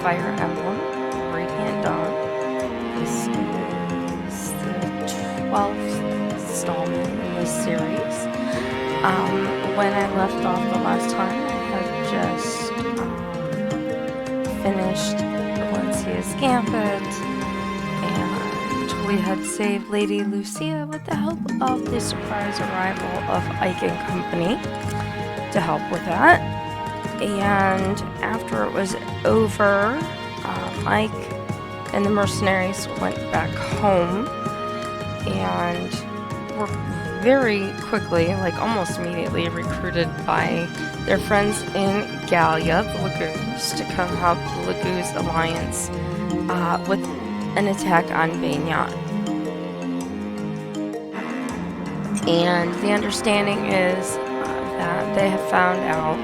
Fire Emblem, Radiant Dawn. This is the 12th installment in this series. When I left off the last time, I had just finished Valencia's Gambit, and we had saved Lady Lucia with the help of the surprise arrival of Ike and Company to help with that. And after it was over, Ike and the mercenaries went back home and were very quickly, like almost immediately, recruited by their friends in Gallia, the Lagoos, to come help the Lagoos Alliance with an attack on Baignan. And the understanding is that they have found out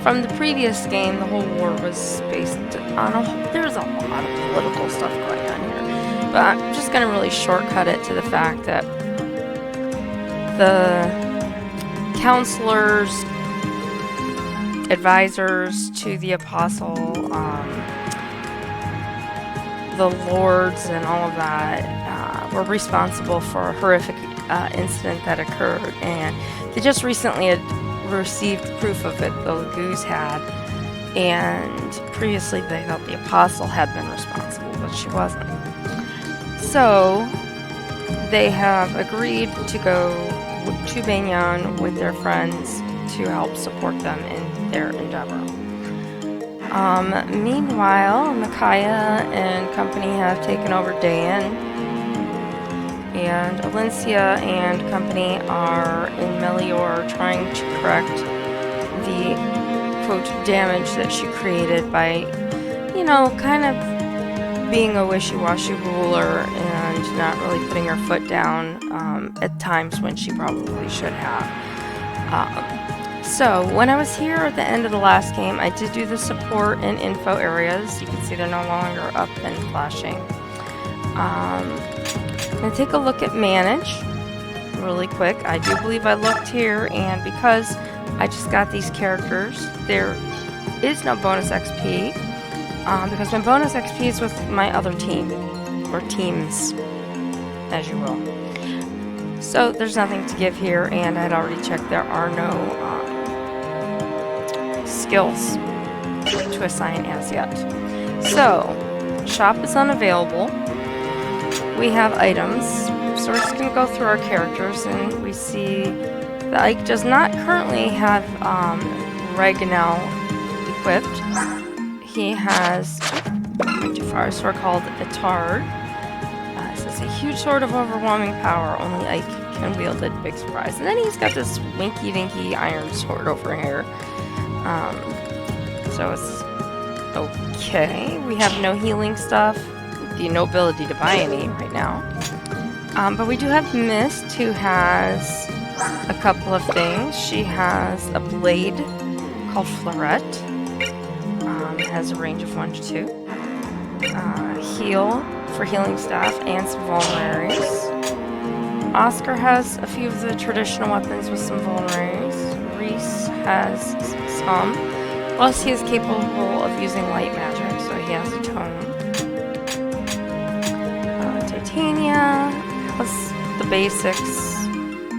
from the previous game, the whole war was based on there's a lot of political stuff going on here. But I'm just going to really shortcut it to the fact that the counselors, advisors to the apostle, the lords and all of that were responsible for a horrific incident that occurred, and they just recently had received proof of it, the Lagoos had, and previously they thought the apostle had been responsible, but she wasn't. So they have agreed to go to Baignan with their friends to help support them in their endeavor. Meanwhile, Micaiah and Company have taken over Dayan, and Valencia and Company are in Melior trying to correct the, quote, damage that she created by, kind of being a wishy-washy ruler and not really putting her foot down at times when she probably should have. So, when I was here at the end of the last game, I did do the support and info areas. You can see they're no longer up and flashing. I'm going to take a look at Manage really quick. I do believe I looked here, and because I just got these characters, there is no bonus XP, because my bonus XP is with my other team, or teams, as you will. So there's nothing to give here, and I'd already checked there are no skills to assign as yet. So, shop is unavailable. We have items, so we're just going to go through our characters, and we see that Ike does not currently have Reganel equipped. He has, went too far, a sword called Etard. It says a huge sword of overwhelming power, only Ike can wield it, big surprise. And then he's got this winky-dinky iron sword over here. So it's okay. We have no healing stuff, no ability to buy any right now. But we do have Mist, who has a couple of things. She has a blade called Florette. It has a range of 1 to 2. Heal for healing staff and some vulneraries. Oscar has a few of the traditional weapons with some vulneraries. Reese has some. Plus, he is capable of using light magic, so he has a tome. Titania has the basics,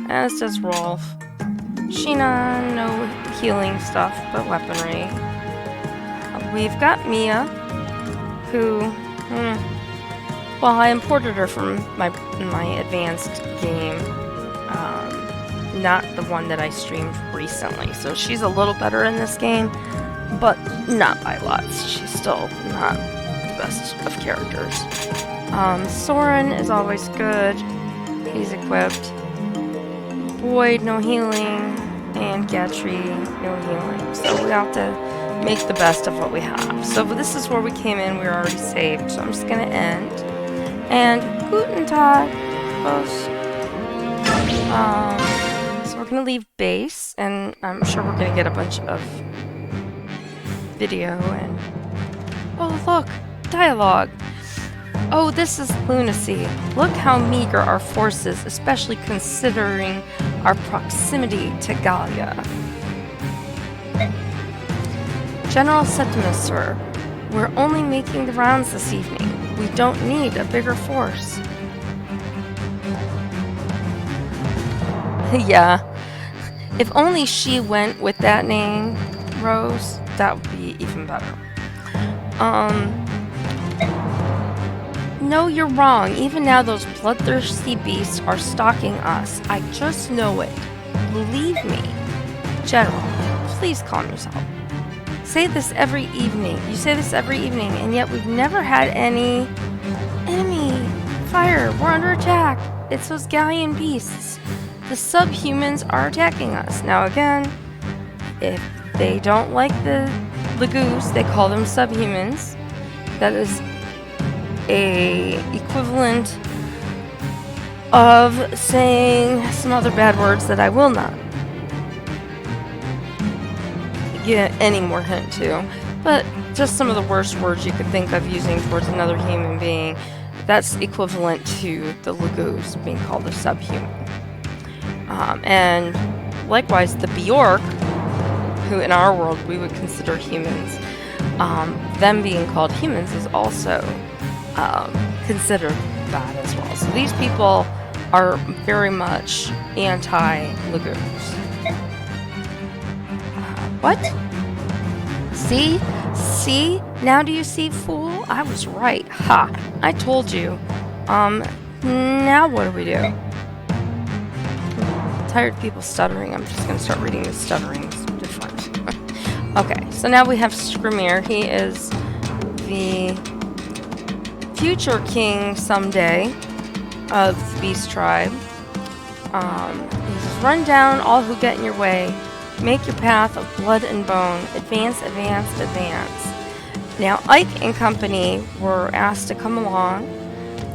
as does Rolf. Sheena, no healing stuff, but weaponry. We've got Mia, who, well, I imported her from my advanced game, not the one that I streamed recently. So she's a little better in this game, but not by lots. She's still not the best of characters. Soren is always good. He's equipped. Boyd, no healing. And Gatry, no healing. So we have to make the best of what we have. So this is where we came in. We were already saved. So I'm just going to end. And Guten Tag, folks. So we're going to leave base. And I'm sure we're going to get a bunch of video and... Oh, look! Dialogue! Oh, this is lunacy. Look how meager our forces, especially considering our proximity to Gallia. General Septimus, sir. We're only making the rounds this evening. We don't need a bigger force. Yeah. If only she went with that name, Rose, that would be even better. No, you're wrong. Even now, those bloodthirsty beasts are stalking us. I just know it. Believe me. General, please calm yourself. Say this every evening. You say this every evening, and yet we've never had any enemy. Fire, we're under attack. It's those galleon beasts. The subhumans are attacking us. Now again, if they don't like the Lagoos, they call them subhumans. That is a equivalent of saying some other bad words that I will not get any more hint to, but just some of the worst words you could think of using towards another human being. That's equivalent to the Lagoos being called a subhuman. And likewise, the Bjork, who in our world we would consider humans, them being called humans is also considered bad as well. So these people are very much anti-Lagoos. What? See? See? Now do you see, fool? I was right. Ha! I told you. Now what do we do? Tired of people stuttering. I'm just going to start reading the stuttering. It's different. Okay, so now we have Skrimir. He is the future king someday of the Beast Tribe. He says, run down all who get in your way. Make your path of blood and bone. Advance, advance, advance. Now, Ike and company were asked to come along.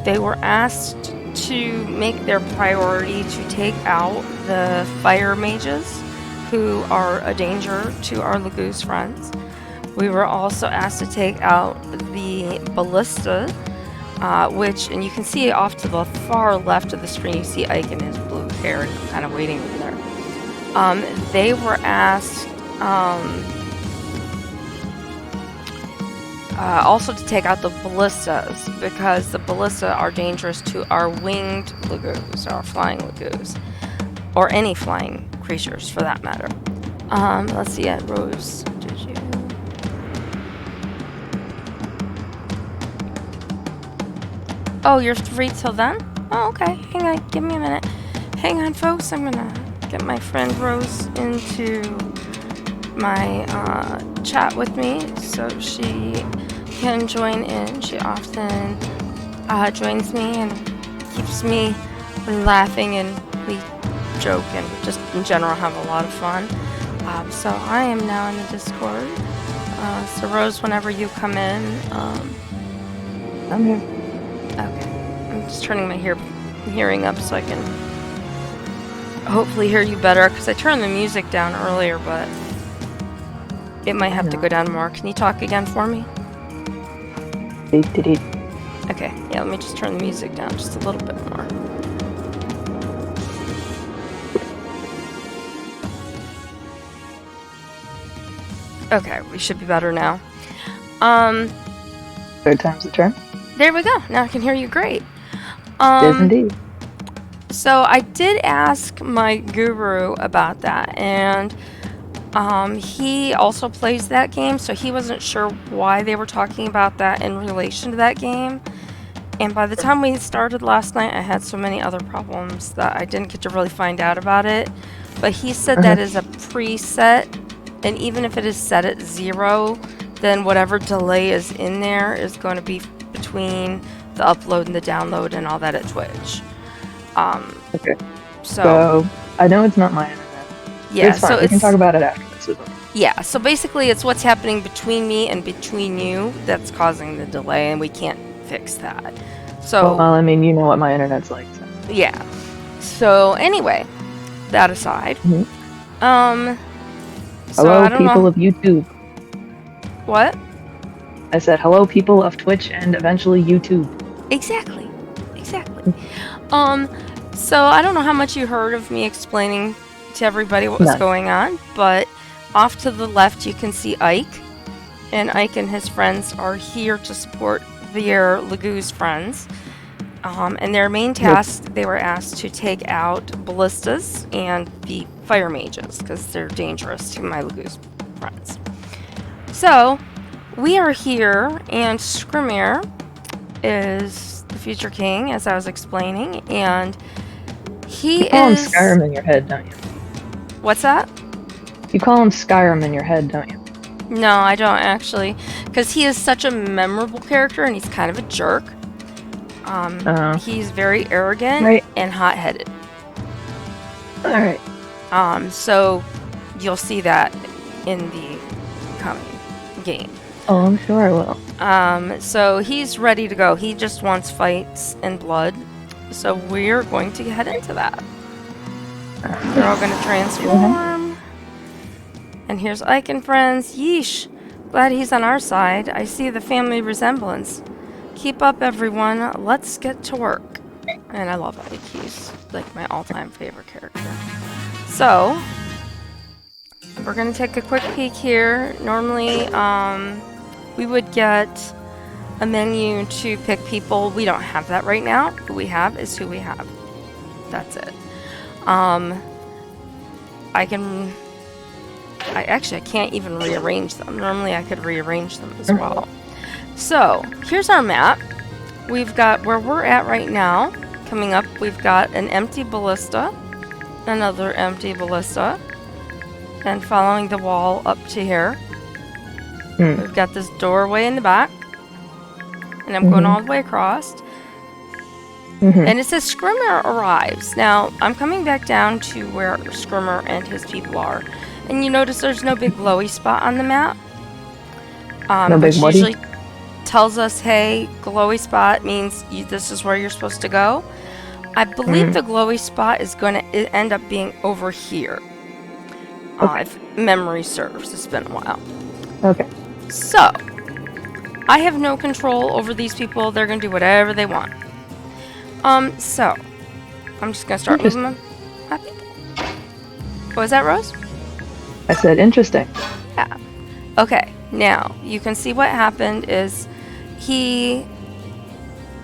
They were asked to make their priority to take out the fire mages, who are a danger to our Lagoos friends. We were also asked to take out the ballista, which, and you can see off to the far left of the screen, you see Ike and his blue hair kind of waiting over there. They were asked also to take out the ballistas, because the ballista are dangerous to our winged Lagoos, our flying Lagoos, or any flying creatures for that matter. Let's see, Rose, did you? Oh, you're free till then? Oh, okay. Hang on, give me a minute. Hang on, folks. I'm gonna get my friend Rose into my chat with me so she can join in. She often joins me and keeps me laughing, and we joke and just in general have a lot of fun. So I am now in the Discord. So Rose, whenever you come in, I'm here. Okay. I'm just turning my hearing up so I can hopefully hear you better, because I turned the music down earlier, but it might have to go down more. Can you talk again for me? Okay, yeah, let me just turn the music down just a little bit more. Okay, we should be better now. Third time's the charm. There we go. Now I can hear you great. Yes, indeed. So I did ask my guru about that, and he also plays that game, so he wasn't sure why they were talking about that in relation to that game. And by the time we started last night, I had so many other problems that I didn't get to really find out about it. But he said that is a preset, and even if it is set at 0, then whatever delay is in there is going to be between the upload and the download and all that at Twitch. Okay. So I know it's not my internet. Yeah, it's fine. so we can talk about it after this as well. Yeah, so basically it's what's happening between me and between you that's causing the delay, and we can't fix that. So well, I mean, you know what my internet's like. So. Yeah. So anyway, that aside, so hello, I don't people know. of YouTube. What? I said hello, people of Twitch and eventually YouTube. Exactly. So I don't know how much you heard of me explaining to everybody what was going on, but off to the left you can see Ike. and Ike and his friends are here to support their Lagoo's friends. And their main task, they were asked to take out ballistas and the fire mages because they're dangerous to my Lagoo's friends. So, we are here, and Skrimir is the future king, as I was explaining, and he You call him is... Skyrim in your head, don't you? What's that? You call him Skyrim in your head, don't you? No, I don't actually, because he is such a memorable character, and he's kind of a jerk. He's very arrogant and hot-headed. Alright. So you'll see that in the coming game. Oh, I'm sure I will. So he's ready to go. He just wants fights and blood. So we're going to head into that. They're all going to transform. And here's Ike and friends. Yeesh. Glad he's on our side. I see the family resemblance. Keep up, everyone. Let's get to work. And I love Ike. He's like my all-time favorite character. So, we're going to take a quick peek here. Normally, we would get a menu to pick people. We don't have that right now. Who we have is who we have. That's it. I can't even rearrange them. Normally, I could rearrange them as well. So, here's our map. We've got where we're at right now. Coming up, we've got an empty ballista, another empty ballista, and following the wall up to here. We've got this doorway in the back, and I'm going all the way across. And it says Skrimir arrives. Now, I'm coming back down to where Skrimir and his people are. And you notice there's no big glowy spot on the map. No big which muddy? usually tells us, hey, glowy spot means this is where you're supposed to go. I believe the glowy spot is going to end up being over here. If memory serves. It's been a while. Okay. So, I have no control over these people. They're going to do whatever they want. So, I'm just going to start moving them. What was that, Rose? I said interesting. Yeah. Okay, now, you can see what happened is he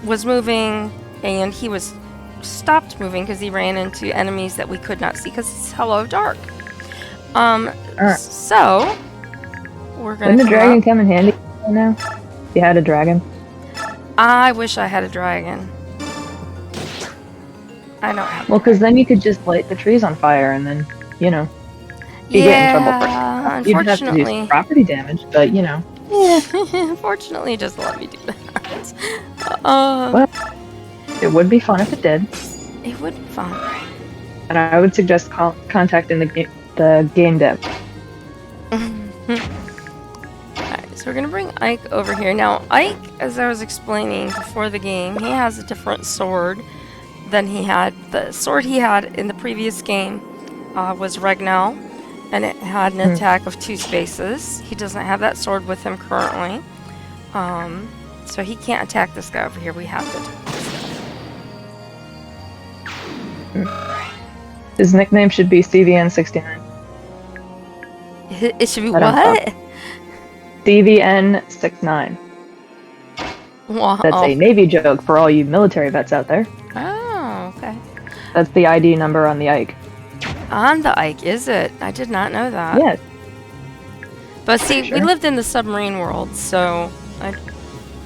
was moving, and he was stopped moving because he ran into enemies that we could not see because it's hello dark. So, we're going to Wouldn't the dragon come in handy now? If you had a dragon? I wish I had a dragon. I don't have. Well, because then you could just light the trees on fire and then, you know, you get in trouble for it. You'd have to do some property damage, but, you know. Unfortunately, it doesn't let me do that. Well, it would be fun if it did. It would be fun. And I would suggest contacting the game dev. Alright, so we're going to bring Ike over here. Now, Ike, as I was explaining before the game, he has a different sword than he had. The sword he had in the previous game was Regnell, and it had an attack of 2 spaces. He doesn't have that sword with him currently. So he can't attack this guy over here. We have to attack this guy. His nickname should be CVN69. It should be what? CVN69. Wow. That's a Navy joke for all you military vets out there. Oh, okay. That's the ID number on the Ike. On the Ike, is it? I did not know that. Yes. But see, we lived in the submarine world, so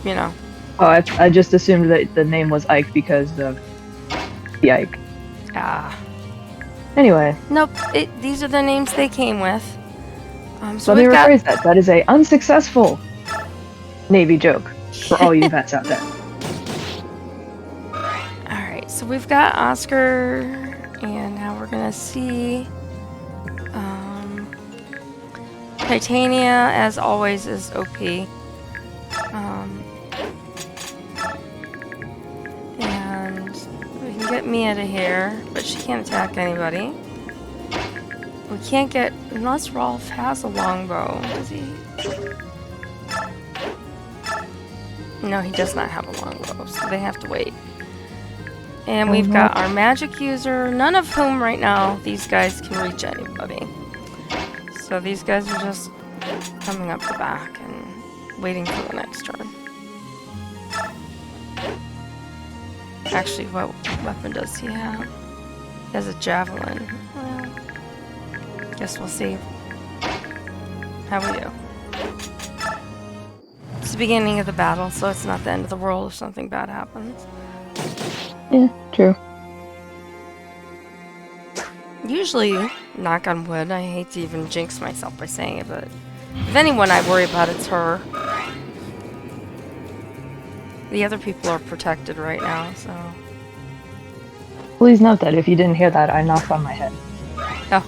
you know. Oh, I just assumed that the name was Ike because of the Ike. Ah. Anyway. Nope. These are the names they came with. So let me rephrase that. That is a unsuccessful Navy joke for all you vets out there. Alright, so we've got Oscar, and now we're gonna see Titania, as always, is OP. And we can get Mia to here, but she can't attack anybody. We can't get, unless Rolf has a longbow, does he? No, he does not have a longbow, so they have to wait. And we've got our magic user, none of whom right now, these guys can reach anybody. So these guys are just coming up the back and waiting for the next turn. Actually, what weapon does he have? He has a javelin. Well, guess we'll see how we do. It's the beginning of the battle, so it's not the end of the world if something bad happens. Yeah, true. Usually, knock on wood, I hate to even jinx myself by saying it, but if anyone I worry about, it's her. The other people are protected right now, so... Please note that if you didn't hear that, I knocked on my head. Oh.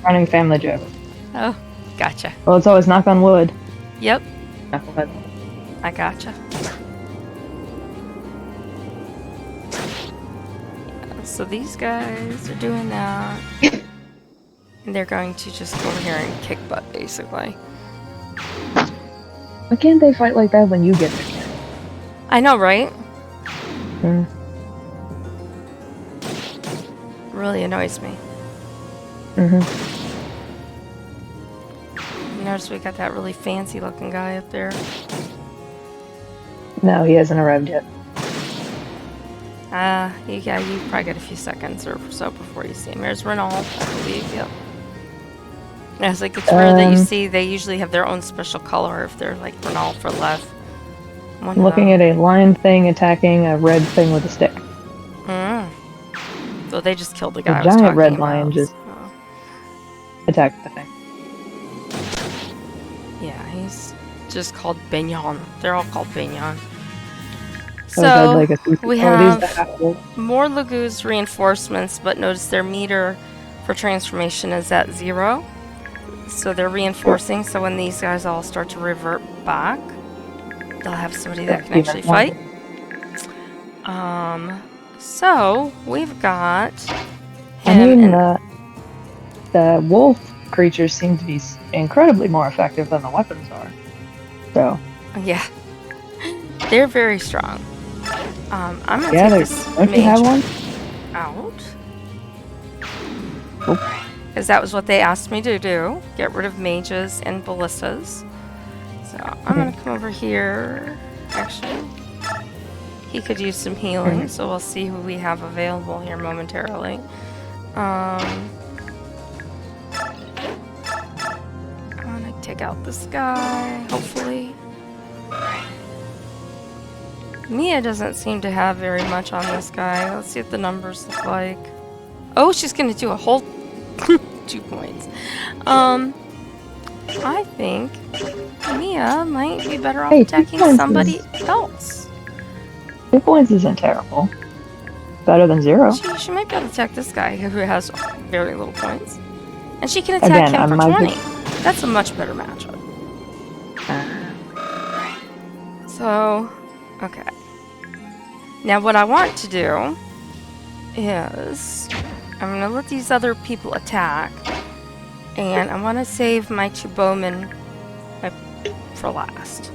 Running family joke. Oh, gotcha. Well, it's always knock on wood. Yep. Knucklehead. I gotcha. Yeah, so these guys are doing that. And they're going to just go over here and kick butt, basically. Why can't they fight like that when you get there? I know, right? Hmm. Really annoys me. Mm-hmm. Notice we got that really fancy looking guy up there. No, he hasn't arrived yet. You probably get a few seconds or so before you see him. There's Renault, I believe, yep. Yeah, it's like, it's rare that you see, they usually have their own special color if they're like Renault for left. I'm looking at a lion thing attacking a red thing with a stick. So they just killed the guy A I was giant talking red about, lion just so. attacked the thing. Yeah, he's just called Beignon. They're all called Beignon. So So, we have more Laguz reinforcements, but notice their meter for transformation is at 0. So they're reinforcing, so when these guys all start to revert back, they'll have somebody that can actually fight. So we've got him. The wolf creatures seem to be incredibly more effective than the weapons are. So. Yeah. They're very strong. I'm gonna take this don't you have one? out. Nope. Because that was what they asked me to do. Get rid of mages and ballistas. So I'm gonna come over here. Actually, he could use some healing, so we'll see who we have available here momentarily. I'm gonna take out this guy, hopefully. Mia doesn't seem to have very much on this guy. Let's see what the numbers look like. Oh, she's gonna do a whole 2 points. I think Mia might be better off attacking somebody else. 2 points isn't terrible. Better than 0. She might be able to attack this guy who has very little points. And she can attack him for 20. That's a much better matchup. So, okay. Now what I want to do is I'm going to let these other people attack. And I want to save my 2 bowmen for last.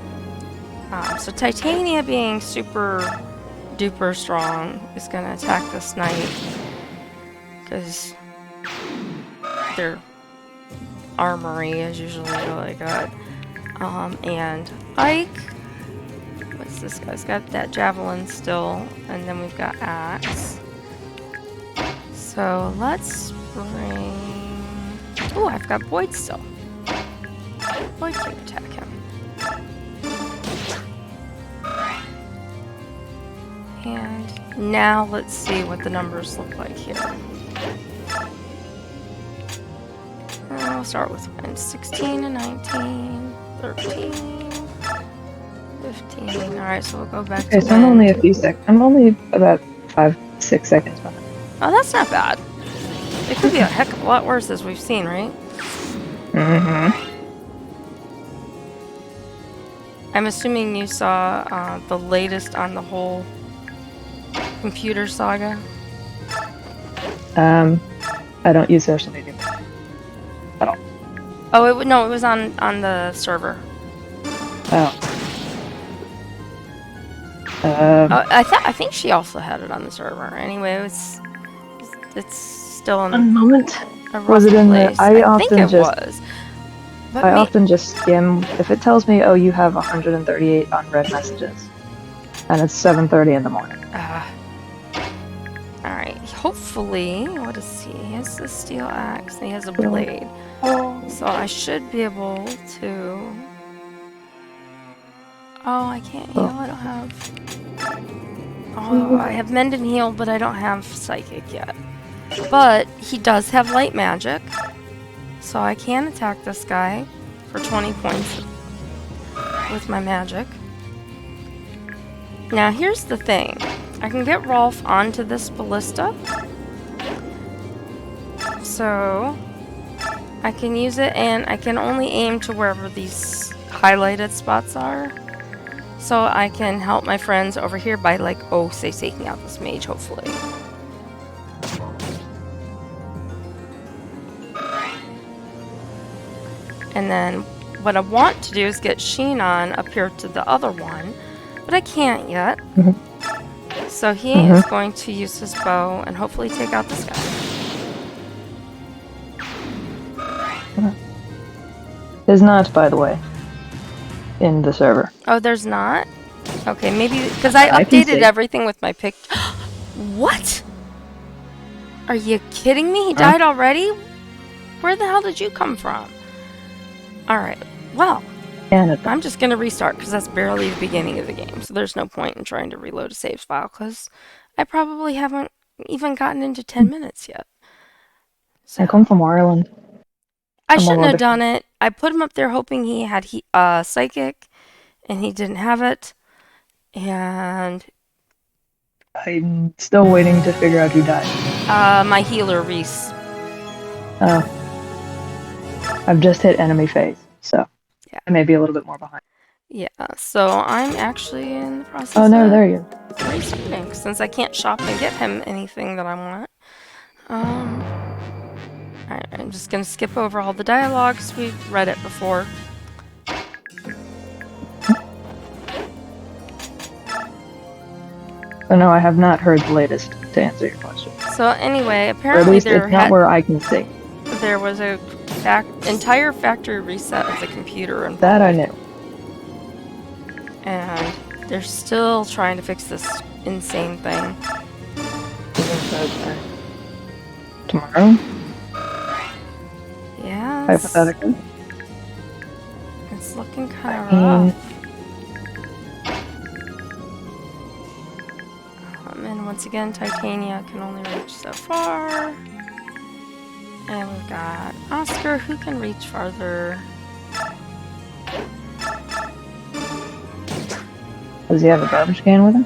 So Titania, being super duper strong, is going to attack this knight. Because their armory is usually really good. And Ike, what's this guy's got? That javelin still. And then we've got axe. So let's bring... Oh, I've got Boyd still. Boyd can attack him. And now let's see what the numbers look like here. I'll start with 16 and 19, 13, 15. Alright, so we'll go back to so I'm only a few seconds. I'm only about 5-6 seconds behind. Oh, that's not bad. It could be a heck of a lot worse, as we've seen, right? Mm-hmm. I'm assuming you saw the latest on the whole computer saga. I don't use social media at all. Oh, it was on the server. Oh. I think she also had it on the server. Anyway, it's still in one moment. a rough Was it in place. the? I think it was. I often just skim. If it tells me, oh, you have 138 unread messages, and it's 7:30 in the morning. Alright, hopefully, what is he? He has a steel axe, and he has a blade. So I should be able to... Oh, I can't heal, I don't have... Oh, I have Mend and Heal, but I don't have Psychic yet. But he does have Light Magic, so I can attack this guy for 20 points with my magic. Now, here's the thing. I can get Rolf onto this ballista. So, I can use it, and I can only aim to wherever these highlighted spots are. So I can help my friends over here by, like, say, taking out this mage, hopefully. And then what I want to do is get Sheenon up here to the other one, but I can't yet. So he is going to use his bow and hopefully take out this guy. There's not, by the way, in the server. Oh, there's not? Okay, maybe because I updated everything with my pic. What? Are you kidding me? He died already? Where the hell did you come from? Alright, well, Canada. I'm just going to restart because that's barely the beginning of the game. So there's no point in trying to reload a save file because I probably haven't even gotten into 10 minutes yet. So, I come from Ireland. I shouldn't have done it. I put him up there hoping he had Psychic, and he didn't have it. And I'm still waiting to figure out who died. My healer, Reese. I've just hit enemy phase, so yeah. I may be a little bit more behind. Yeah, so I'm actually in the process of there you go. restarting, since I can't shop and get him anything that I want. Alright, I'm just gonna skip over all the dialogues. We've read it before. So no, I have not heard the latest, to answer your question. So anyway, apparently it's not where I can see. There was a entire factory reset of the computer involved. That I knew. And they're still trying to fix this insane thing. Tomorrow? Yeah. Hypothetically. It's looking kind of rough. And once again, Titania can only reach so far. And we've got Oscar, who can reach farther. Does he have a garbage can with him?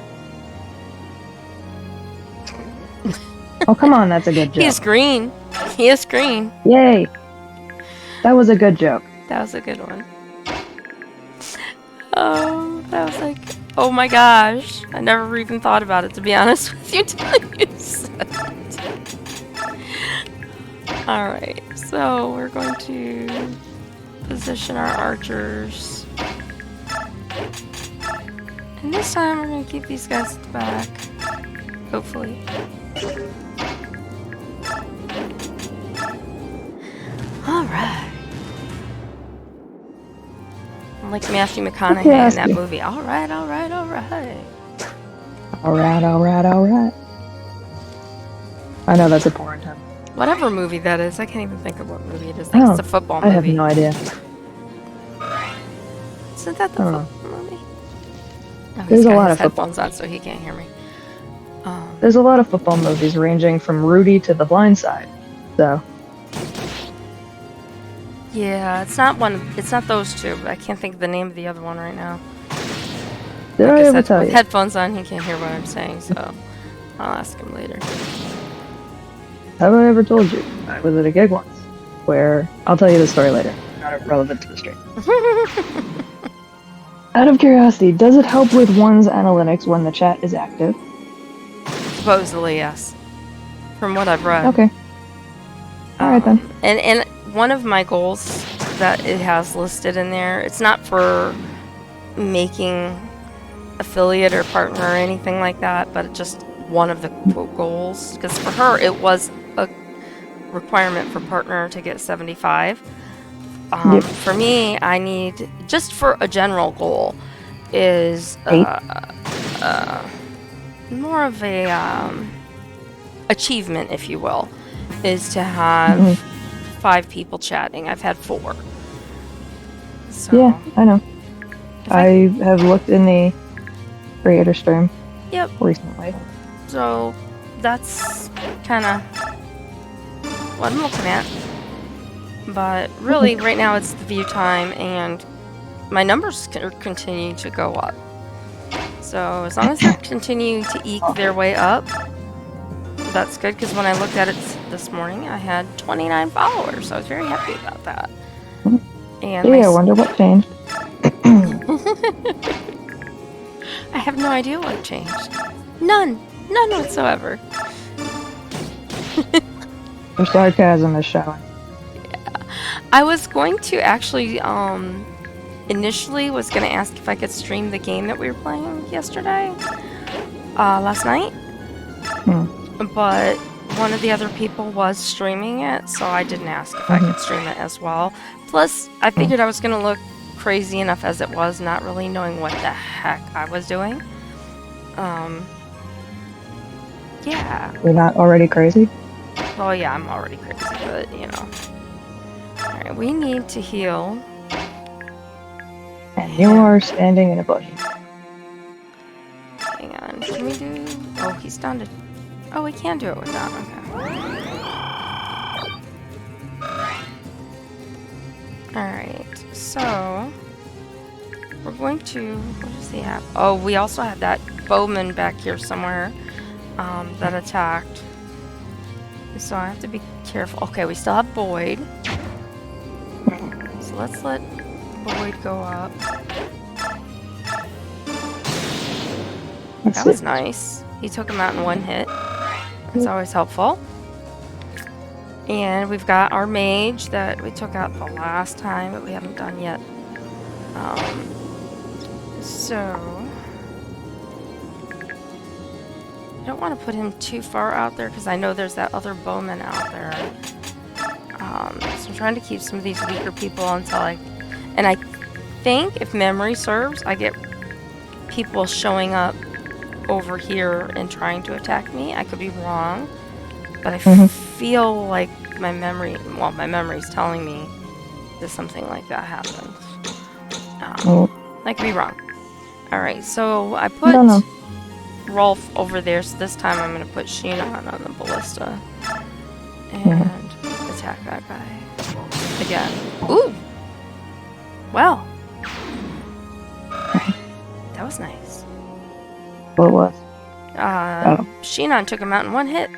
Oh, come on, that's a good joke. He's green. He is green. Yay! That was a good joke. That was a good one. Oh, that was like, oh my gosh. I never even thought about it, to be honest with you, until you said it. Alright, so we're going to position our archers. And this time we're going to keep these guys at the back. Hopefully. Alright. I'm like Matthew McConaughey in that movie. Alright, alright, alright. Alright, alright, alright. I know that's a porn term. Whatever movie that is, I can't even think of what movie it is. I think it's a football movie. I have no idea. Isn't that the football movie? No, There's a lot of headphones on, so he can't hear me. There's a lot of football movies ranging from Rudy to The Blind Side. So. Yeah, it's not one. It's not those two, but I can't think of the name of the other one right now. Did I ever tell you? With headphones on, he can't hear what I'm saying, so I'll ask him later. Have I ever told you? I was at a gig once where I'll tell you the story later. Not relevant to the stream. Out of curiosity, does it help with one's analytics when the chat is active? Supposedly, yes. From what I've read. Okay. Alright then. And one of my goals that it has listed in there, it's not for making affiliate or partner or anything like that, but it's just one of the quote goals. Because for her, it was a requirement for partner to get 75. For me, I need, just for a general goal, is more of a achievement, if you will, is to have 5 people chatting. I've had 4. So, yeah, I know. I have looked in the creator stream. Yep. Recently. So that's kind of what I'm looking at. But really, right now it's the view time, and my numbers continue to go up. So as long as they're continuing to eke their way up, that's good, because when I looked at it this morning, I had 29 followers, so I was very happy about that. And I wonder what changed. I have no idea what changed. None whatsoever. Your sarcasm is showing. Yeah. I was going to actually, initially was going to ask if I could stream the game that we were playing yesterday, last night. But one of the other people was streaming it, so I didn't ask if I could stream it as well. Plus, I figured I was going to look crazy enough as it was, not really knowing what the heck I was doing. Yeah. You're not already crazy? Well, yeah, I'm already crazy, but, you know. Alright, we need to heal. And you are standing in a bush. Hang on, can we do... Oh, he's stunned. Oh, we can do it with that, okay. Alright, so... We're going to... What does he have? Oh, we also have that bowman back here somewhere that attacked. So I have to be careful. Okay, we still have Boyd. So let's let Boyd go up. That was nice. He took him out in 1 hit. That's always helpful. And we've got our mage that we took out the last time, but we haven't done yet. So... I don't want to put him too far out there, because I know there's that other bowman out there. So I'm trying to keep some of these weaker people until I... And I think, if memory serves, I get people showing up over here and trying to attack me. I could be wrong, but I feel like my memory's telling me that something like that happens. I could be wrong. Alright, so I put Rolf over there, so this time I'm going to put Sheena on the ballista and attack that guy again. Ooh! Well, that was nice. What was? Sheena took him out in 1 hit.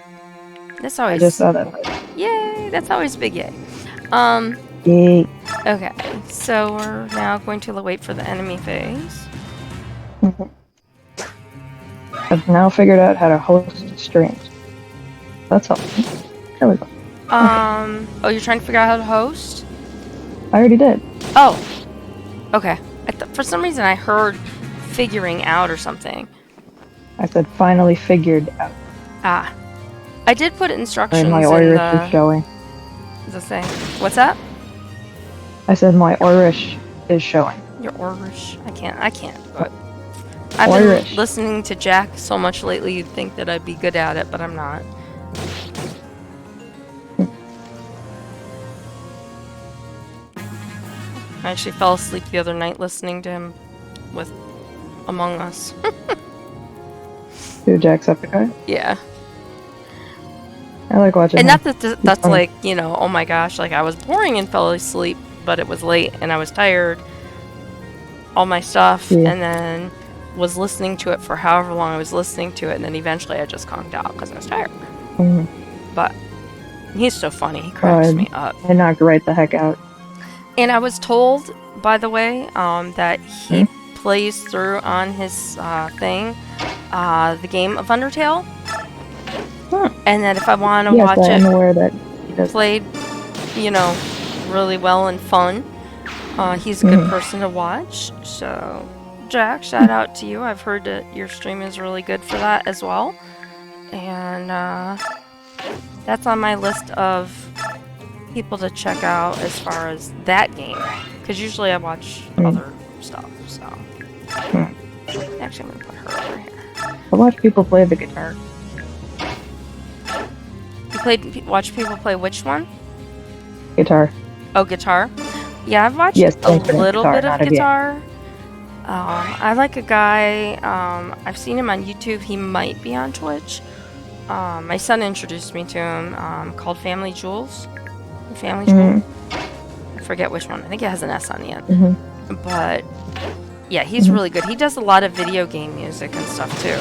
That's always... I just saw that. Yay! That's always big yay. Yay. Okay, so we're now going to wait for the enemy phase. I've now figured out how to host streams. That's helpful. There we go. Oh, you're trying to figure out how to host? I already did. Oh. Okay. For some reason I heard figuring out or something. I said finally figured out. Ah. I did put instructions my Irish is showing. The thing. What's that? I said my Irish is showing. Your Irish? I can't. But I've been listening to Jack so much lately, you'd think that I'd be good at it, but I'm not. I actually fell asleep the other night listening to him with Among Us. Who, Jacksepticeye? Yeah. I like watching and him. not that that's like, you know, oh my gosh, like I was boring and fell asleep, but it was late and I was tired. All my stuff, and then was listening to it for however long I was listening to it, and then eventually I just conked out because I was tired. But he's so funny, he cracks me up. I knocked right the heck out. And I was told, by the way, that he plays through on his thing the game of Undertale. And that if I want to watch it played, you know, really well and fun, he's a good person to watch. So, Jack, shout out to you. I've heard that your stream is really good for that as well. And that's on my list of people to check out as far as that game. Because usually I watch other stuff, so. Actually, I'm gonna put her over here. I watch people play the guitar. You watch people play which one? Guitar. Oh, guitar? Yeah, I've watched a little bit of guitar. I like a guy, I've seen him on YouTube. He might be on Twitch. My son introduced me to him, called Family Jewels. Family Jewel? I forget which one. I think it has an S on the end. But, yeah, he's really good. He does a lot of video game music and stuff, too.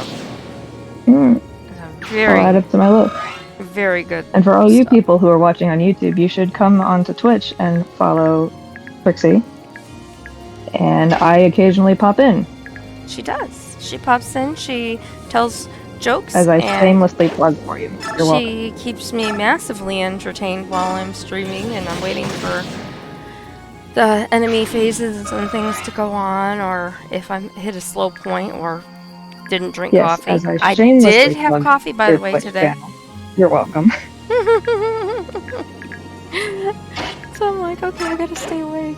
I'll add it to my list. Very good. And for all you people who are watching on YouTube, you should come onto Twitch and follow Trixie. And I occasionally pop in. She does. She pops in. She tells jokes. As I shamelessly plug for you. You're welcome. She keeps me massively entertained while I'm streaming, and I'm waiting for the enemy phases and things to go on, or if I hit a slow point or didn't drink coffee. I did have coffee, by the way, today. Channel. You're welcome. So I'm like, okay, I gotta stay awake.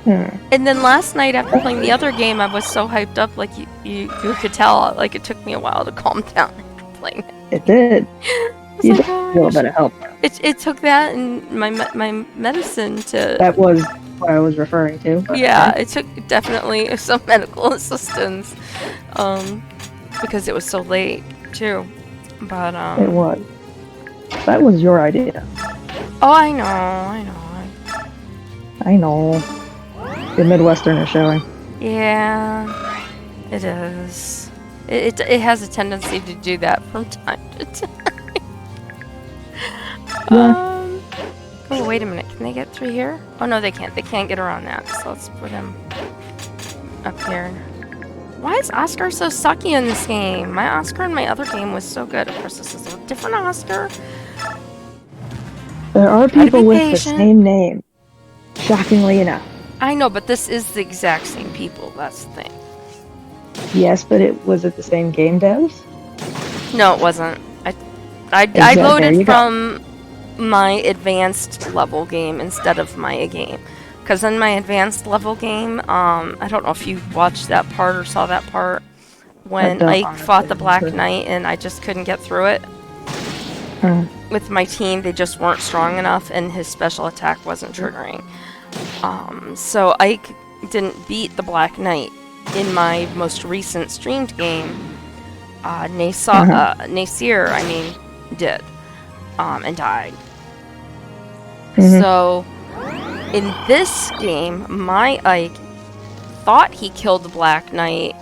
And then last night, after playing the other game, I was so hyped up, like you could tell, like it took me a while to calm down after playing it. It did. You did a little bit of help. It took that and my medicine to... That was what I was referring to. Yeah, it took definitely some medical assistance, because it was so late, too. But, It was. That was your idea. Oh, I know. The Midwestern is showing. Yeah, it is. It has a tendency to do that from time to time. Yeah. Oh, wait a minute. Can they get through here? Oh, no, they can't. They can't get around that. So let's put him up here. Why is Oscar so sucky in this game? My Oscar in my other game was so good. Of course, this is a different Oscar. There are people with the same name. Shockingly enough. I know, but this is the exact same people. That's the thing. Yes, but was it the same game devs? No, it wasn't. I loaded from my advanced level game instead of my game. Because in my advanced level game, I don't know if you watched that part or saw that part, when Ike fought the Black Knight and I just couldn't get through it. With my team, they just weren't strong enough and his special attack wasn't triggering. So Ike didn't beat the Black Knight in my most recent streamed game. Nasir, did. And died. So, in this game, my Ike thought he killed the Black Knight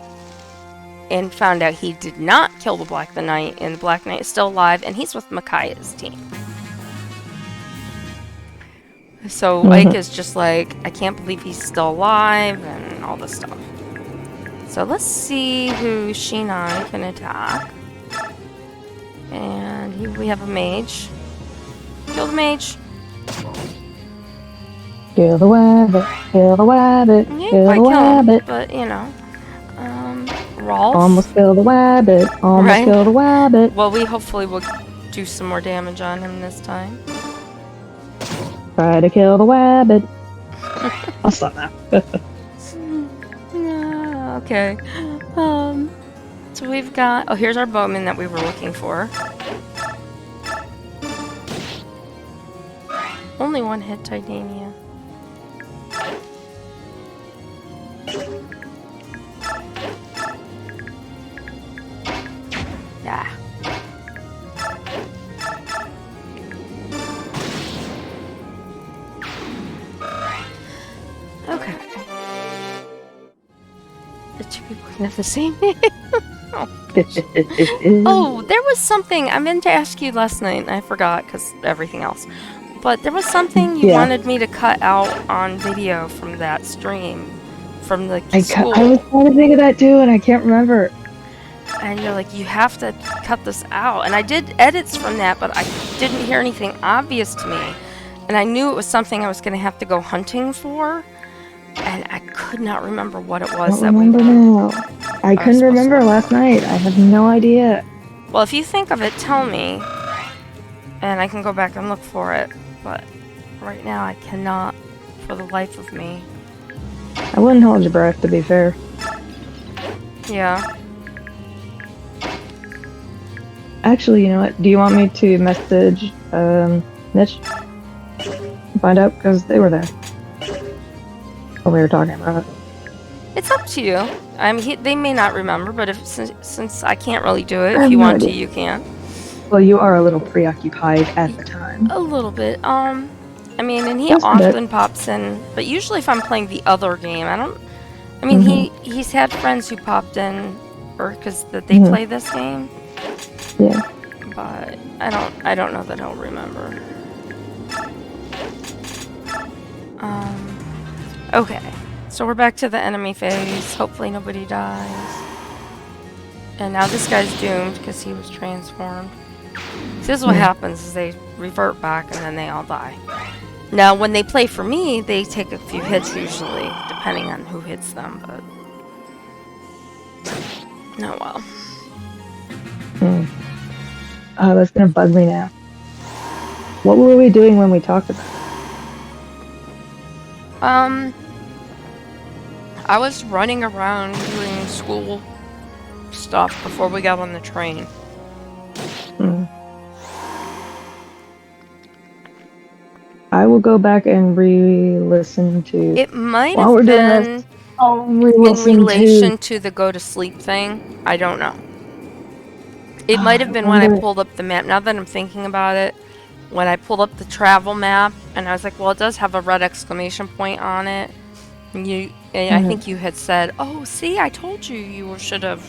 and found out he did not kill the Black Knight, and the Black Knight is still alive, and he's with Micaiah's team. So Ike is just like, I can't believe he's still alive, and all this stuff. So let's see who Shinan can attack. And we have a mage. Kill the mage. Kill the wabbit, kill the wabbit, kill the wabbit. But, you know, Rolf. Almost kill the wabbit, almost kill the wabbit. Well, we hopefully will do some more damage on him this time. Try to kill the wabbit. I'll stop now. Okay. So we've got... Oh, here's our bowman that we were looking for. Only one hit, Titania. Yeah. Okay. The two people can have the same name. Oh, there was something I meant to ask you last night, and I forgot because everything else. But there was something you wanted me to cut out on video from that stream, from the school. I was trying to think of that too, and I can't remember. And you're like, you have to cut this out. And I did edits from that, but I didn't hear anything obvious to me. And I knew it was something I was going to have to go hunting for. And I could not remember what it was that we now. I couldn't remember last night. I have no idea. Well, if you think of it, tell me. And I can go back and look for it. but right now I cannot for the life of me. I wouldn't hold your breath, to be fair. Yeah. Actually, you know what? Do you want me to message Mitch? Find out, because they were there when we were talking about it. It's up to you. They may not remember, but if since I can't really do it, I if you have no want to, idea. you can. Well, you are a little preoccupied at the time. A little bit. I mean, and he Just a often pops in, but usually if I'm playing the other game, I mean, he's had friends who popped in, or because they play this game. Yeah. But I don't know that he'll remember. Okay. So we're back to the enemy phase. Hopefully nobody dies. And now this guy's doomed because he was transformed. So this is what happens: is they revert back and then they all die. Now, when they play for me, they take a few hits usually, depending on who hits them. But oh well. Oh, that's gonna bug me now. What were we doing when we talked about it? I was running around doing school stuff before we got on the train. I will go back and re-listen to. It might While we're have doing been this, I'll in re-listen relation to the go to sleep thing. I don't know. It might have been when I pulled up the map. Now that I'm thinking about it, when I pulled up the travel map, and I was like, well, it does have a red exclamation point on it. And I think you had said, oh, see, I told you you should have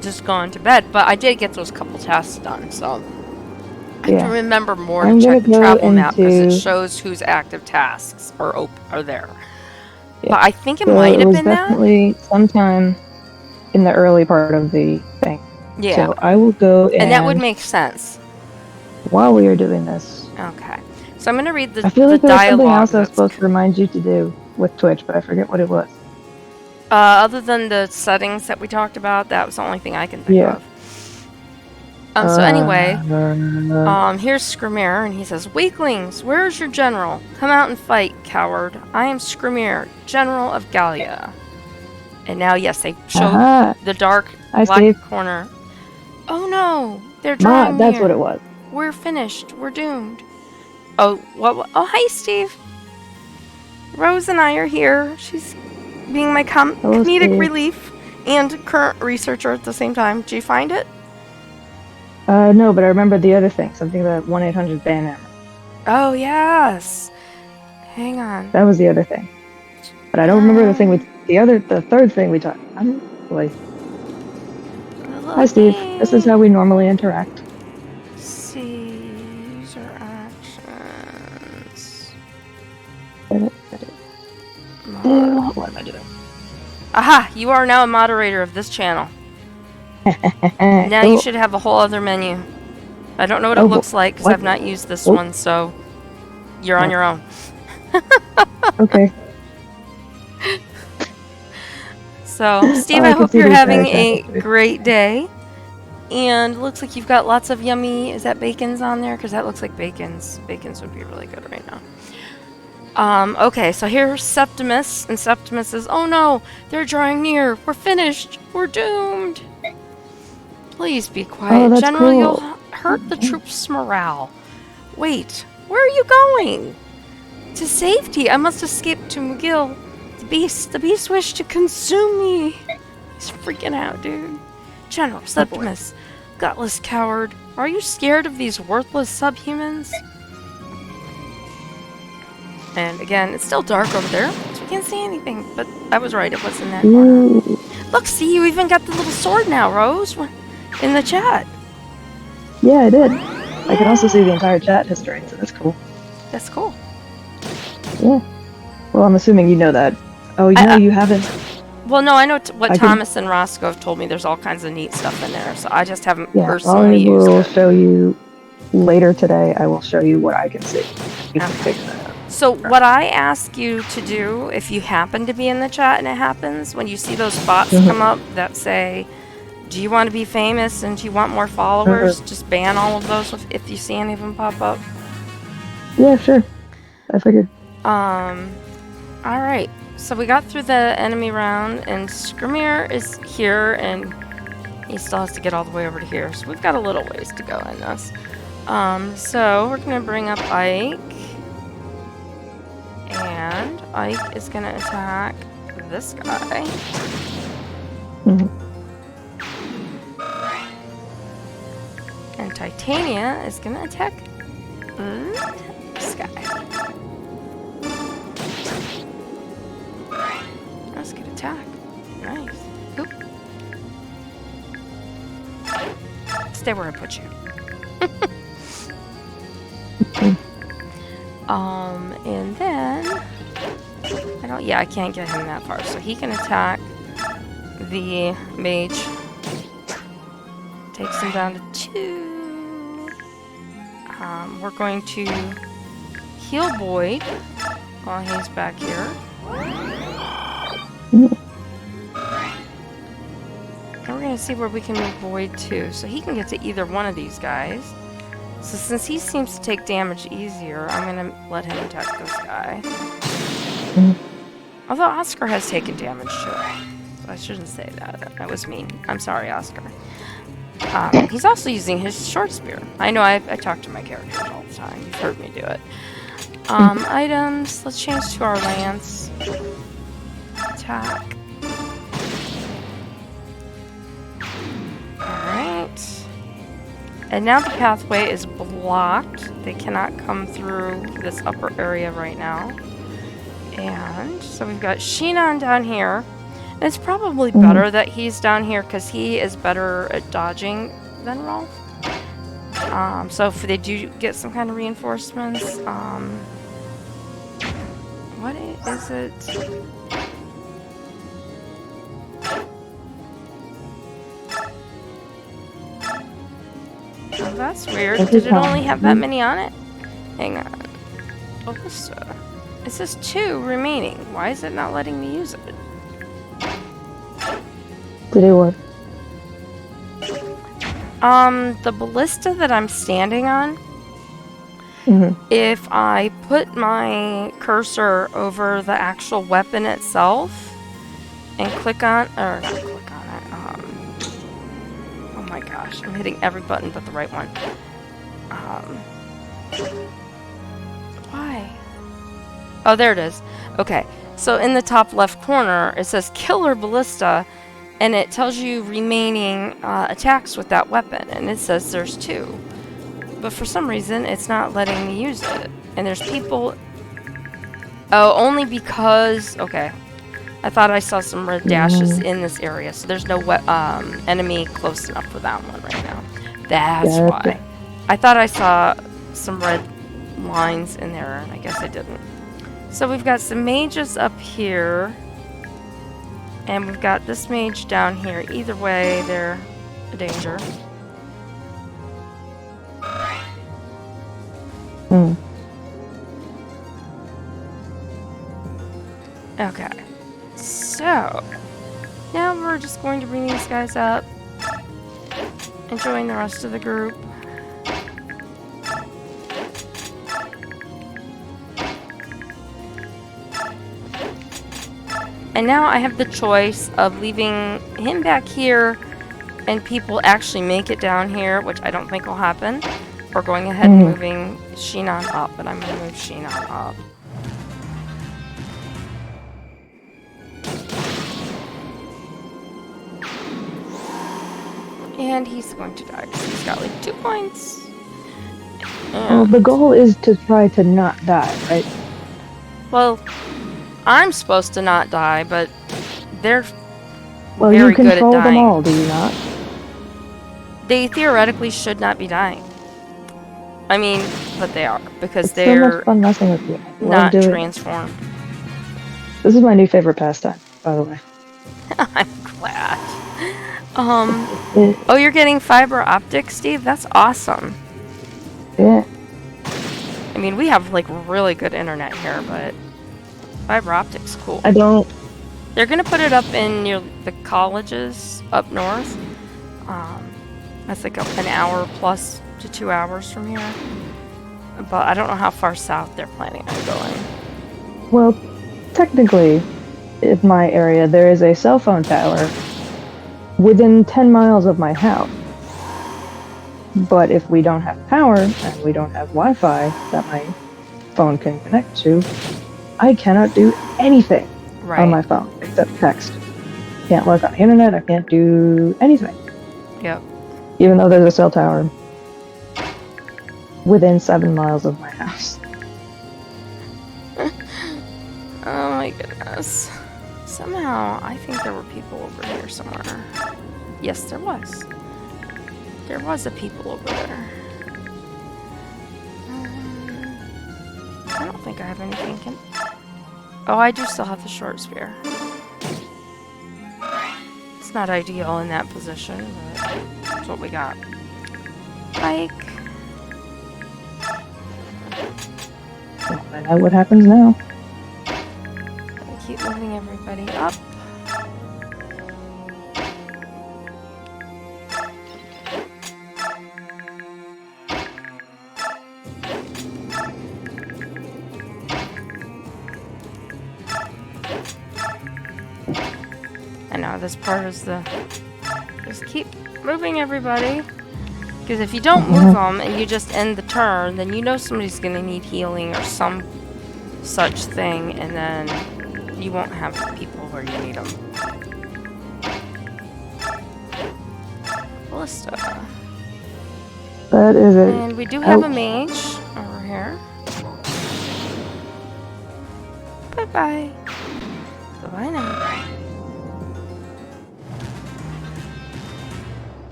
just gone to bed. But I did get those couple tasks done, so I have to remember more to check the travel map because it shows whose active tasks are there. Yeah. But I think it might have been that. It was definitely sometime in the early part of the thing. Yeah. So I will go and that would make sense. While we are doing this. Okay. So I'm going to read the I feel like the there's dialogue. Something else I was supposed to remind you to do with Twitch, but I forget what it was. Other than the settings that we talked about, that was the only thing I can think of. So anyway, here's Skrimir, and he says, Weaklings, where is your general? Come out and fight, coward. I am Skrimir, general of Gallia. And now, yes, they show the dark black corner. Oh no, they're drawing that's what it was. We're finished. We're doomed. Oh, what? Oh, hi, Steve. Rose and I are here. She's being my comedic relief and current researcher at the same time. Did you find it? No, but I remember the other thing. Something about 1-800 Banner. Oh, yes. Hang on. That was the other thing. But I don't remember the thing the third thing we talked. Hi, Steve. This is how we normally interact. Caesar actions. What am I doing? Aha! You are now a moderator of this channel. Now you should have a whole other menu. I don't know what it looks like because I've not used this one, so you're on your own. Okay. So, Steve, I hope you're having a great day. And looks like you've got lots of yummy, is that bacons on there? Because that looks like bacons. Bacons would be really good right now. Okay, so here's Septimus, and Septimus says, oh no, they're drawing near. We're finished. We're doomed. Please be quiet, General. Cool. You'll hurt the troops' morale. Wait, where are you going? To safety. I must escape to McGill. The beast wished to consume me. He's freaking out, dude. General Septimus, gutless coward. Are you scared of these worthless subhumans? And again, it's still dark over there, so we can't see anything. But I was right, it wasn't that corner. Look, see, you even got the little sword now, Rose, in the chat. Yeah, I did. I can also see the entire chat history, so that's cool. That's cool. Yeah. Well, I'm assuming you know that. Oh, you haven't. Well, no, I know what Thomas and Roscoe have told me. There's all kinds of neat stuff in there, so I just haven't personally used it. I will show you later today. I will show you what I can see. You can figure that out. So what I ask you to do, if you happen to be in the chat and it happens, when you see those bots come up that say, do you want to be famous and do you want more followers, just ban all of those if you see any of them pop up. Yeah, sure. I figured. Alright. So we got through the enemy round, and Skrimir is here, and he still has to get all the way over to here. So we've got a little ways to go in this. So we're gonna bring up Ike. And Ike is gonna attack this guy. Mhm. And Titania is gonna attack this guy. That's a good attack. Nice. Oop. Stay where I put you. And then I can't get him that far, so he can attack the mage. Takes him down to 2. We're going to heal Boyd while he's back here. And we're gonna see where we can move Boyd to, so he can get to either one of these guys. So since he seems to take damage easier, I'm gonna let him attack this guy. Although Oscar has taken damage too. So I shouldn't say that. That was mean. I'm sorry, Oscar. He's also using his short spear. I know I talk to my characters all the time. You've heard me do it. Items. Let's change to our lance. Attack. Alright. And now the pathway is blocked. They cannot come through this upper area right now. And so we've got Shinon down here. And it's probably better that he's down here because he is better at dodging than Rolf. So if they do get some kind of reinforcements, what is it? Oh, that's weird. Did it only have that many on it? Hang on. Ballista. It says 2 remaining. Why is it not letting me use it? Did it work? The ballista that I'm standing on, Mm-hmm. if I put my cursor over the actual weapon itself and click on, or not click on it, oh my gosh, I'm hitting every button but the right one. Why? Oh, there it is. Okay, so in the top left corner, it says Killer Ballista, and it tells you remaining attacks with that weapon, and it says there's 2. But for some reason, it's not letting me use it. And there's people... Oh, only because... Okay. I thought I saw some red dashes in this area, so there's no enemy close enough for that one right now. That's why. I thought I saw some red lines in there, and I guess I didn't. So we've got some mages up here. And we've got this mage down here. Either way, they're a danger. Okay. So, now we're just going to bring these guys up and join the rest of the group. And now I have the choice of leaving him back here and people actually make it down here, which I don't think will happen, or going ahead and moving Shinon up, but I'm going to move Shinon up. And he's going to die because he's got like 2 points. Well, the goal is to try to not die, right? Well, I'm supposed to not die, but they're well, very you good at control them dying. all, do you not? They theoretically should not be dying. I mean, but they are, because It's they're so much fun messing with you. not Love doing transformed. This is my new favorite pastime, by the way. I'm glad. Oh, you're getting fiber optics, Steve? That's awesome. Yeah. I mean, we have like really good internet here, but fiber optics, cool. I don't... They're gonna put it up in near the colleges up north. That's like an hour plus to 2 hours from here. But I don't know how far south they're planning on going. Well, technically, in my area, there is a cell phone tower within 10 miles of my house. But if we don't have power and we don't have Wi-Fi that my phone can connect to, I cannot do anything on my phone except text. Can't look on the internet, I can't do anything. Yep. Even though there's a cell tower within 7 miles of my house. Oh my goodness. Somehow, I think there were people over here somewhere. Yes, there was. There was a people over there. I don't think I have anything. Oh, I do still have the short spear. It's not ideal in that position, but that's what we got. Bike. We'll find out what happens now. Gotta keep moving everybody up. I know this part is the... Just keep moving everybody. Because if you don't move them and you just end the turn, then you know somebody's going to need healing or some such thing, and then you won't have people where you need them. Ballista. That is it. And we do have a mage over here. Bye-bye. Bye-bye now.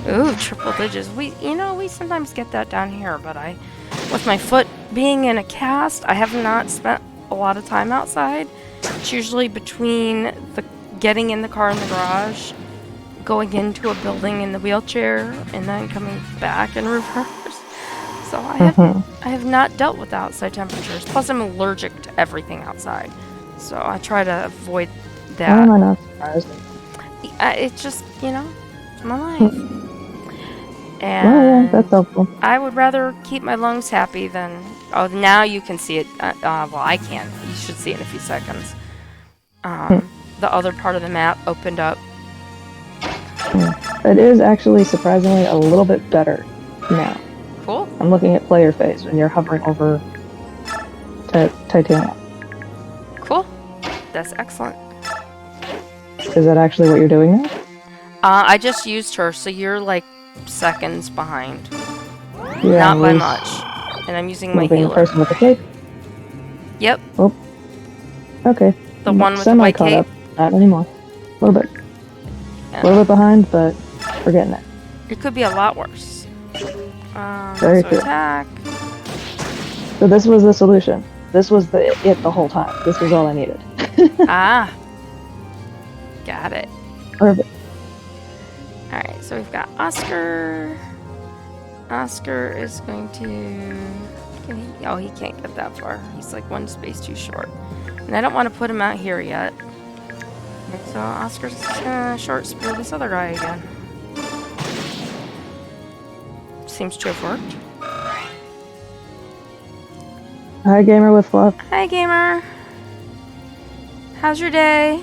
Ooh, triple digits. We sometimes get that down here, but with my foot being in a cast, I have not spent a lot of time outside. It's usually between getting in the car in the garage, going into a building in the wheelchair, and then coming back in reverse. So I have not dealt with outside temperatures. Plus, I'm allergic to everything outside, so I try to avoid that. Why am I not surprised? It's just, it's my life. And well, yeah, that's helpful. I would rather keep my lungs happy than... Oh, now you can see it. Well, I can. You should see it in a few seconds. The other part of the map opened up. It is actually surprisingly a little bit better now. Cool. I'm looking at player face when you're hovering over Titania. Cool. That's excellent. Is that actually what you're doing now? I just used her, so you're like seconds behind. Yeah, not by much. And I'm using my healer. The person with the cape? Yep. Oh. Okay. The one with the white cape? Up. Not anymore. A little bit. Yeah. A little bit behind, but we're getting there. It could be a lot worse. Very true. Attack. So this was the solution. This was the whole time. This was all I needed. Ah. Got it. Perfect. Alright, so we've got Oscar. Oscar is going to... Oh, he can't get that far. He's like one space too short. And I don't want to put him out here yet. So Oscar's gonna short spear this other guy again. Seems to have worked. Hi, Gamer with Fluff. Hi, Gamer. How's your day?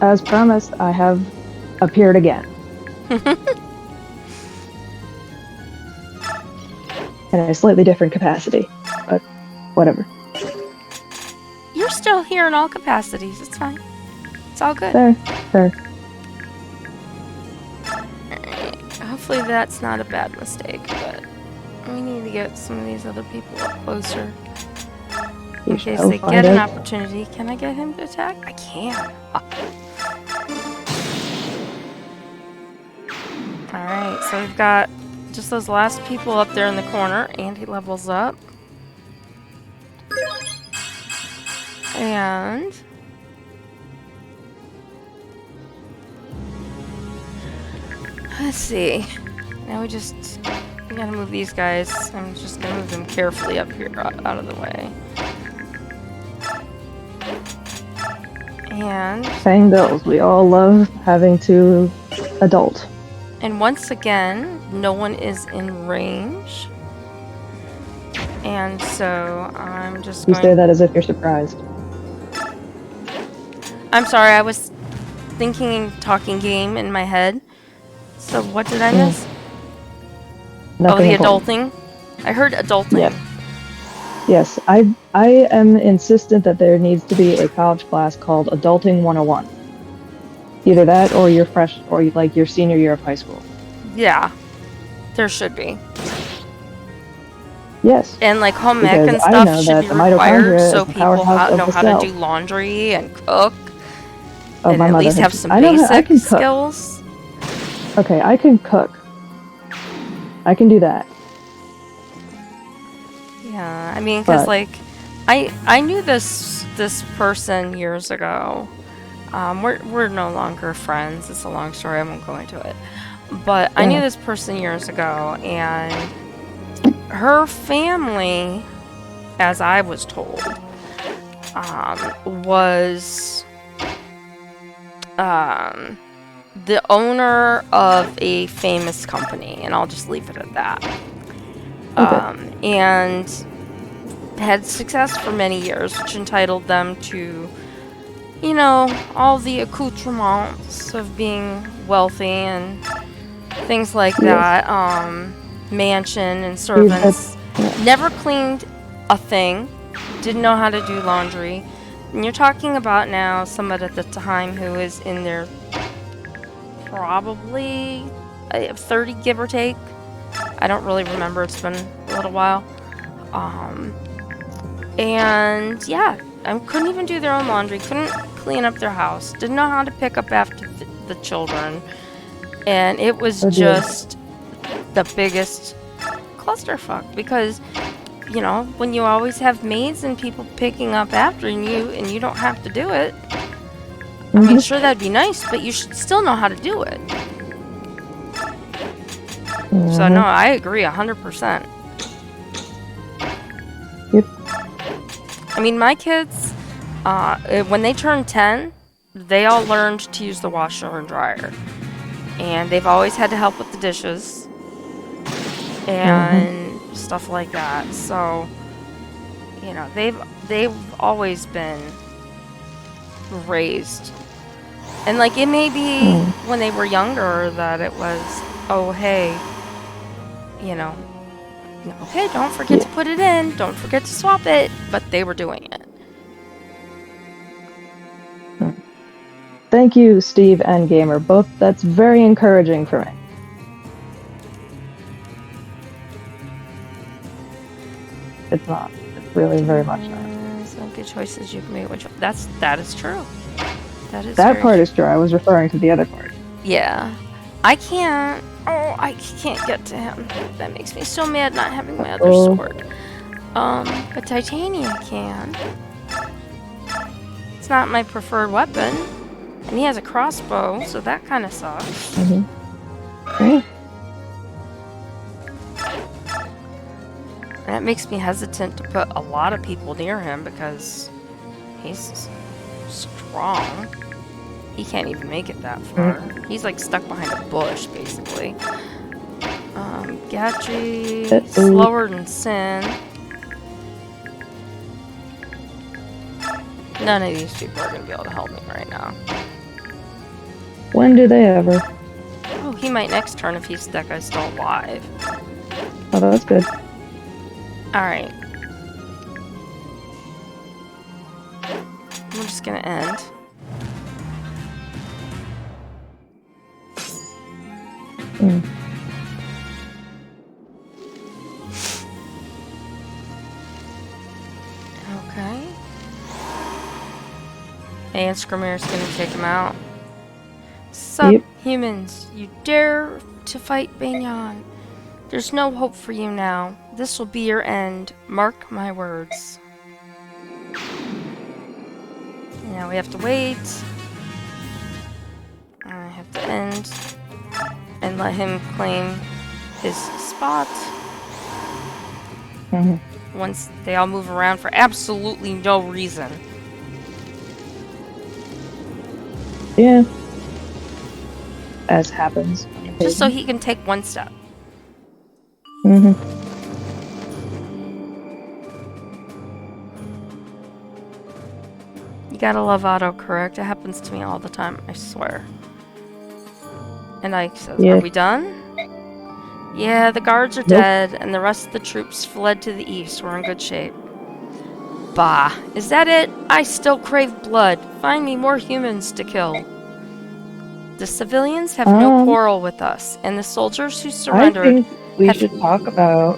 As promised, I have appeared again. In a slightly different capacity, but whatever. You're still here in all capacities. It's fine. It's all good. There. Alright. Hopefully that's not a bad mistake, but we need to get some of these other people up closer. In case they get an opportunity. Can I get him to attack? I can. Alright, so we've got just those last people up there in the corner, and he levels up. And... let's see. Now we gotta move these guys. I'm just gonna move them carefully up here, out of the way. And Paying bills. We all love having to adult. once again, no one is in range. And so I'm just You going... say that as if you're surprised. I'm sorry, I was thinking talking game in my head. So what did I miss? Nothing the important. adulting. I heard adulting. Yes. Yes, I am insistent that there needs to be a college class called Adulting 101. Either that or you're fresh or like your senior year of high school. Yeah, there should be. Yes. And like home ec Because and I stuff know should that be the required mitochondria so is the people powerhouse of know the how to cell. do laundry and cook. Oh, And my at mother least had have to- some I know how, I basic can cook. skills. Okay, I can cook. I can do that. Yeah, I mean, because like, I knew this person years ago. We're no longer friends. It's a long story. I won't go into it. But I knew this person years ago, and her family, as I was told, was the owner of a famous company, and I'll just leave it at that. And had success for many years, which entitled them to, you know, all the accoutrements of being wealthy and things like that. Mansion and servants. Never cleaned a thing. Didn't know how to do laundry. And you're talking about now someone at the time who is in their probably 30, give or take. I don't really remember. It's been a little while. And yeah, I couldn't even do their own laundry. Couldn't clean up their house. Didn't know how to pick up after the children. And it was just the biggest clusterfuck because, you know, when you always have maids and people picking up after you and you don't have to do it, I mean, sure, that'd be nice, but you should still know how to do it. So, no, I agree 100%. Yep. I mean, my kids, when they turned 10, they all learned to use the washer and dryer. And they've always had to help with the dishes and stuff like that. So, you know, they've always been raised. And like, it may be when they were younger that it was, oh, hey, you know, okay, don't forget to put it in, don't forget to swap it, but they were doing it. Thank you, Steve and Gamer. Both, that's very encouraging for me. It's not. It's really very much not. Some good choices you can make. That is true. That part is true. I was referring to the other part. Yeah. I can't get to him. That makes me so mad not having my other sword. But Titania can. It's not my preferred weapon. And he has a crossbow, so that kind of sucks. Great. That makes me hesitant to put a lot of people near him because he's strong. He can't even make it that far. He's like stuck behind a bush, basically. Gatri, slower than Sin. None of these people are going to be able to help me right now. When do they ever? Oh, he might next turn if that guy's still alive. Oh, that's good. Alright. I'm just going to end. Okay. And Scrimir's gonna take him out. Sup, humans, you dare to fight Banyan. There's no hope for you now. This will be your end. Mark my words. Now we have to wait. I have to end. And let him claim his spot. Once they all move around for absolutely no reason. Yeah. As happens. Just so he can take one step. Mm-hmm. You gotta love autocorrect. It happens to me all the time, I swear. And Ike says, Yeah. are we done? Yeah, the guards are dead, and the rest of the troops fled to the east. We're in good shape. Bah, is that it? I still crave blood. Find me more humans to kill. The civilians have no quarrel with us, and the soldiers who surrendered I think we should talk about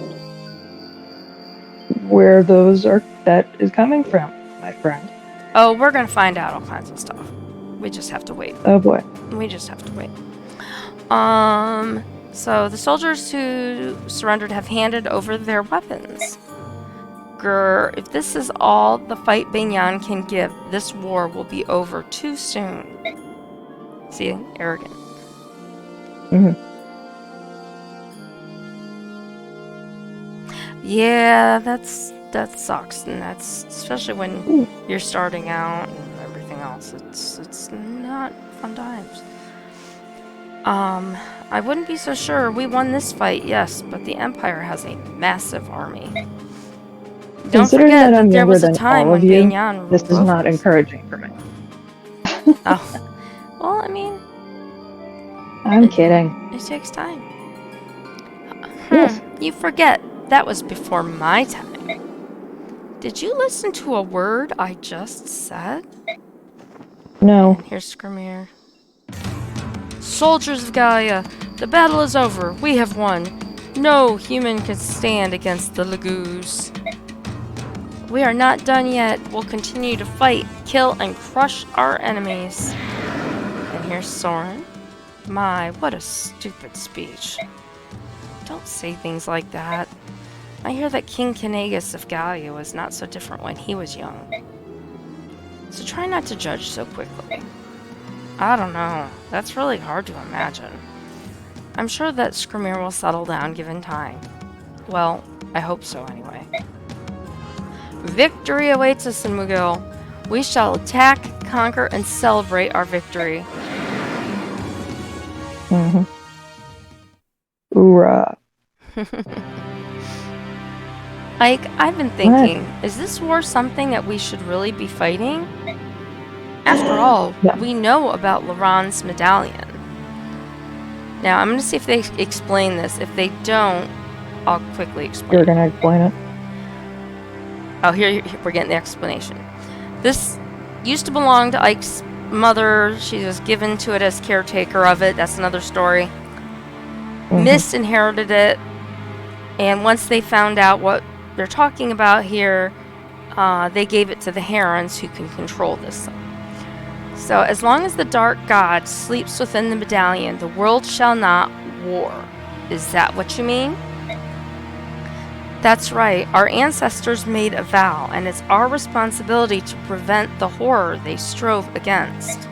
where that is coming from, my friend. Oh, we're gonna find out all kinds of stuff. We just have to wait. Oh boy. We just have to wait. So the soldiers who surrendered have handed over their weapons. Grr, if this is all the fight Banyan can give, this war will be over too soon. See, arrogant. Mm-hmm. Yeah, that sucks, and that's especially when you're starting out and everything else. It's not fun times. I wouldn't be so sure. We won this fight, yes, but the Empire has a massive army. Don't forget that there was a time when Banyan ruled this is over not us. encouraging for me. Oh, well, I mean, I'm kidding. it takes time. Yes. You forget that was before my time. Did you listen to a word I just said? No. And here's Skrimir. Soldiers of Gaia, the battle is over. We have won. No human can stand against the Lagoos. We are not done yet. We'll continue to fight, kill, and crush our enemies. And here's Soren. My, what a stupid speech. Don't say things like that. I hear that King Kanagus of Gaia was not so different when he was young. So try not to judge so quickly. I don't know. That's really hard to imagine. I'm sure that Skrimir will settle down given time. Well, I hope so anyway. Victory awaits us in Mugil. We shall attack, conquer, and celebrate our victory. Mm-hmm. Hoorah. Ike, I've been thinking, is this war something that we should really be fighting? After all, we know about Laron's medallion. Now, I'm going to see if they explain this. If they don't, I'll quickly explain. You're going to explain it? Oh, here we're getting the explanation. This used to belong to Ike's mother. She was given to it as caretaker of it. That's another story. Mm-hmm. Miss inherited it, and once they found out what they're talking about here, they gave it to the Herons, who can control this thing. So, as long as the Dark God sleeps within the medallion, the world shall not war. Is that what you mean? That's right. Our ancestors made a vow, and it's our responsibility to prevent the horror they strove against.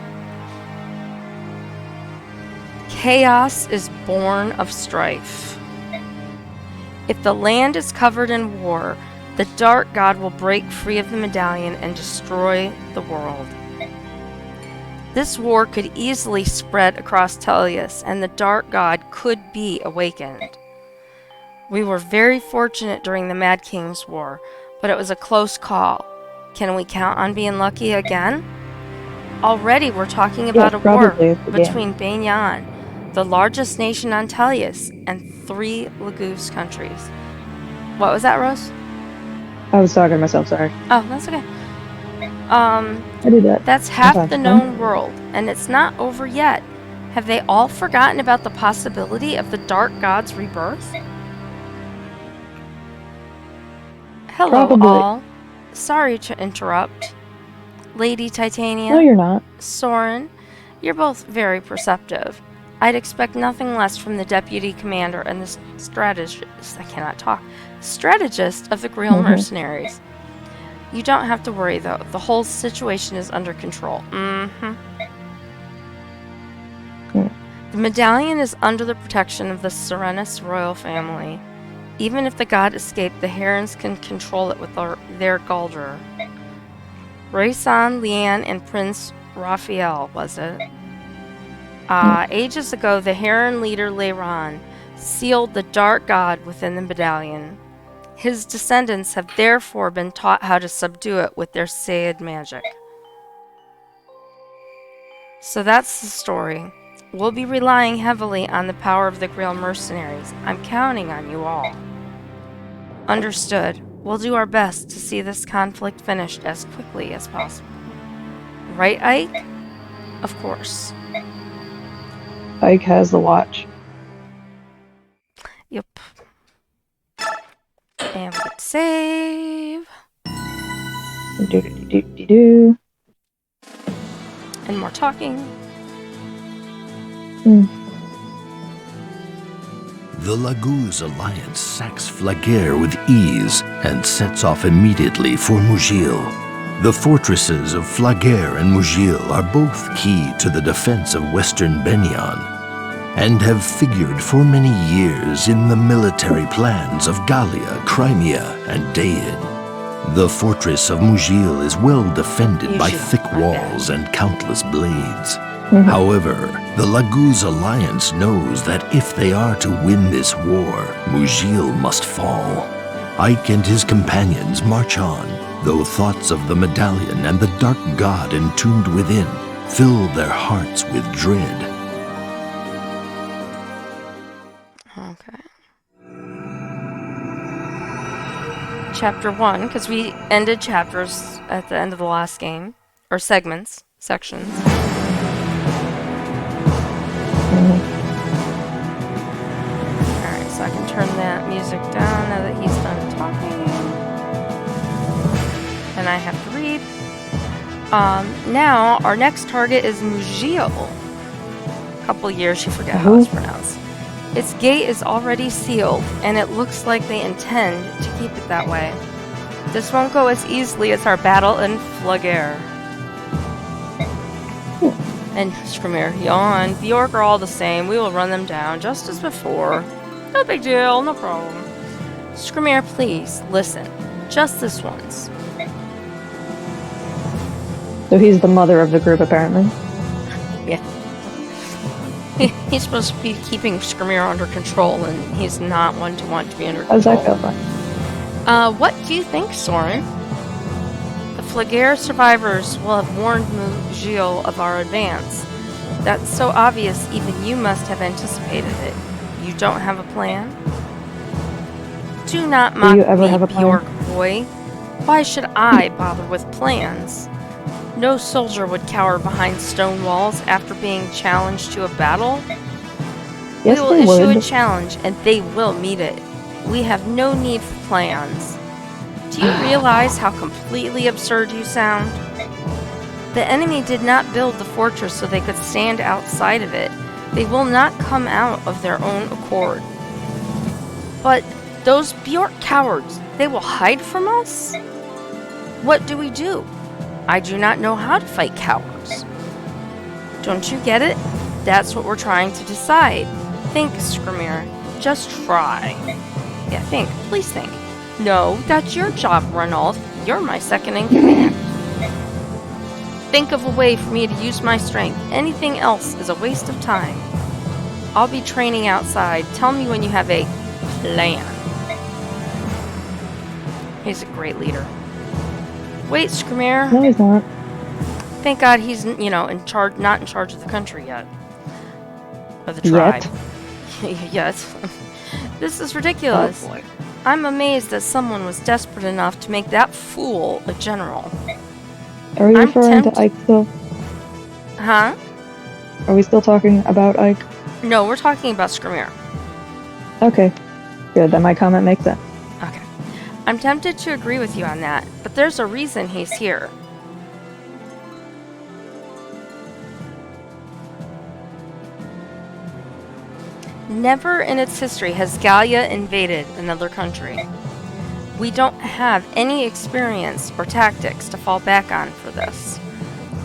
Chaos is born of strife. If the land is covered in war, the Dark God will break free of the medallion and destroy the world. This war could easily spread across Tellius, and the Dark God could be awakened. We were very fortunate during the Mad King's War, but it was a close call. Can we count on being lucky again? Already we're talking about a war between Banyan, the largest nation on Tellius, and 3 Lagoos countries. What was that, Rose? I was talking to myself, sorry. Oh, that's okay. I did that. That's half the known world, and it's not over yet. Have they all forgotten about the possibility of the Dark God's rebirth? Hello, all. Sorry to interrupt. Lady Titania. No, you're not. Soren, you're both very perceptive. I'd expect nothing less from the deputy commander and the strategist of the Grail Mercenaries. You don't have to worry, though. The whole situation is under control. The medallion is under the protection of the Serenus royal family. Even if the god escaped, the Herons can control it with their Galdr. Raysan, Leanne, and Prince Raphael, was it? Ages ago, the Heron leader Leiron sealed the dark god within the medallion. His descendants have therefore been taught how to subdue it with their Saiyid magic. So that's the story. We'll be relying heavily on the power of the Grail mercenaries. I'm counting on you all. Understood. We'll do our best to see this conflict finished as quickly as possible. Right, Ike? Of course. Ike has the watch. Yep. And we get to save. Do. And more talking. The Laguz alliance sacks Flaguer with ease and sets off immediately for Mugil. The fortresses of Flaguer and Mugil are both key to the defense of western Benyan, and have figured for many years in the military plans of Gallia, Crimea, and Daid. The fortress of Mugil is well defended by thick walls and countless blades. However, the Laguz alliance knows that if they are to win this war, Mugil must fall. Ike and his companions march on, though thoughts of the medallion and the dark god entombed within fill their hearts with dread. Okay. Chapter 1, because we ended chapters at the end of the last game, or segments, sections. Alright, so I can turn that music down now that he's done talking. And I have to read. Now, our next target is Mugil. A couple years, you forget how it's pronounced. Its gate is already sealed, and it looks like they intend to keep it that way. This won't go as easily as our battle in Flaguer. And Skrimir yawned. The orc are all the same. We will run them down, just as before. No big deal, no problem. Skrimir, please, listen. Just this once. So he's the mother of the group, apparently. Yeah. He's supposed to be keeping Skrimir under control, and he's not one to want to be under control. How's that feel like? What do you think, Soren? The Flaguer survivors will have warned Mugil of our advance. That's so obvious even you must have anticipated it. You don't have a plan? Do not mock me, Bjork boy. Why should I bother with plans? No soldier would cower behind stone walls after being challenged to a battle. Yes, we will issue a challenge, and they will meet it. We have no need for plans. Do you realize how completely absurd you sound? The enemy did not build the fortress so they could stand outside of it. They will not come out of their own accord. But those Bjork cowards, they will hide from us? What do we do? I do not know how to fight cowards. Don't you get it? That's what we're trying to decide. Think, Skrimir. Just try. Yeah, think. Please think. No, that's your job, Ranulf. You're my second in command. Think of a way for me to use my strength. Anything else is a waste of time. I'll be training outside. Tell me when you have a plan. He's a great leader. Wait, Skrimir. No, he's not. Thank God he's, in charge, not in charge of the country yet. Or the tribe. Yes. This is ridiculous. Oh, boy. I'm amazed that someone was desperate enough to make that fool a general. Are we referring to Ike still? Huh? Are we still talking about Ike? No, we're talking about Skrimir. Okay. Good, then my comment makes sense. Okay. I'm tempted to agree with you on that, but there's a reason he's here. Never in its history has Gallia invaded another country. We don't have any experience or tactics to fall back on for this.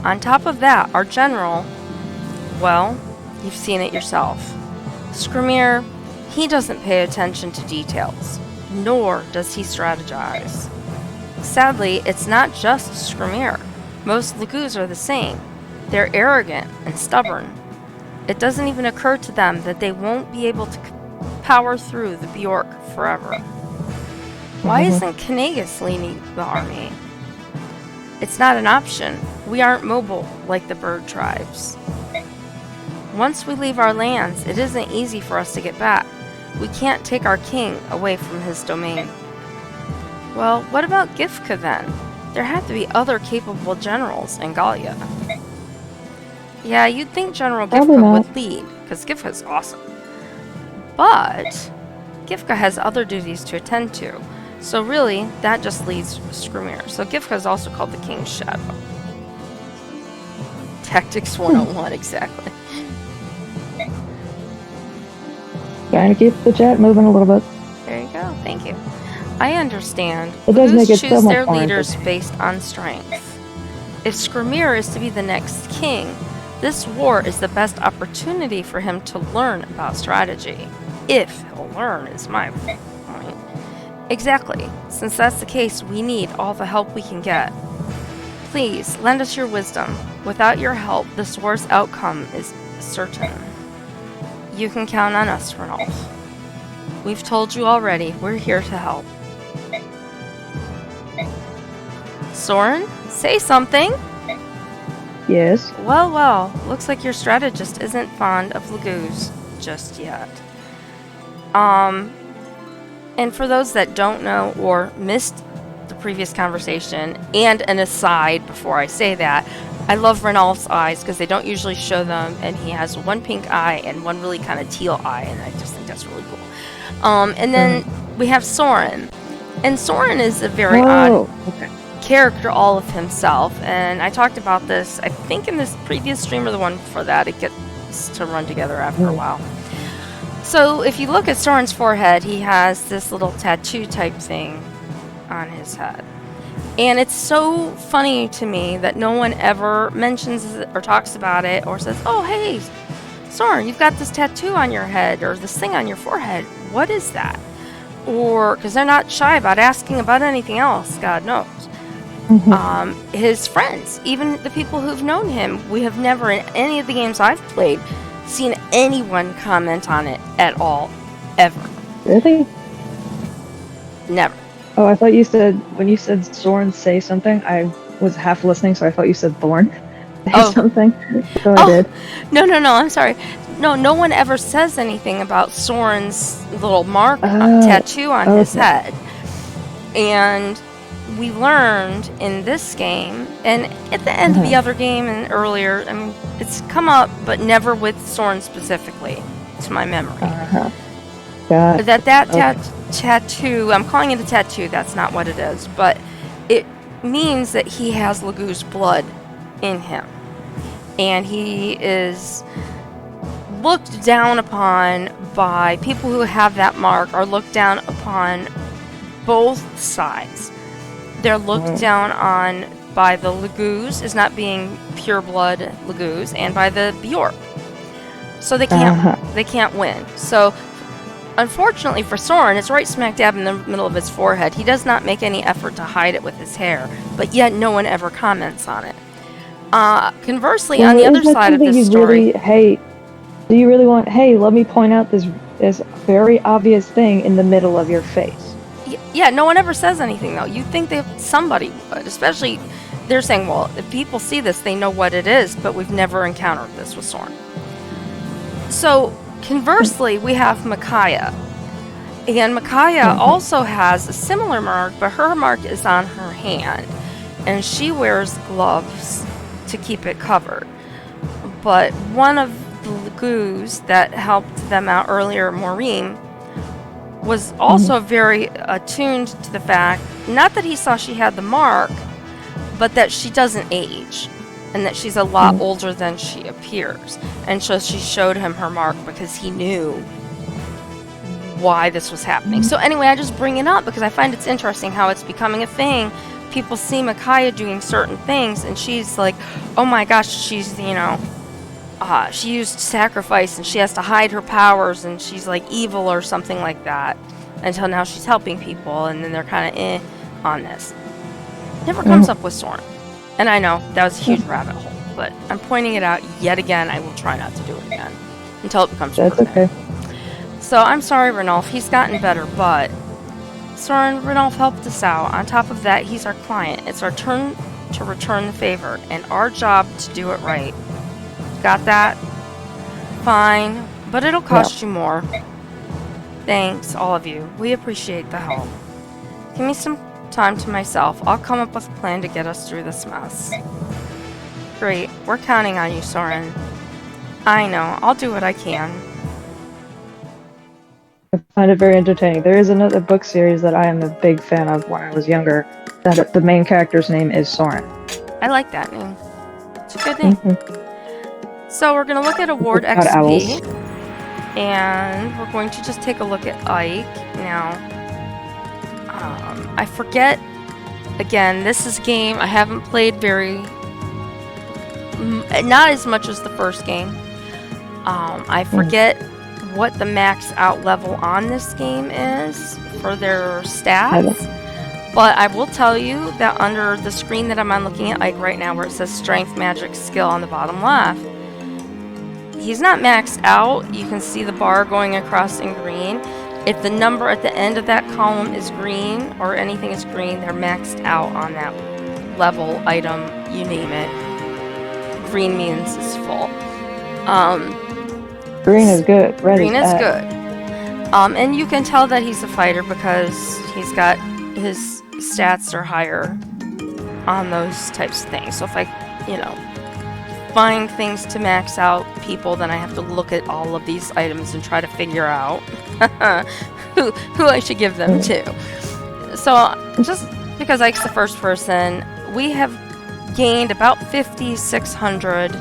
On top of that, our general, well, you've seen it yourself. Skrimir, he doesn't pay attention to details, nor does he strategize. Sadly, it's not just Skrimir. Most Laguz are the same. They're arrogant and stubborn. It doesn't even occur to them that they won't be able to power through the Bjork forever. Why isn't Knagus leading the army? It's not an option. We aren't mobile like the bird tribes. Once we leave our lands, it isn't easy for us to get back. We can't take our king away from his domain. Well, what about Gifka then? There have to be other capable generals in Gallia. Yeah, you'd think General Probably Gifka not. would lead, because Gifka's awesome. But Gifka has other duties to attend to. So really, that just leaves Skrymir. So Gifka is also called the King's Shadow. Tactics 101, exactly. Trying to keep the chat moving a little bit. There you go, thank you. I understand. It does make it choose so much their more leaders interesting. based on strength. If Skrymir is to be the next king, this war is the best opportunity for him to learn about strategy. If he'll learn, is my point. Exactly. Since that's the case, we need all the help we can get. Please, lend us your wisdom. Without your help, this war's outcome is certain. You can count on us, Ranulf. We've told you already, we're here to help. Soren, say something! Yes. Well, looks like your strategist isn't fond of Laguz just yet. And for those that don't know or missed the previous conversation, and an aside before I say that, I love Ranulf's eyes because they don't usually show them, and he has one pink eye and one really kind of teal eye, and I just think that's really cool. And then we have Soren, and Soren is a very odd character all of himself, and I talked about this, I think in this previous stream or the one before that. It gets to run together after a while. So if you look at Soren's forehead, he has this little tattoo type thing on his head. And it's so funny to me that no one ever mentions it or talks about it or says, oh, hey, Soren, you've got this tattoo on your head or this thing on your forehead. What is that? Or, because they're not shy about asking about anything else, God knows. His friends, even the people who've known him, we have never in any of the games I've played seen anyone comment on it at all, ever. Really? Never. Oh, I thought you said, when you said Soren say something, I was half listening, so I thought you said Thorn say something. So I did. No, I'm sorry. No one ever says anything about Soren's little mark tattoo on his head. And we learned in this game, and at the end of the other game and earlier, I mean, it's come up, but never with Soren specifically, to my memory. That tattoo, I'm calling it a tattoo, that's not what it is, but it means that he has Laguz blood in him. And he is looked down upon by people who have that mark, are looked down upon both sides. They're looked down on by the Laguz as not being pure blood Laguz, and by the Bjork. So they can't win. So unfortunately for Soren, it's right smack dab in the middle of his forehead. He does not make any effort to hide it with his hair, but yet no one ever comments on it. Conversely, on the other side of this story, do you really want? Hey, let me point out this very obvious thing in the middle of your face. Yeah, no one ever says anything, though. You'd think somebody would, especially, they're saying, well, if people see this, they know what it is, but we've never encountered this with Soren. So, conversely, we have Micaiah. And Micaiah also has a similar mark, but her mark is on her hand. And she wears gloves to keep it covered. But one of the Laguz that helped them out earlier, Maureen, was also very attuned to the fact, not that he saw she had the mark, but that she doesn't age, and that she's a lot older than she appears. And so she showed him her mark because he knew why this was happening. So anyway, I just bring it up because I find it's interesting how it's becoming a thing. People see Micaiah doing certain things, and she's like, oh my gosh, she's, she used sacrifice and she has to hide her powers and she's like evil or something like that, until now she's helping people, and then they're kind of on this. Never comes up with Soren. And I know that was a huge rabbit hole, but I'm pointing it out yet again. I will try not to do it again. until it becomes That's permanent. okay. So I'm sorry, Ranulph. He's gotten better, but Soren, Ranulph helped us out. On top of that, he's our client. It's our turn to return the favor, and our job to do it right. Got that? Fine, but it'll cost you more. Thanks, all of you. We appreciate the help. Give me some time to myself. I'll come up with a plan to get us through this mess. Great. We're counting on you, Soren. I know. I'll do what I can. I find it very entertaining. There is another book series that I am a big fan of when I was younger, that the main character's name is Soren. I like that name. It's a good name. So we're going to look at Award It's about XP. owls. And we're going to just take a look at Ike. Now, I forget, again, this is a game I haven't played not as much as the first game. I forget what the max out level on this game is for their stats. But I will tell you that under the screen that I'm on looking at Ike right now, where it says Strength, Magic, Skill on the bottom left, he's not maxed out. You can see the bar going across in green. If the number at the end of that column is green, or anything is green, they're maxed out on that level, item, you name it. Green means it's full. Green is good. Red Green is is bad. good. And you can tell that he's a fighter because he's got his stats are higher on those types of things. So if I, find things to max out people, then I have to look at all of these items and try to figure out who I should give them to. So just because Ike's the first person, we have gained about 5,600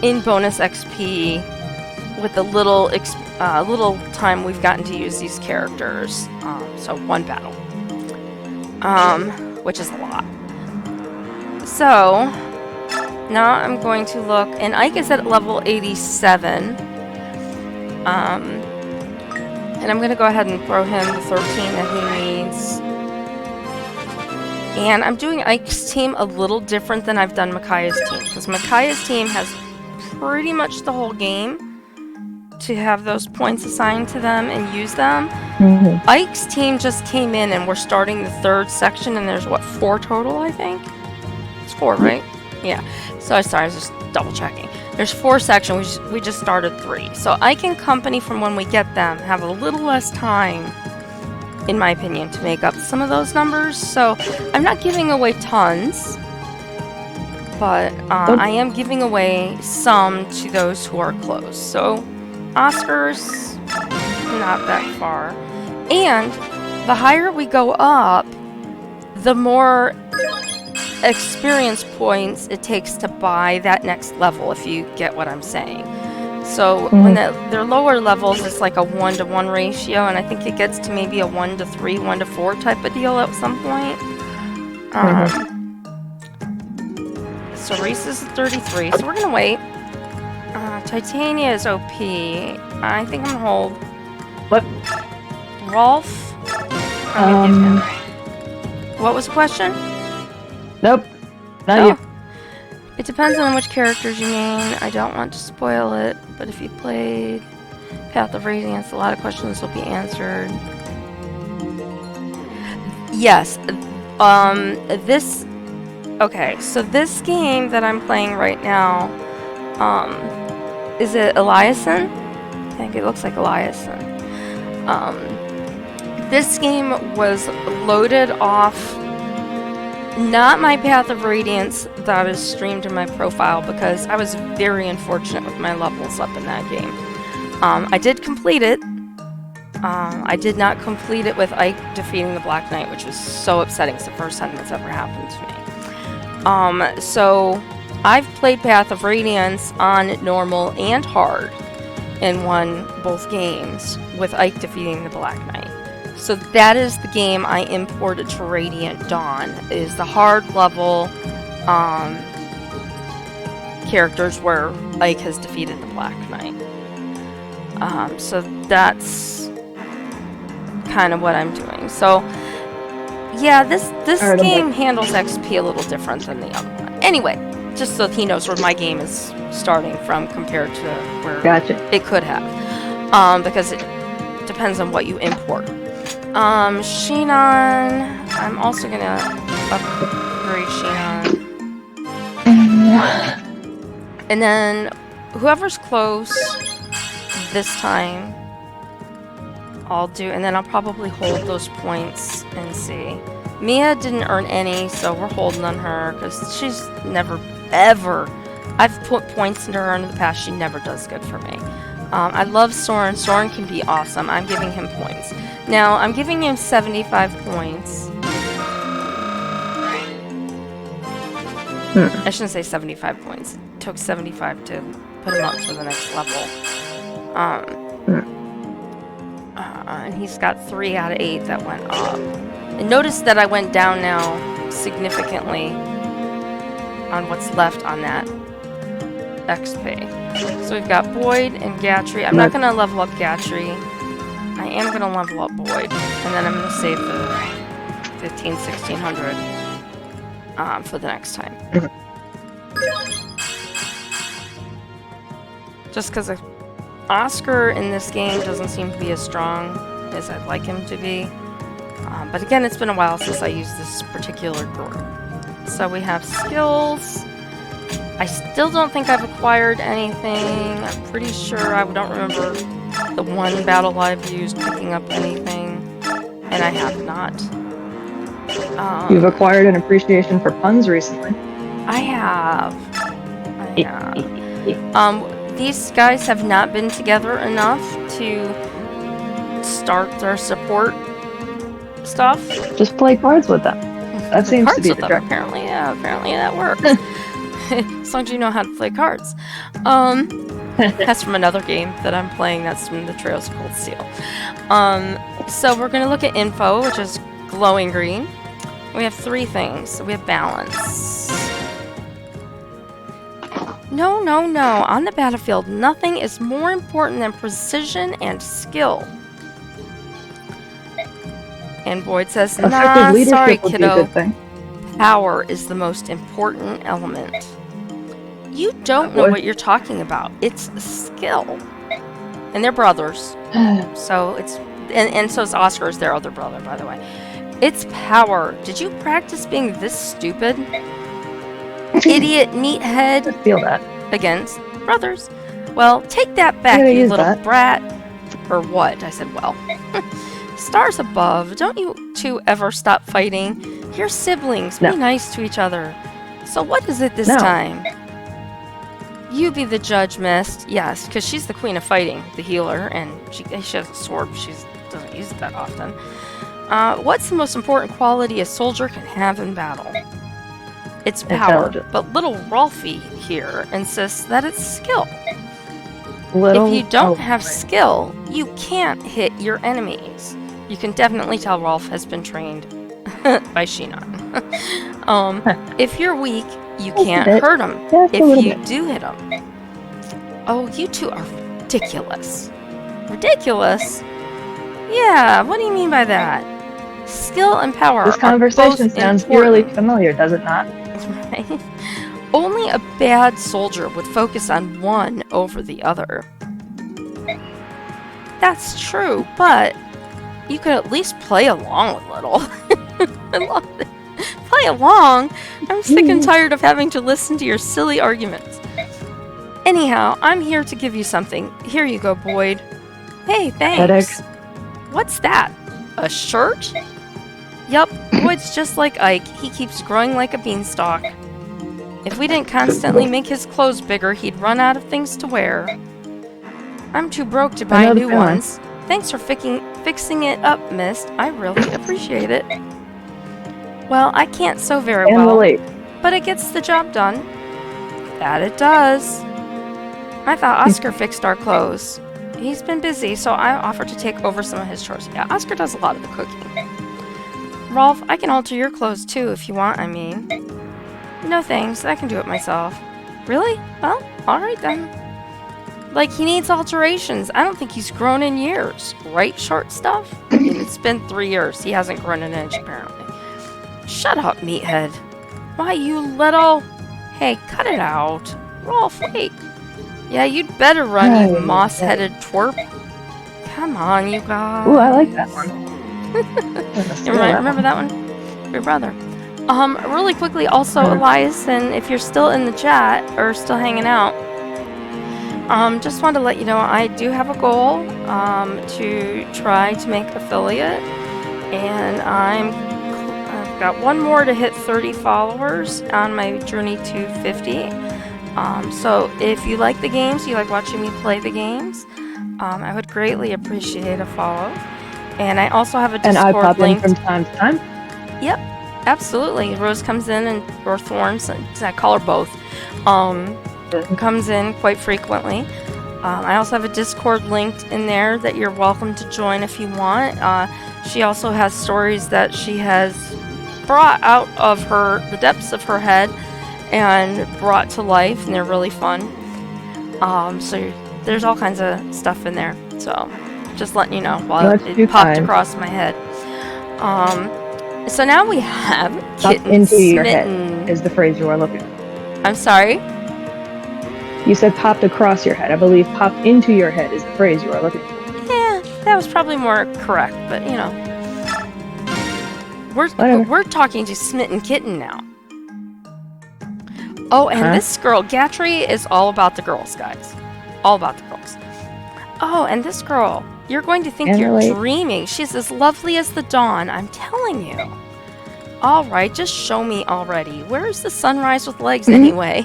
in bonus XP with the little time we've gotten to use these characters. So one battle, which is a lot. So now I'm going to look, and Ike is at level 87. And I'm going to go ahead and throw him the 13 that he needs. And I'm doing Ike's team a little different than I've done Micaiah's team, because Micaiah's team has pretty much the whole game to have those points assigned to them and use them. Ike's team just came in and we're starting the third section, and there's 4 total, I think? It's 4, right? Yeah. So I was just double checking. There's 4 sections. We just started 3. So Ike and company, from when we get them, have a little less time, in my opinion, to make up some of those numbers. So I'm not giving away tons, but I am giving away some to those who are close. So Oscar's not that far. And the higher we go up, the more experience points it takes to buy that next level, if you get what I'm saying. So when they're lower levels, it's like a 1-to-1 ratio, and I think it gets to maybe a 1-to-3, 1-to-4 type of deal at some point. So Reese is 33, so we're gonna wait. Titania is OP. I think I'm gonna hold. What? Rolf? What was the question? Nope. Not you. It depends on which characters you mean. I don't want to spoil it, but if you played Path of Radiance, a lot of questions will be answered. Yes. Okay, so this game that I'm playing right now, is it Eliason? I think it looks like Eliason. This game was loaded off, not my Path of Radiance that is streamed in my profile, because I was very unfortunate with my levels up in that game. I did complete it. I did not complete it with Ike defeating the Black Knight, which was so upsetting. It's the first time that's ever happened to me. So I've played Path of Radiance on normal and hard and won both games with Ike defeating the Black Knight. So that is the game I imported to Radiant Dawn, is the hard level characters where Ike has defeated the Black Knight. So that's kind of what I'm doing. So yeah, this game handles XP a little different than the other one. Anyway, just so he knows where my game is starting from compared to where Gotcha. it could have. Because it depends on what you import. Shinon, I'm also gonna upgrade Shinon. And then whoever's close this time, I'll do, and then I'll probably hold those points and see. Mia didn't earn any, so we're holding on her because she's never, ever. I've put points into her in the past. She never does good for me. I love Soren. Soren can be awesome. I'm giving him points. Now, I'm giving him 75 points. I shouldn't say 75 points. It took 75 to put him up to the next level. And he's got 3 out of 8 that went up. And notice that I went down now significantly on what's left on that XP. So we've got Boyd and Gatry. I'm not going to level up Gatry. I am going to level up Boyd. And then I'm going to save the 1600 for the next time. Just because Oscar in this game doesn't seem to be as strong as I'd like him to be. But again, it's been a while since I used this particular drawer. So we have skills. I still don't think I've acquired anything. I'm pretty sure I don't remember the one battle I've used picking up anything. And I have not. You've acquired an appreciation for puns recently. I have. These guys have not been together enough to start their support stuff. Just play cards with them. That seems to be the trick. Apparently that works. As long as you know how to play cards. That's from another game that I'm playing. That's from the Trails of Cold Steel. So we're going to look at info, which is glowing green. We have 3 things. We have balance. No. On the battlefield, nothing is more important than precision and skill. And Boyd says, nah, sorry, kiddo. Power is the most important element. You don't know what you're talking about. It's skill. And they're brothers. So it's... And so is Oscar's their other brother, by the way. It's power. Did you practice being this stupid? Idiot meathead. I feel that. Against brothers. Well, take that back, you little brat. Or what? I said, well. Stars above, don't you two ever stop fighting? You're siblings. No. Be nice to each other. So what is it this time? You be the judge, Mist. Yes, because she's the queen of fighting, the healer, and she has a sword, but she doesn't use it that often. What's the most important quality a soldier can have in battle? It's power. But little Rolfie here insists that it's skill. If you don't have skill, you can't hit your enemies. You can definitely tell Rolf has been trained by Shinon. If you're weak, you can't hurt him. If you do hit him. Oh, you two are ridiculous. Ridiculous? Yeah, what do you mean by that? Skill and power. This conversation sounds eerily familiar, does it not? Right? Only a bad soldier would focus on one over the other. That's true, but you could at least play along a little. I love it. Play along? I'm sick and tired of having to listen to your silly arguments. Anyhow, I'm here to give you something. Here you go, Boyd. Hey, thanks. What's that? A shirt? Yup, Boyd's just like Ike. He keeps growing like a beanstalk. If we didn't constantly make his clothes bigger, he'd run out of things to wear. I'm too broke to buy new ones. Thanks for fixing it up, Mist. I really appreciate it. Well, I can't sew very well, but it gets the job done. That it does. I thought Oscar fixed our clothes. He's been busy, so I offered to take over some of his chores. Yeah, Oscar does a lot of the cooking. Rolf, I can alter your clothes too if you want, I mean. No thanks, I can do it myself. Really? Well, alright then. Like, he needs alterations. I don't think he's grown in years. Right, short stuff? I mean, it's been 3 years. He hasn't grown an inch, apparently. Shut up, meathead. Why, you little... Hey, cut it out. Rolf, wait. Yeah, you'd better run, you Hey, moss-headed twerp. Come on, you guys. Ooh, I like that one. You remember that one? Your brother. Really quickly, also, Elias, and if you're still in the chat, or still hanging out, just wanted to let you know I do have a goal, to try to make affiliate, and I've got one more to hit 30 followers on my journey to 50. So if you like the games, you like watching me play the games, I would greatly appreciate a follow. And I also have a Discord And I pop linked. in from time to time. Yep, absolutely. Rose comes in, or Thorns, I call her both, comes in quite frequently. I also have a Discord linked in there that you're welcome to join if you want. She also has stories that she has brought out of the depths of her head and brought to life, and they're really fun. So there's all kinds of stuff in there. So just letting you know while it popped across my head. So now we have Kitten into your Smitten. head is the phrase you are looking for. I'm sorry? You said popped across your head. I believe popped into your head is the phrase you are looking for. Yeah, that was probably more correct, but you know. We're talking to Smitten Kitten now. Oh, and this girl, Gatry, is all about the girls, guys. All about the girls. Oh, and this girl, you're going to think you're dreaming. She's as lovely as the dawn, I'm telling you. All right, just show me already. Where's the sunrise with legs anyway?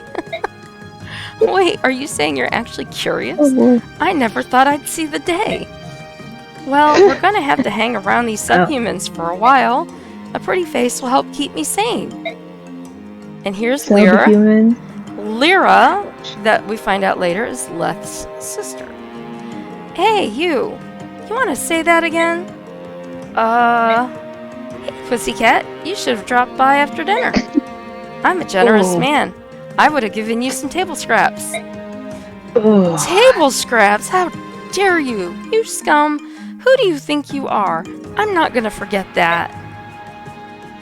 Wait, are you saying you're actually curious? Oh, I never thought I'd see the day. Well, we're going to have to hang around these subhumans for a while. A pretty face will help keep me sane. And here's Lyra. Lyra, that we find out later, is Leth's sister. Hey, you. You want to say that again? Hey, pussycat. You should have dropped by after dinner. I'm a generous man. I would have given you some table scraps. Table scraps? How dare you? You scum. Who do you think you are? I'm not going to forget that.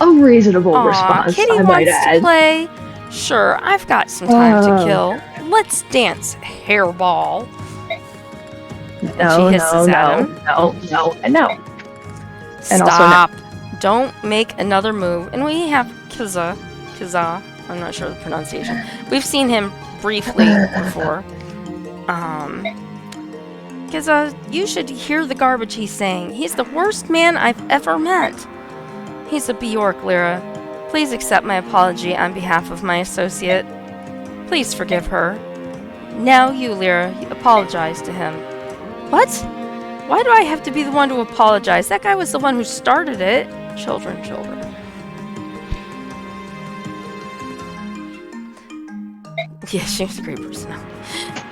A reasonable response, Kitty I might wants add. to play. Sure, I've got some time to kill. Let's dance, hairball. No. Stop. Don't make another move. And we have Kiza. I'm not sure the pronunciation. We've seen him briefly before. Kiza, you should hear the garbage he's saying. He's the worst man I've ever met. He's a Bjork, Lyra. Please accept my apology on behalf of my associate. Please forgive her. Now you, Lyra, apologize to him. What? Why do I have to be the one to apologize? That guy was the one who started it. Children. Yeah, she was a great person.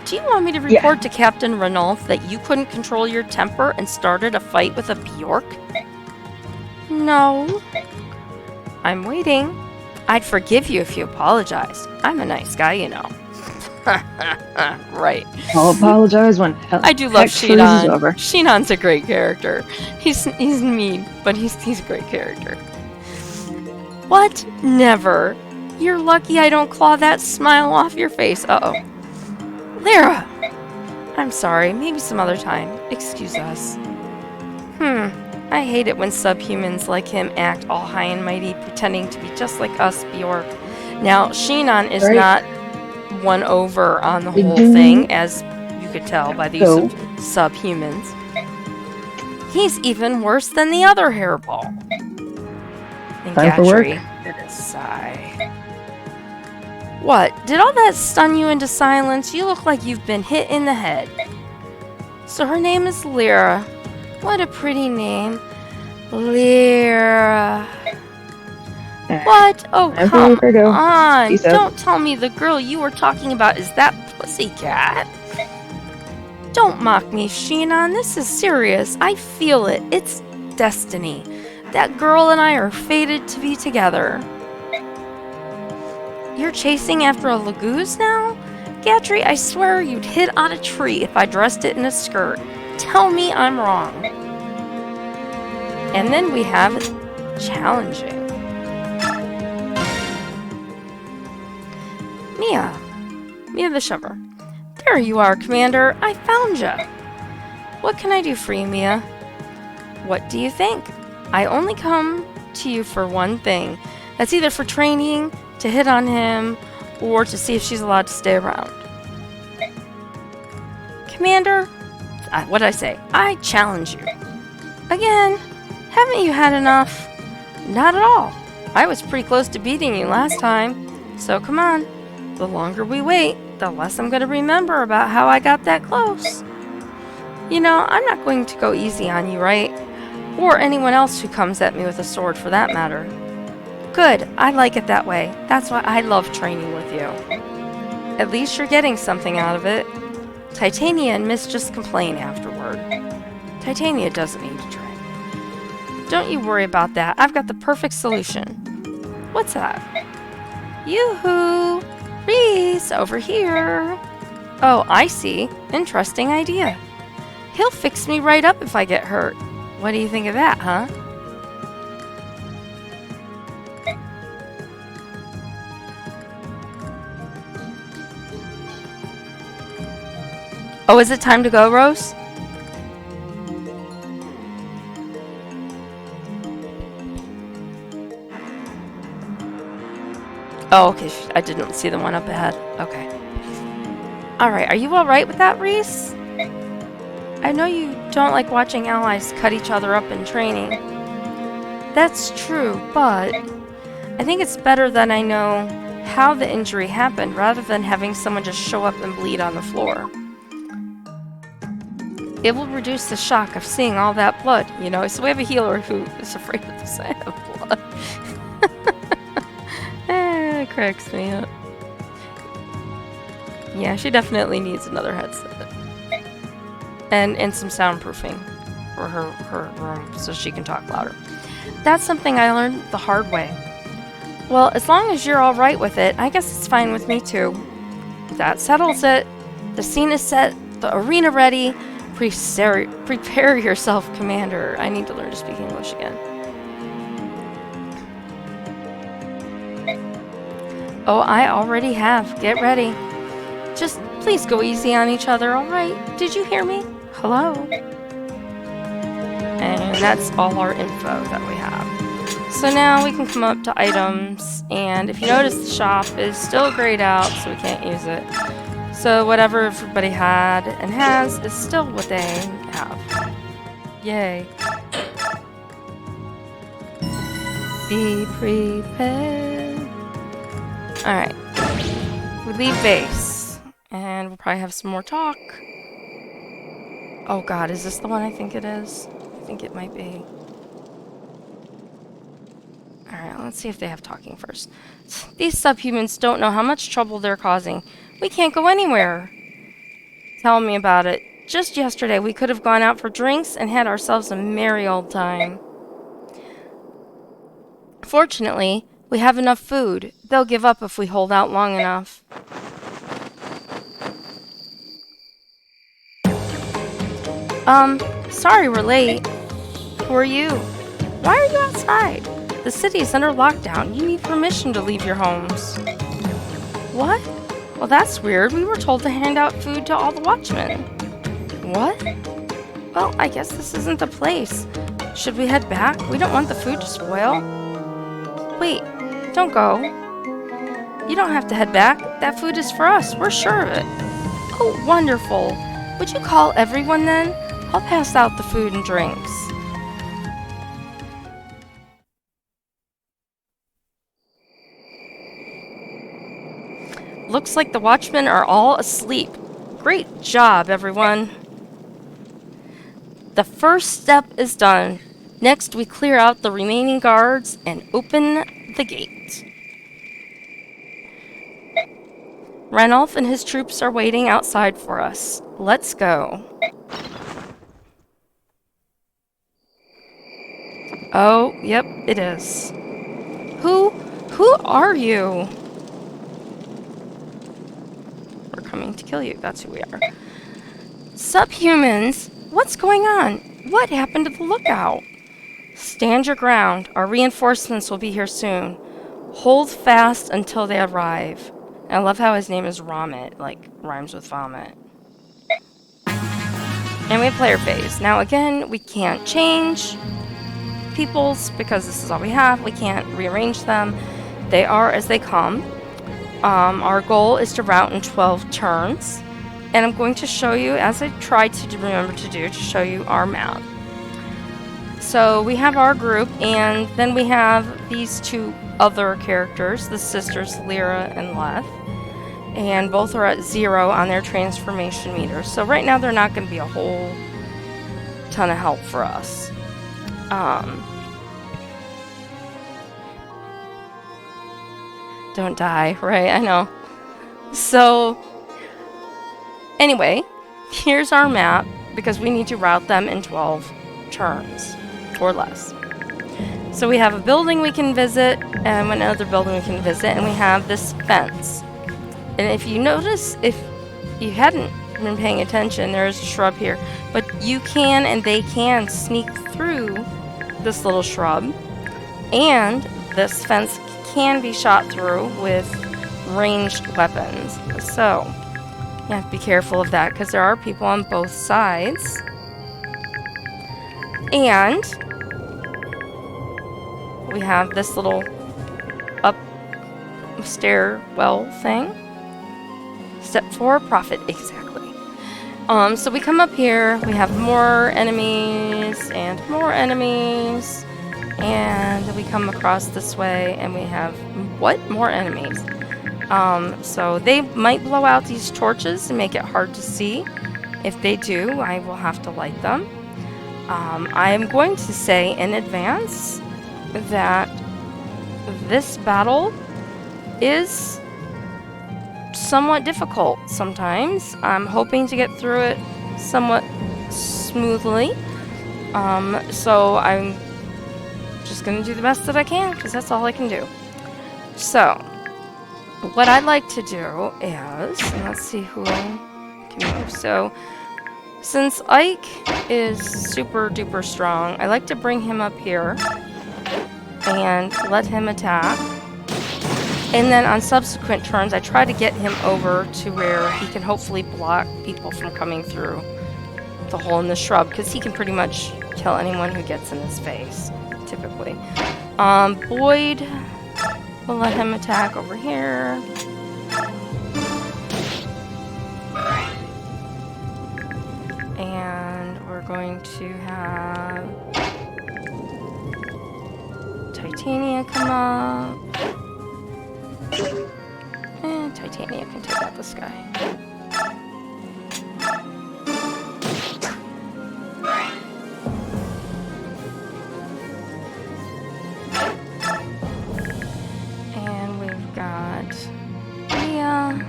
Do you want me to report to Captain Ranulph that you couldn't control your temper and started a fight with a Bjork? No. I'm waiting. I'd forgive you if you apologized. I'm a nice guy, you know. Right. I'll apologize when I do love Shinan. Shinan's a great character. He's mean, but he's a great character. What? Never. You're lucky I don't claw that smile off your face. Uh-oh. Lyra! I'm sorry. Maybe some other time. Excuse us. I hate it when subhumans like him act all high and mighty, pretending to be just like us, Bjork. Now, Shinan is not won over on the whole thing, as you could tell by the use of subhumans. He's even worse than the other hairball. And Gatry, sigh. What? Did all that stun you into silence? You look like you've been hit in the head. So her name is Lyra. What a pretty name. Lyra. What? Oh, come on. Don't tell me the girl you were talking about is that pussycat. Don't mock me, Shinan. This is serious. I feel it. It's destiny. That girl and I are fated to be together. You're chasing after a Laguz now? Gatry, I swear you'd hit on a tree if I dressed it in a skirt. Tell me I'm wrong. And then we have challenging. Mia the Shiver. There you are, Commander. I found ya. What can I do for you, Mia? What do you think? I only come to you for one thing. That's either for training, to hit on him, or to see if she's allowed to stay around. Commander, what did I say? I challenge you. Again, haven't you had enough? Not at all. I was pretty close to beating you last time. So come on. The longer we wait, the less I'm going to remember about how I got that close. You know, I'm not going to go easy on you, right? Or anyone else who comes at me with a sword, for that matter. Good, I like it that way. That's why I love training with you. At least you're getting something out of it. Titania and Miss just complain afterward. Titania doesn't need to train. Don't you worry about that. I've got the perfect solution. What's that? Yoo-hoo! Reese, over here. Oh, I see. Interesting idea. He'll fix me right up if I get hurt. What do you think of that, huh? Oh, is it time to go, Rose? Oh, okay. I didn't see the one up ahead. Okay. Alright, are you alright with that, Reese? I know you don't like watching allies cut each other up in training. That's true, but I think it's better that I know how the injury happened rather than having someone just show up and bleed on the floor. It will reduce the shock of seeing all that blood, you know, so we have a healer who is afraid of the sight of blood. It cracks me up. Yeah, she definitely needs another headset. And some soundproofing for her room so she can talk louder. That's something I learned the hard way. Well, as long as you're alright with it, I guess it's fine with me too. That settles it. The scene is set, the arena ready. Prepare yourself, Commander. I need to learn to speak English again. Oh, I already have. Get ready. Just please go easy on each other, alright? Did you hear me? Hello? And that's all our info that we have. So now we can come up to items, and if you notice the shop is still grayed out, so we can't use it. So whatever everybody had and has is still what they have. Yay. Be prepared. Alright. We leave base. And we'll probably have some more talk. Oh god, is this the one I think it is? I think it might be. Alright, let's see if they have talking first. These subhumans don't know how much trouble they're causing. We can't go anywhere. Tell me about it. Just yesterday, we could have gone out for drinks and had ourselves a merry old time. Fortunately, we have enough food. They'll give up if we hold out long enough. Sorry we're late. Who are you? Why are you outside? The city is under lockdown. You need permission to leave your homes. What? Well, that's weird. We were told to hand out food to all the watchmen. What? Well, I guess this isn't the place. Should we head back? We don't want the food to spoil. Wait, don't go. You don't have to head back. That food is for us. We're sure of it. Oh, wonderful. Would you call everyone then? I'll pass out the food and drinks. Looks like the watchmen are all asleep. Great job, everyone. The first step is done. Next, we clear out the remaining guards and open the gate. Ranulph and his troops are waiting outside for us. Let's go. Oh, yep, it is. Who are you? We're coming to kill you. That's who we are. Subhumans, what's going on? What happened to the lookout? Stand your ground. Our reinforcements will be here soon. Hold fast until they arrive. I love how his name is Romit, like rhymes with vomit. And we have player phase. Now again, we can't change people's because this is all we have. We can't rearrange them. They are as they come. Our goal is to route in 12 turns. And I'm going to show you, as I tried to remember to do, to show you our map. So we have our group, and then we have these two other characters, the sisters Lyra and Leth. And both are at 0 on their transformation meter. So right now they're not going to be a whole ton of help for us. Don't die, right? I know. So anyway, here's our map because we need to route them in 12 turns or less. So we have a building we can visit and another building we can visit, and we have this fence. And if you notice, if you hadn't been paying attention, there's a shrub here. But you can and they can sneak through this little shrub. And this fence can be shot through with ranged weapons. So you have to be careful of that because there are people on both sides. And we have this little up stairwell thing. Step 4, profit, exactly. So we come up here, we have more enemies, and we come across this way, and we have, what? More enemies. So they might blow out these torches and make it hard to see. If they do, I will have to light them. I am going to say in advance that this battle is somewhat difficult sometimes. I'm hoping to get through it somewhat smoothly. So I'm just going to do the best that I can because that's all I can do. So what I'd like to do is, and let's see who can move. So since Ike is super duper strong, I like to bring him up here and let him attack. And then on subsequent turns, I try to get him over to where he can hopefully block people from coming through the hole in the shrub, because he can pretty much kill anyone who gets in his face, typically. Boyd, we'll let him attack over here. And we're going to have Titania come up. And Titania can take out this guy. And we've got Mia.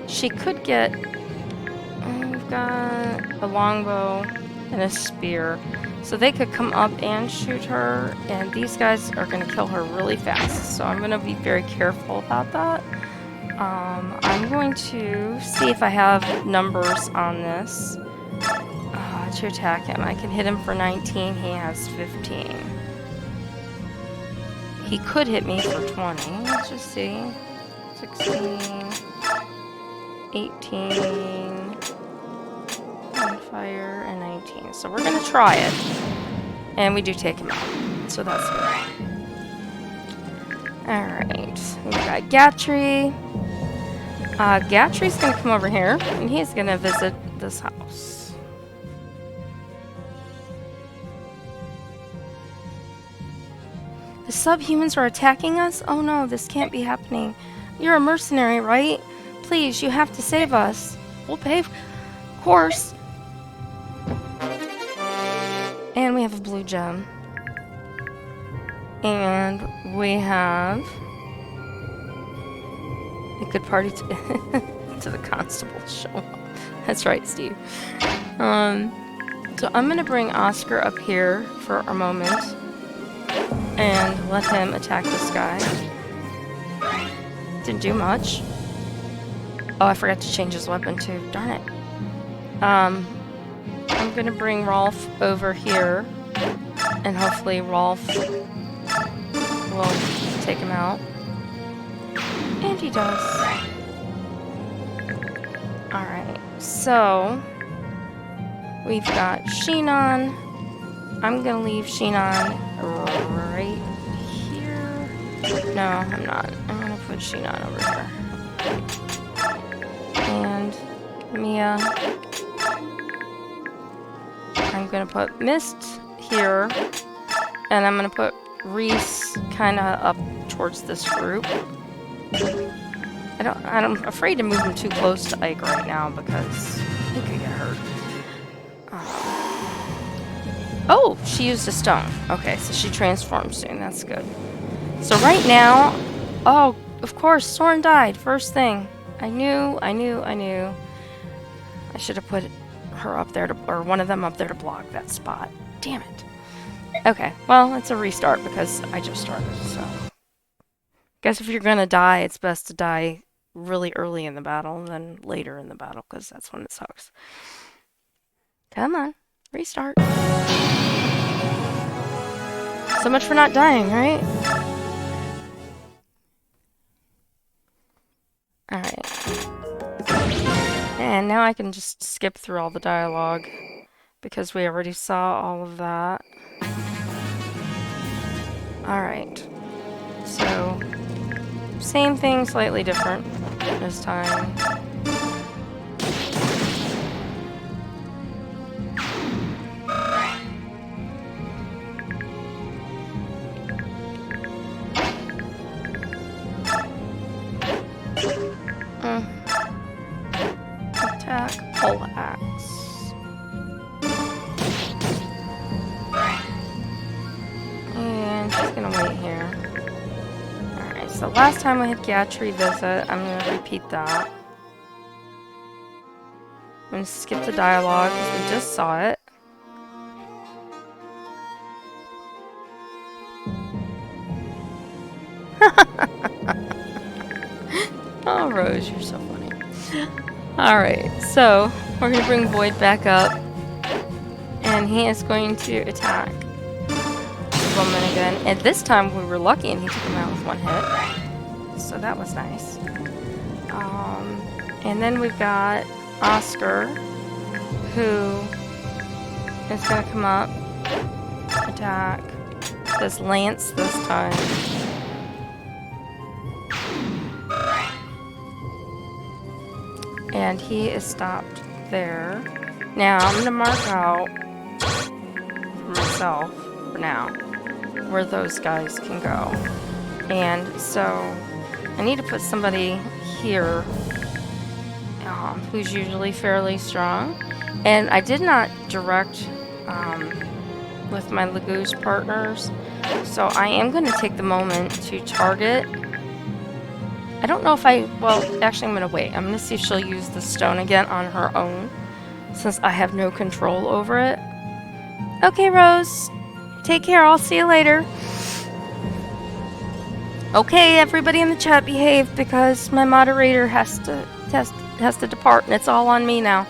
She could get... we've got a longbow and a spear. So they could come up and shoot her, and these guys are going to kill her really fast. So I'm going to be very careful about that. I'm going to see if I have numbers on this to attack him. I can hit him for 19. He has 15. He could hit me for 20. Let's just see. 16, 18... fire, and 19. So we're gonna try it. And we do take him out. So that's good. Alright. We've got Gatry. Gatry's gonna come over here, and he's gonna visit this house. The subhumans are attacking us? Oh no, this can't be happening. You're a mercenary, right? Please, you have to save us. We'll pay, of course. And we have a blue gem. And we have a good party to the constable show up. That's right, Steve. So I'm gonna bring Oscar up here for a moment and let him attack this guy. Didn't do much. Oh, I forgot to change his weapon too. Darn it. I'm gonna bring Rolf over here, and hopefully Rolf will take him out. And he does. Alright, so we've got Shinon. I'm gonna leave Shinon right here. No, I'm not. I'm gonna put Shinon over here. And Mia. I'm gonna put Mist here. And I'm gonna put Reese kinda up towards this group. I'm afraid to move him too close to Ike right now because he could get hurt. Oh, she used a stone. Okay, so she transforms soon. That's good. So right now, oh, of course, Soren died. First thing. I knew. I should have put her up there, or one of them up there to block that spot. Damn it. Okay, well, it's a restart because I just started, so. Guess if you're gonna die, it's best to die really early in the battle than later in the battle, because that's when it sucks. Come on, restart. So much for not dying, right? Alright. And now I can just skip through all the dialogue, because we already saw all of that. Alright. So, same thing, slightly different this time. Attack, pole axe. And she's gonna wait here. Alright, so last time we had Gatry visit, I'm gonna repeat that. I'm gonna skip the dialogue because we just saw it. Oh, Rose, you're so funny. Alright, so we're gonna bring Void back up. And he is going to attack the woman again. And this time we were lucky and he took him out with one hit. So that was nice. And then we've got Oscar, who is going to come up, attack, does Lance this time. And he is stopped there. Now I'm going to mark out for myself, for now, where those guys can go. And so I need to put somebody here who's usually fairly strong. And I did not direct with my Lagoose partners, so I am going to take the moment to target. I don't know if well, actually I'm going to wait. I'm going to see if she'll use the stone again on her own, since I have no control over it. Okay, Rose. Take care. I'll see you later. Okay, everybody in the chat behave, because my moderator has to depart, and it's all on me now.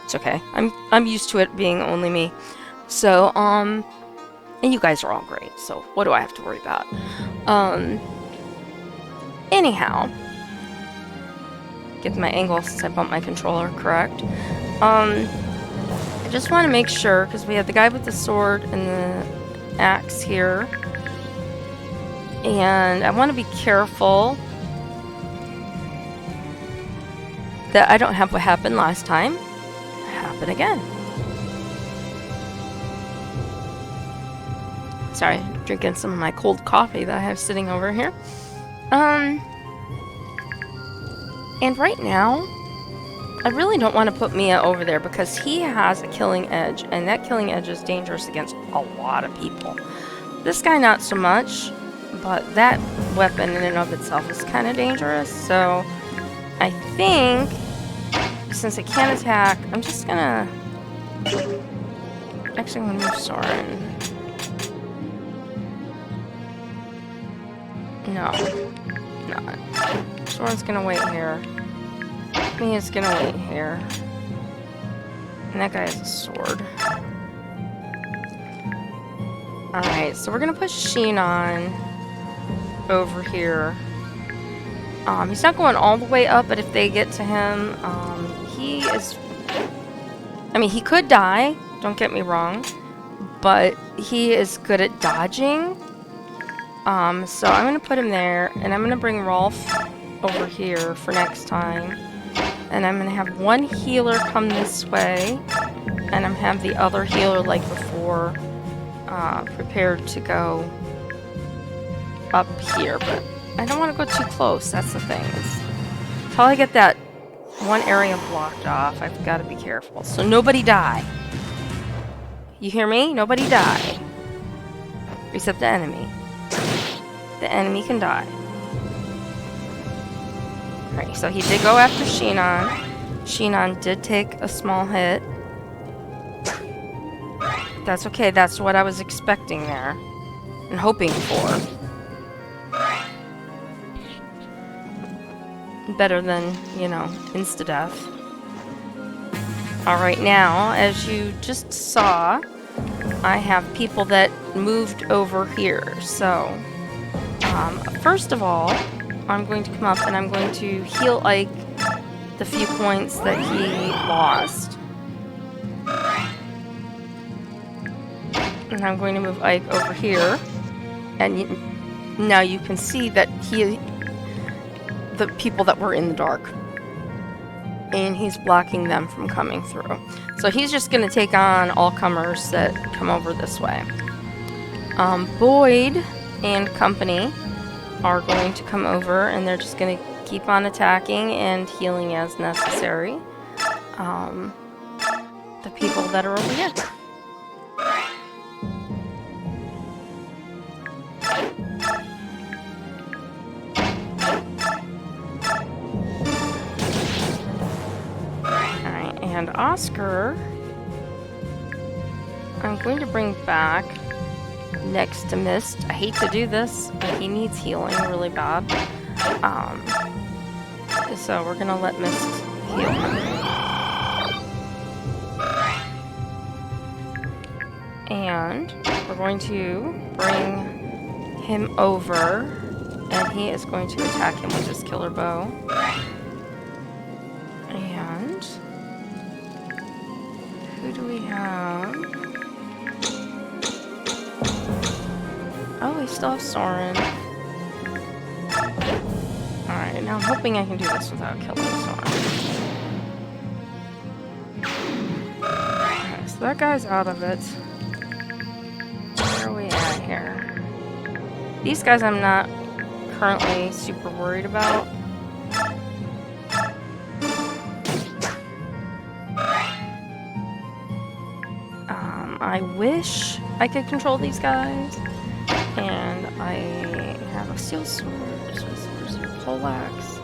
It's okay. I'm used to it being only me. So, and you guys are all great, so what do I have to worry about? Anyhow, get my angle since I bumped my controller correct. I just want to make sure, because we have the guy with the sword and the axe here, and I want to be careful that I don't have what happened last time happen again. Sorry, drinking some of my cold coffee that I have sitting over here. And right now, I really don't want to put Mia over there because he has a killing edge, and that killing edge is dangerous against a lot of people. This guy not so much, but that weapon in and of itself is kind of dangerous, so I think since it can't attack, I'm just gonna... Actually, I'm gonna move Soren. No. Not. Soren's gonna wait here. Mia's gonna wait here. And that guy has a sword. Alright, so we're gonna put Shinon over here. He's not going all the way up, but if they get to him, he is... I mean, he could die, don't get me wrong, but he is good at dodging. So I'm going to put him there, and I'm going to bring Rolf over here for next time. And I'm going to have one healer come this way, and I'm going to have the other healer, like before, prepared to go up here. But I don't want to go too close, that's the thing. Until I get that one area blocked off, I've got to be careful. So nobody die. You hear me? Nobody die. Except the enemy. The enemy can die. Alright, so he did go after Shinon. Shinon did take a small hit. That's okay, that's what I was expecting there. And hoping for. Better than, you know, insta-death. Alright, now, as you just saw, I have people that moved over here. So, first of all, I'm going to come up and I'm going to heal Ike the few points that he lost. And I'm going to move Ike over here. And now you can see that the people that were in the dark. And he's blocking them from coming through. So he's just going to take on all comers that come over this way. Boyd and company are going to come over, and they're just going to keep on attacking and healing as necessary. The people that are over here. Alright, and Oscar, I'm going to bring back next to Mist. I hate to do this, but he needs healing really bad. So we're gonna let Mist heal him. And we're going to bring him over, and he is going to attack him with his killer bow. And who do we have? Oh, we still have Soren. Alright, now I'm hoping I can do this without killing Soren. Okay, so that guy's out of it. Where are we at here? These guys I'm not currently super worried about. I wish I could control these guys. And I have a steel sword, poleaxe.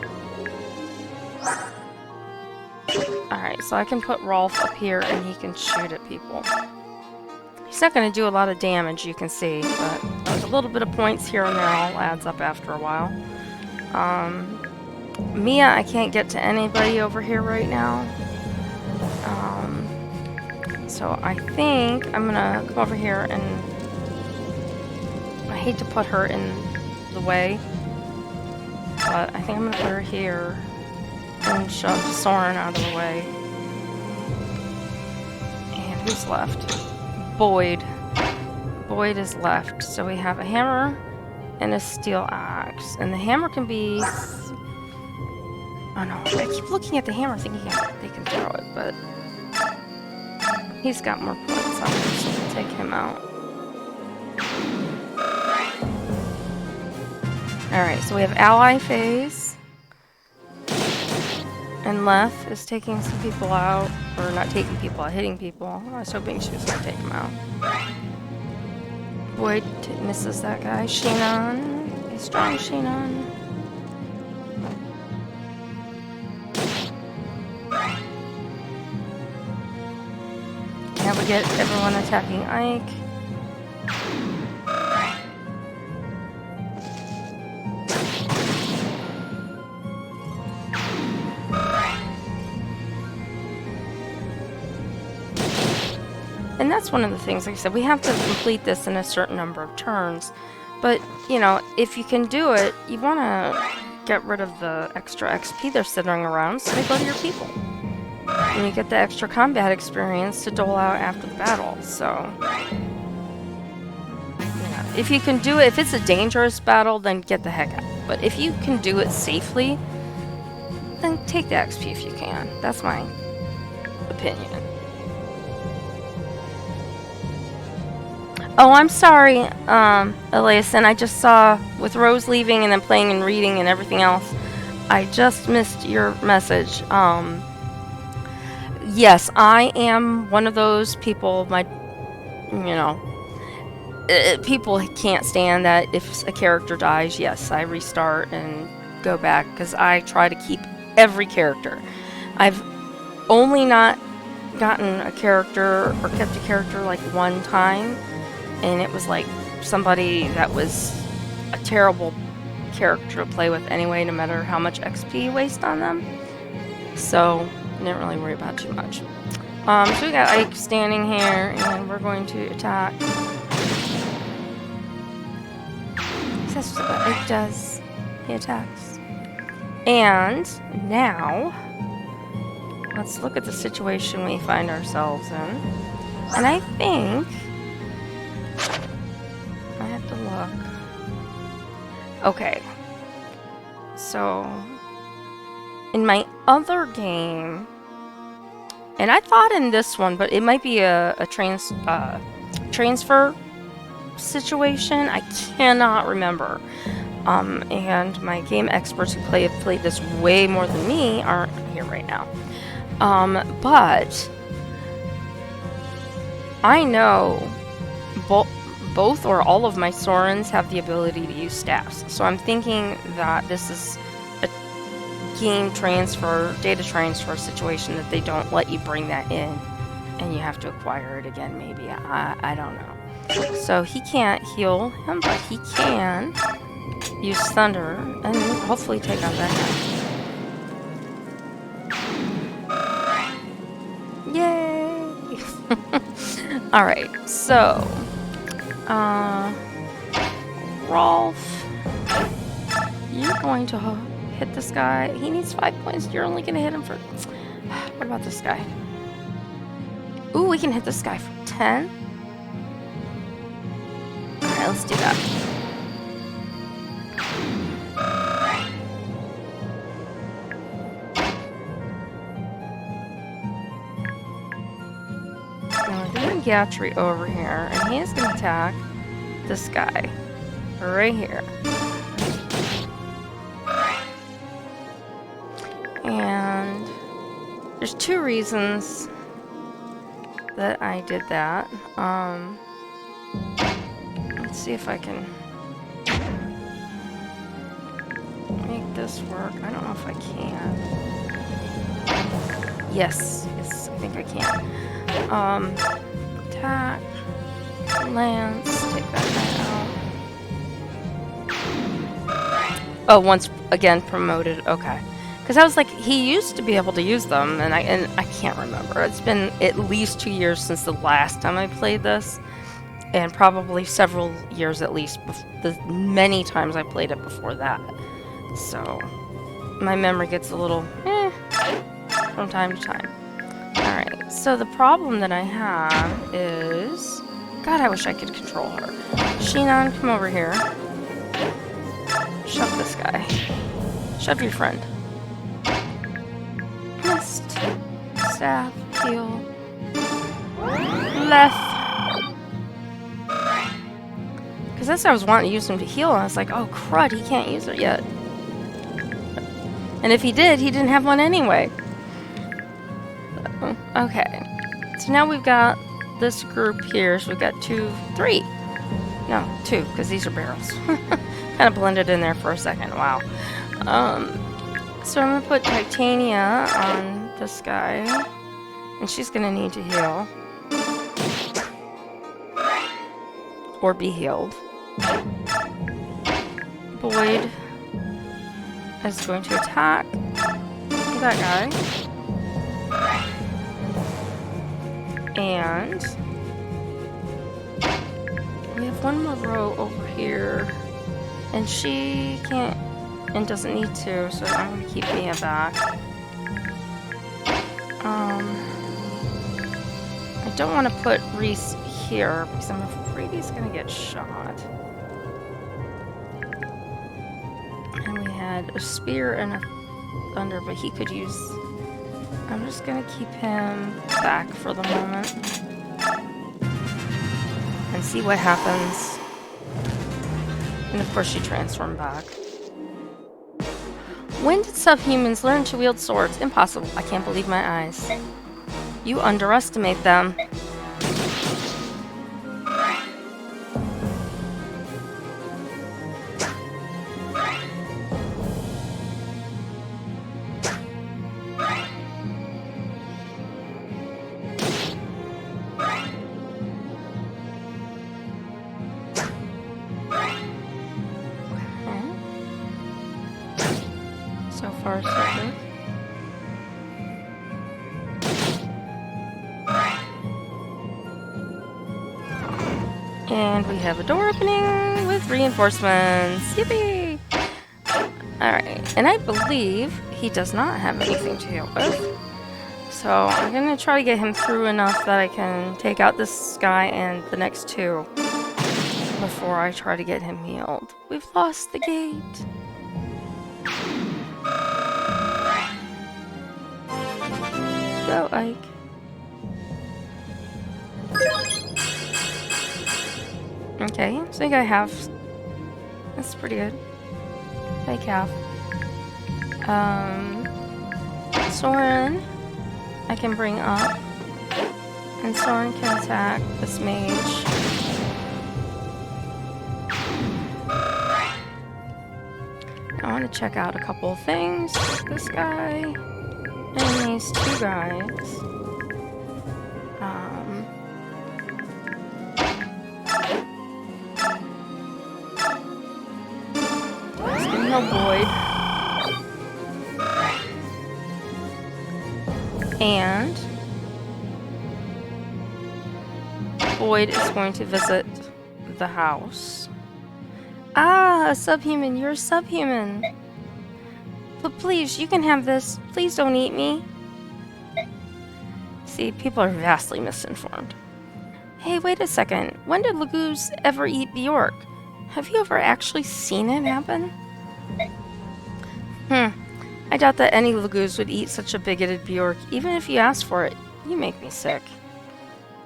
Alright, so I can put Rolf up here and he can shoot at people. He's not going to do a lot of damage, you can see, but a little bit of points here and there all adds up after a while. Mia, I can't get to anybody over here right now. So I think I'm going to come over here and... I hate to put her in the way, but I think I'm going to put her here and shove Soren out of the way. And who's left? Boyd. Boyd is left. So we have a hammer and a steel axe. And the hammer can be... Oh no, I keep looking at the hammer thinking they can throw it, but... He's got more points on him, so we'll take him out. Alright, so we have ally phase. And Leth is taking some people out. Or not taking people out, hitting people. I was hoping she was going to take them out. Boyd misses that guy. Shinon. A strong Shinon. Now we get everyone attacking Ike. And that's one of the things, like I said, we have to complete this in a certain number of turns. But, you know, if you can do it, you want to get rid of the extra XP they're sitting around, so they go to your people. And you get the extra combat experience to dole out after the battle, so... Yeah. If you can do it, if it's a dangerous battle, then get the heck out. But if you can do it safely, then take the XP if you can. That's my opinion. Oh, I'm sorry, Eliason. I just saw, with Rose leaving and then playing and reading and everything else, I just missed your message. Yes, I am one of those people, people can't stand that if a character dies, yes, I restart and go back, because I try to keep every character. I've only not gotten a character or kept a character like one time, and it was like somebody that was a terrible character to play with anyway, no matter how much XP you waste on them. So I didn't really worry about too much. So we got Ike standing here, and we're going to attack. That's what Ike does. He attacks. And now, let's look at the situation we find ourselves in. And I think I have to look. Okay. So, in my other game, and I thought in this one, but it might be a transfer situation. I cannot remember. And my game experts who have played this way more than me aren't here right now. But I know both or all of my Sorens have the ability to use staffs. So I'm thinking that this is a game transfer, data transfer situation that they don't let you bring that in, and you have to acquire it again, maybe. I don't know. So he can't heal him, but he can use Thunder and hopefully take out that guy. Yay! Alright, so Rolf, you're going to hit this guy. He needs 5 points. You're only going to hit him for... What about this guy? Ooh, we can hit this guy for 10. Alright, let's do that. Now we're doing Gatry over here, and he is going to attack this guy right here. And there's 2 reasons that I did that. Let's see if I can make this work. I don't know if I can. Yes, I think I can. Attack, Lance, take that guy out. Oh, once again promoted. Okay. Because I was like, he used to be able to use them, and I can't remember. It's been at least 2 years since the last time I played this, and probably several years at least, the many times I played it before that. So, my memory gets a little, from time to time. Alright, so the problem that I have is... God, I wish I could control her. Shinon, come over here. Shove this guy. Shove your friend. Missed. Staff. Heal. Left. Because that's what I was wanting to use him to heal, and I was like, oh crud, he can't use it yet. And if he did, he didn't have one anyway. So, okay. So now we've got this group here, so we've got 2, 3. No, 2, because these are barrels. Kind of blended in there for a second, wow. So I'm going to put Titania on this guy, and she's going to need to heal. Or be healed. Boyd is going to attack that guy. And we have one more row over here, and she can't and doesn't need to, so I'm gonna keep Mia back. I don't want to put Reese here because I'm afraid he's gonna get shot. And we had a spear and a thunder, but he could use... I'm just gonna keep him back for the moment. And see what happens. And of course she transformed back. When did subhumans learn to wield swords? Impossible. I can't believe my eyes. You underestimate them. So far, so good. And we have a door opening with reinforcements. Yippee! Alright, and I believe he does not have anything to heal with. So I'm gonna try to get him through enough that I can take out this guy and the next two before I try to get him healed. We've lost the gate. Go, Ike. Okay, so you got half. That's pretty good. Fake half. Soren, I can bring up. And Soren can attack this mage. I want to check out a couple of things. This guy. And these two guys. Let's get no Boyd. And Boyd is going to visit the house. Ah, a subhuman. You're a subhuman. But please, you can have this. Please don't eat me. See, people are vastly misinformed. Hey, wait a second. When did Lagoose ever eat Bjork? Have you ever actually seen it happen? I doubt that any Lagoose would eat such a bigoted Bjork, even if you asked for it. You make me sick.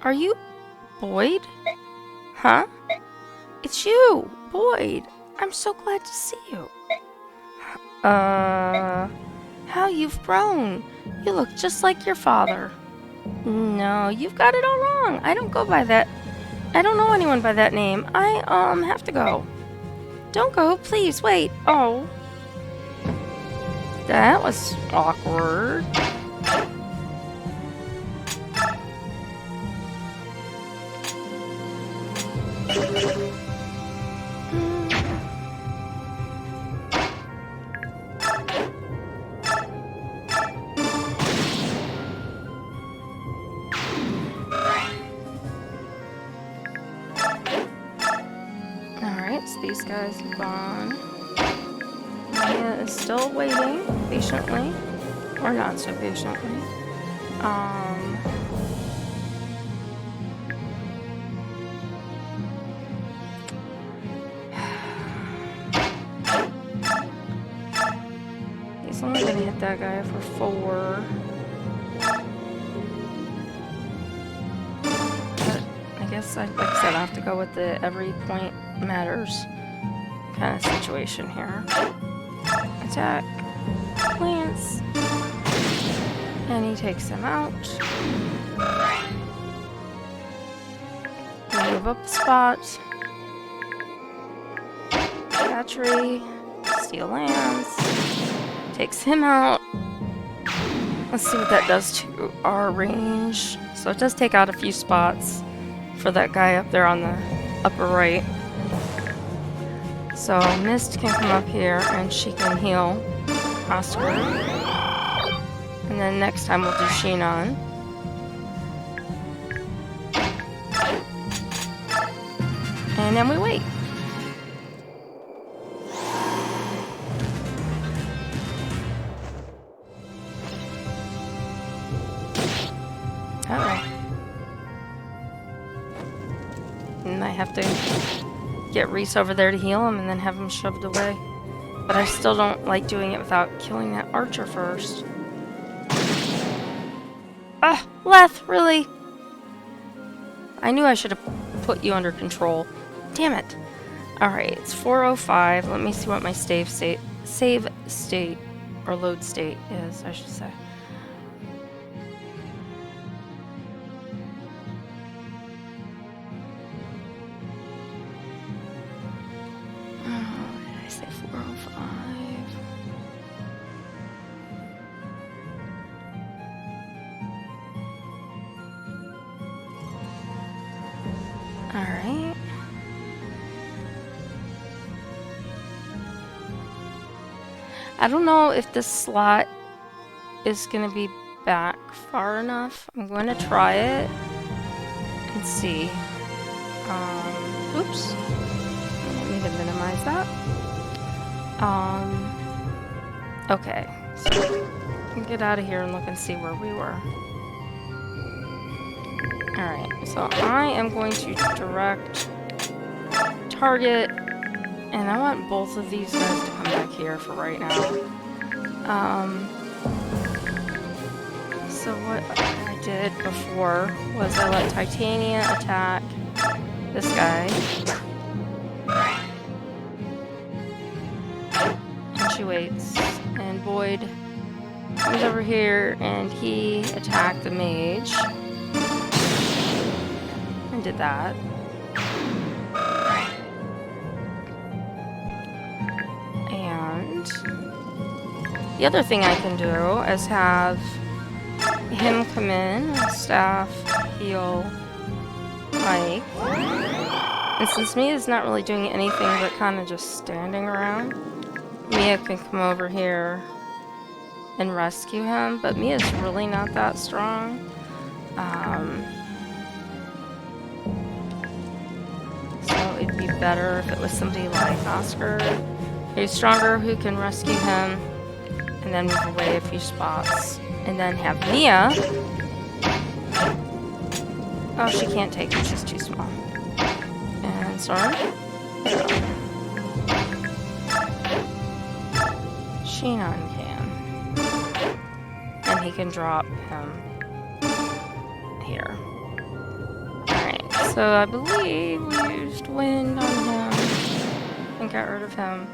Are you Boyd? Huh? It's you, Boyd. I'm so glad to see you. How you've grown. You look just like your father. No, you've got it all wrong. I don't go by that. I don't know anyone by that name. I, have to go. Don't go, please, wait. Oh. That was awkward. These guys have gone. Mia is still waiting patiently, or not so patiently. He's only gonna hit that guy for 4. But I guess, like I said, I have to go with the every point matters kind of situation here. Attack. Lance. And he takes him out. Move up a spot. Battery. Steal Lance. Takes him out. Let's see what that does to our range. So it does take out a few spots for that guy up there on the upper right. So Mist can come up here and she can heal Oscar. And then next time we'll do Shinon. And then we wait. have to get Reese over there to heal him and then have him shoved away. But I still don't like doing it without killing that archer first. Ah, Leth, really? I knew I should have put you under control. Damn it. Alright, it's 4:05. Let me see what my save state, or load state is, I should say. Oh, did I say 4:05? Alright. I don't know if this slot is going to be back far enough. I'm going to try it and see. Oops. I need to minimize that. Okay. So we can get out of here and look and see where we were. Alright, so I am going to direct target, and I want both of these guys to come back here for right now. So what I did before was I let Titania attack this guy. And she waits. And Boyd comes over here and he attacked the mage. And did that. And the other thing I can do is have him come in, staff, heal, Mike. And since Mia's not really doing anything but kind of just standing around, Mia can come over here and rescue him, but Mia's really not that strong. So it'd be better if it was somebody like Oscar, who's stronger, who can rescue him, and then move away a few spots. And then have Mia. Oh, she can't take it, she's too small. And sorry. Sheenan can. And he can drop him here. Alright, so I believe we used wind on him and got rid of him.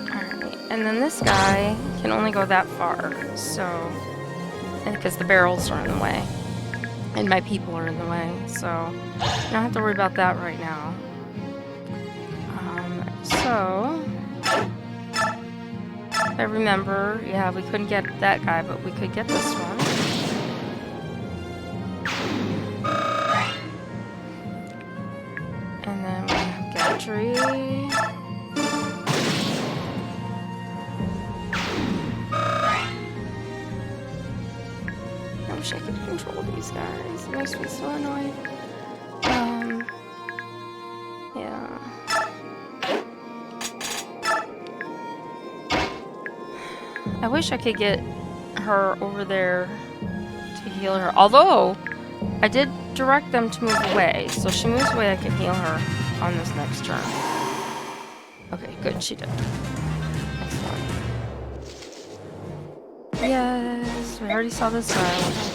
Alright, and then this guy can only go that far, so... And because the barrels are in the way. And my people are in the way, so... I don't have to worry about that right now. So... I remember, yeah, we couldn't get that guy, but we could get this one. And then we have Gatry. I wish I could control these guys. It makes me so annoyed. Yeah. I wish I could get her over there to heal her. Although, I did direct them to move away. So if she moves away, I can heal her on this next turn. Okay, good. She did. Excellent. Yes, we already saw this guy.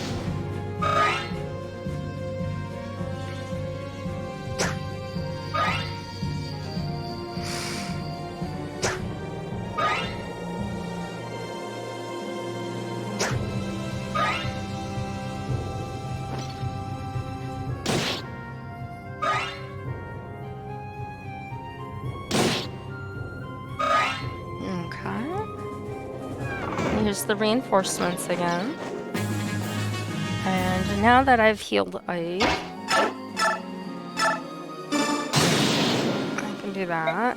Here's the reinforcements again. And now that I've healed Ike, I can do that.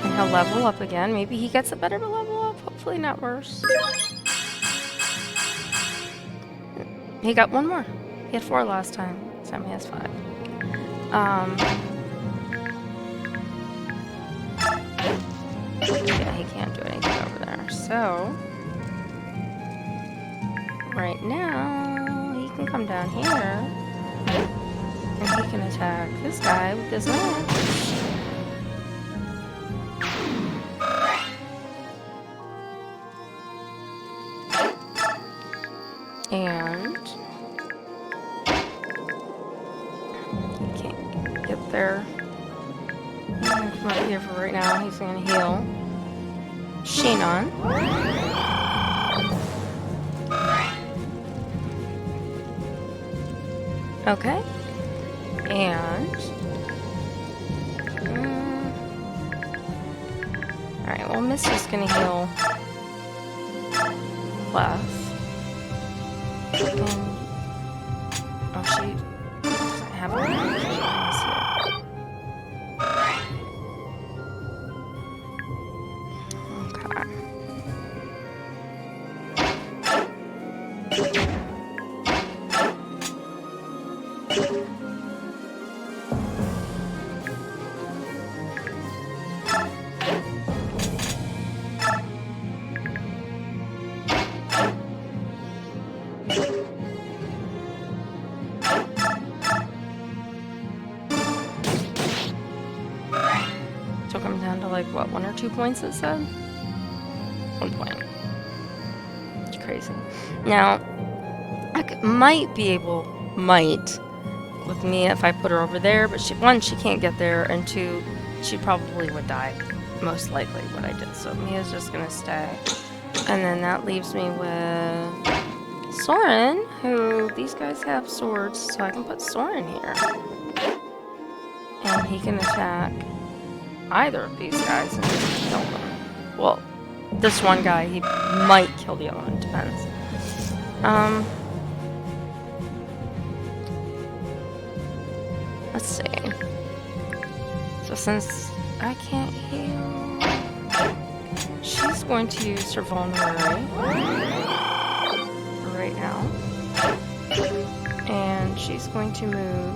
And he'll level up again. Maybe he gets a better level up. Hopefully not worse. He got one more. He had 4 last time. This time he has 5. Yeah, he can't do anything over there. So, right now, he can come down here. And he can attack this guy with his lance. And he can't get there. I'm gonna come over here for right now. He's gonna heal Shinon. Okay. And alright, well Miss is gonna heal Clef. And oh, she doesn't have a took him down to like what, 1 or 2 points it said? 1 point. It's crazy. Now, I might be able, with me if I put her over there, but she can't get there, and 2, she probably would die. Most likely what I did. So Mia's just gonna stay. And then that leaves me with Soren, who these guys have swords, so I can put Soren here. And he can attack either of these guys and kill them. Well, this one guy, he might kill the other one, depends. Let's see. So since I can't heal, she's going to use her vulnerability right now. And she's going to move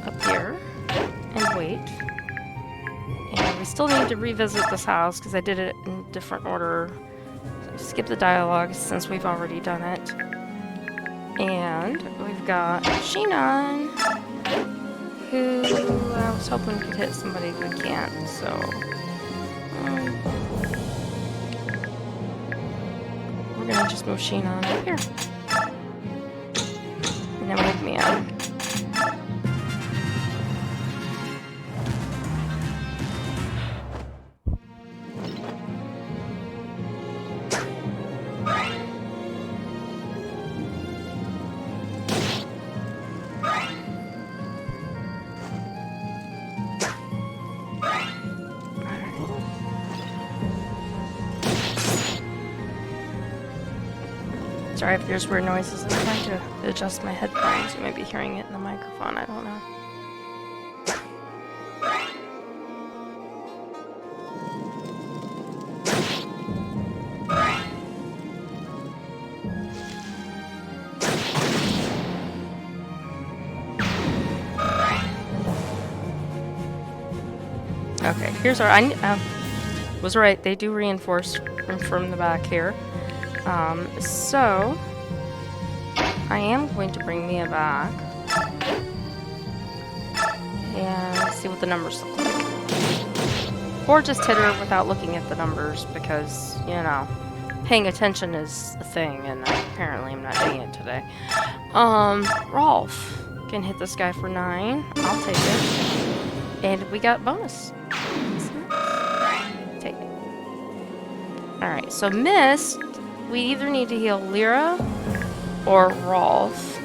up here and wait. And we still need to revisit this house because I did it in a different order. Skip the dialogue since we've already done it. And we've got Shinon, who I was hoping could hit somebody who can't, so we're gonna just move Shinon up here. And then move Mia. Sorry if there's weird noises. I'm trying to adjust my headphones. You might be hearing it in the microphone. I don't know. Okay, here's our... I was right. They do reinforce from the back here. So I am going to bring Mia back and see what the numbers look like. Or just hit her without looking at the numbers because, you know, paying attention is a thing and apparently I'm not doing it today. Rolf can hit this guy for 9. I'll take it. And we got bonus. Take it. Alright, so Mist, we either need to heal Lyra or Rolf.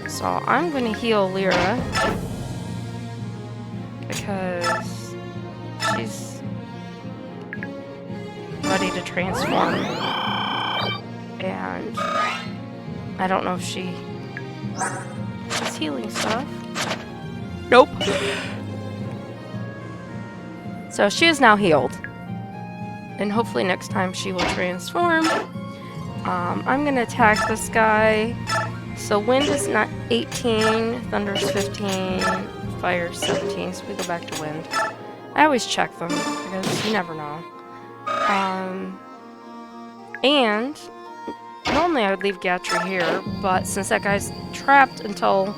So I'm going to heal Lyra because she's ready to transform. And I don't know if she's healing stuff. Nope. So she is now healed. And hopefully next time she will transform. I'm going to attack this guy. So wind is not 18, thunder's 15, fire 17, so we go back to wind. I always check them, because you never know. And normally I would leave Gatry here, but since that guy's trapped until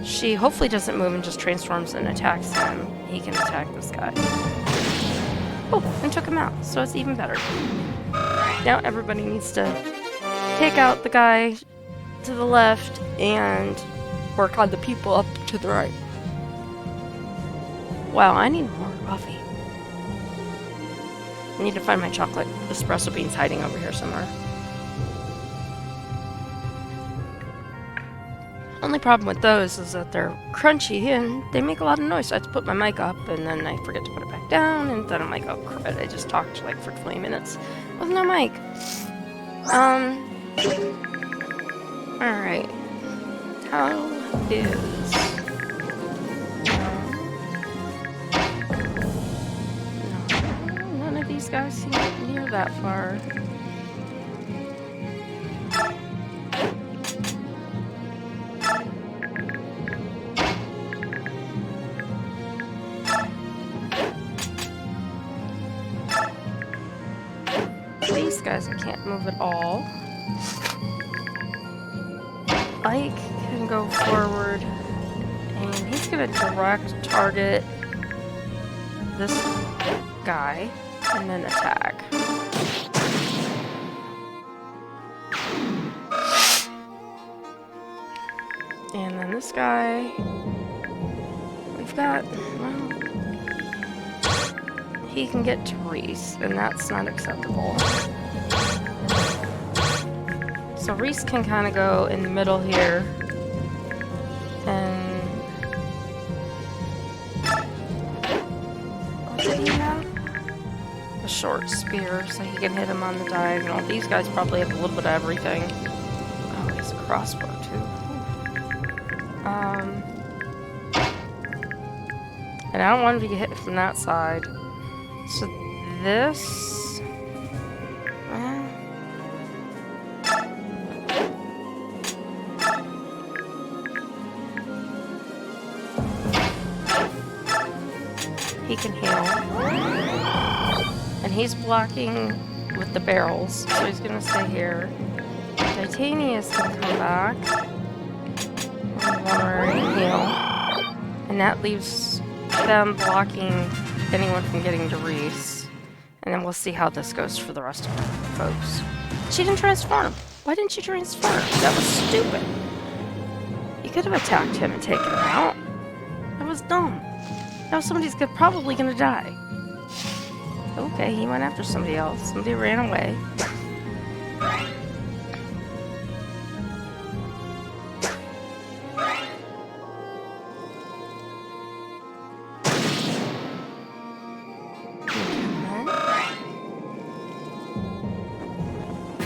she hopefully doesn't move and just transforms and attacks him, he can attack this guy. Oh, and took him out, so it's even better. Now everybody needs to take out the guy to the left and work on the people up to the right. Wow, I need more coffee. I need to find my chocolate espresso beans hiding over here somewhere. Only problem with those is that they're crunchy and they make a lot of noise. So I have to put my mic up and then I forget to put it back down and then I'm like, oh crap, I just talked like for 20 minutes with no mic. Alright. How is... No, none of these guys seem near that far. These guys I can't move at all. Ike can go forward and he's gonna direct target this guy and then attack. And then this guy, we've got, well, he can get to Reese, and that's not acceptable. So Reese can kind of go in the middle here, and what did he have? A short spear, so he can hit him on the diagonal. These guys probably have a little bit of everything. Oh, he has a crossbow too. And I don't want him to get hit from that side. So this... he can heal. And he's blocking with the barrels, so he's gonna stay here. Titanius can come back. And heal. And that leaves them blocking anyone from getting to Reese. And then we'll see how this goes for the rest of our folks. She didn't transform. Why didn't she transform? That was stupid. You could have attacked him and taken him out. That was dumb. Now somebody's probably gonna die. Okay, he went after somebody else. Somebody ran away.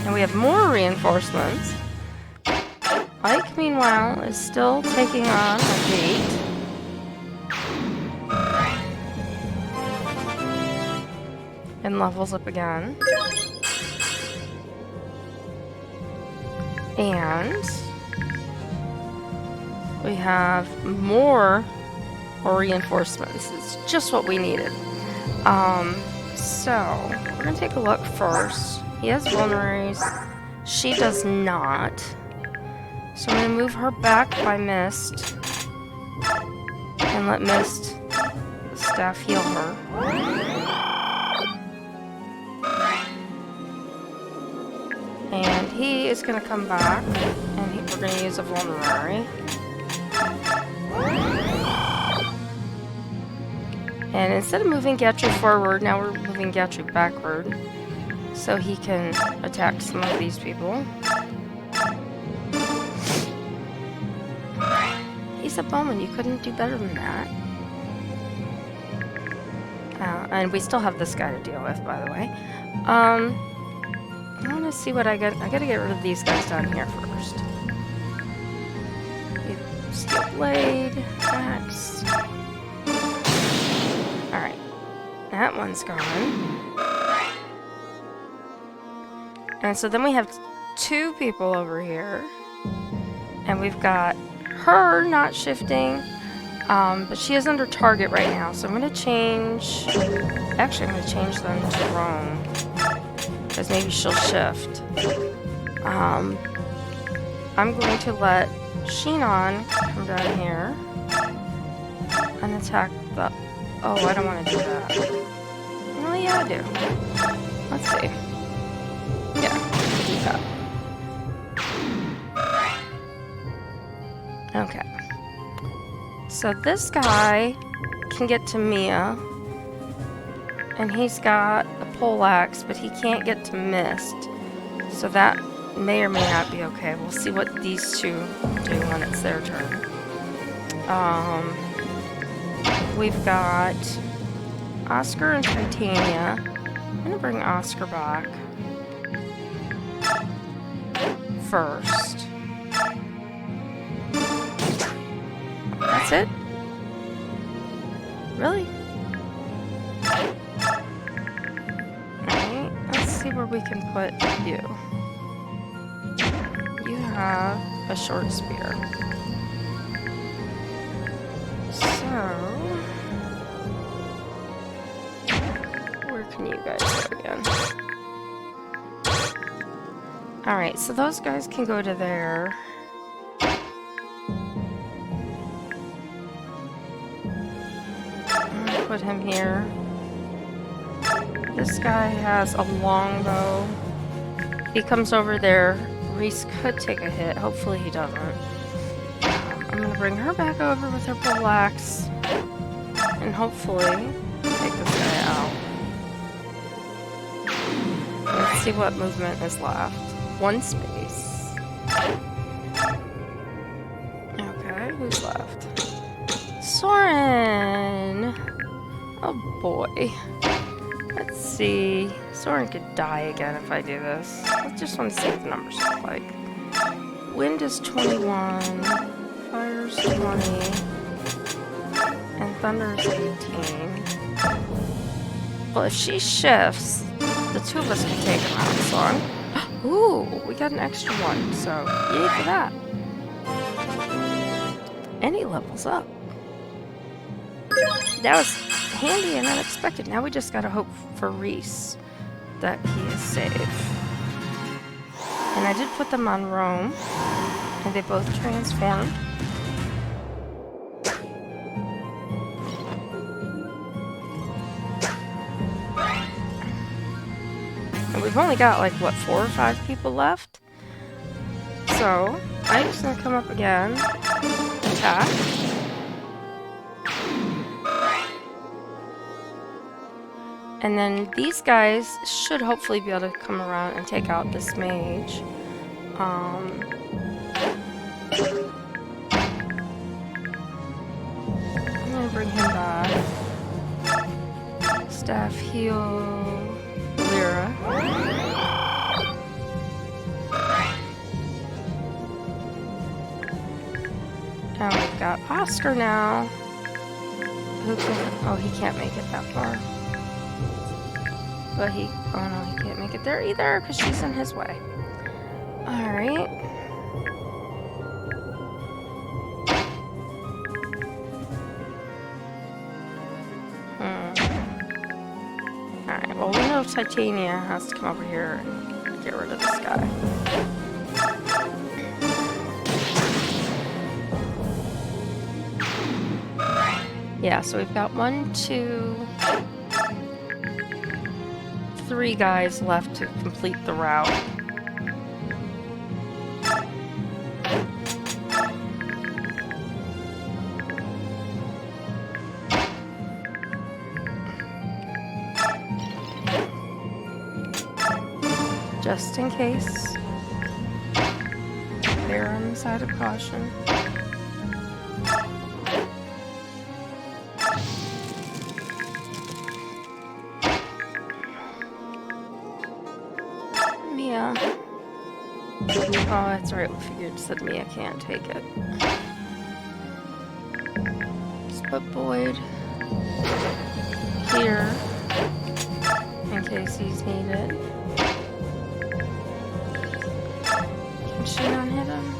And we have more reinforcements. Ike, meanwhile, is still taking on a gate. And levels up again. And we have more reinforcements. It's just what we needed. So we're gonna take a look first. He has vulneraries. She does not. So I'm gonna move her back by Mist and let Mist staff heal her. And he is going to come back, and we're going to use a vulnerary. And instead of moving Gatry forward, now we're moving Gatry backward, so he can attack some of these people. He's a bowman, you couldn't do better than that. And we still have this guy to deal with, by the way. I want to see what I got. I gotta get rid of these guys down here first. Steel blade, axe. Alright. That one's gone. And so then we have two people over here. And we've got her not shifting. But she is under target right now. So I'm going to change... Actually, I'm going to change them to Rome. Because maybe she'll shift. I'm going to let Shinon come down here and attack the... Oh, I don't want to do that. Well, yeah, I do. Let's see. Yeah, do that. Okay. So this guy can get to Mia, and he's got a poleaxe, but he can't get to Mist. So that may or may not be okay. We'll see what these two do when it's their turn. We've got Oscar and Titania. I'm gonna bring Oscar back first. That's it? Really? Alright, let's see where we can put you. You have a short spear. So, where can you guys go again? Alright, so those guys can go to there. I'm gonna put him here. This guy has a longbow. He comes over there. Reese could take a hit. Hopefully he doesn't. I'm gonna bring her back over with her poleaxe. And hopefully take this guy out. Let's see what movement is left. One space. Okay, who's left? Soren! Oh boy. Let's see. Soren could die again if I do this. I just want to see what the numbers look like. Wind is 21. Fire's 20. And thunder is 18. Well, if she shifts, the two of us can take him out. So I'm... Ooh, we got an extra one. So, yay for that. And he levels up. That was handy and unexpected. Now we just gotta hope for Reese that he is safe. And I did put them on Rome, and they both transformed. And we've only got like, what, 4 or 5 people left? So, I'm just gonna come up again, attack. And then these guys should hopefully be able to come around and take out this mage. I'm gonna bring him back. Staff heal Lyra. And we've got Oscar now. Who can, oh, he can't make it that far. But he, oh no, he can't make it there either because she's in his way. Alright. Alright, well we know Titania has to come over here and get rid of this guy. Yeah, so we've got 1, 2... 3 guys left to complete the route. Just in case. They're on the side of caution. Mia. Oh, that's right. We figured said Mia can't take it. Just put Boyd here in case he's needed. Can she not hit him?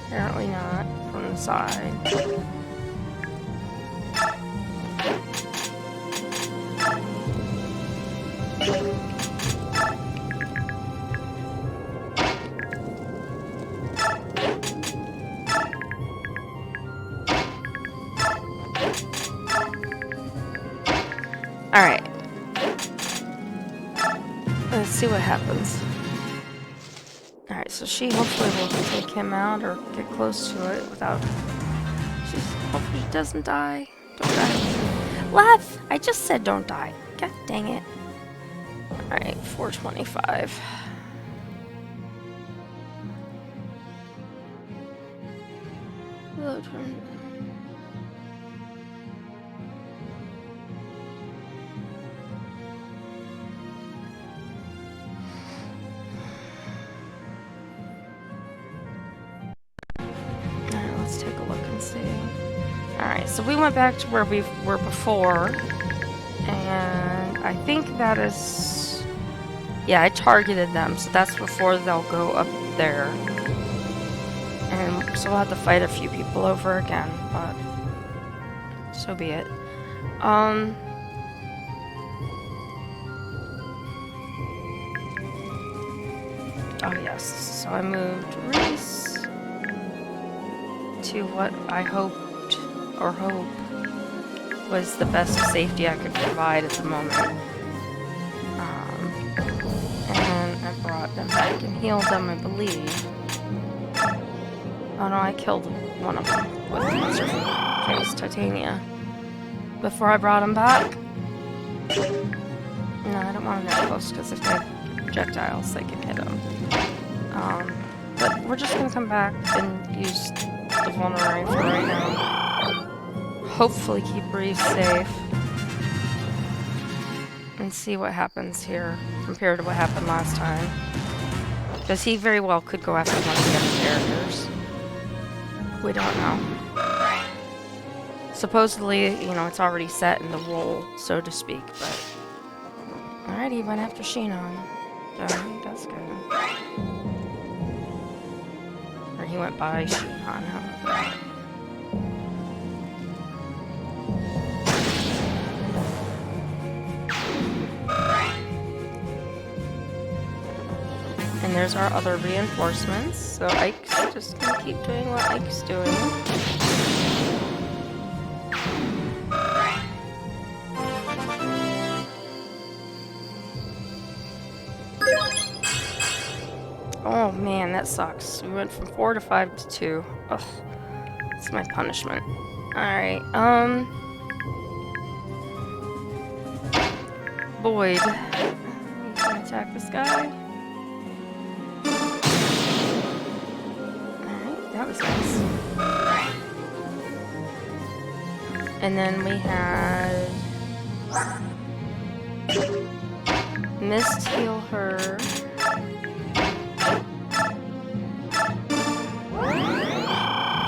Apparently not. From the side. Alright. Let's see what happens. Alright, so she hopefully will take him out or get close to it without... Hopefully she doesn't die. Don't die. Left! I just said don't die. God dang it. Alright, 425. Load from... Alright, let's take a look and see. Alright, so we went back to where we were before. And I think that is... Yeah, I targeted them, so that's before they'll go up there. And so we'll have to fight a few people over again, but... So be it. Oh yes, so I moved Reese to what I hoped, or hope, was the best safety I could provide at the moment. And I brought them back and healed them, I believe. Oh no, I killed one of them with What's-Her-Face, Titania. Before I brought him back. No, I don't want him that close, because if they have projectiles, they can hit him. But we're just gonna come back and use the vulnerary for right now. Hopefully keep Reese safe. And see what happens here compared to what happened last time. Because he very well could go after one of the other characters. We don't know. Supposedly, you know, it's already set in the role, so to speak, but... Alright, he went after Shinon. Alright, that's good. Or he went by Shinon, huh? And there's our other reinforcements, so Ike's just gonna keep doing what Ike's doing. Oh man, that sucks. We went from 4 to 5 to 2. Ugh. That's my punishment. Alright, Boyd. You can attack this guy. Alright, that was nice. And then we had... Mist heal her.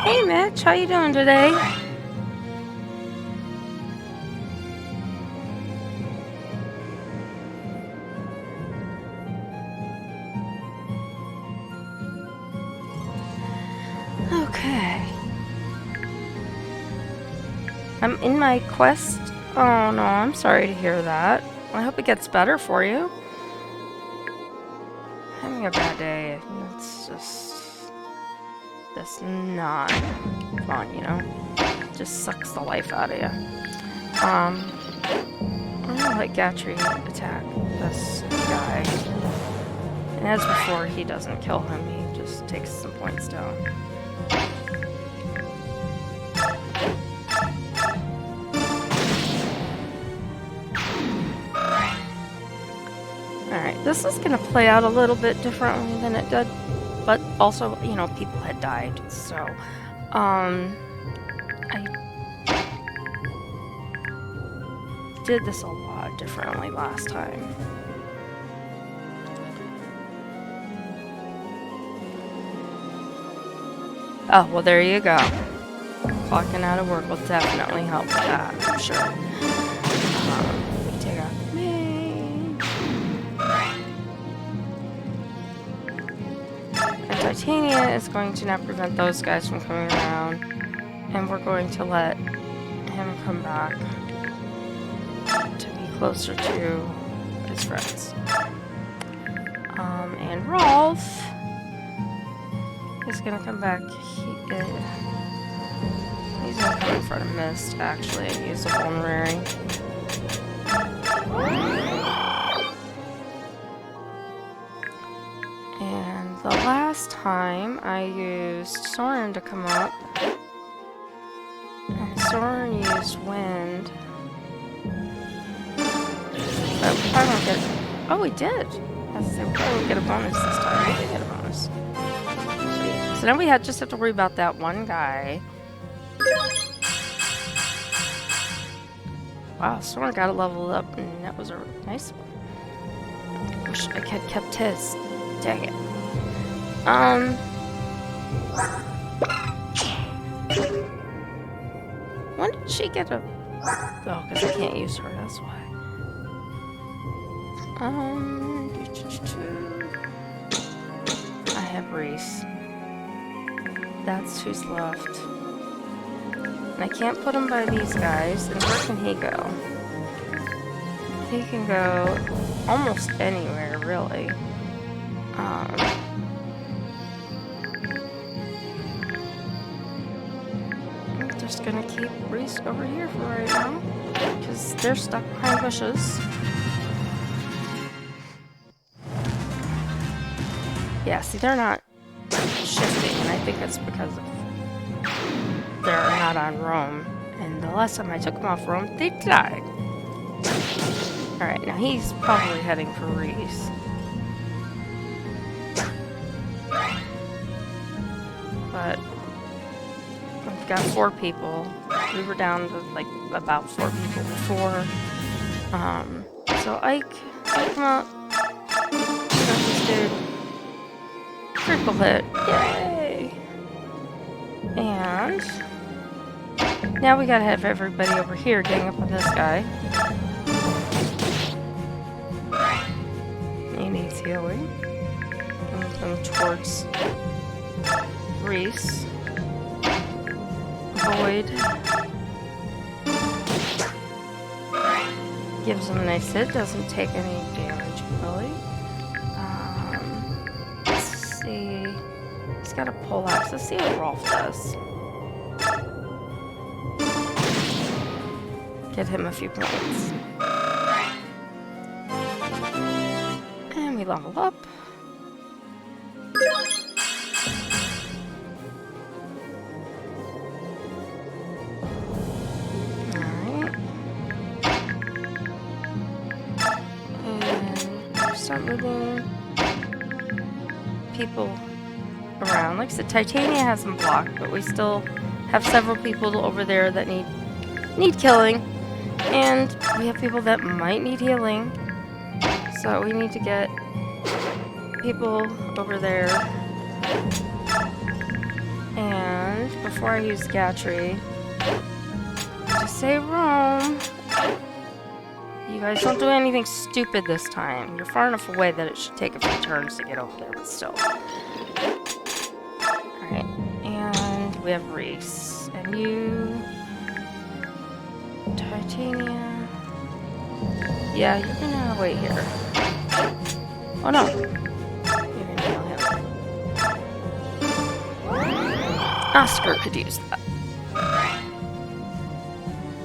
Hey Mitch, how you doing today? Okay. I'm in my quest. Oh no, I'm sorry to hear that. I hope it gets better for you. Having a bad day. It's just not fun, you know? Just sucks the life out of you. I'm gonna let Gatry attack this guy. And as before, he doesn't kill him, he just takes some points down. Alright, this is gonna play out a little bit differently than it did. But also, you know, people had died, so, I did this a lot differently last time. Oh, well, there you go. Clocking out of work will definitely help with that, I'm sure. We take out Titania is going to now prevent those guys from coming around, and we're going to let him come back to be closer to his friends. And Rolf is going to come back. He's going to come in front of Mist, actually, and use the vulnerary. And the last time I used Soren to come up, and Soren used wind. But we probably won't get. Oh, we did! We probably won't get a bonus this time. We did get a bonus. Sweet. So now we just have to worry about that one guy. Wow, Soren got it leveled up, and that was a nice one. Wish I had kept his. Dang it. When did she get a... Oh, because I can't use her, that's why. I have Reese. That's who's left. And I can't put him by these guys, and where can he go? He can go almost anywhere, really. I'm just gonna keep Reese over here for right now, because they're stuck behind bushes. Yeah, see, they're not shifting, and I think it's because they're not on roam. And the last time I took them off roam, they died. Alright, now he's probably heading for Reese. But we've got 4 people. We were down to like about 4 people before. So Ike, come up. This dude. Triple hit. Yay! And now we gotta have everybody over here getting up on this guy. He needs healing. Move them towards Reese. Void. Gives him a nice hit, doesn't take any damage really. Let's see. He's got a poleaxe. Let's see what Rolf does. Get him a few points. And we level up. Alright. And start moving people around. Like I said, Titania has them blocked, but we still have several people over there that need killing. And we have people that might need healing. So we need to get people over there. And before I use Gatry, just say roam. You guys don't do anything stupid this time. You're far enough away that it should take a few turns to get over there, but still. Alright, and we have Reese. And you... Titania... Yeah, you're gonna wait here. Oh no! You're gonna heal him. Oscar could use that.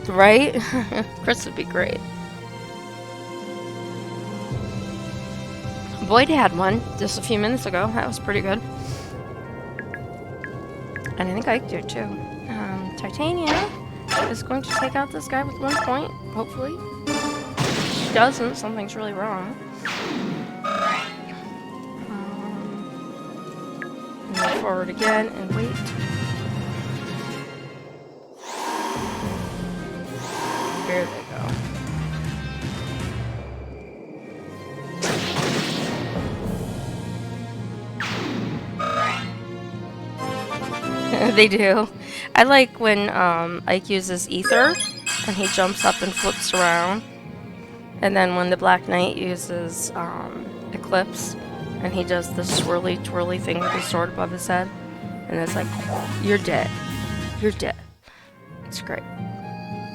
Right? Chris would be great. Boyd had one just a few minutes ago. That was pretty good. And I think Ike did too. Titania is going to take out this guy with 1 point, hopefully. If she doesn't, something's really wrong. Move forward again and wait. There they go. They do. I like when Ike uses Ether and he jumps up and flips around. And then when the Black Knight uses Eclipse and he does the swirly twirly thing with his sword above his head. And it's like, you're dead. You're dead. It's great.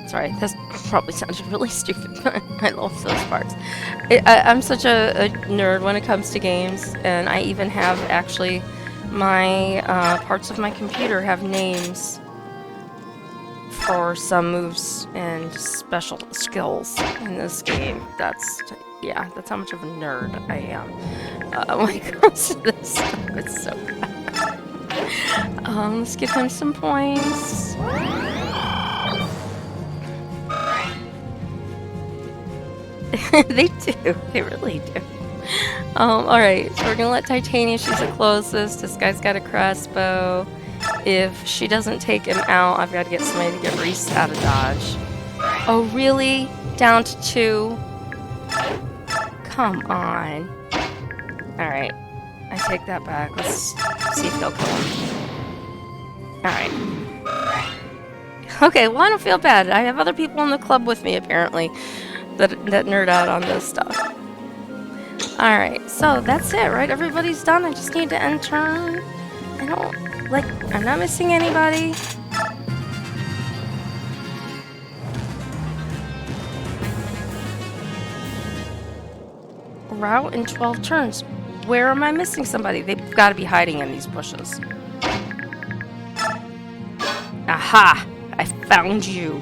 Sorry, this probably sounds really stupid, but I love those parts. I'm such a nerd when it comes to games, and I even have actually my parts of my computer have names for some moves and special skills in this game. That's how much of a nerd I am when it comes to this stuff. It's so bad. Let's give him some points. They do. They really do. Alright, so we're gonna let Titania, she's the closest. This guy's got a crossbow. If she doesn't take him out, I've got to get somebody to get Reese out of dodge. Oh, really? Down to 2? Come on. Alright. I take that back. Let's see if they'll kill him. Alright. Okay, well, I don't feel bad. I have other people in the club with me, apparently, that nerd out on this stuff. Alright, so that's it, right? Everybody's done. I just need to end turn. I'm not missing anybody. Route in 12 turns. Where am I missing somebody? They've got to be hiding in these bushes. Aha! I found you.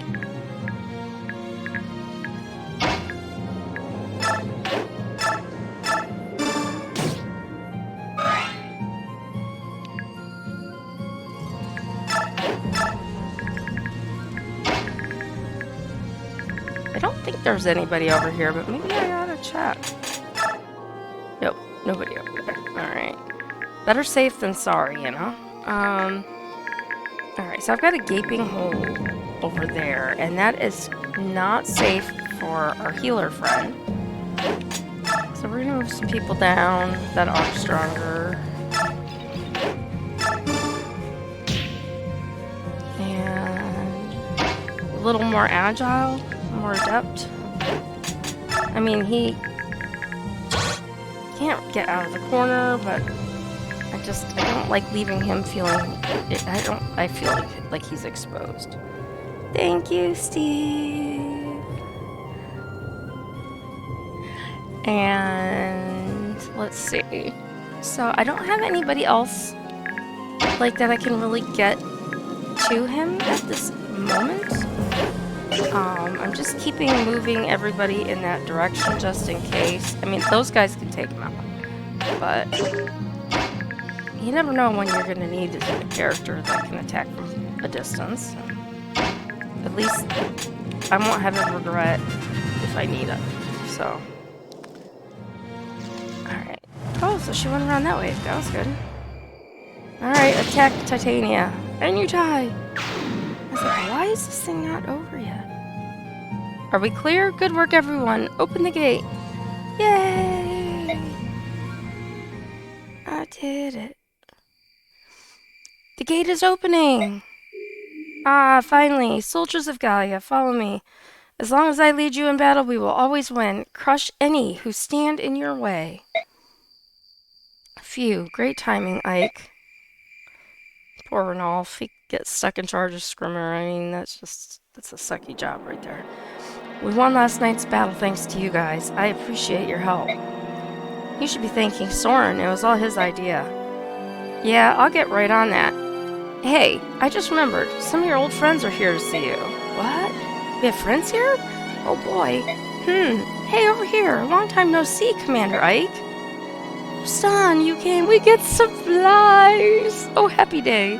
I don't think there's anybody over here, but maybe I ought to check. Nope, nobody over there. Alright. Better safe than sorry, you know? Alright, so I've got a gaping hole over there, and that is not safe for our healer friend. So we're gonna move some people down that are stronger. And a little more agile, more adept. I mean, he can't get out of the corner, but I don't like leaving him feeling it. I feel like he's exposed. Thank you, Steve. And let's see. So I don't have anybody else like that I can really get to him at this moment. I'm just moving everybody in that direction just in case. I mean, those guys can take him out, but you never know when you're going to need a character that can attack from a distance. At least I won't have a regret if I need it. So, alright. Oh, so she went around that way. That was good. Alright, attack Titania. And you die! I was like, why is this thing not over yet? Are we clear? Good work, everyone. Open the gate. Yay! I did it. The gate is opening! Ah, finally. Soldiers of Gallia, follow me. As long as I lead you in battle, we will always win. Crush any who stand in your way. Phew, great timing, Ike. Poor Ranulph. He gets stuck in charge of Scrimmer. I mean, that's a sucky job right there. We won last night's battle thanks to you guys. I appreciate your help. You should be thanking Soren. It was all his idea. Yeah, I'll get right on that. Hey, I just remembered. Some of your old friends are here to see you. What? We have friends here? Oh boy. Hey, over here. Long time no see, Commander Ike. Son, you came. We get supplies. Oh, happy day.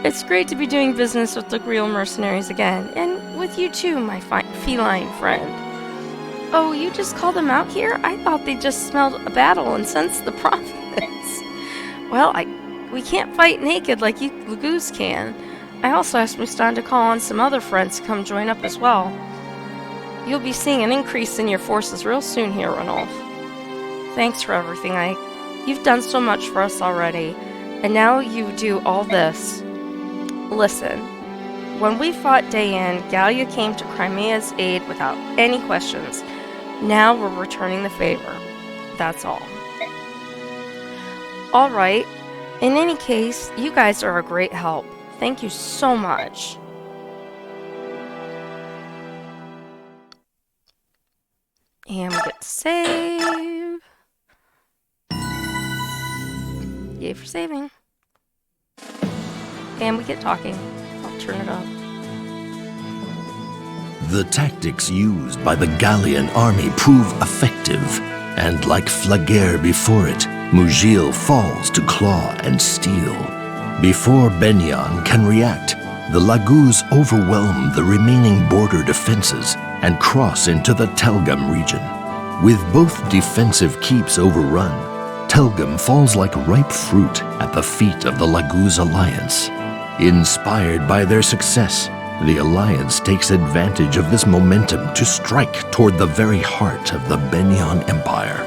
It's great to be doing business with the real mercenaries again. And with you too, my feline friend. Oh, you just called them out here? I thought they just smelled a battle and sensed the profits. Well, we can't fight naked like you Lagoos can. I also asked Mustan to call on some other friends to come join up as well. You'll be seeing an increase in your forces real soon here, Ranulph. Thanks for everything, Ike. You've done so much for us already, and now you do all this. Listen, when we fought Dayan, Gallia came to Crimea's aid without any questions. Now we're returning the favor. That's all. Alright. In any case, you guys are a great help. Thank you so much. And we get to save. Yay for saving. And we get talking. I'll turn it up. The tactics used by the Gallian army prove effective, and like Flagere before it, Mugil falls to claw and steal. Before Benyan can react, the Laguz overwhelm the remaining border defenses and cross into the Telgam region. With both defensive keeps overrun, Telgam falls like ripe fruit at the feet of the Laguz alliance. Inspired by their success, the alliance takes advantage of this momentum to strike toward the very heart of the Benyan Empire.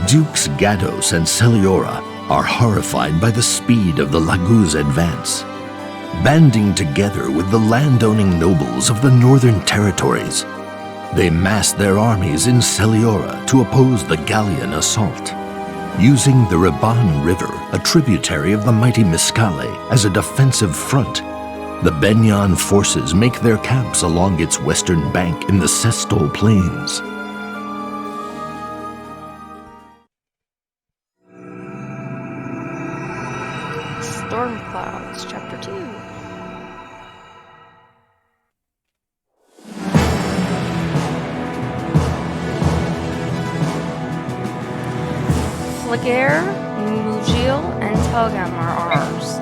Dukes Gados and Celiora are horrified by the speed of the Laguz advance. Banding together with the landowning nobles of the northern territories, they mass their armies in Celiora to oppose the Gallian assault. Using the Raban River, a tributary of the mighty Miscale, as a defensive front, the Benyan forces make their camps along its western bank in the Sestol Plains. Storm Clouds, Chapter 2. Flagere, Mugil, and Telgam are ours.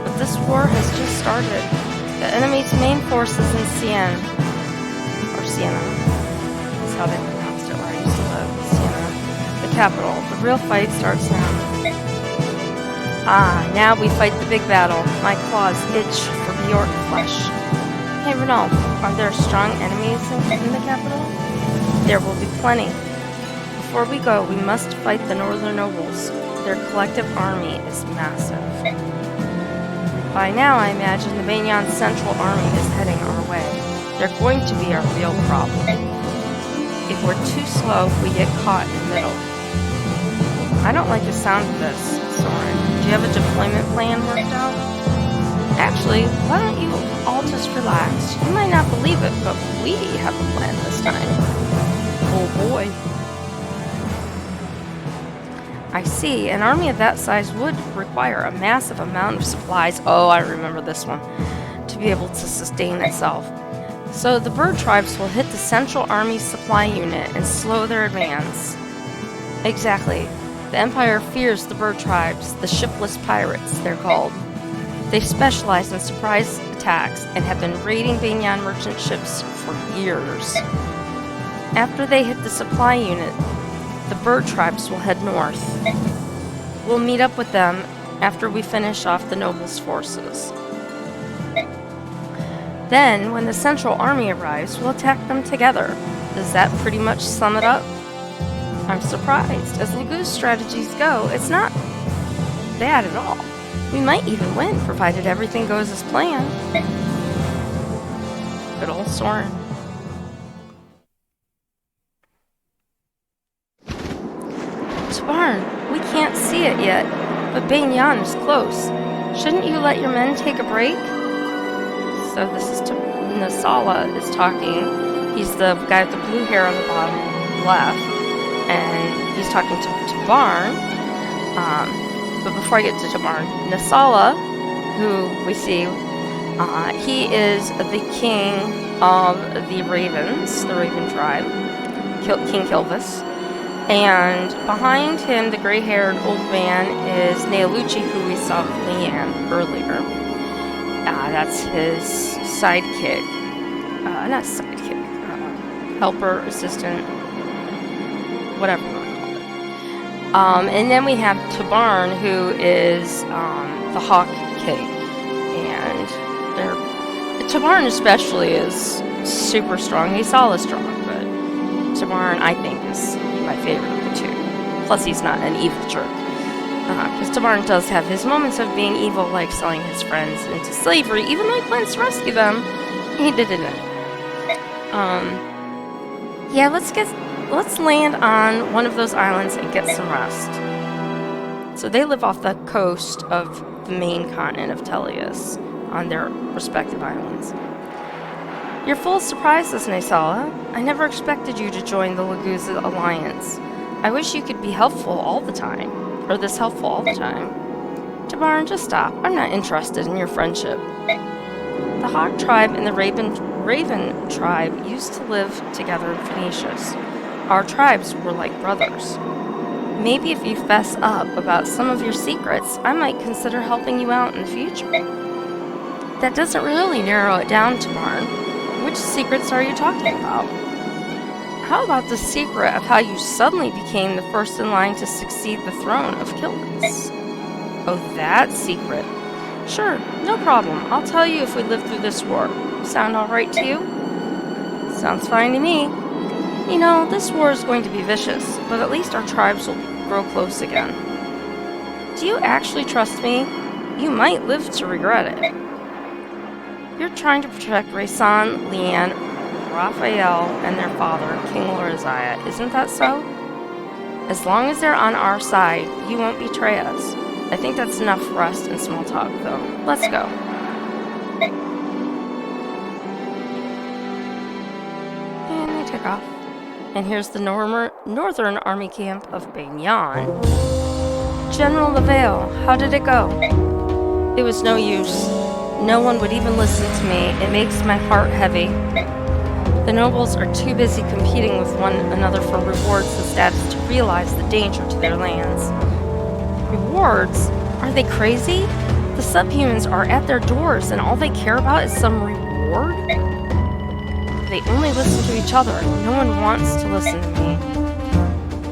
But this war has just started. The enemy's main forces in Siena, is how they pronounced it where I used to live, Siena, the capital. The real fight starts now. Ah, now we fight the big battle. My claws itch for Bjork flesh. Hey Renault, are there strong enemies in the capital? There will be plenty. Before we go, we must fight the northern nobles. Their collective army is massive. By now, I imagine the Benyan Central Army is heading our way. They're going to be our real problem. If we're too slow, we get caught in the middle. I don't like the sound of this, Soren. Do you have a deployment plan worked out? Actually, why don't you all just relax? You might not believe it, but we have a plan this time. Oh boy. I see. An army of that size would require a massive amount of supplies. Oh, I remember this one. To be able to sustain itself. So the bird tribes will hit the Central Army supply unit and slow their advance. Exactly. The Empire fears the bird tribes, the shipless pirates, they're called. They specialize in surprise attacks and have been raiding Benyan merchant ships for years. After they hit the supply unit, the bird tribes will head north. We'll meet up with them after we finish off the nobles' forces. Then, when the Central Army arrives, we'll attack them together. Does that pretty much sum it up? I'm surprised. As Laguz strategies go, it's not bad at all. We might even win, provided everything goes as planned. Good old Soren. Tabarn, we can't see it yet, but Benyan is close. Shouldn't you let your men take a break? So this is Nasala is talking. He's the guy with the blue hair on the bottom left, and he's talking to Tabarn. But before I get to Tabarn, Nasala, who we see, he is the king of the Ravens, the Raven tribe, King Kilvis. And behind him, the gray-haired old man is Nealucci, who we saw with Leanne earlier. That's his sidekick. Not sidekick. Helper, assistant, whatever you want to call it. And then we have Tabarn, who is the Hawk King. And Tabarn especially is super strong. He's solid strong, but Tabarn, I think, is my favorite of the two. Plus, he's not an evil jerk. Because Tabarn does have his moments of being evil, like selling his friends into slavery, even though he plans to rescue them. He did it. Yeah, let's land on one of those islands and get some rest. So they live off the coast of the main continent of Teleus, on their respective islands. You're full of surprises, Naysala. I never expected you to join the Laguz Alliance. I wish you could be helpful all the time. Or this helpful all the time. Tabarn, just stop. I'm not interested in your friendship. The Hawk tribe and the Raven tribe used to live together in Phoenicius. Our tribes were like brothers. Maybe if you fess up about some of your secrets, I might consider helping you out in the future. That doesn't really narrow it down to Barn. Which secrets are you talking about? How about the secret of how you suddenly became the first in line to succeed the throne of Killis? Oh, that secret. Sure, no problem. I'll tell you if we live through this war. Sound alright to you? Sounds fine to me. You know, this war is going to be vicious, but at least our tribes will grow close again. Do you actually trust me? You might live to regret it. You're trying to protect Raysan, Leanne, Raphael, and their father, King Loriziah, isn't that so? As long as they're on our side, you won't betray us. I think that's enough rest and small talk, though. Let's go. And they take off. And here's the northern army camp of Baignan. General Lavale, how did it go? It was no use. No one would even listen to me. It makes my heart heavy. The nobles are too busy competing with one another for rewards and status to realize the danger to their lands. Rewards? Are they crazy? The subhumans are at their doors and all they care about is some reward? They only listen to each other. No one wants to listen to me.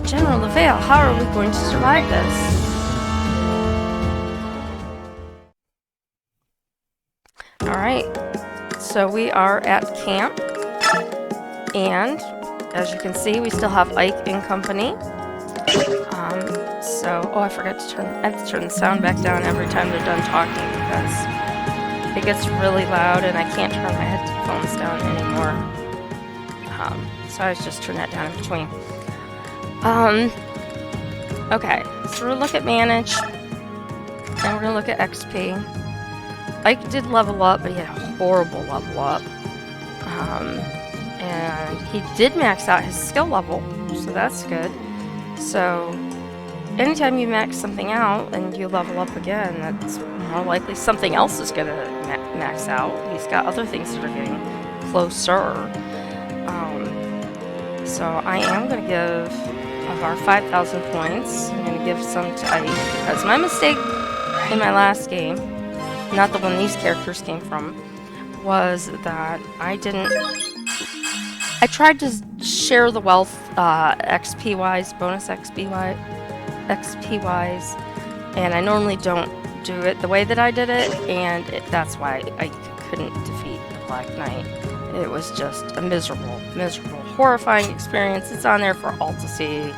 General Lavale, how are we going to survive this? Alright, so we are at camp, and as you can see, we still have Ike in company. Oh, I forgot to I have to turn the sound back down every time they're done talking because it gets really loud and I can't turn my headphones down anymore. So I just turn that down in between. Okay, so we're gonna look at manage, and we're gonna look at XP. Ike did level up, but he had a horrible level up. And he did max out his skill level, so that's good. So, anytime you max something out and you level up again, that's more likely something else is going to max out. He's got other things that are getting closer. So I am going to give, of our 5,000 points, I'm going to give some to Ike, because my mistake in my last game, not the one these characters came from, was that I tried to share the wealth XP-wise, bonus XP-wise, and I normally don't do it the way that I did it, and that's why I couldn't defeat the Black Knight. It was just a miserable, horrifying experience. It's on there for all to see.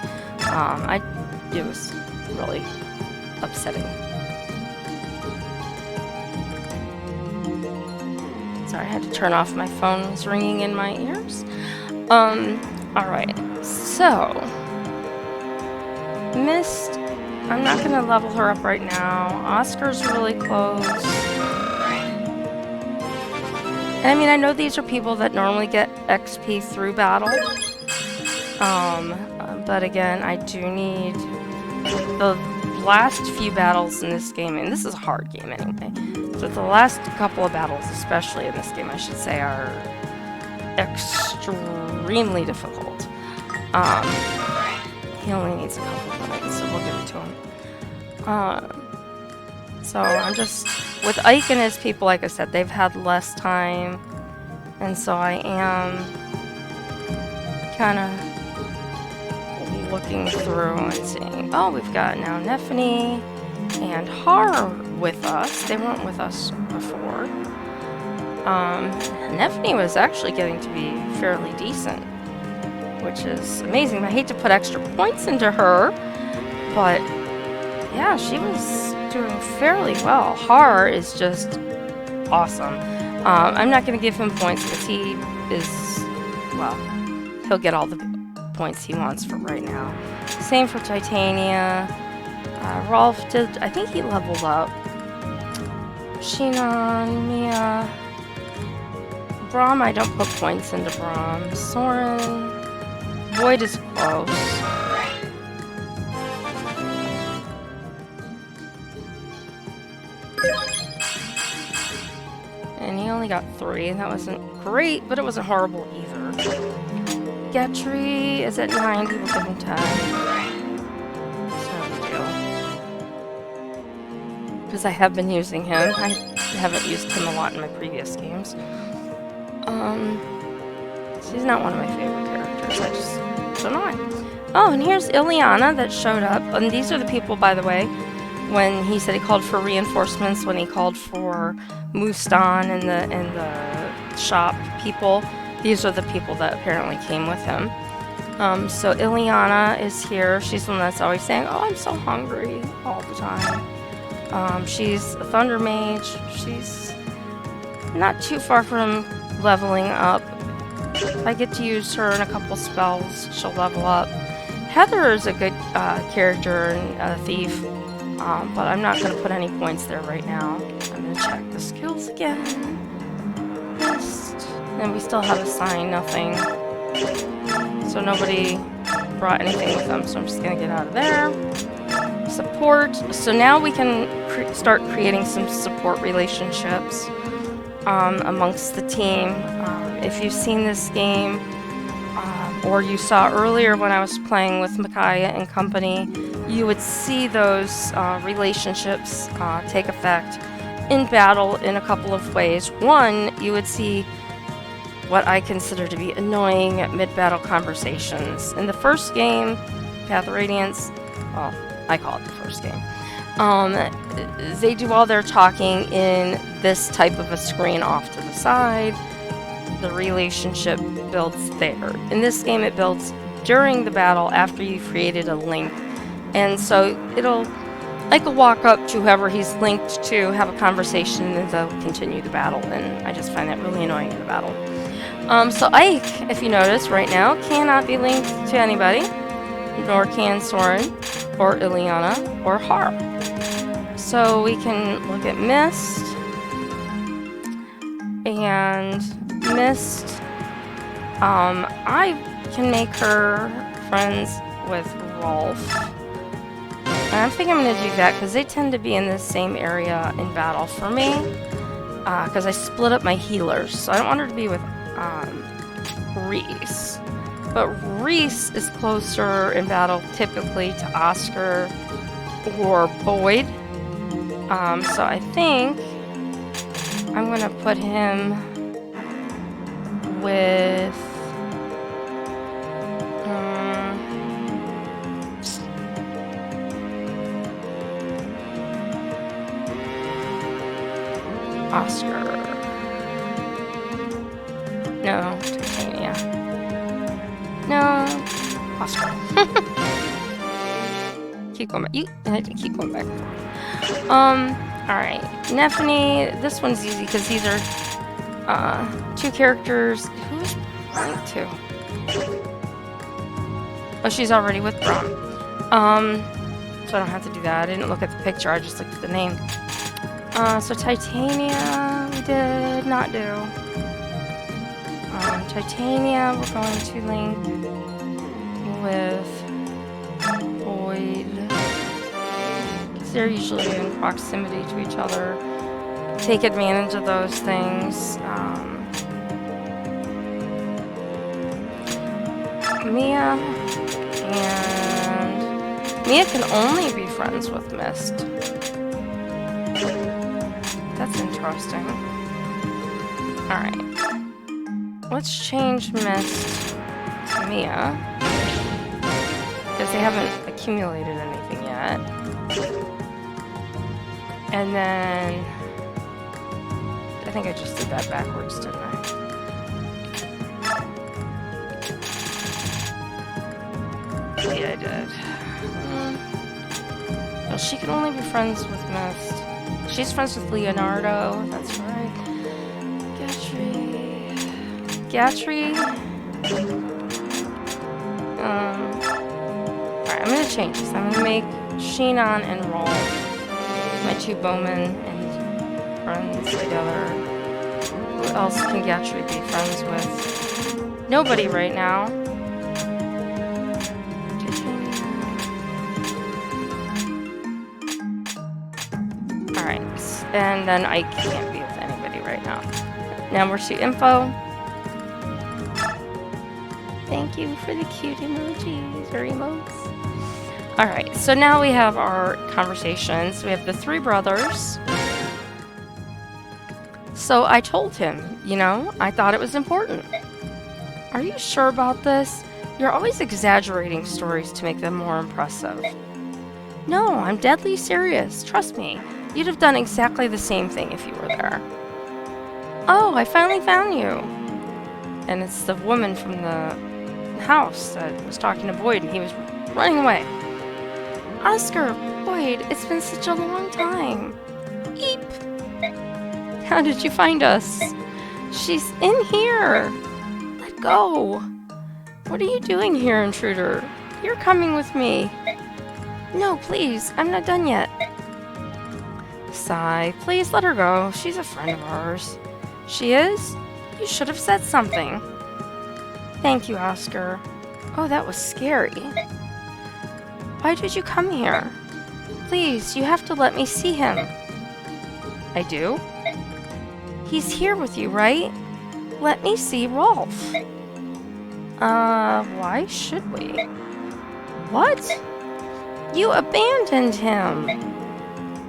It was really upsetting. Sorry, I had to turn off my phone. It was ringing in my ears. Alright, so Mist, I'm not gonna level her up right now. Oscar's really close. And I mean, I know these are people that normally get XP through battle. But again, I do need the last few battles in this game, and this is a hard game anyway. So the last couple of battles, especially in this game, I should say, are extremely difficult. He only needs a couple points, so we'll give it to him. So I'm just, with Ike and his people, like I said, they've had less time, and so I am kind of looking through and seeing, oh, we've got now Nephany and Har with us. They weren't with us before. Nephany was actually getting to be fairly decent, which is amazing. I hate to put extra points into her, but yeah, she was doing fairly well. Har is just awesome. I'm not going to give him points because he is, well, he'll get all the points he wants for right now. Same for Titania. Rolf did, I think he leveled up. Shinon, Mia. Braum, I don't put points into Braum. Soren. Void is close. And he only got 3, and that wasn't great, but it wasn't horrible either. Getry is at 9, people give him 10. It's no big deal. Because I have been using him. I haven't used him a lot in my previous games. So he's not one of my favorite characters. I just don't know why. Oh, and here's Ileana that showed up. And these are the people, by the way, when he said he called for reinforcements, when he called for Mustan and the shop people. These are the people that apparently came with him. So Ileana is here. She's the one that's always saying, "Oh, I'm so hungry," all the time. She's a Thunder Mage. She's not too far from leveling up. I get to use her in a couple spells. She'll level up. Heather is a good character and a thief, but I'm not going to put any points there right now. I'm going to check the skills again. Mist. And we still have a sign, nothing. So nobody brought anything with them, so I'm just going to get out of there. Support. So now we can start creating some support relationships amongst the team. If you've seen this game, or you saw earlier when I was playing with Micaiah and company, you would see those relationships take effect in battle in a couple of ways. One, you would see what I consider to be annoying mid-battle conversations. In the first game, Path of Radiance, well, I call it the first game, they do all their talking in this type of a screen off to the side. The relationship builds there. In this game, it builds during the battle after you've created a link. And so I could walk up to whoever he's linked to, have a conversation, and they'll continue the battle. And I just find that really annoying in the battle. So Ike, if you notice right now, cannot be linked to anybody, nor can Soren, or Ileana, or Har. So we can look at Mist, and Mist, I can make her friends with Rolf. And I think I'm going to do that because they tend to be in the same area in battle for me. Because I split up my healers. So I don't want her to be with Reese. But Reese is closer in battle typically to Oscar or Boyd. So I think I'm going to put him with Oscar. No, Titania. No, Oscar. Keep going back. I had to keep going back. Alright. Nephany, this one's easy because these are two characters. Who's linked to? Oh, she's already with Braum. So I don't have to do that. I didn't look at the picture, I just looked at the name. So Titania, we did not do. Titania, we're going to link with Boyd. Because they're usually in proximity to each other. Take advantage of those things. Mia, and Mia can only be friends with Mist. That's interesting. Alright. Let's change Mist to Mia. Because they haven't accumulated anything yet. And then I think I just did that backwards, didn't I? Yeah, I did. Well, she can only be friends with Mist. She's friends with Leonardo, that's right. Gatry. Alright, I'm gonna change this. I'm gonna make Sheenan and Rolf my two bowmen and friends together. Who else can Gatry be friends with? Nobody right now. Alright, and then I can't be with anybody right right now. Now we're to info. Thank you for the cute emojis or emotes. Alright, so now we have our conversations. We have the 3 brothers. So I told him, you know, I thought it was important. Are you sure about this? You're always exaggerating stories to make them more impressive. No, I'm deadly serious. Trust me. You'd have done exactly the same thing if you were there. Oh, I finally found you. And it's the woman from the house that was talking to Boyd and he was running away. Oscar, Boyd, it's been such a long time. Eep. How did you find us? She's in here. Let go. What are you doing here, intruder? You're coming with me. No, please, I'm not done yet. Sigh, please let her go. She's a friend of ours. She is? You should have said something. Thank you, Oscar. Oh, that was scary. Why did you come here? Please, you have to let me see him. I do? He's here with you, right? Let me see Rolf. Why should we? What? You abandoned him.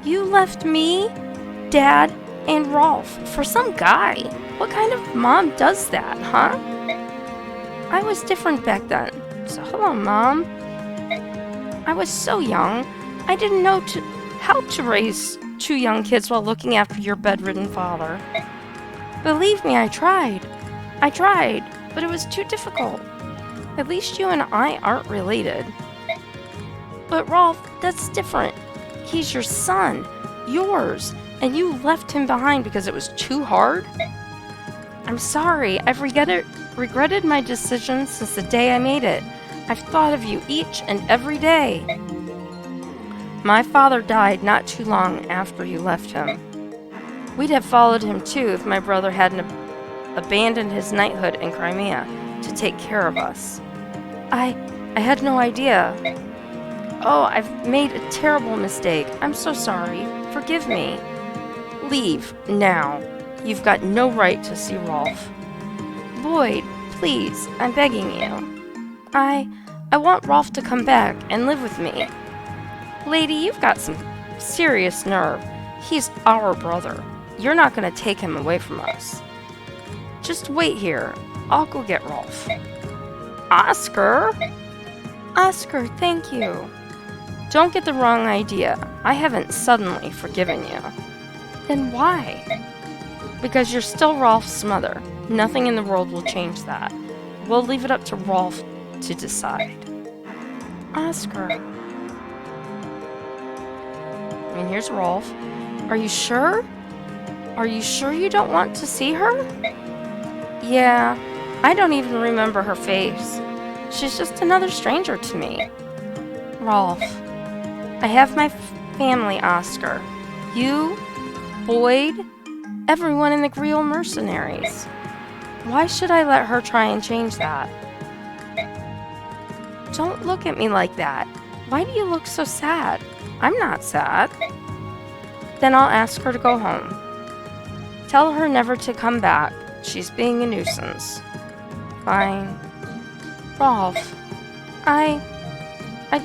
You left me, Dad, and Rolf for some guy. What kind of mom does that, huh? I was different back then. So hello, Mom. I was so young. I didn't know how to raise 2 young kids while looking after your bedridden father. Believe me, I tried. But it was too difficult. At least you and I aren't related. But Rolf, that's different. He's your son. Yours. And you left him behind because it was too hard? I'm sorry. I've regretted my decision since the day I made it. I've thought of you each and every day. My father died not too long after you left him. We'd have followed him too if my brother hadn't abandoned his knighthood in Crimea to take care of us. I had no idea. Oh, I've made a terrible mistake. I'm so sorry. Forgive me. Leave, now. You've got no right to see Rolf. Boyd, please, I'm begging you. I want Rolf to come back and live with me. Lady, you've got some serious nerve. He's our brother. You're not going to take him away from us. Just wait here. I'll go get Rolf. Oscar? Oscar, thank you. Don't get the wrong idea. I haven't suddenly forgiven you. Then why? Because you're still Rolf's mother. Nothing in the world will change that. We'll leave it up to Rolf to decide. Oscar. And here's Rolf. Are you sure? Are you sure you don't want to see her? Yeah, I don't even remember her face. She's just another stranger to me. Rolf. I have my family, Oscar. You, Boyd, everyone in the Greel mercenaries. Why should I let her try and change that? Don't look at me like that. Why do you look so sad? I'm not sad. Then I'll ask her to go home. Tell her never to come back. She's being a nuisance. Fine. Rolf, I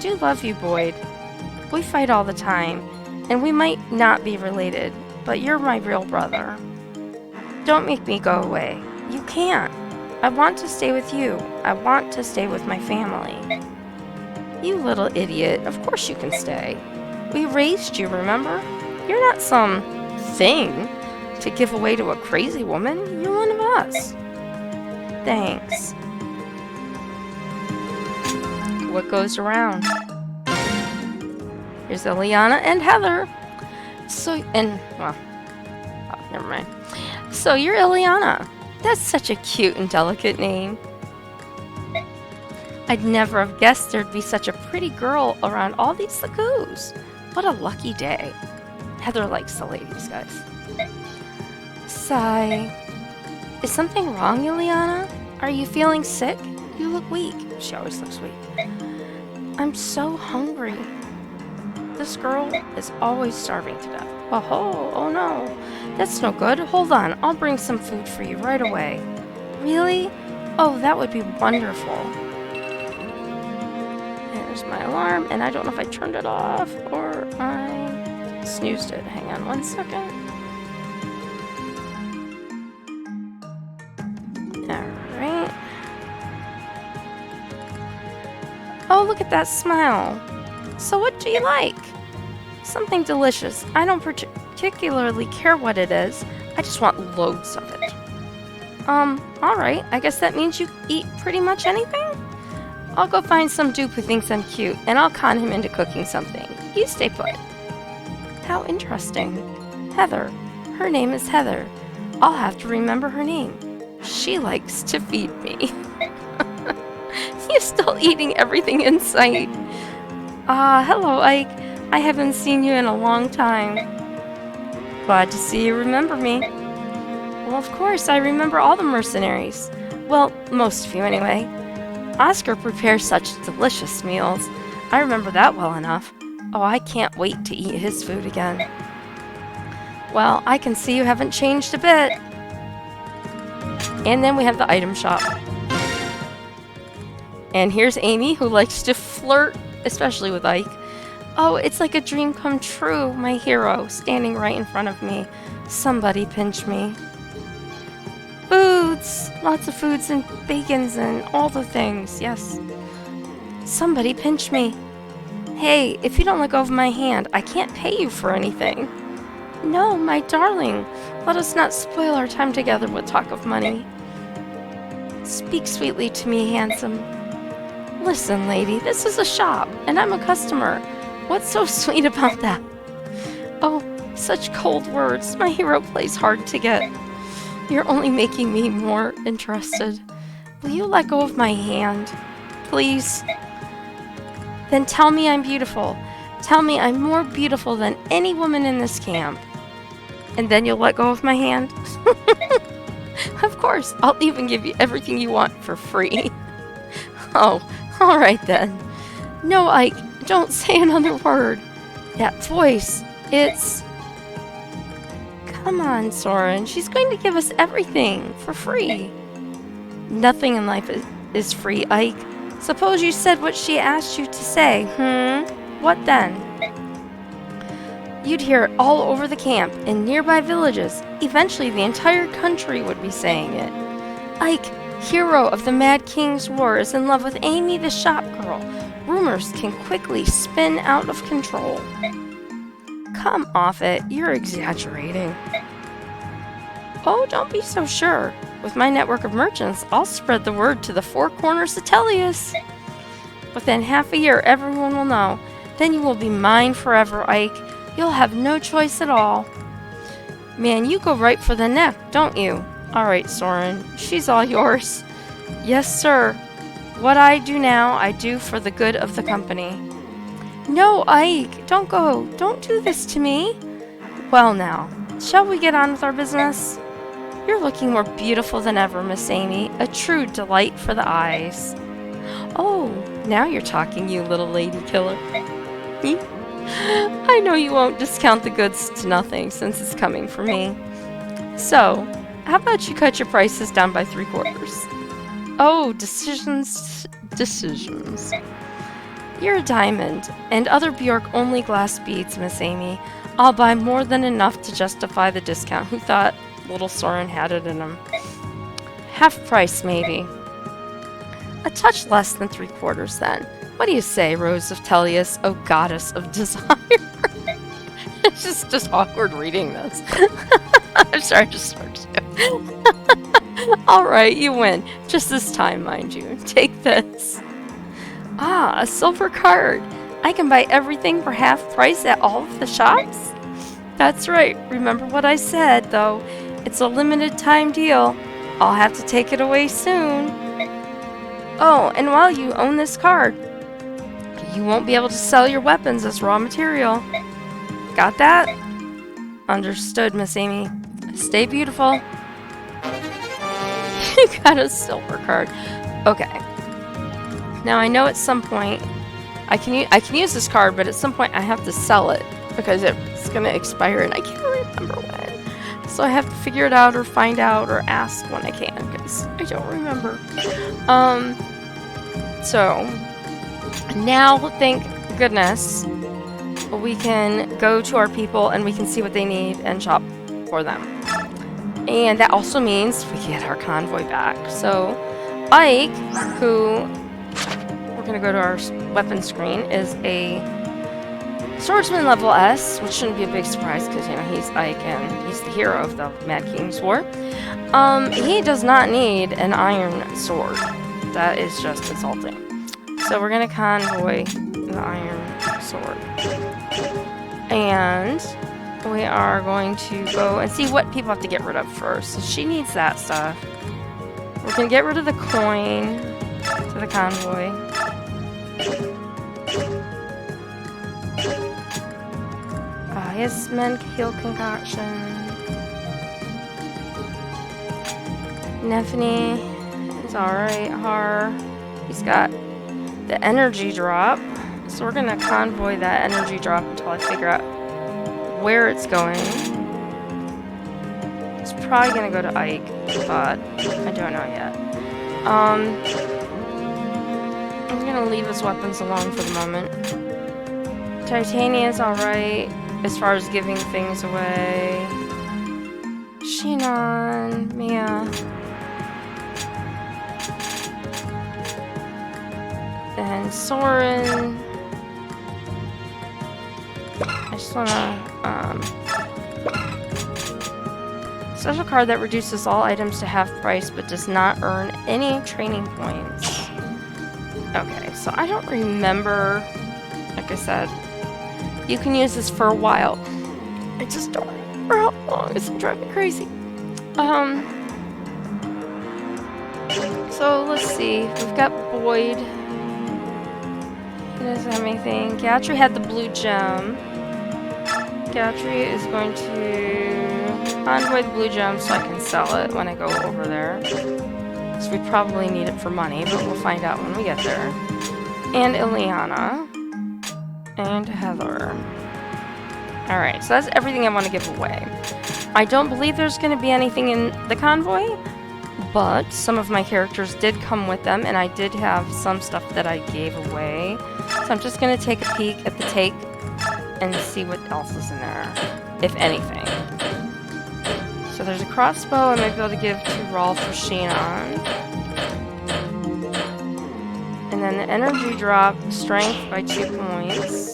do love you, Boyd. We fight all the time, and we might not be related, but you're my real brother. Don't make me go away. You can't. I want to stay with you. I want to stay with my family. You little idiot. Of course you can stay. We raised you, remember? You're not some thing to give away to a crazy woman. You're one of us. Thanks. What goes around? Here's Ileana and Heather. Never mind. So you're Ileana. That's such a cute and delicate name. I'd never have guessed there'd be such a pretty girl around all these lagoos. What a lucky day. Heather likes the ladies, guys. Sigh. Is something wrong, Ileana? Are you feeling sick? You look weak. She always looks weak. I'm so hungry. This girl is always starving to death. Oh no. That's no good. Hold on, I'll bring some food for you right away. Really? Oh, that would be wonderful. There's my alarm, and I don't know if I turned it off or I snoozed it. Hang on one second. Alright. Oh, look at that smile. So what do you like? Something delicious. I don't particularly care what it is. I just want loads of it. Alright. I guess that means you eat pretty much anything? I'll go find some dupe who thinks I'm cute, and I'll con him into cooking something. You stay put. How interesting. Heather. Her name is Heather. I'll have to remember her name. She likes to feed me. You're still eating everything in sight. Hello, Ike. I haven't seen you in a long time. Glad to see you remember me. Well, of course, I remember all the mercenaries. Well, most of you anyway. Oscar prepares such delicious meals. I remember that well enough. Oh, I can't wait to eat his food again. Well, I can see you haven't changed a bit. And then we have the item shop. And here's Amy, who likes to flirt, especially with Ike. Oh, it's like a dream come true, my hero, standing right in front of me. Somebody pinch me. Foods! Lots of foods and bacons and all the things, yes. Somebody pinch me. Hey, if you don't let go of my hand, I can't pay you for anything. No, my darling, let us not spoil our time together with talk of money. Speak sweetly to me, handsome. Listen, lady, this is a shop, and I'm a customer. What's so sweet about that? Oh, such cold words. My hero plays hard to get. You're only making me more interested. Will you let go of my hand? Please? Then tell me I'm beautiful. Tell me I'm more beautiful than any woman in this camp. And then you'll let go of my hand? Of course, I'll even give you everything you want for free. Oh, alright then. No, Ike, don't say another word. That voice, it's... Come on, Soren. She's going to give us everything for free. Nothing in life is free, Ike. Suppose you said what she asked you to say, What then? You'd hear it all over the camp, in nearby villages. Eventually, the entire country would be saying it. Ike, hero of the Mad King's War, is in love with Amy the shop girl. Rumors can quickly spin out of control. Come off it, you're exaggerating. Oh, don't be so sure. With my network of merchants, I'll spread the word to the four corners of Tellius. Within half a year, everyone will know. Then you will be mine forever, Ike. You'll have no choice at all. Man, you go right for the neck, don't you? Alright, Soren, she's all yours. Yes, sir. What I do now, I do for the good of the company. No, Ike, don't go. Don't do this to me. Well now, shall we get on with our business? You're looking more beautiful than ever, Miss Amy. A true delight for the eyes. Oh, now you're talking, you little lady killer. I know you won't discount the goods to nothing since it's coming from me. So, how about you cut your prices down by 3/4? Oh, decisions. You're a diamond, and other Bjork-only glass beads, Miss Amy. I'll buy more than enough to justify the discount. Who thought little Soren had it in him? Half price, maybe. A touch less than 3/4, then. What do you say, Rose of Tellius, O goddess of desire? It's just awkward reading this. I'm sorry, I just started to. Alright, you win. Just this time, mind you. Take this. Ah, a silver card. I can buy everything for half price at all of the shops? That's right. Remember what I said, though. It's a limited time deal. I'll have to take it away soon. Oh, and while you own this card, you won't be able to sell your weapons as raw material. Got that? Understood, Miss Amy. Stay beautiful. You got a silver card. Okay. Now I know at some point I can use this card, but at some point I have to sell it because it's it's gonna expire and I can't remember when. So I have to figure it out or find out or ask when I can because I don't remember. So now, thank goodness, we can go to our people and we can see what they need and shop for them. And that also means we get our convoy back. So Ike, who we're going to go to our weapon screen, is a swordsman level S, which shouldn't be a big surprise because, you know, he's Ike and he's the hero of the Mad King's War. He does not need an iron sword. That is just insulting. So we're going to convoy the iron sword. And we are going to go and see what people have to get rid of first. So she needs that stuff. We're going to get rid of the coin to the convoy. His men heal concoction. Neffany is alright. He's got the energy drop. So we're going to convoy that energy drop until I figure out where it's going. It's probably going to go to Ike, but I don't know yet. I'm going to leave his weapons alone for the moment. Titania's alright as far as giving things away. Shinon, Mia. And Soren. I just wanna, special card that reduces all items to half price but does not earn any training points. Okay, so I don't remember, like I said, you can use this for a while. I just don't remember how long. It's driving me crazy. So let's see, we've got Boyd. He doesn't have anything. Gatry had the blue gem. Gatry is going to convoy the blue gem so I can sell it when I go over there. Because we probably need it for money, but we'll find out when we get there. And Ileana. And Heather. Alright, so that's everything I want to give away. I don't believe there's going to be anything in the convoy, but some of my characters did come with them, and I did have some stuff that I gave away. So I'm just going to take a peek at the take and see what else is in there, if anything. So there's a crossbow I might be able to give to Rolf or Shinon. And then the energy drop, strength by 2 points.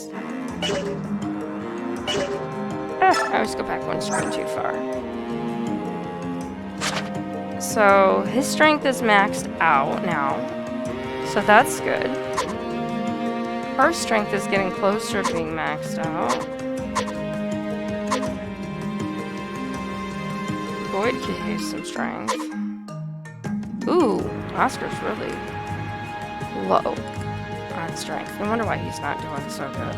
I always go back one screen too far. So his strength is maxed out now. So that's good. Her strength is getting closer to being maxed out. Boyd could use some strength. Ooh, Oscar's really low on strength. I wonder why he's not doing so good.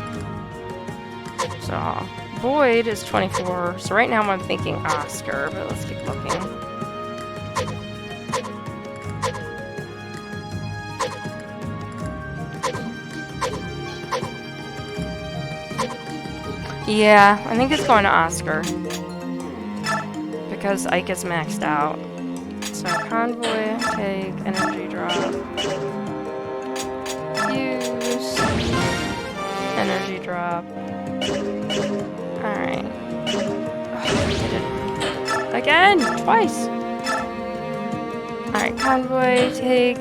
So, Boyd is 24. So right now I'm thinking Oscar, but let's keep looking. Yeah, I think it's going to Oscar. Because Ike is maxed out. So convoy, take, energy drop. Use. Energy drop. Alright. Oh, we did it. Again! Twice! Alright, convoy, take.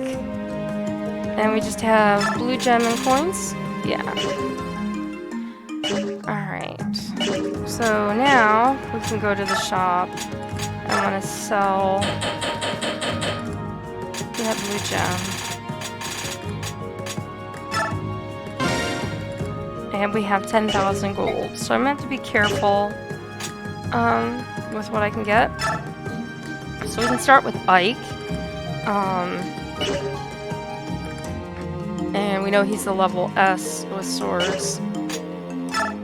And we just have blue gem and coins? Yeah. Alright. So now we can go to the shop. I want to sell that blue gem. And we have 10,000 gold. So I'm meant to be careful with what I can get. So we can start with Ike. And we know he's a level S with swords.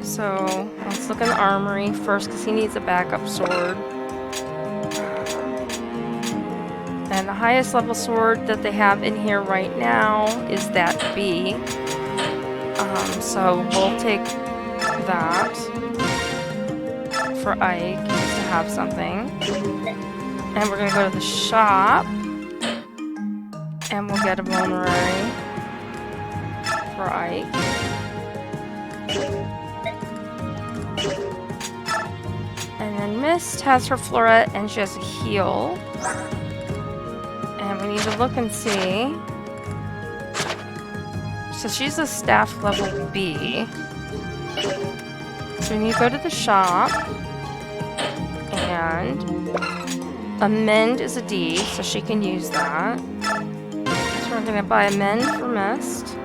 So let's look in the armory first because he needs a backup sword. And the highest level sword that they have in here right now is that B. So we'll take that. for Ike just to have something. And we're gonna go to the shop. And we'll get a vulnerary for Ike. And then Mist has her floret and she has a heal. And we need to look and see. So she's a staff level B. So we need to go to the shop. And a mend is a D, so she can use that. So we're gonna buy a mend for Mist.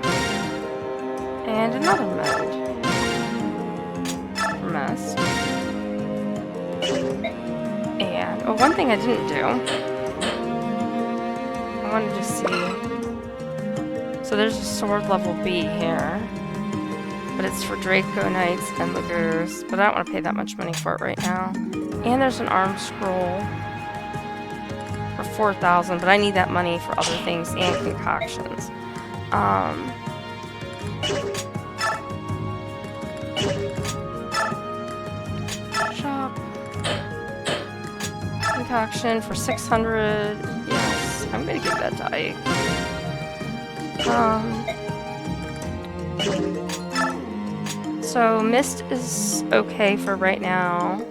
And another mend for Mist. And, oh, one thing I didn't do. I wanted to see. So there's a sword level B here. But it's for Draco Knights and Lagurs. But I don't want to pay that much money for it right now. And there's an arm scroll for 4,000, but I need that money for other things and concoctions. Shop. Concoction for 600. Yes, I'm gonna give that to Ike. So Mist is okay for right now.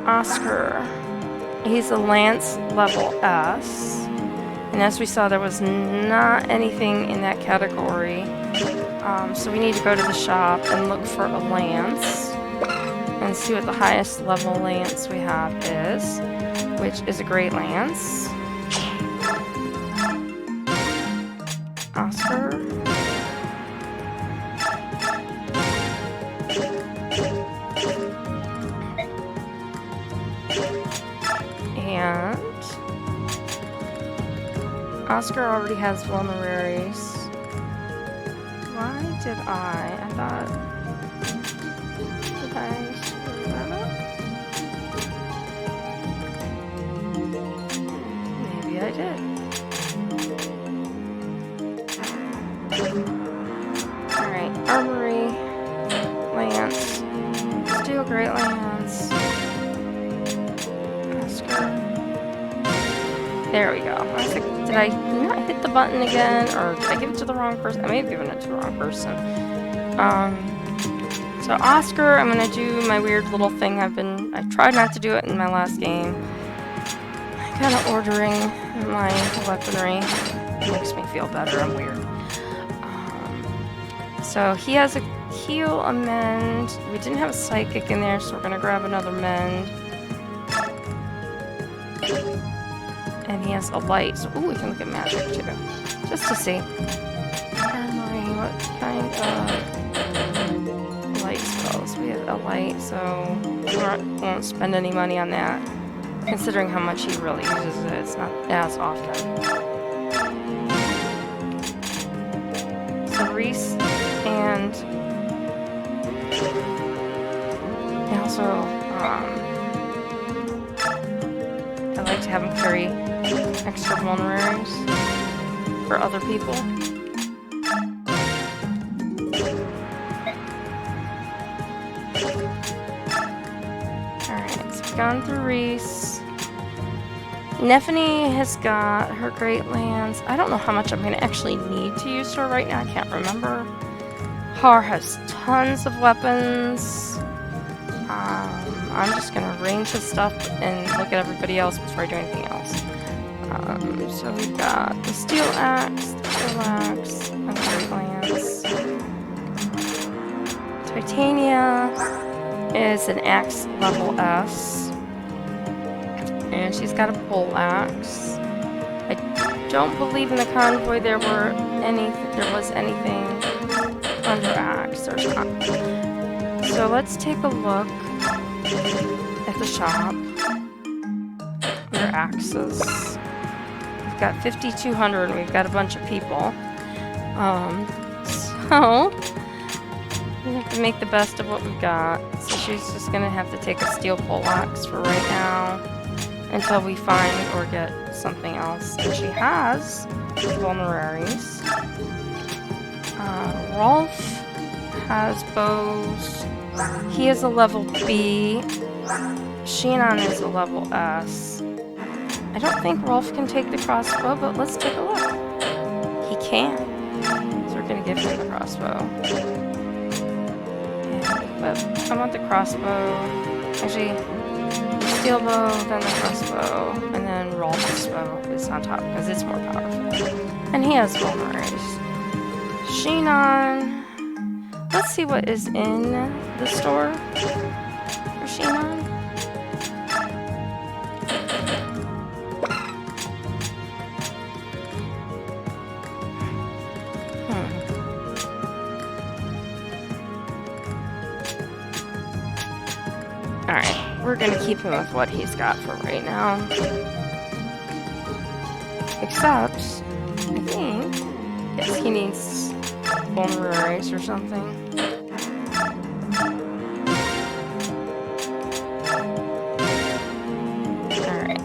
Oscar. He's a Lance level S. And as we saw, there was not anything in that category. So we need to go to the shop and look for a Lance. And see what the highest level Lance we have is. Which is a Great Lance. Oscar. And Oscar already has vulneraries. Why did I thought... Did I screw that up? Maybe I did. Alright, Armory, Lance, Steel Great Lance, Oscar. There we go. I was like, did I not hit the button again? Or did I give it to the wrong person? I may have given it to the wrong person. So Oscar, I'm gonna do my weird little thing I tried not to do it in my last game. Kind of ordering my weaponry. It makes me feel better. I'm weird. So he has a heal, a mend. We didn't have a psychic in there, so we're gonna grab another mend. And he has a light. So, ooh, we can look at magic too. Just to see. Armory, what kind of light spells? We have a light, so we won't spend any money on that. Considering how much he really uses it, it's not as often. So Reese and also I like to have him carry extra vulneraries for other people. Alright, so we've gone through Reese. Neffany has got her Great Lance. I don't know how much I'm going to actually need to use her right now. I can't remember. Har has tons of weapons. I'm just going to arrange his stuff and look at everybody else before I do anything else. So we've got the Steel Axe, the Steel Axe, and the Great Lance. Titania is an Axe level S. And she's got a pole axe. I don't believe in the convoy there was anything under axe. There's not. So let's take a look at the shop. Their axes. We've got 5,200 and we've got a bunch of people. So we have to make the best of what we've got. So she's just gonna have to take a steel pole axe for right now. Until we find or get something else. And she has vulneraries. Rolf has bows, He is a level B. Shinon is a level S. I don't think Rolf can take the crossbow, but let's take a look. He can. So we're gonna give him the crossbow. But I want the crossbow. Actually, the steel bow, then the crossbow, and then Rolf's bow is on top because it's more powerful. And he has vulneraries. Shinon. Let's see what is in the store for Shinon. Alright, we're gonna keep him with what he's got for right now. Except, I think, yes, he needs vulneraries or something. Alright.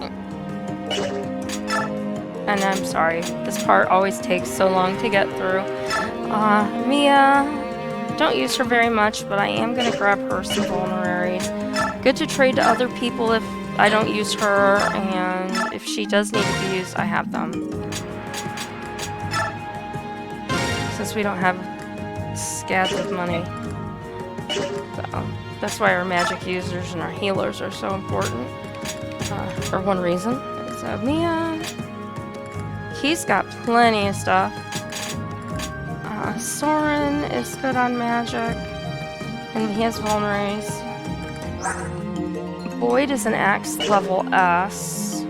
And I'm sorry, this part always takes so long to get through. Mia, don't use her very much, but I am gonna grab her some vulneraries. Good to trade to other people if I don't use her, and if she does need to be used, I have them. Since we don't have scads of money. So, that's why our magic users and our healers are so important. For one reason. So, Mia, he's got plenty of stuff. Soren is good on magic, and he has vulneraries. Boyd is an axe level S.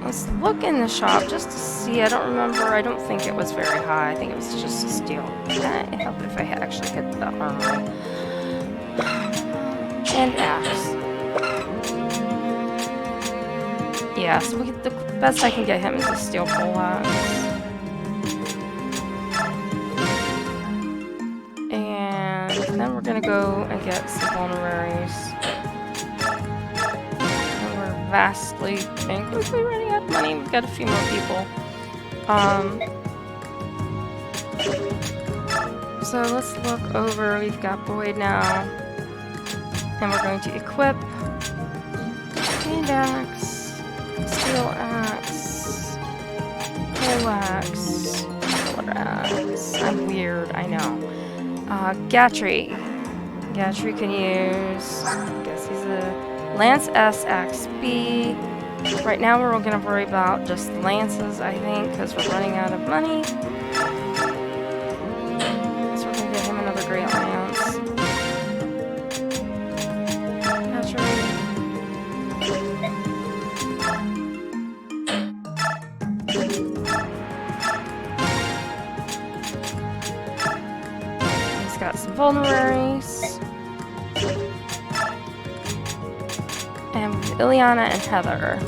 Let's look in the shop just to see. I don't remember. I don't think it was very high. I think it was just a steel. Can I help if I actually hit the armory? And axe. Yeah, so the best I can get him is a steel pole axe. And then we're gonna go and get some vulneraries. And we're vastly quickly running out of money. We've got a few more people. So let's look over. We've got Boyd now. And we're going to equip hand axe, steel axe, pole axe, pillar axe. I'm weird, I know. Gatry. Gatry can use, I guess he's a Lance S, Axe B. Right now we're going to worry about just lances, I think, because we're running out of money. So we're going to get him another great lance. Gatry. Got some vulneraries. And Ileana and Heather.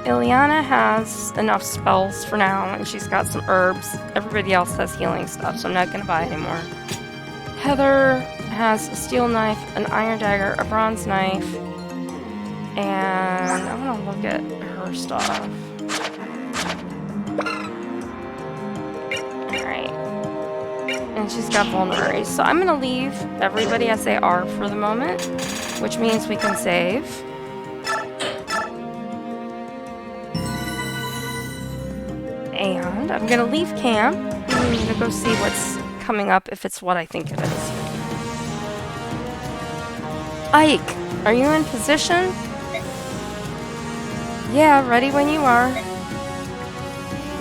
Ileana has enough spells for now, and she's got some herbs. Everybody else has healing stuff, so I'm not going to buy anymore. Heather has a steel knife, an iron dagger, a bronze knife, and I want to look at her stuff. And she's got vulneraries. So I'm gonna leave everybody as they are for the moment, which means we can save. And I'm gonna leave camp. I'm gonna go see what's coming up, if it's what I think it is. Ike, are you in position? Yeah, ready when you are.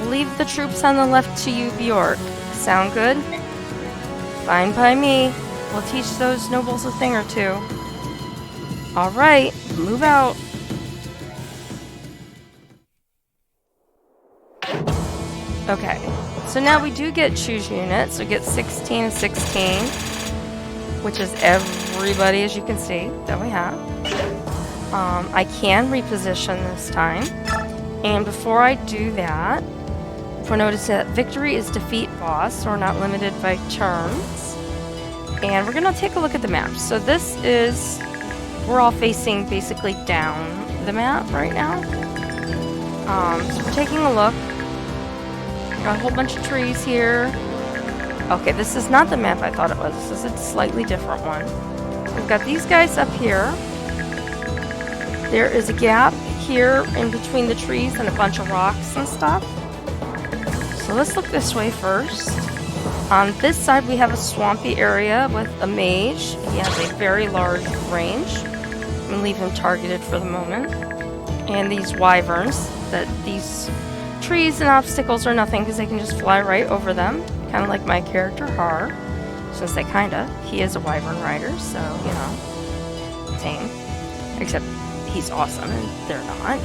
Leave the troops on the left to you, Bjork. Sound good? Fine by me. We'll teach those nobles a thing or two. Alright, move out. Okay, so now we do get choose units. So we get 16 and 16, which is everybody, as you can see, that we have. I can reposition this time. And before I do that, for notice that victory is defeat boss, so we're not limited by turns. And we're gonna take a look at the map. So this is, we're all facing basically down the map right now. So we're taking a look. Got a whole bunch of trees here. Okay, this is not the map I thought it was. This is a slightly different one. We've got these guys up here. There is a gap here in between the trees and a bunch of rocks and stuff. So let's look this way first. On this side we have a swampy area with a mage. He has a very large range. I'm going to leave him targeted for the moment. And these wyverns, that these trees and obstacles are nothing because they can just fly right over them. Kind of like my character Har. Since they he is a wyvern rider, so, you know, same. Except he's awesome and they're not.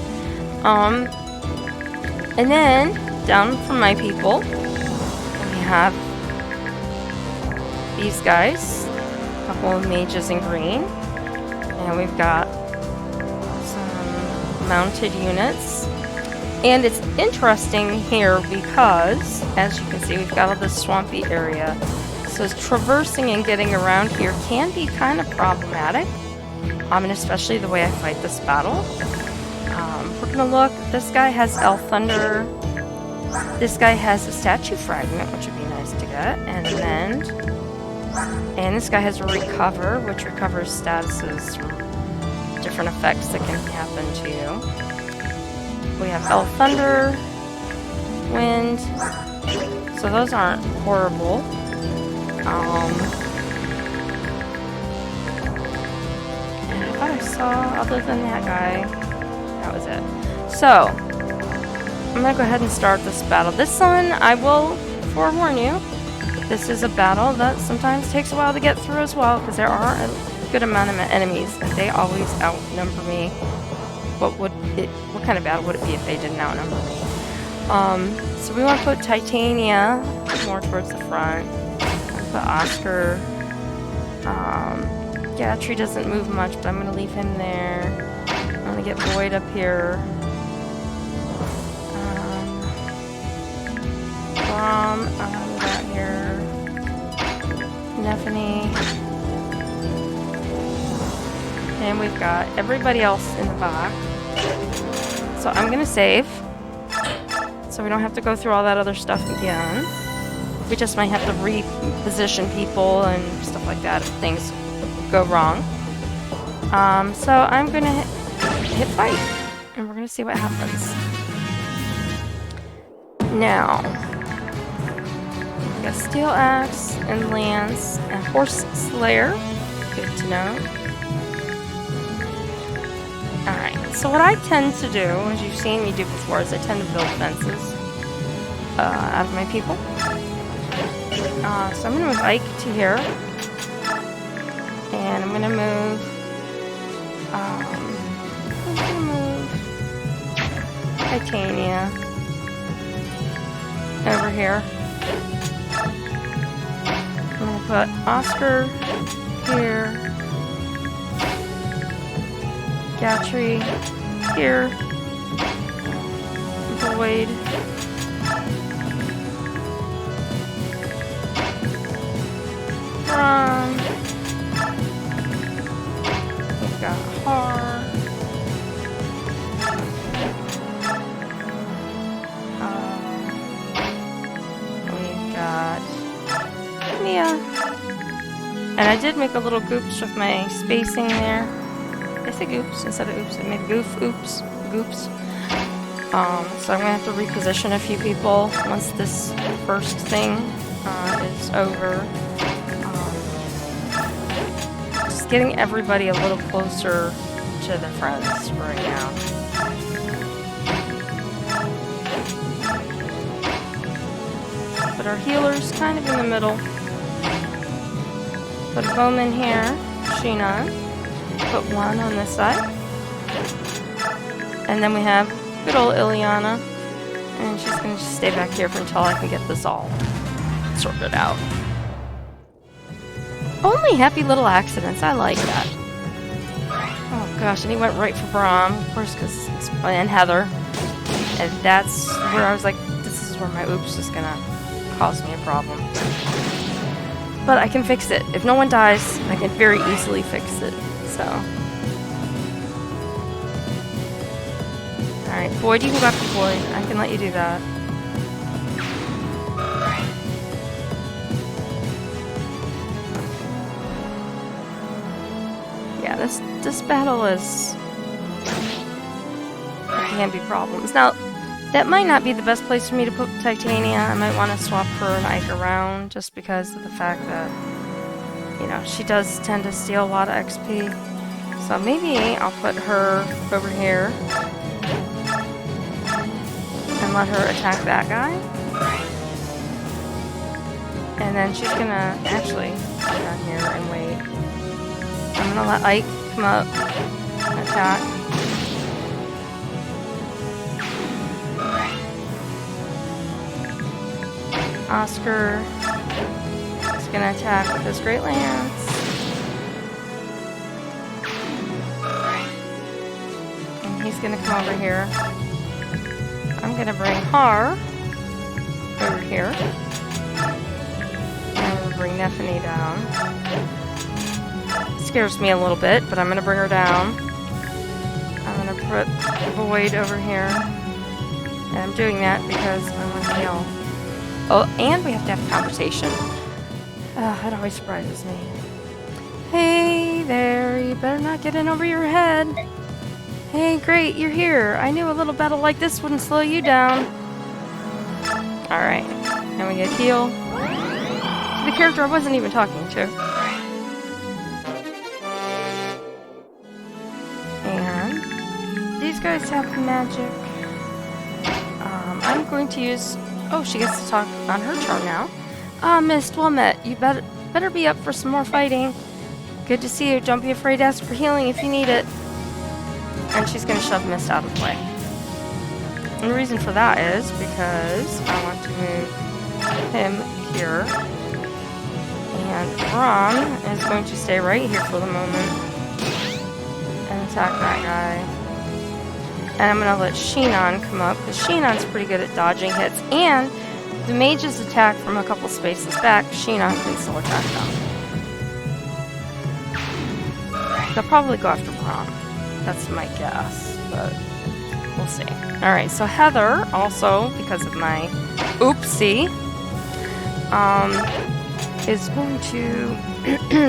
And then down from my people, we have these guys, a couple of mages in green, and we've got some mounted units. And it's interesting here because, as you can see, we've got all this swampy area. So traversing and getting around here can be kind of problematic. And especially the way I fight this battle. We're gonna look. This guy has Elf Thunder. This guy has a statue fragment, which would be nice to get, and an end. And this guy has a recover, which recovers statuses from different effects that can happen to you. We have Elf Thunder, Wind. So those aren't horrible. And I thought I saw, other than that guy, that was it. So, I'm going to go ahead and start this battle. This one, I will forewarn you, this is a battle that sometimes takes a while to get through as well, because there are a good amount of enemies, and they always outnumber me. What kind of battle would it be if they didn't outnumber me? So we want to put Titania more towards the front. Put Oscar. Gatry doesn't move much, but I'm going to leave him there. I'm going to get Boyd up here. Brom, we got here. Nephany. And we've got everybody else in the back. So I'm going to save. So we don't have to go through all that other stuff again. We just might have to reposition people and stuff like that if things go wrong. So I'm going to hit fight. And we're going to see what happens. Now, we've got Steel Axe and Lance and Horse Slayer. Good to know. Alright, so what I tend to do, as you've seen me do before, is I tend to build fences out of my people. So I'm going to move Ike to here. And I'm going to move... Titania over here. I'm going to put Oscar here. Gatry here. Boyd. We've got Har. We've got Mia. And I did make a little goops with my spacing there. I say goops instead of oops. I made goops. So I'm going to have to reposition a few people once this first thing is over. Just getting everybody a little closer to their friends right now. Put our healers kind of in the middle. Put a bowman here, Sheena. Put one on this side. And then we have good old Ileana. And she's going to just stay back here until I can get this all sorted out. Only happy little accidents. I like that. Oh gosh, and he went right for Brom, of course, and Heather. And that's where I was like, this is where my oops is going to cause me a problem. But I can fix it. If no one dies, I can very easily fix it. So. Alright, Boyd, you can go after Boyd. I can let you do that. this battle is... There can be problems. Now, that might not be the best place for me to put Titania. I might want to swap her and Ike around just because of the fact that, you know, she does tend to steal a lot of XP. So maybe I'll put her over here and let her attack that guy. And then she's gonna actually go down here and wait. I'm gonna let Ike come up and attack. Oscar is gonna attack with his Great Lance. And he's gonna come over here. I'm gonna bring Har over here. And I'm gonna bring Nephany down. Scares me a little bit, but I'm gonna bring her down. I'm gonna put Void over here. And I'm doing that because I want to heal. Oh, and we have to have a conversation. That always surprises me. Hey there, you better not get in over your head. Hey, great, you're here. I knew a little battle like this wouldn't slow you down. Alright, and we get heal. The character I wasn't even talking to. And these guys have magic. I'm going to use... Oh, she gets to talk on her turn now. Ah, Mist, well met. You better be up for some more fighting. Good to see you. Don't be afraid to ask for healing if you need it. And she's going to shove Mist out of the way. And the reason for that is because I want to move him here. And Ron is going to stay right here for the moment. And attack that guy. And I'm going to let Shinon come up, because Shinon's pretty good at dodging hits. And the mages attack from a couple spaces back. Shinon can still attack them. They'll probably go after Braum. That's my guess, but we'll see. Alright, so Heather, also, because of my oopsie, is going to...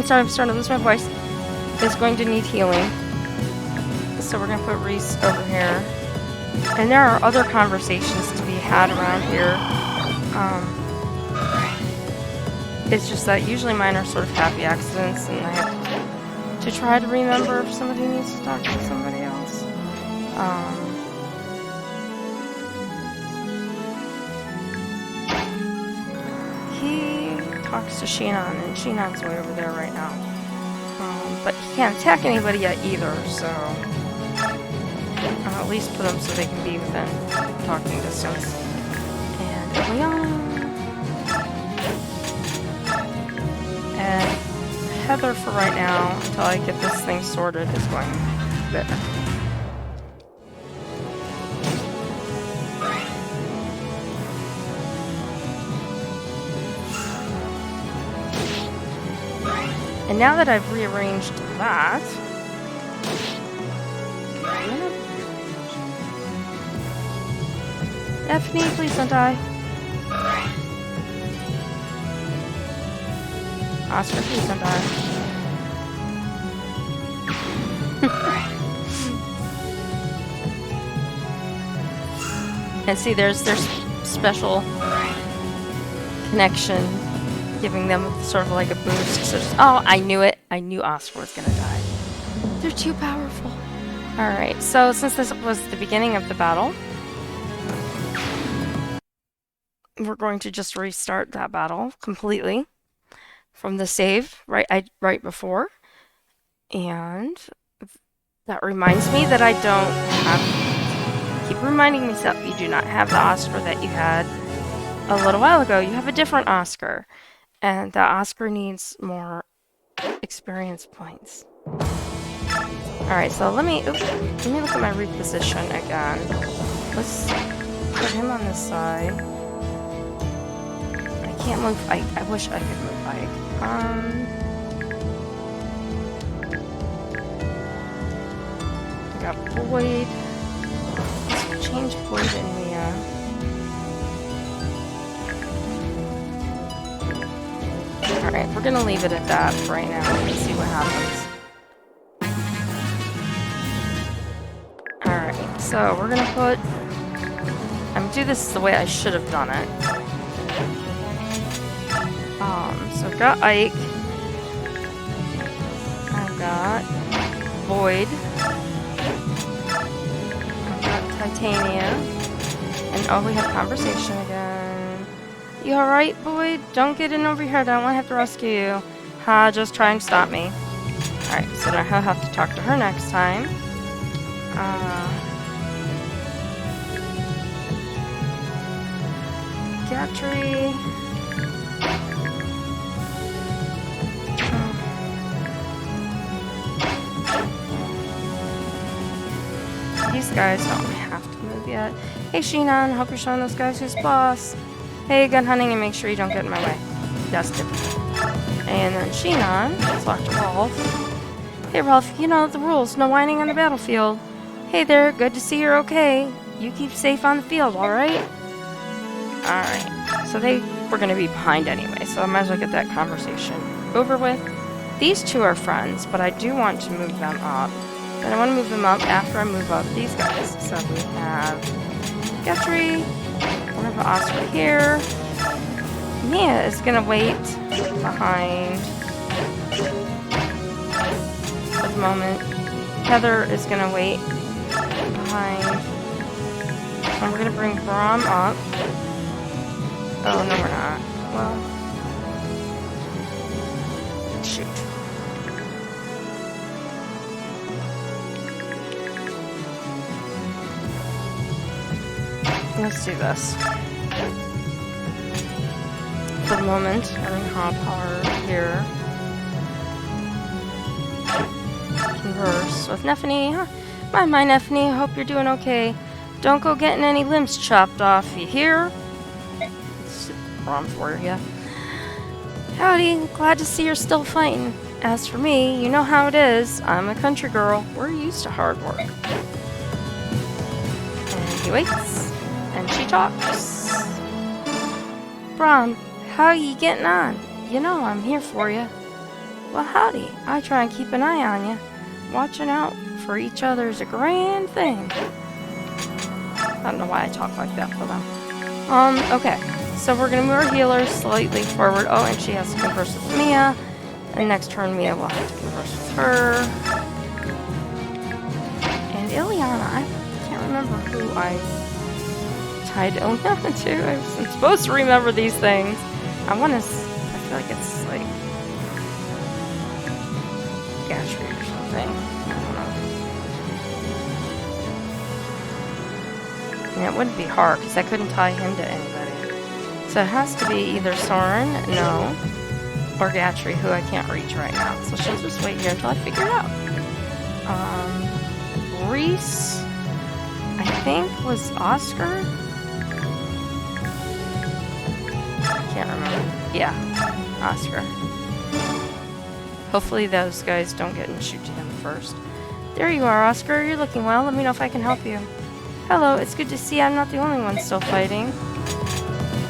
sorry, I'm starting to lose my voice. Is going to need healing. So we're going to put Reese over here. And there are other conversations to be had around here. It's just that usually mine are sort of happy accidents, and I have to try to remember if somebody needs to talk to somebody else. He talks to Shinon, and Shinon's way over there right now. But he can't attack anybody yet either, so... I'll at least put them so they can be within talking distance. And Leon. And Heather for right now, until I get this thing sorted, is going there. And now that I've rearranged that, Nephany, please don't die. Oscar, please don't die. And see, there's special connection, giving them sort of like a boost. So just, oh, I knew it. I knew Oscar was gonna die. They're too powerful. Alright, so since this was the beginning of the battle, we're going to just restart that battle completely from the save right before. And that reminds me that I don't have... Keep reminding me that you do not have the Oscar that you had a little while ago. You have a different Oscar. And that Oscar needs more experience points. Alright, so let me look at my reposition again. Let's put him on this side. I can't move Ike. I wish I could move Ike. I got Void. Let's change Void and Mia. Alright, we're gonna leave it at that for right now and see what happens. So we're gonna put. I'm gonna do this the way I should have done it. So I've got Ike. I've got Void. I've got Titania. And oh, we have conversation again. You alright, Void? Don't get in over here. I don't want to have to rescue you. Ha, just try and stop me. Alright, so now I'll have to talk to her next time. Gatry. These guys don't have to move yet. Hey, Sheenan, hope you're showing those guys who's boss. Hey, gun hunting, and make sure you don't get in my way. That's different. And then Sheenan, talk to Rolf. Hey, Rolf, you know the rules. No whining on the battlefield. Hey there, good to see you're okay. You keep safe on the field, alright? Alright. So they were going to be behind anyway, so I might as well get that conversation over with. These two are friends, but I do want to move them up. And I want to move them up after I move up these guys. So we have Guthrie. We're going to put Oscar here. Mia is going to wait behind for the moment. Heather is going to wait behind. And we're going to bring Brahm up. Oh, no, we're not. Well, shoot. Let's do this. For the moment, I'm in hot power here. Converse with Neffany. Huh? My Neffany, hope you're doing okay. Don't go getting any limbs chopped off, you hear? It's wrong for you. Howdy, glad to see you're still fighting. As for me, you know how it is. I'm a country girl. We're used to hard work. And he waits. And she talks. Brahm, how are you getting on? You know I'm here for you. Well, howdy. I try and keep an eye on you. Watching out for each other is a grand thing. I don't know why I talk like that for them. Okay. So we're going to move our healers slightly forward. Oh, and she has to converse with Mia. And next turn, Mia will have to converse with her. And Ileana, I can't remember who I tied Ileana to. I'm supposed to remember these things. I feel like it's like Gatry or something. I don't know. And it wouldn't be hard because I couldn't tie him to anybody. So it has to be either Soren, no, or Gatry, who I can't reach right now. So she'll just wait here until I figure it out. Reese, I think, was Oscar? I can't remember. Yeah, Oscar. Hopefully those guys don't get and shoot to him first. There you are, Oscar. You're looking well. Let me know if I can help you. Hello, it's good to see I'm not the only one still fighting.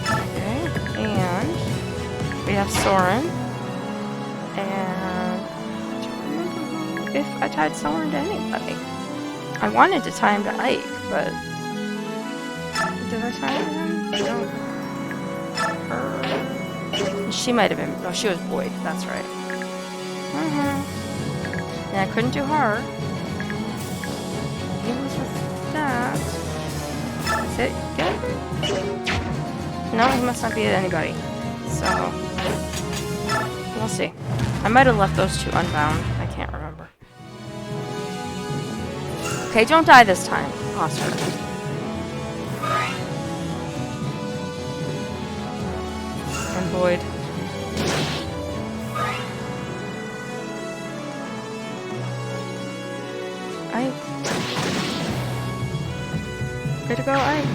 Okay, and we have Soren. And I don't remember if I tied Soren to anybody. I wanted to tie him to Ike, but did I tie him to him? No. She might have been. No, she was Boyd. That's right. And I couldn't do her. He was with that. Is it good? No, he must not be anybody. So we'll see. I might have left those two unbound. I can't remember. Okay, don't die this time, Oscar. And Boyd. Way to go, Ike.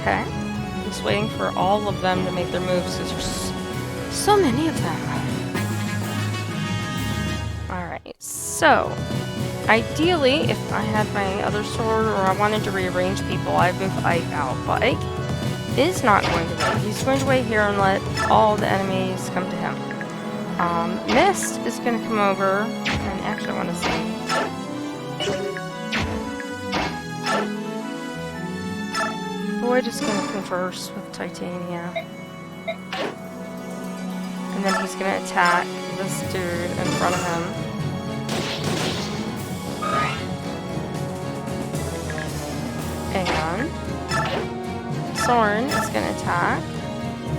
Okay. I'm just waiting for all of them to make their moves because there's so many of them. Alright, so ideally, if I had my other sword or I wanted to rearrange people, I'd move Ike out. But Ike is not going to wait. He's going to wait here and let all the enemies come to him. Mist is going to come over, and actually I want to see. Void is going to converse with Titania. And then he's going to attack this dude in front of him. And Soren is going to attack.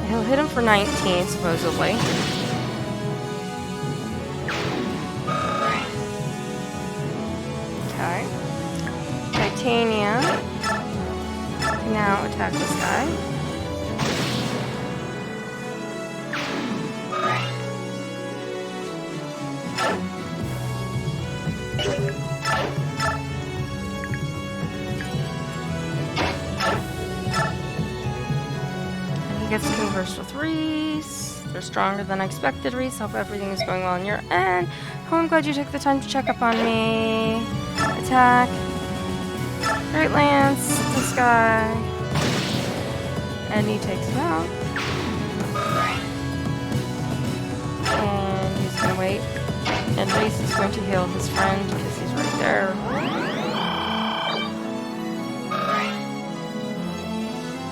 He'll hit him for 19, supposedly. Okay. Titania can now attack this guy. Gets to converse with Reese. They're stronger than I expected, Reese. Hope everything is going well on your end. Oh, I'm glad you took the time to check up on me. Attack. Great Lance. This guy. And he takes him out. And he's going to wait. And Reese is going to heal his friend because he's right there.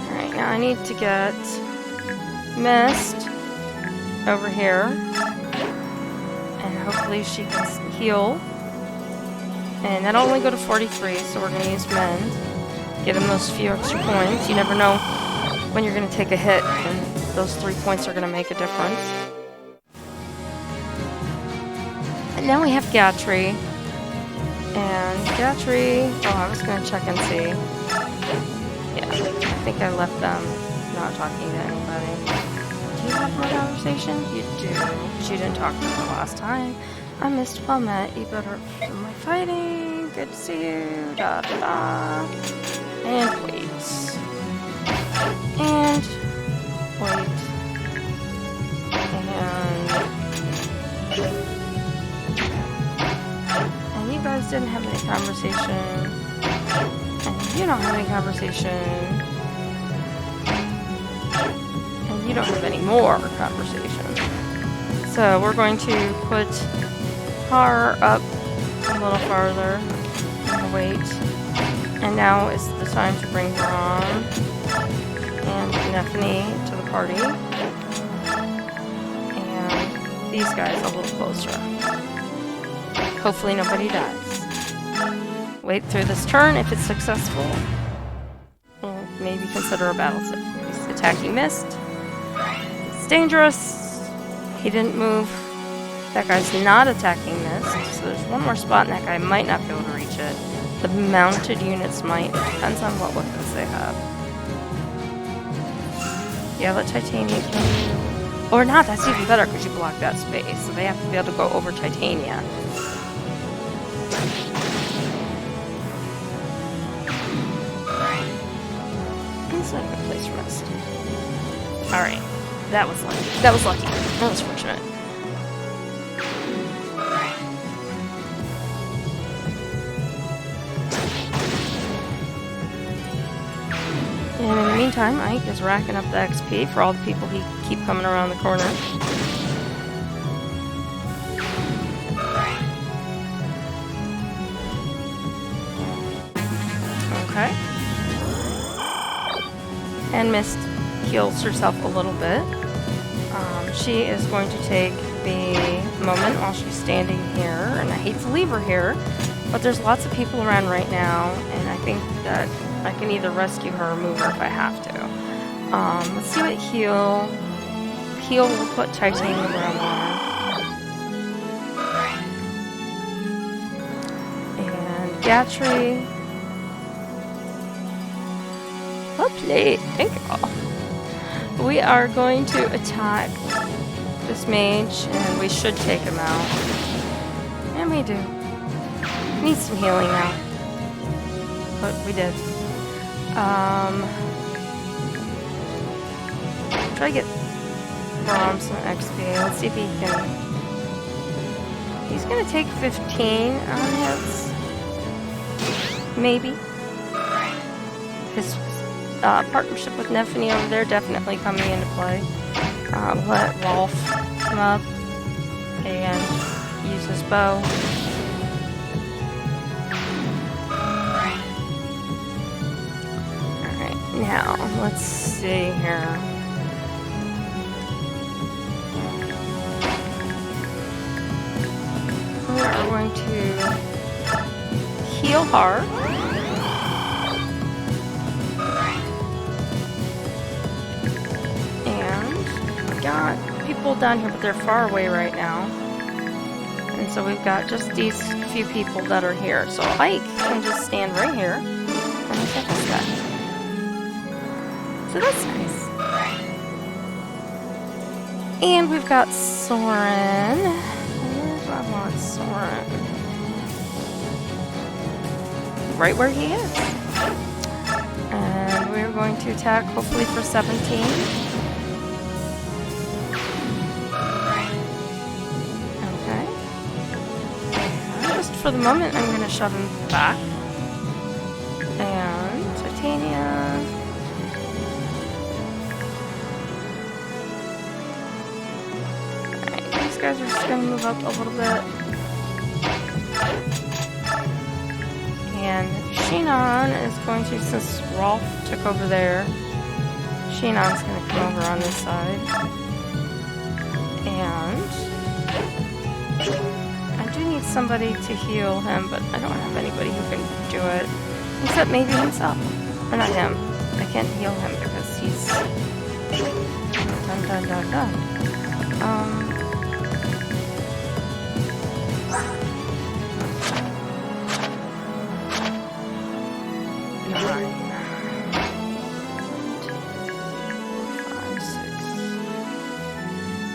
Alright, now I need to get Mist over here, and hopefully she can heal. And that'll only go to 43, so we're gonna use Mend. Get him those few extra points. You never know when you're gonna take a hit, and those 3 points are gonna make a difference. And then we have Gatry. And Gatry, oh, I was gonna check and see. Yeah, I think I left them not talking to anybody. Do you have more conversation? You do. She didn't talk to her last time. I missed well met. You better am I fighting? Good to see you. Da da da. And wait. And wait. And you guys didn't have any conversation. And you don't have any conversation. You don't have any more conversation. So we're going to put Har up a little farther and wait. And now is the time to bring her on. And Nephany to the party. And these guys a little closer. Hopefully nobody dies. Wait through this turn. If it's successful, we'll maybe consider a battle save. He's attacking Mist. It's dangerous. He didn't move. That guy's not attacking Mist, so there's one more spot and that guy might not be able to reach it. The mounted units might. It depends on what weapons they have. Yeah, let Titania kill you. Or not, that's even better because you block that space. So they have to be able to go over Titania. It's not a good place for Mist. Alright. That was lucky. That was lucky. That was fortunate. And in the meantime, Ike is racking up the XP for all the people he keep coming around the corner. Okay. And Mist heals herself a little bit. She is going to take the moment while she's standing here, and I hate to leave her here, but there's lots of people around right now, and I think that I can either rescue her or move her if I have to. Let's see what heal. Heal will put Titanium around one. And Gatry. Well played. Thank you all. We are going to attack this mage, and we should take him out. And we do. Needs some healing now. But we did. Try to get Brom some XP. Let's see if he can... He's gonna take 15 on hits. Maybe. His partnership with Nephany over there definitely coming into play. Let Rolf come up and use his bow. Alright, now let's see here. We are going to heal hard. And we got people down here, but they're far away right now. And so we've got just these few people that are here. So Ike can just stand right here and attack this guy. So that's nice. And we've got Soren. Where do I want Soren? Right where he is. And we're going to attack hopefully for 17. Okay. And just for the moment, I'm going to shove him back. And Titania. Alright, these guys are just going to move up a little bit. And Shinon is going to, since Rolf took over there, Shinon's going to come over on this side. And I do need somebody to heal him, but I don't have anybody who can do it. Except maybe himself. Or not him. I can't heal him because he's... dun.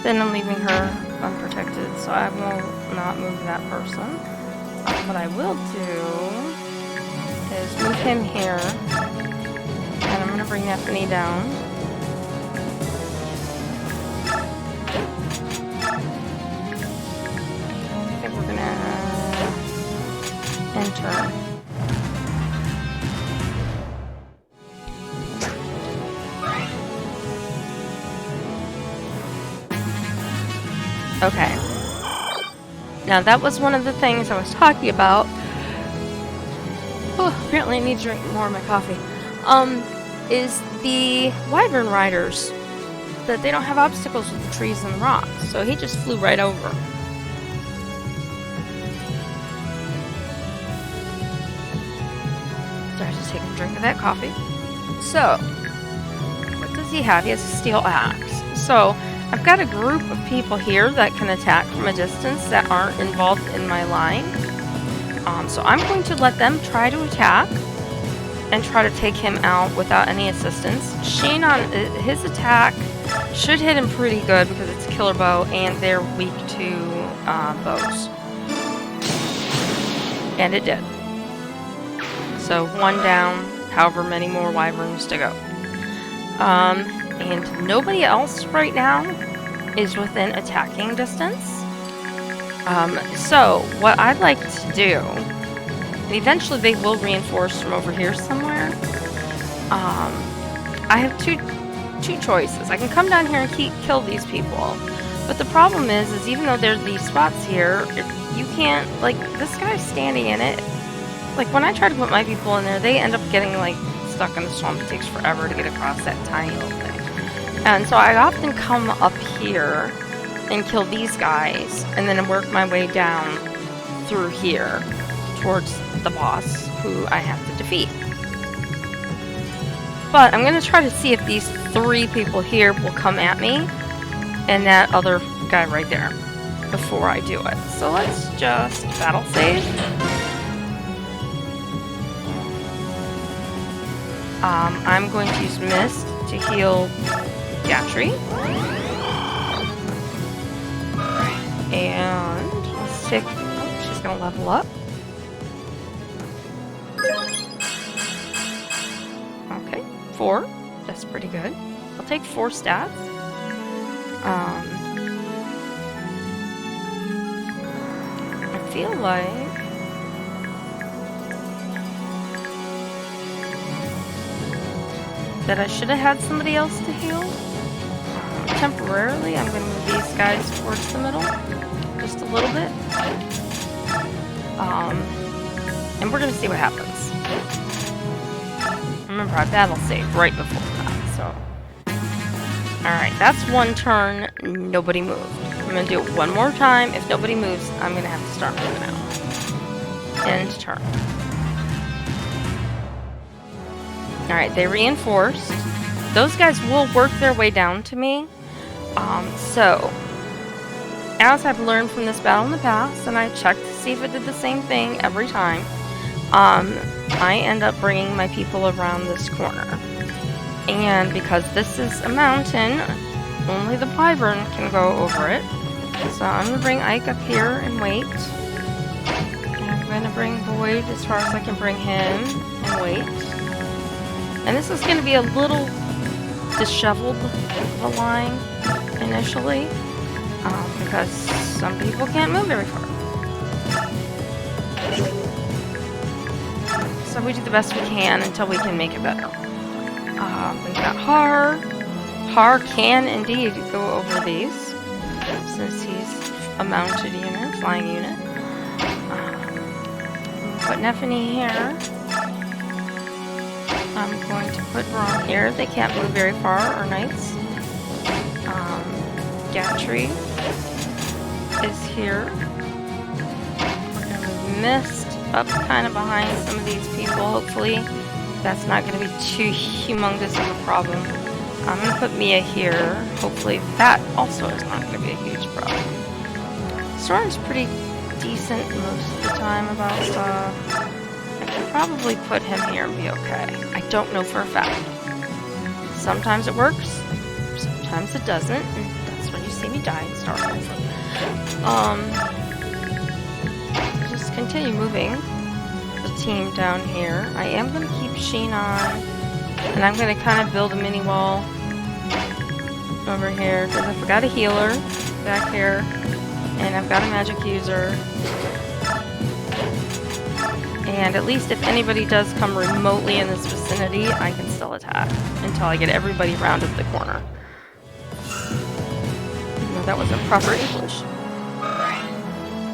Then I'm leaving her unprotected, so I will not move that person. What I will do is move him here, and I'm going to bring Nephany down. I think we're going to enter. Okay. Now that was one of the things I was talking about. Oh, apparently I need to drink more of my coffee. Is the Wyvern Riders. That they don't have obstacles with the trees and the rocks. So he just flew right over. So I just take a drink of that coffee. So, what does he have? He has a steel axe. So, I've got a group of people here that can attack from a distance that aren't involved in my line. So I'm going to let them try to attack and try to take him out without any assistance. Shinon, his attack should hit him pretty good because it's a killer bow and they're weak to bows. And it did. So one down, however many more wyverns to go. And nobody else right now is within attacking distance. So what I'd like to do, and eventually they will reinforce from over here somewhere. I have two choices. I can come down here and kill these people, but the problem is even though there's these spots here, you can't, like, this guy's standing in it. Like, when I try to put my people in there, they end up getting, like, stuck in the swamp. It takes forever to get across that tiny little thing. And so I often come up here and kill these guys, and then work my way down through here towards the boss, who I have to defeat. But I'm going to try to see if these three people here will come at me, and that other guy right there, before I do it. So let's just battle save. I'm going to use Mist to heal Gatry. And let's take... Oh, she's going to level up. Okay, 4. That's pretty good. I'll take 4 stats. I feel like... that I should have had somebody else to heal. Temporarily, I'm going to move these guys towards the middle. Just a little bit. And we're going to see what happens. Remember, I battle saved right before that, so... Alright, that's one turn. Nobody moved. I'm going to do it one more time. If nobody moves, I'm going to have to start moving out. End turn. Alright, they reinforced. Those guys will work their way down to me. So, as I've learned from this battle in the past, and I checked to see if it did the same thing every time, I end up bringing my people around this corner. And because this is a mountain, only the wyvern can go over it. So I'm going to bring Ike up here and wait. And I'm going to bring Boyd as far as I can bring him and wait. And this is going to be a little disheveled of a line initially, because some people can't move very far. So we do the best we can until we can make it better. We've got Har. Har can indeed go over these, since he's a mounted unit, flying unit. Put Neffany here. I'm going to put Ron here. They can't move very far, or knights. Gatry is here. We're going to move Mist up kind of behind some of these people, hopefully. That's not going to be too humongous of a problem. I'm going to put Mia here. Hopefully that also is not going to be a huge problem. Storm's pretty decent most of the time about stuff. I could probably put him here and be okay. I don't know for a fact. Sometimes it works, sometimes it doesn't, and that's when you see me die and start over. Just continue moving the team down here. I am going to keep Sheen on, and I'm going to kind of build a mini wall over here, because I've got a healer back here, and I've got a magic user. And at least if anybody does come remotely in this vicinity, I can still attack until I get everybody rounded the corner. No, that wasn't proper English.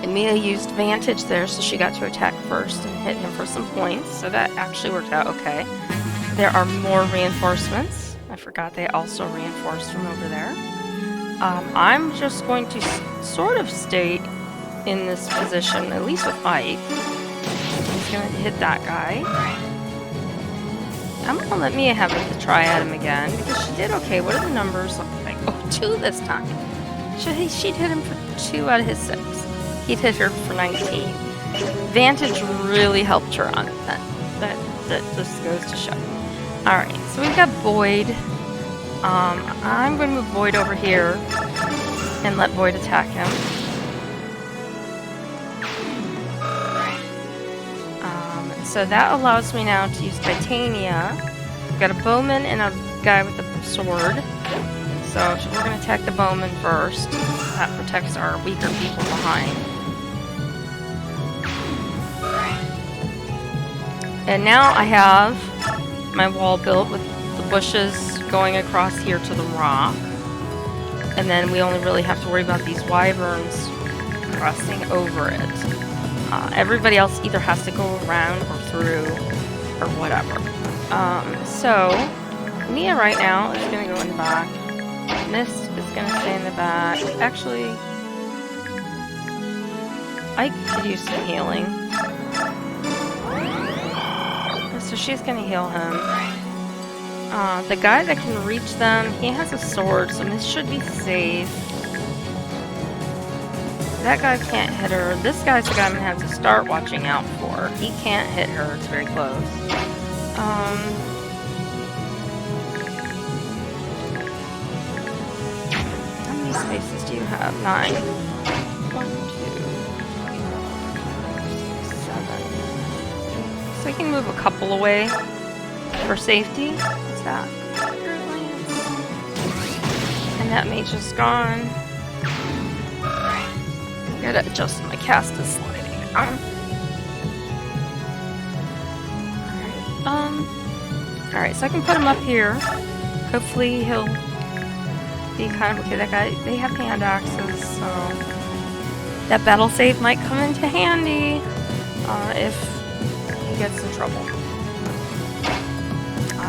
And Mia used Vantage there, so she got to attack first and hit him for some points, so that actually worked out okay. There are more reinforcements. I forgot they also reinforced from over there. I'm just going to sort of stay in this position, at least with Ike. He's gonna hit that guy. I'm gonna let Mia have a try at him again, because she did okay. What do the numbers look like? Oh, 2 this time. She'd hit him for 2 out of his 6. He'd hit her for 19. Vantage really helped her on that. That just goes to show. Alright, so we've got Boyd. I'm going to move Boyd over here and let Boyd attack him. So that allows me now to use Titania. We've got a bowman and a guy with a sword. So we're going to attack the bowman first. That protects our weaker people behind. And now I have my wall built with the bushes going across here to the rock. And then we only really have to worry about these wyverns crossing over it. Everybody else either has to go around or through or whatever. So Mia right now is going to go in the back. Mist is going to stay in the back. Actually, I could use some healing. So she's going to heal him. The guy that can reach them, he has a sword, so this should be safe. That guy can't hit her. This guy's the guy I'm going to have to start watching out for. He can't hit her. It's very close. How many spaces do you have? 9. 1, 2, 7. So we can move a couple away for safety. What's that? And that mage is gone. I gotta adjust my cast is sliding. Alright, Alright, so I can put him up here. Hopefully he'll be kind of okay. That guy, they have hand axes, so that battle save might come into handy if he gets in trouble.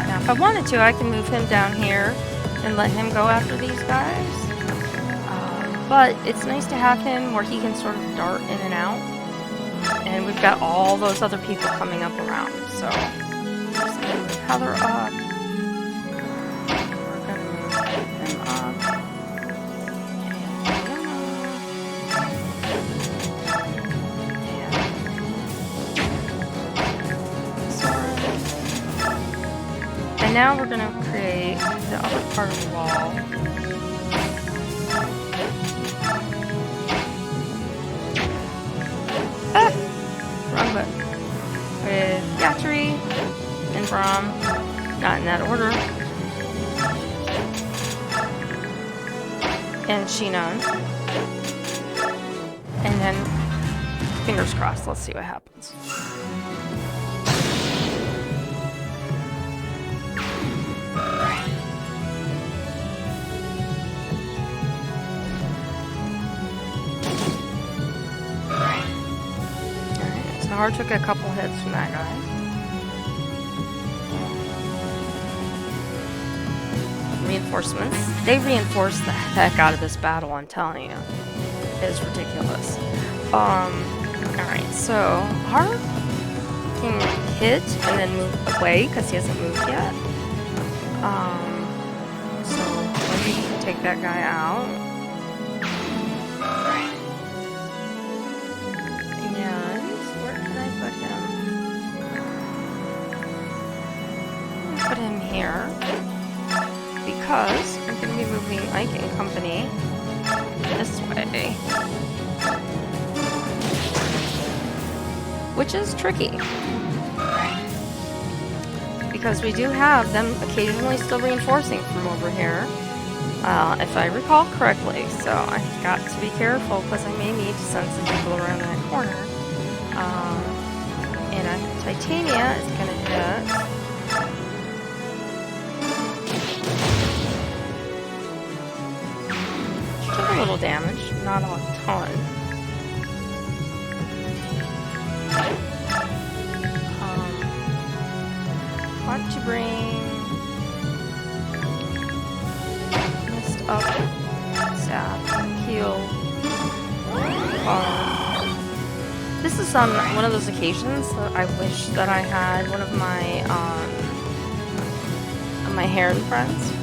Now, if I wanted to, I can move him down here and let him go after these guys. But it's nice to have him where he can sort of dart in and out. And we've got all those other people coming up around, so just gonna move Heather up. We're gonna move him up. And now we're gonna create the other part of the wall. Wrong button. With Yatri and Braum, not in that order, and Shinon, and then fingers crossed. Let's see what happens. Har took a couple hits from that guy. Reinforcements. They reinforced the heck out of this battle, I'm telling you. It's ridiculous. Alright, so Har can hit and then move away because he hasn't moved yet. So maybe he can take that guy out. Put him here because I'm going to be moving Ike and company this way, which is tricky because we do have them occasionally still reinforcing from over here, if I recall correctly. So I've got to be careful because I may need to send some people around that corner. And Titania is going to hit. A little damage, not a ton. Want to bring mist up, sap, heal. This is on one of those occasions that I wish that I had one of my Heron friends.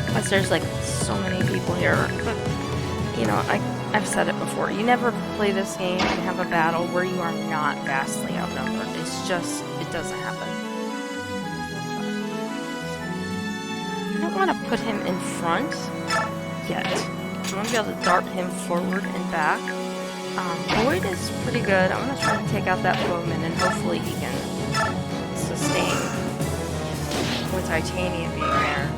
Because there's like so many people here, but you know, I've said it before, you never play this game and have a battle where you are not vastly outnumbered. It's just, it doesn't happen. I don't want to put him in front yet. I want to be able to dart him forward and back. Boyd is pretty good. I'm going to try to take out that bowman and hopefully he can sustain with Titania being there.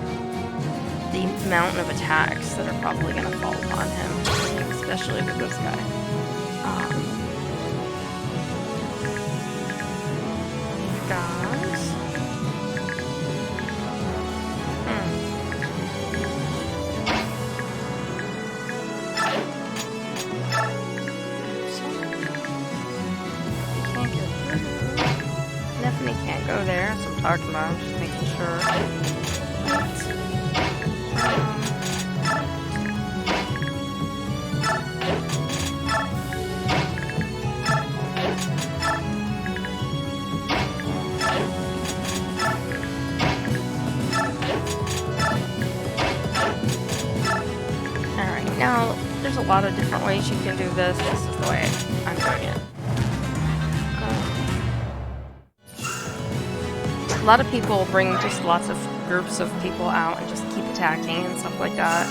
The mountain of attacks that are probably going to fall upon him, especially with this guy. Guys. Can't go through. Definitely can't go there, so I'm talking about. I'm just making sure. Now, there's a lot of different ways you can do this. This is the way I'm doing it. A lot of people bring just lots of groups of people out and just keep attacking and stuff like that.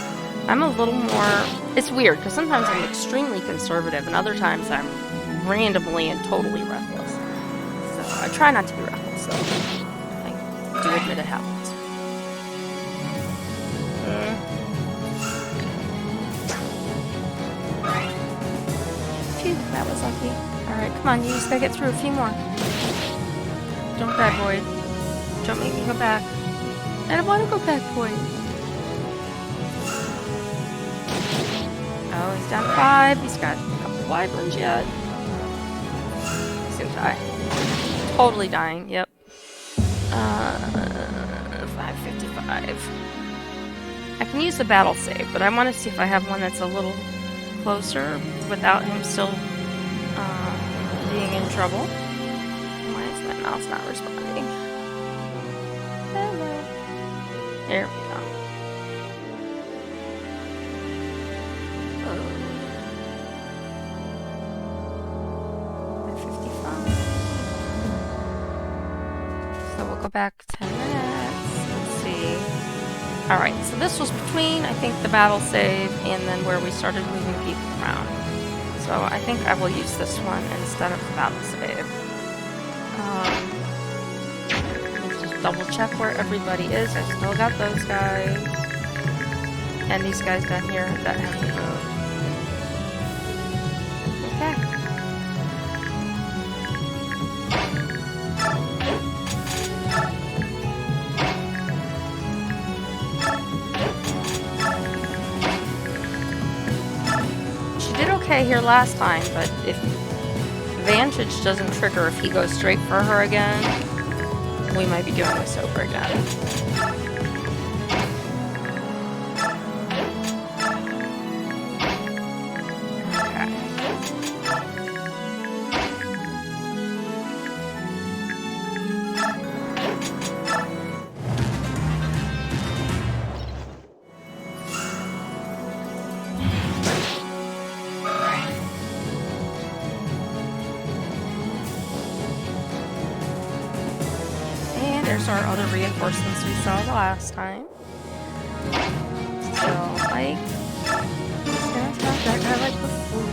I'm a little more... It's weird, because sometimes I'm extremely conservative, and other times I'm randomly and totally reckless. So I try not to be reckless, so I do admit it happens. Phew, that was lucky. Alright, come on, you just gotta get through a few more. Don't die, Boyd. Don't make me go back. I don't want to go back, boy. Oh, he's down 5. He's got a couple wyverns yet. He's gonna die. Totally dying, yep. 555. I can use the battle save, but I want to see if I have one that's a little closer without him still being in trouble. Why is my mouse not responding? Hello. There we go. Oh. 55. So we'll go back 10 minutes. Let's see. Alright, so this was between, I think, the battle save and then where we started moving people around. So I think I will use this one instead of the battle save. Let me just double check where everybody is. I still got those guys. And these guys down here that haven't moved. Okay. Okay here last time, but if Vantage doesn't trigger if he goes straight for her again, we might be doing this over again. There's our other reinforcements we saw the last time. Still, like, gonna attack that guy like before.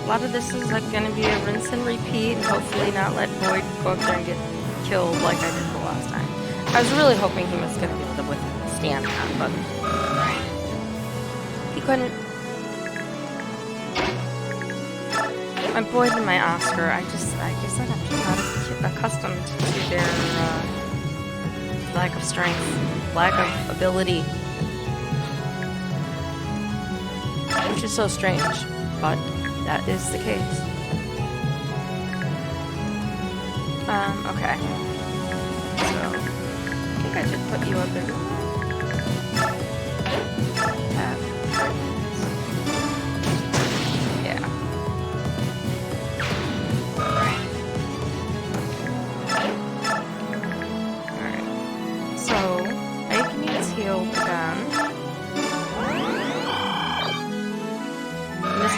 A lot of this is like gonna be a rinse and repeat, and hopefully not let Boyd go up there and get killed like I did the last time. I was really hoping he was gonna be able to withstand that, but he couldn't. My Boyd and my Oscar, I guess I'm just not accustomed to their lack of strength, lack of ability. Which is so strange, but that is the case. Okay. So, I think I did put you up there.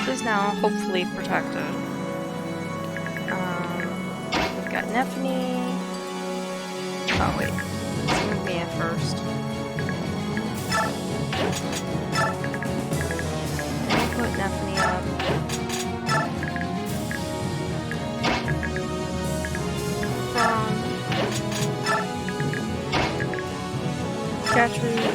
Is now hopefully protected. We've got Nephany. Oh wait, let's move me in first. And put Nephany up. Gertrude.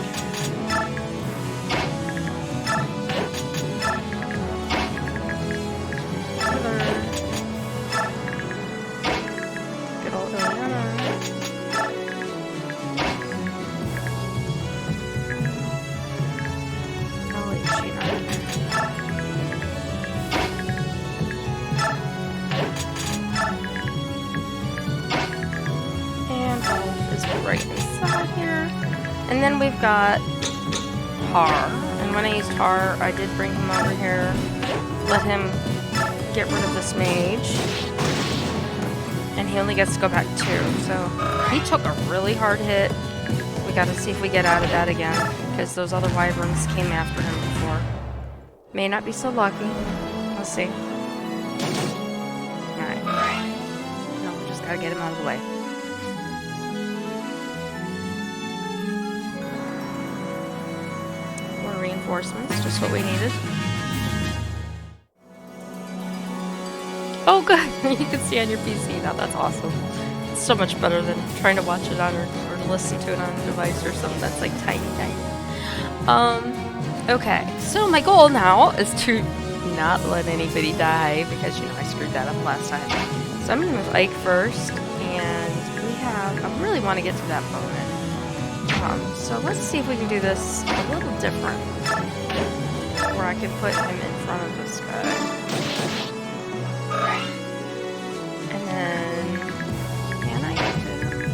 And then we've got Har, and when I used Har, I did bring him over here, let him get rid of this mage, and he only gets to go back 2, so he took a really hard hit. We gotta see if we get out of that again, because those other wyverns came after him before. May not be so lucky. Let's see. Alright. No, we just gotta get him out of the way. Reinforcements, just what we needed. Oh good, you can see on your PC now, that's awesome. It's so much better than trying to watch it on or listen to it on a device or something that's like tiny. Okay, so my goal now is to not let anybody die because, you know, I screwed that up last time. So I'm gonna move Ike first, and we I really want to get to that moment. So let's see if we can do this a little different. Where I can put him in front of this guy. And then... Can I get to him?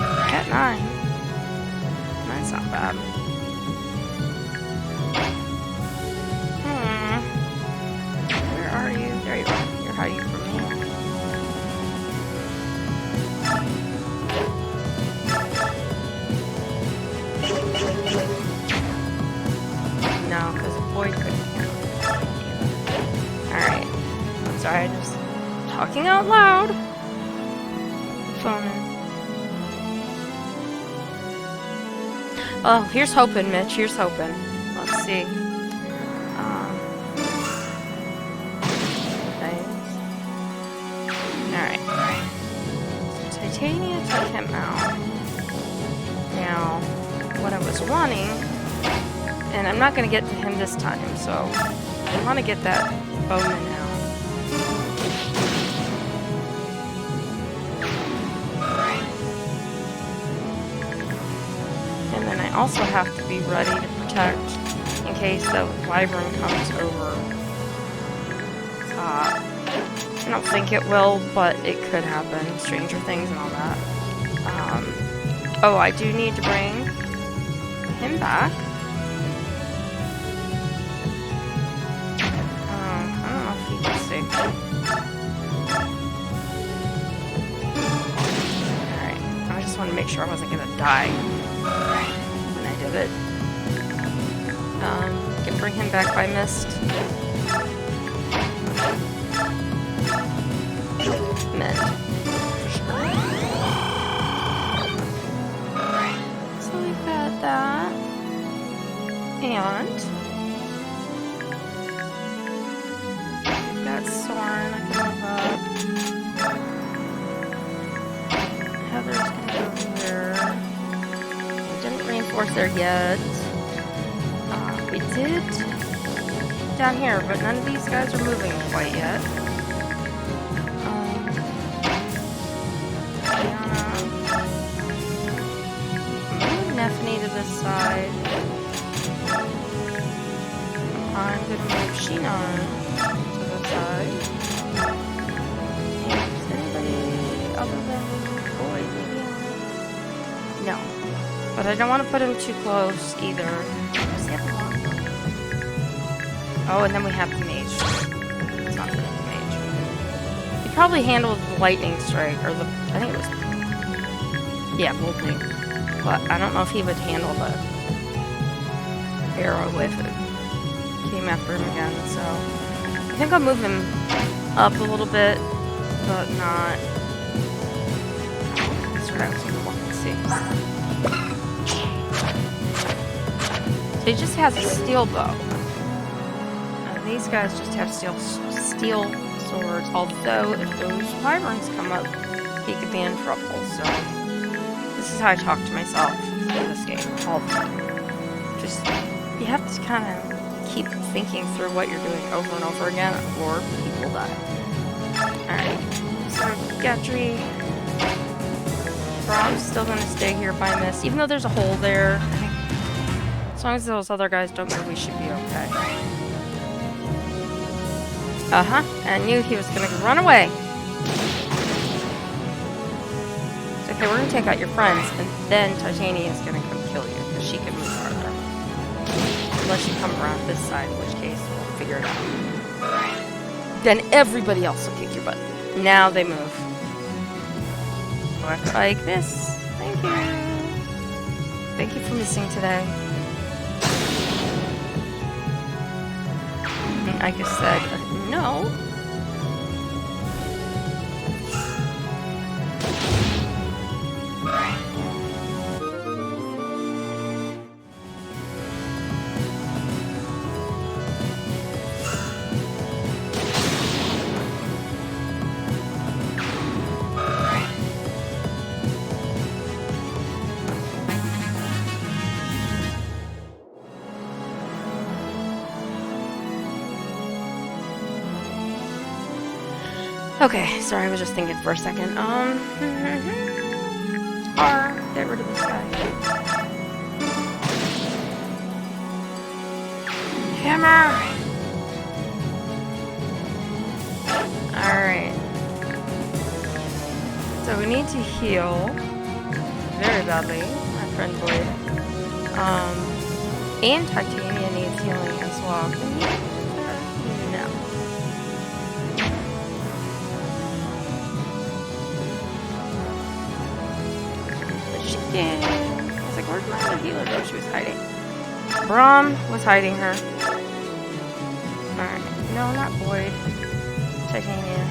At 9. That's not bad. Where are you? There you are. You're hiding from me. No, because the boy couldn't handle it. Alright. Sorry, I'm just talking out loud. Phone in. Oh, here's hoping, Mitch. Here's hoping. Let's see. Thanks. Alright. So Titania took him out. Now, what I was wanting, and I'm not going to get to him this time, so I want to get that bowman out. And then I also have to be ready to protect in case the wyvern comes over top. I don't think it will, but it could happen. Stranger things and all that. Oh, I do need to bring him back. I don't know if he can stay. Alright, I just want to make sure I wasn't going to die when I did it. Can bring him back by mist. Mend. So we've got that. And we've got Soren. I can move up. Heather's gonna go here. We didn't reinforce there yet. We did down here, but none of these guys are moving quite yet. Nephany to this side. I'm gonna move Shinon to the side. And is anybody other than Boy maybe? No. But I don't want to put him too close either. Does he have a long one? Oh, and then we have the mage. It's not the mage. He probably handled the lightning strike, or the, I think it was, yeah, bolting. But I don't know if he would handle the arrow if it came after him again, so I think I'll move him up a little bit, but not. Let's grab some more. Let's see. So he just has a steel bow. And these guys just have steel swords, although if those wyverns come up, he could be in trouble, so. This is how I talk to myself in this game all the time. Just, you have to kind of keep thinking through what you're doing over and over again, or people die. Alright, so Gatry. Brom's still going to stay here by mist, even though there's a hole there. As long as those other guys don't move, we should be okay. I knew he was going to run away. Okay, we're gonna take out your friends, and then Titania is gonna come kill you, because she can move farther. Unless you come around this side, in which case we'll figure it out. Then everybody else will kick your butt. Now they move. Like this. Thank you. Thank you for missing today. And I just said, no. Okay, sorry, I was just thinking for a second. R, get rid of this guy. Hammer! Alright. So we need to heal very badly, my friend Boyd. And Titania needs healing as well. Can you? No. But she did. I was like, where'd my other healer go? She was hiding. Braum was hiding her. Alright. No, not Boyd. Titania.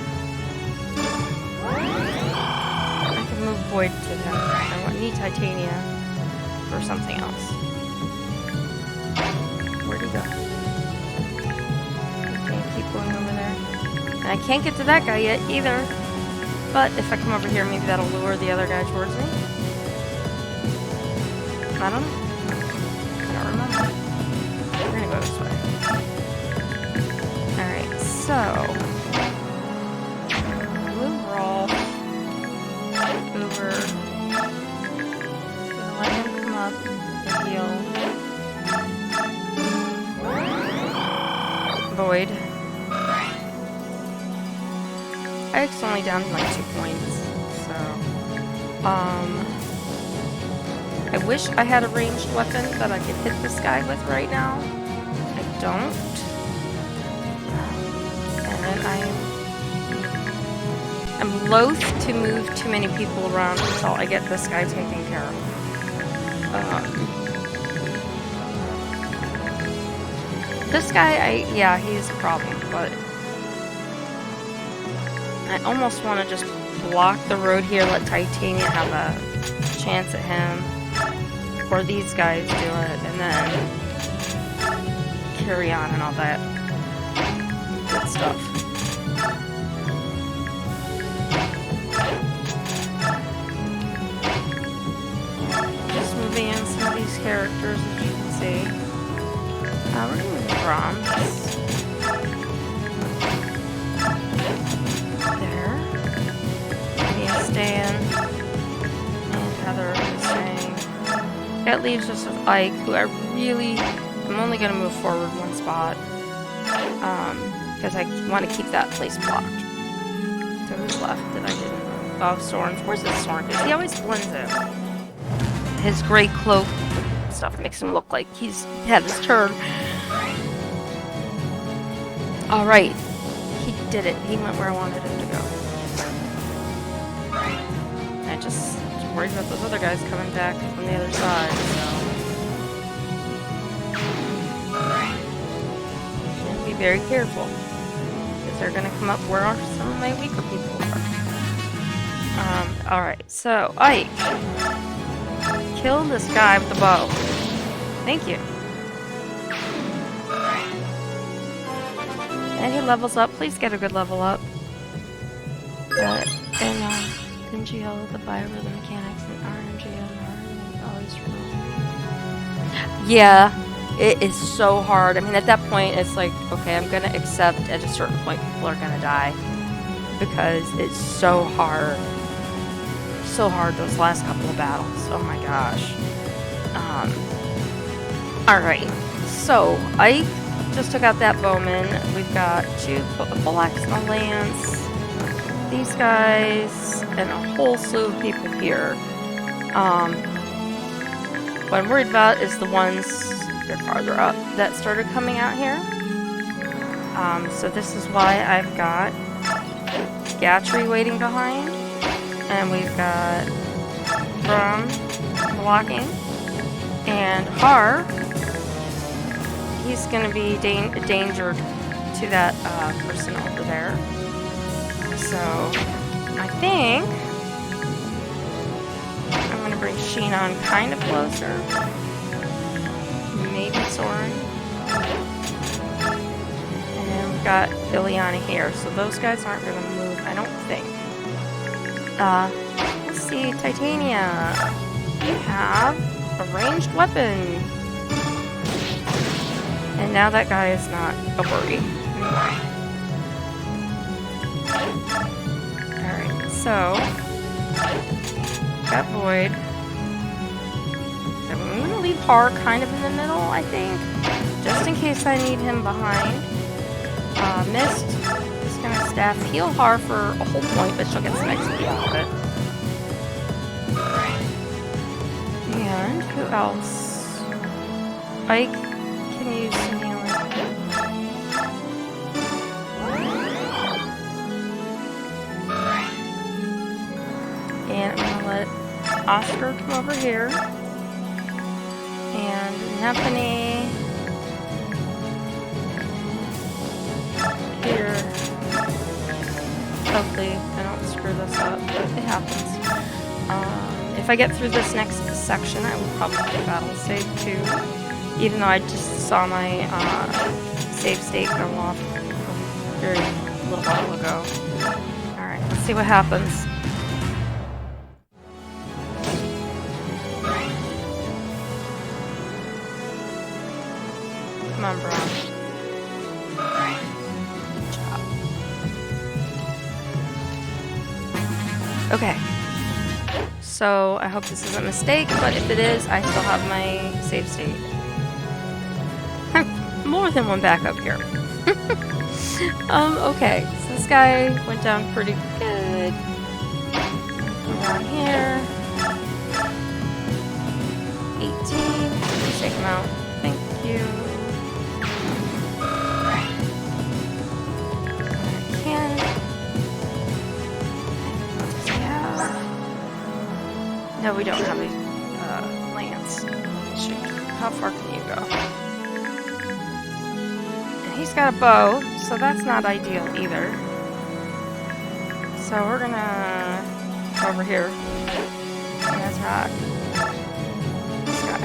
I can move Boyd to them. I need Titania for something else. Where'd he go? Okay, keep going over there. And I can't get to that guy yet either. But if I come over here, maybe that'll lure the other guy towards me. I don't know. I don't remember. We're gonna go this way. Alright, so move Rolf over. Gonna let him come up and heal. Void. Ike's only down to like 2 points, so I wish I had a ranged weapon that I could hit this guy with right now. I don't. And I'm loath to move too many people around until I get this guy taken care of. This guy, yeah, he's a problem, but I almost want to just block the road here, let Titania have a chance at him, or these guys do it, and then carry on and all that good stuff. Just moving in some of these characters, as you can see. We're going to move Brahms. There. Mia staying. And Heather is staying. That leaves us with Ike, who I'm only going to move forward 1 spot. Because I want to keep that place blocked. So who's left that I didn't move? Oh, Soren. Where's this Soren? Because he always blends in. His gray cloak stuff makes him look like he's had his turn. Alright. He did it. He went where I wanted him to go. I just worried about those other guys coming back from the other side, so. And be very careful. Because they're going to come up where some of my weaker people are. Alright, so Ike. Kill this guy with the bow. Thank you. And he levels up. Please get a good level up. NGL, the bio, the mechanics, and RNGL are always wrong. Yeah, it is so hard. I mean, at that point, it's like, okay, I'm going to accept at a certain point people are going to die. Because it's so hard. So hard, those last couple of battles. Oh my gosh. Alright, so Ike just took out that bowman. We've got 2 full axe and a lance. These guys, and a whole slew of people here. What I'm worried about is the ones, they're farther up, that started coming out here. So this is why I've got Gatry waiting behind. And we've got Brum blocking. And Har, he's going to be a danger to that person over there. So, I think I'm going to bring Sheenon kind of closer. Maybe Soren. And we've got Ileana here. So those guys aren't going to move, I don't think. Let's see, Titania. You have a ranged weapon. And now that guy is not a worry anymore. So, got Void. So I'm gonna leave Har kind of in the middle, I think, just in case I need him behind. Mist is gonna staff heal Har for a whole point, but she'll get some XP out of it. And who else? Ike can use some healing. And I'm gonna let Oscar come over here. And Nephenee here. Hopefully I don't screw this up, but it happens. If I get through this next section, I will probably battle save too. Even though I just saw my save state go off a very little while ago. Alright, let's see what happens. Come on, bro. Good job. Okay. So, I hope this isn't a mistake, but if it is, I still have my save state. More than one backup here. Okay. So this guy went down pretty good. Come down here. 18. Please take him out. Thank you. No, we don't have a lance. Shoot. How far can you go? And he's got a bow, so that's not ideal either. So we're gonna go over here and attack this guy.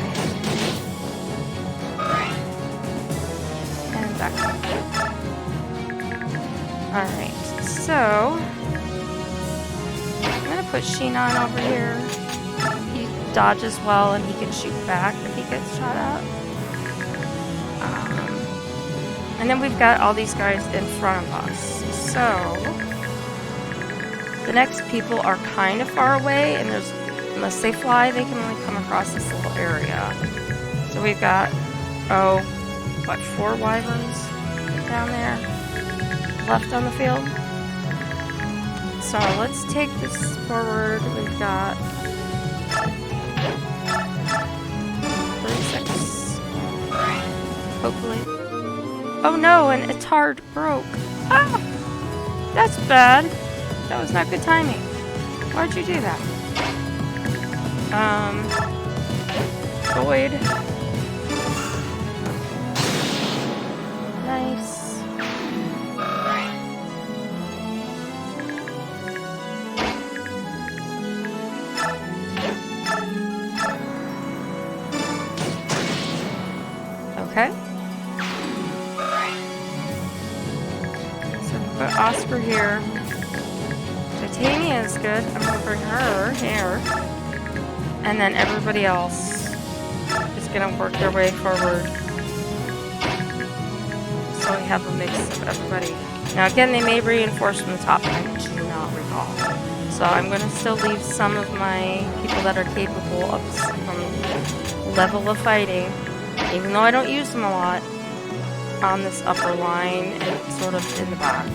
And back. Alright, so I'm gonna put Shinon over here. Dodges well and he can shoot back if he gets shot at. And then we've got all these guys in front of us. So the next people are kind of far away, and there's, unless they fly, they can only come across this little area. So we've got, oh, what, 4 wyverns down there left on the field. So let's take this forward. We've got 36. Hopefully. Oh no, and Etard broke. Ah! That's bad. That was not good timing. Why'd you do that? Void. Nice. Okay. So we've got Oscar here. Titania is good. I'm gonna bring her here. And then everybody else is gonna work their way forward. So we have a mix of everybody. Now again, they may reinforce from the top, I do not recall. So I'm gonna still leave some of my people that are capable of some level of fighting, even though I don't use them a lot, on this upper line and sort of in the back.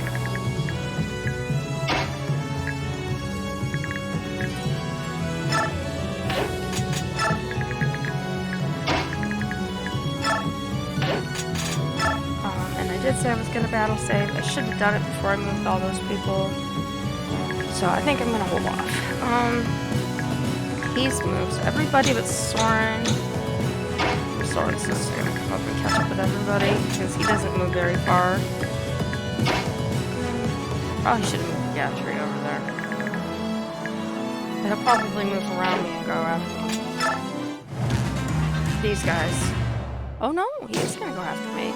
And I did say I was going to battle save. I should have done it before I moved all those people. So I think I'm going to hold off. He's moved. So everybody but Soren. Soren's just going to come up and catch up with everybody because he doesn't move very far. Probably should have moved Gatry over there. He'll probably move around me and go after these guys. Oh no, he's going to go after me.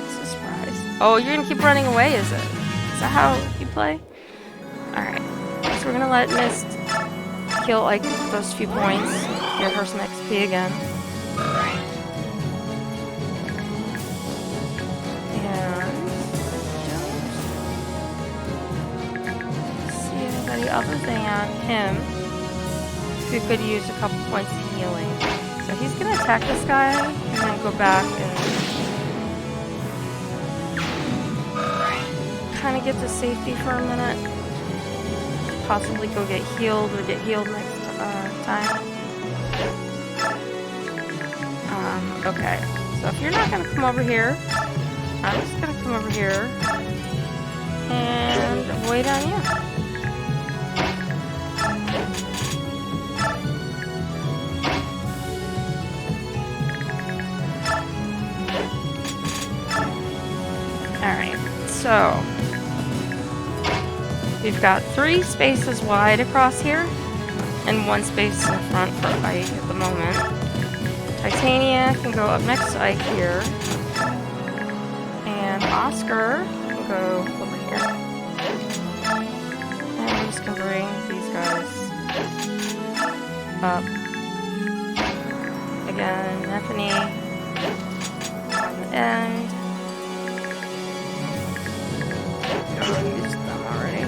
It's a surprise. Oh, you're going to keep running away, is it? Is that how you play? Alright. So we're going to let Mist kill like those few points. Give her some XP again. man, him, who could use a couple points of healing. So he's gonna attack this guy and then go back and kind of get to safety for a minute. Possibly go get healed or get healed next time. Okay, so if you're not gonna come over here, I'm just gonna come over here and wait on you. Alright, so we've got 3 spaces wide across here and 1 space in front for Ike at the moment. Titania can go up next to Ike here. And Oscar can go over here. And I'm just gonna bring these guys up. Again, Neffany on the end. I used them already.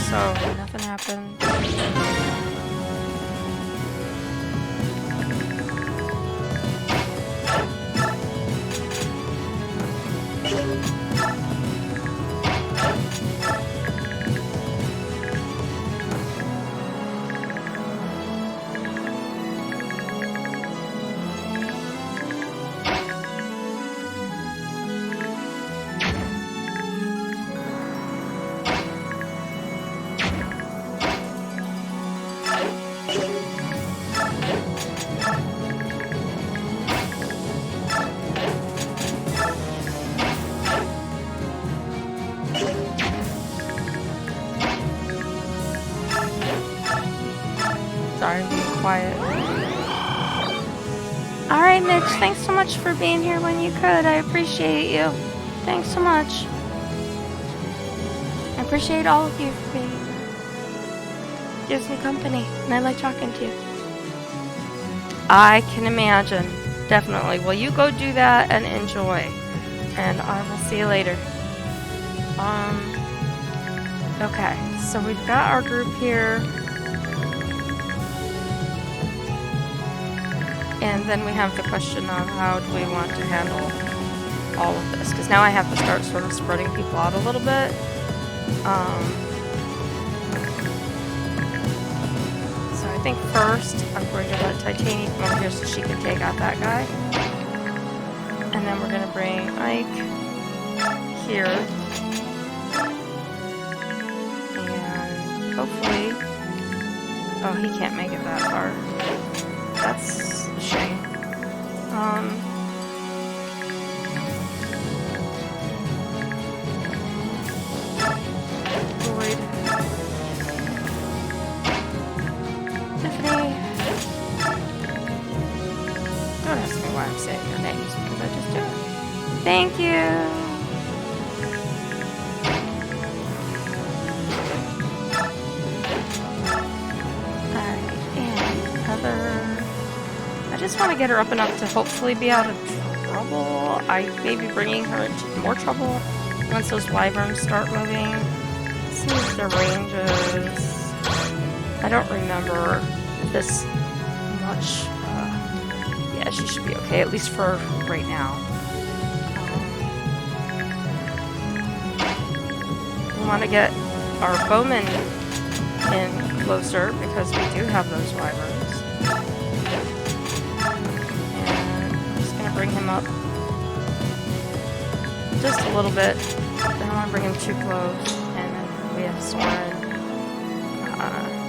So nothing happened. Sorry, I'm being quiet. Alright, Mitch, thanks so much for being here when you could. I appreciate you. Thanks so much. I appreciate all of you for being here. Gives me company, and I like talking to you. I can imagine. Definitely. Well, you go do that and enjoy. And I will see you later. Okay, so we've got our group here. And then we have the question of how do we want to handle all of this? Because now I have to start sort of spreading people out a little bit. So I think first I'm going to let Titania come over here so she can take out that guy. And then we're going to bring Ike here. And hopefully... Oh, he can't make it that far. That's a shame. Void. Tiffany. Don't ask me why I'm saying your names, because I just do it. Thank you. I just want to get her up enough to hopefully be out of trouble. I may be bringing her into more trouble once those wyverns start moving. Let's see what their range is. I don't remember this much. Yeah, she should be okay, at least for right now. We want to get our bowmen in closer because we do have those wyverns. Bring him up just a little bit. I don't want to bring him too close. And then we have Soren.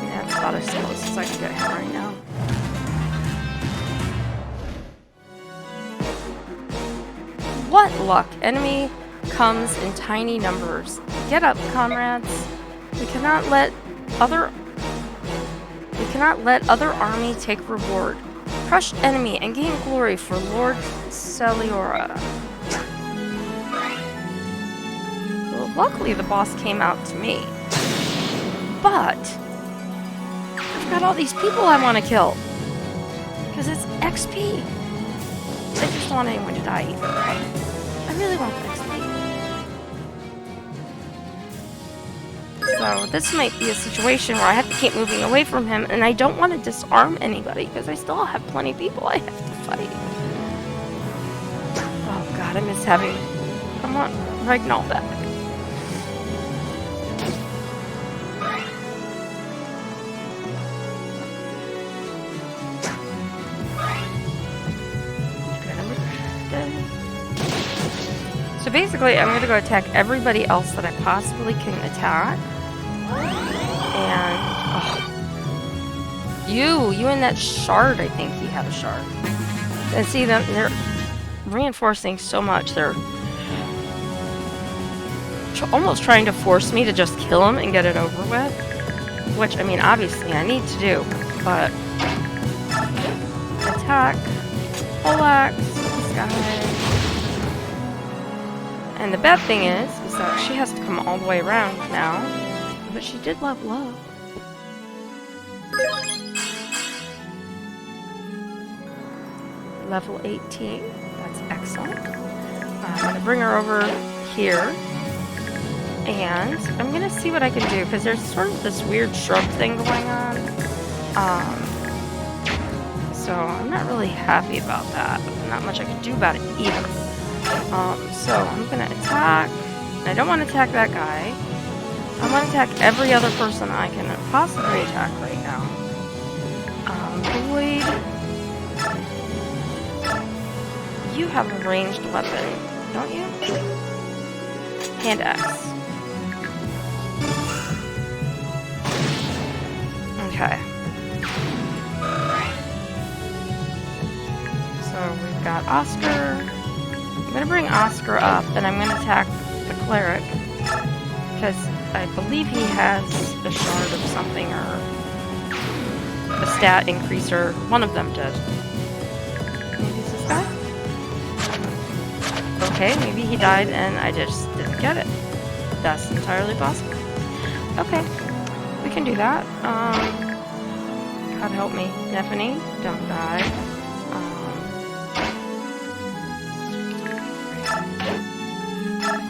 Yeah, that's about as close as I can get him right now. What luck! Enemy comes in tiny numbers. Get up, comrades. We cannot let other army take reward. Crush enemy and gain glory for Lord Celiora. Well, luckily the boss came out to me. But I've got all these people I want to kill. Because it's XP. I just don't want anyone to die either. I really want the XP. So this might be a situation where I have to keep moving away from him, and I don't want to disarm anybody because I still have plenty of people I have to fight. Oh god, I miss having... I want Ragnall back. So basically, I'm going to go attack everybody else that I possibly can attack. And... Oh. You and that shard, I think he had a shard. And see, they're reinforcing so much. They're almost trying to force me to just kill him and get it over with. Which, I mean, obviously I need to do. But... Attack. Poleaxe. This guy. And the bad thing is that she has to come all the way around now. But she did level up. Level 18. That's excellent. I'm going to bring her over here. And I'm going to see what I can do. Because there's sort of this weird shrub thing going on. So I'm not really happy about that. Not much I can do about it either. So I'm gonna attack. I don't want to attack that guy. I want to attack every other person I can possibly attack right now. Void. You have a ranged weapon, don't you? Hand axe. Okay. So we've got Oscar. I'm going to bring Oscar up, and I'm going to attack the cleric, because I believe he has a shard of something, or a stat increaser. One of them did. Maybe it's this guy? Okay, maybe he died and I just didn't get it. That's entirely possible. Okay, we can do that. God help me. Nephany, don't die.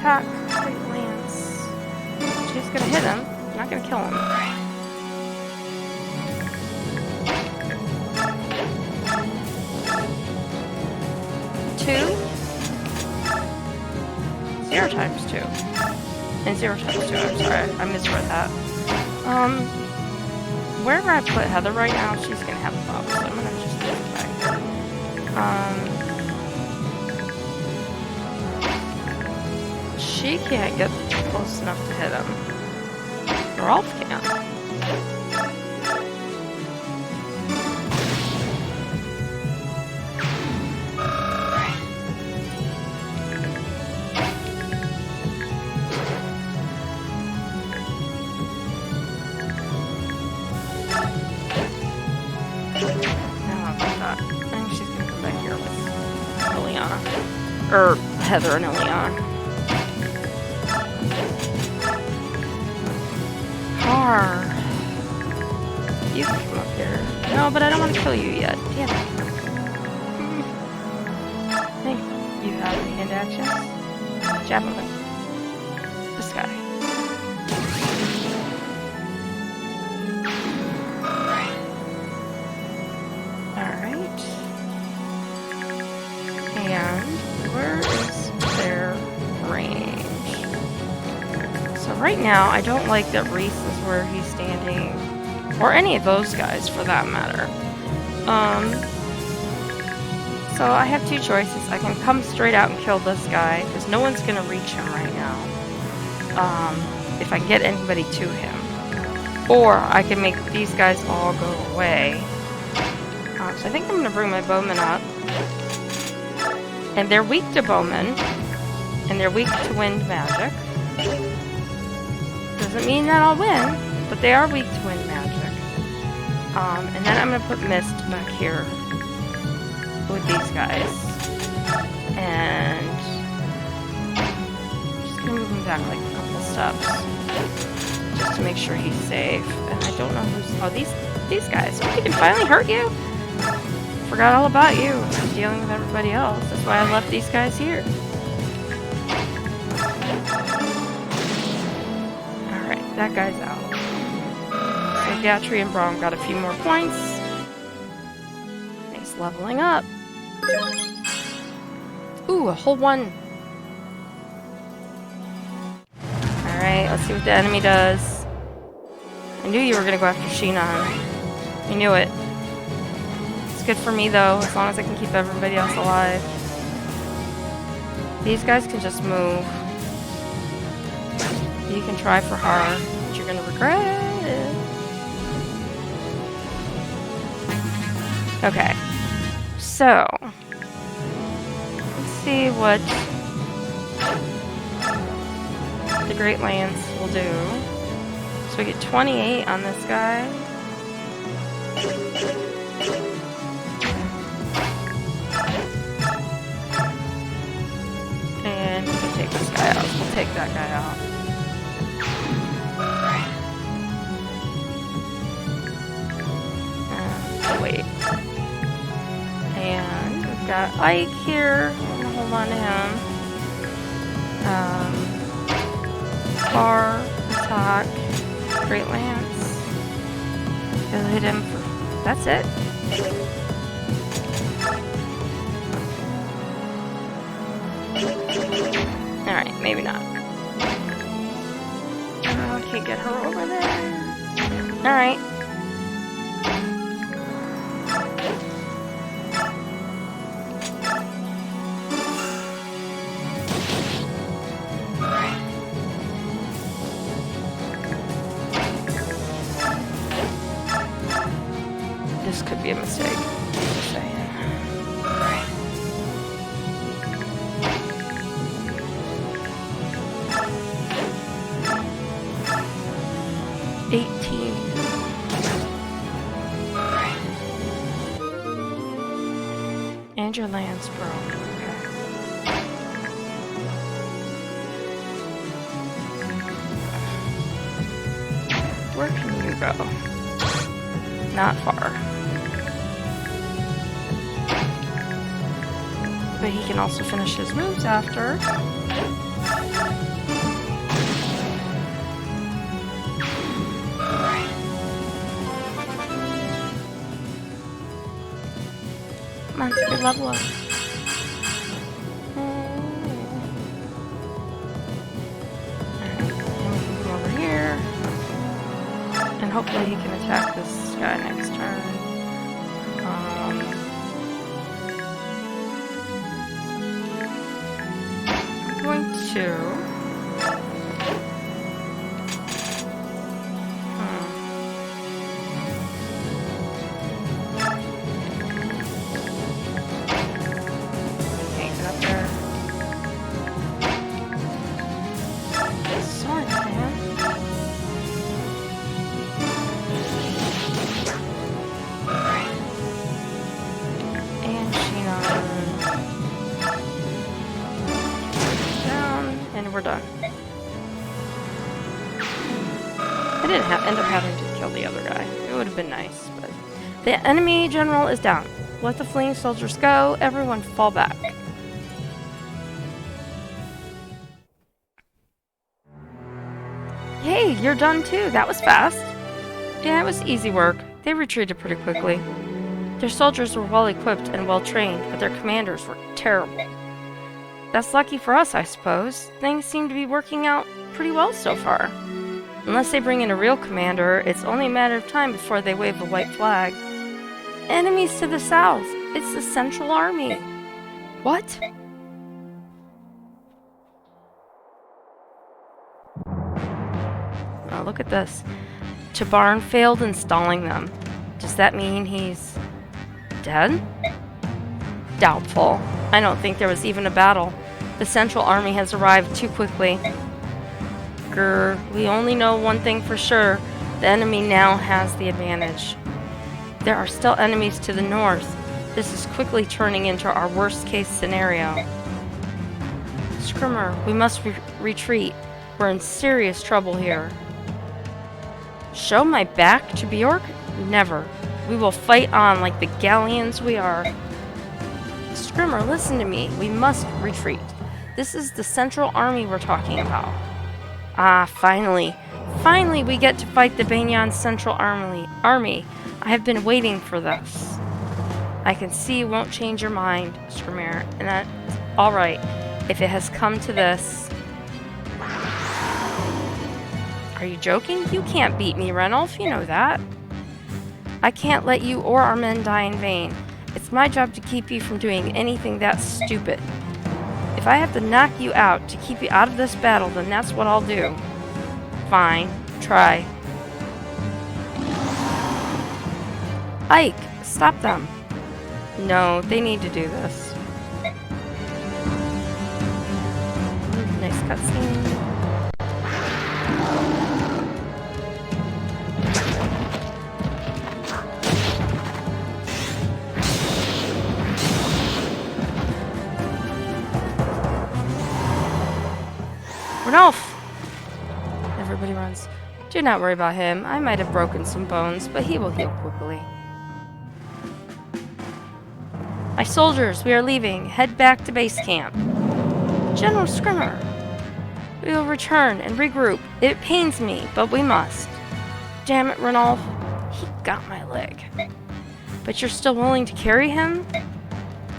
Attack, Great Lance. She's gonna hit him, not gonna kill him. Two? 0 times 2. And 0 times 2, I'm sorry, I misread that. Wherever I put Heather right now, she's gonna have a problem, so I'm gonna just put it back here. She can't get close enough to hit him. Rolf can. I think she's gonna come back here with Ileana. Or Heather and Ileana. You can come up here. No, but I don't want to kill you yet. Damn it. Hey, you have any hand actions? Javelin. This guy. Alright. And where is their range? So right now, I don't like that Reese is where he's standing. Or any of those guys, for that matter. So I have two choices. I can come straight out and kill this guy, because no one's going to reach him right now. if I can get anybody to him. Or I can make these guys all go away. So I think I'm going to bring my bowmen up. And they're weak to bowmen. And they're weak to wind magic. Doesn't mean that I'll win, but they are weak to wind magic. And then I'm going to put mist back here with these guys. And I'm just going to move him back like a couple steps. Just to make sure he's safe. And I don't know who's... Oh, these guys. Oh, he can finally hurt you? Forgot all about you. I'm dealing with everybody else. That's why I left these guys here. Alright, that guy's out. So Gatry and Braum got a few more points. Nice leveling up. Ooh, a whole one. Alright, let's see what the enemy does. I knew you were going to go after Shinon. I knew it. It's good for me, though, as long as I can keep everybody else alive. These guys can just move. You can try for her, but you're going to regret it. Okay. So, let's see what the Great Lance will do. So we get 28 on this guy. And we can take this guy out. We'll take that guy out. Wait. And we've got Ike here. I'm gonna hold on to him. Bar, attack, Great Lance. He'll hit him for... That's it. Alright, maybe not. Oh, I can't get her over there. Alright. This could be a mistake. Just saying. 18. And your lance, bro. Okay. Where can you go? Not far. But he can also finish his moves after. Come on, good level up. Alright, and we can come over here. And hopefully he can attack this guy next turn. I'm going to... Can't get up there. Sorry, man. And Shinon. Down, and we're done. I didn't end up having to kill the other guy. It would have been nice, but... The enemy general is down. Let the fleeing soldiers go. Everyone fall back. Hey, you're done too. That was fast. Yeah, it was easy work. They retreated pretty quickly. Their soldiers were well equipped and well trained, but their commanders were terrible. That's lucky for us, I suppose. Things seem to be working out pretty well so far. Unless they bring in a real commander, it's only a matter of time before they wave the white flag. Enemies to the south. It's the Central Army. What? Wow, look at this. Tabarn failed installing them. Does that mean he's dead? Doubtful. I don't think there was even a battle. The Central Army has arrived too quickly. Grr, we only know one thing for sure. The enemy now has the advantage. There are still enemies to the north. This is quickly turning into our worst case scenario. Scrimmer, we must retreat. We're in serious trouble here. Show my back to Bjork? Never. We will fight on like the galleons we are. Scrimmer, listen to me. We must retreat. This is the Central Army we're talking about. Ah, finally. Finally we get to fight the Banyan Central Army. I have been waiting for this. I can see you won't change your mind, Scrimmer, and that's alright if it has come to this. Are you joking? You can't beat me, Ranulph. You know that. I can't let you or our men die in vain. It's my job to keep you from doing anything that stupid. If I have to knock you out to keep you out of this battle, then that's what I'll do. Fine. Try. Ike, stop them. No, they need to do this. Nice cutscene. Ranulph! Everybody runs. Do not worry about him. I might have broken some bones, but he will heal quickly. My soldiers, we are leaving. Head back to base camp. General Scrimmer, we will return and regroup. It pains me, but we must. Damn it, Ranulph. He got my leg. But you're still willing to carry him?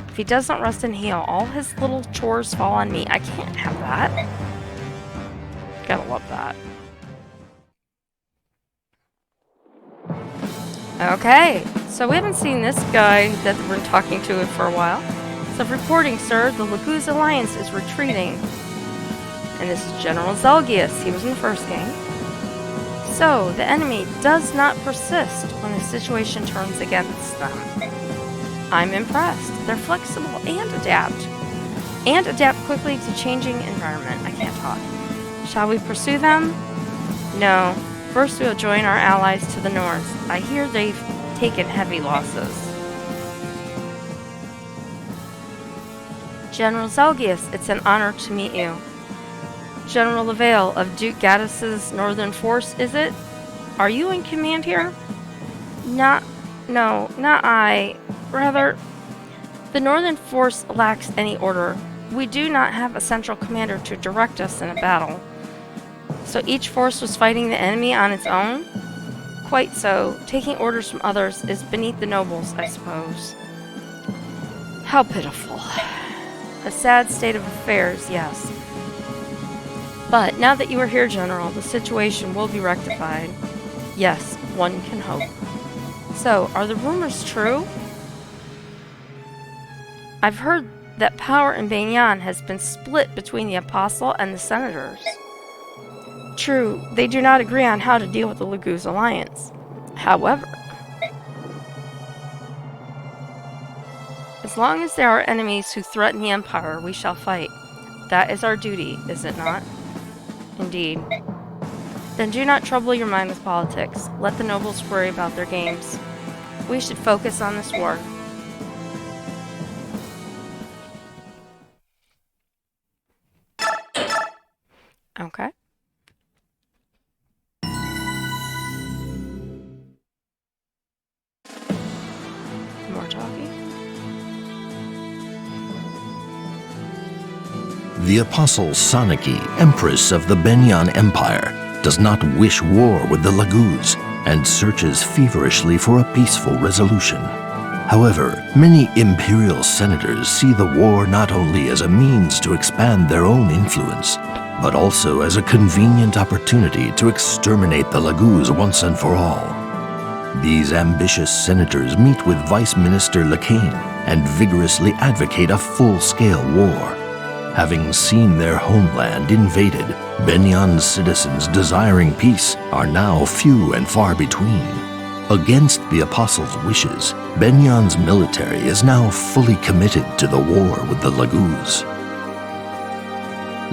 If he doesn't rest and heal, all his little chores fall on me. I can't have that. Gotta love that. Okay, so we haven't seen this guy that we're talking to for a while. So reporting, sir, the Laguz Alliance is retreating. And this is General Zelgius. He was in the first game. So, the enemy does not persist when the situation turns against them. I'm impressed. They're flexible and adapt. And adapt quickly to changing environment. I can't talk. Shall we pursue them? No. First we'll join our allies to the north. I hear they've taken heavy losses. General Zelgius, it's an honor to meet you. General Lavale of Duke Gaddis's Northern Force, is it? Are you in command here? No, not I. Rather, the Northern Force lacks any order. We do not have a central commander to direct us in a battle. So each force was fighting the enemy on its own? Quite so. Taking orders from others is beneath the nobles, I suppose. How pitiful. A sad state of affairs, yes. But now that you are here, General, the situation will be rectified. Yes, one can hope. So, are the rumors true? I've heard that power in Banyan has been split between the Apostle and the Senators. True, they do not agree on how to deal with the Laguz Alliance. However, as long as there are enemies who threaten the Empire, we shall fight. That is our duty, is it not? Indeed. Then do not trouble your mind with politics. Let the nobles worry about their games. We should focus on this war. Okay. More talking. The Apostle Sanaki, Empress of the Banyan Empire, does not wish war with the Laguz and searches feverishly for a peaceful resolution. However, many imperial senators see the war not only as a means to expand their own influence, but also as a convenient opportunity to exterminate the Laguz once and for all. These ambitious senators meet with Vice Minister Lacane and vigorously advocate a full-scale war. Having seen their homeland invaded, Benyan's citizens desiring peace are now few and far between. Against the apostles' wishes, Benyan's military is now fully committed to the war with the Laguz.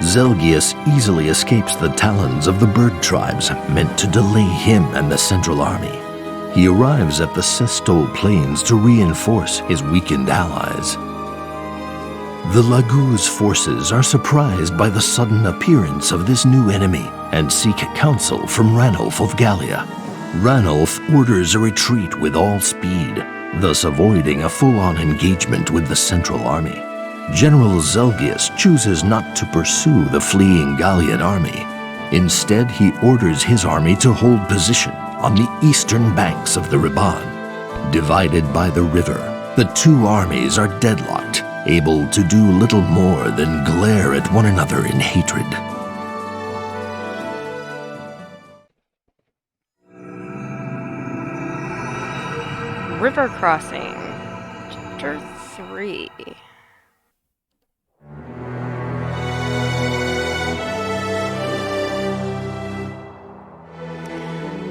Zelgius easily escapes the talons of the bird tribes meant to delay him and the Central Army. He arrives at the Sesto Plains to reinforce his weakened allies. The Laguz forces are surprised by the sudden appearance of this new enemy and seek counsel from Ranulf of Gallia. Ranulf orders a retreat with all speed, thus avoiding a full-on engagement with the Central Army. General Zelgius chooses not to pursue the fleeing Gallian army. Instead, he orders his army to hold position on the eastern banks of the Riban. Divided by the river, the two armies are deadlocked, able to do little more than glare at one another in hatred. River Crossing, Chapter 3.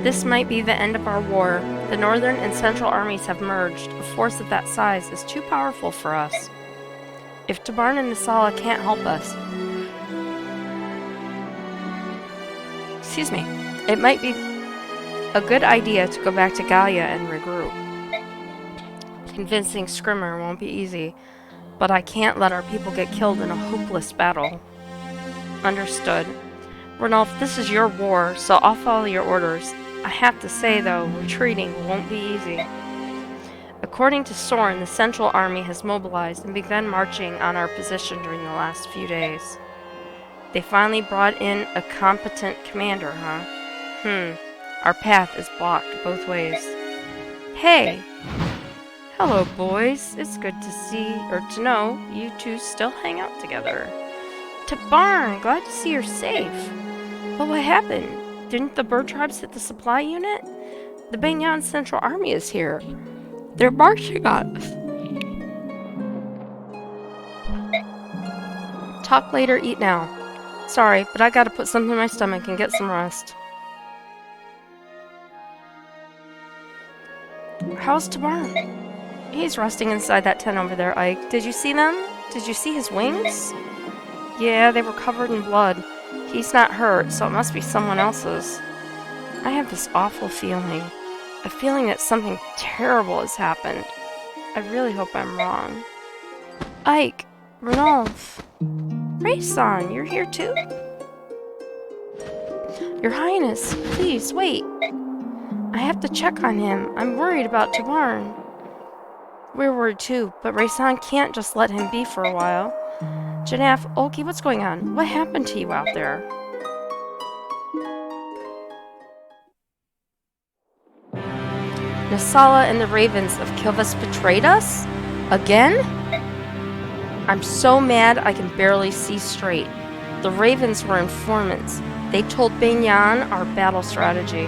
This might be the end of our war. The Northern and Central armies have merged. A force of that size is too powerful for us. If Tabarn and Nisala can't help us, it might be a good idea to go back to Gallia and regroup. Convincing Scrimmer won't be easy, but I can't let our people get killed in a hopeless battle. Understood. Ranulf, this is your war, so I'll follow your orders. I have to say, though, retreating won't be easy. According to Soren, the Central Army has mobilized and begun marching on our position during the last few days. They finally brought in a competent commander, huh? Our path is blocked both ways. Hey! Hello, boys. It's good to see, or to know, you two still hang out together. Tabarn, glad to see you're safe. But what happened? Didn't the bird tribes hit the supply unit? The Benyan Central Army is here. They're marching on us. Talk later, eat now. Sorry, but I gotta put something in my stomach and get some rest. How's Tabarn? He's resting inside that tent over there, Ike. Did you see them? Did you see his wings? Yeah, they were covered in blood. He's not hurt, so it must be someone else's. I have this awful feeling. A feeling that something terrible has happened. I really hope I'm wrong. Ike, Ranulf, Ray-san, you're here too? Your Highness, please, wait. I have to check on him. I'm worried about Tabarn. We're worried too, but Ray-san can't just let him be for a while. Janaf, Oki, what's going on? What happened to you out there? Nisala and the Ravens of Kilvis betrayed us? Again? I'm so mad I can barely see straight. The Ravens were informants. They told Benyan our battle strategy.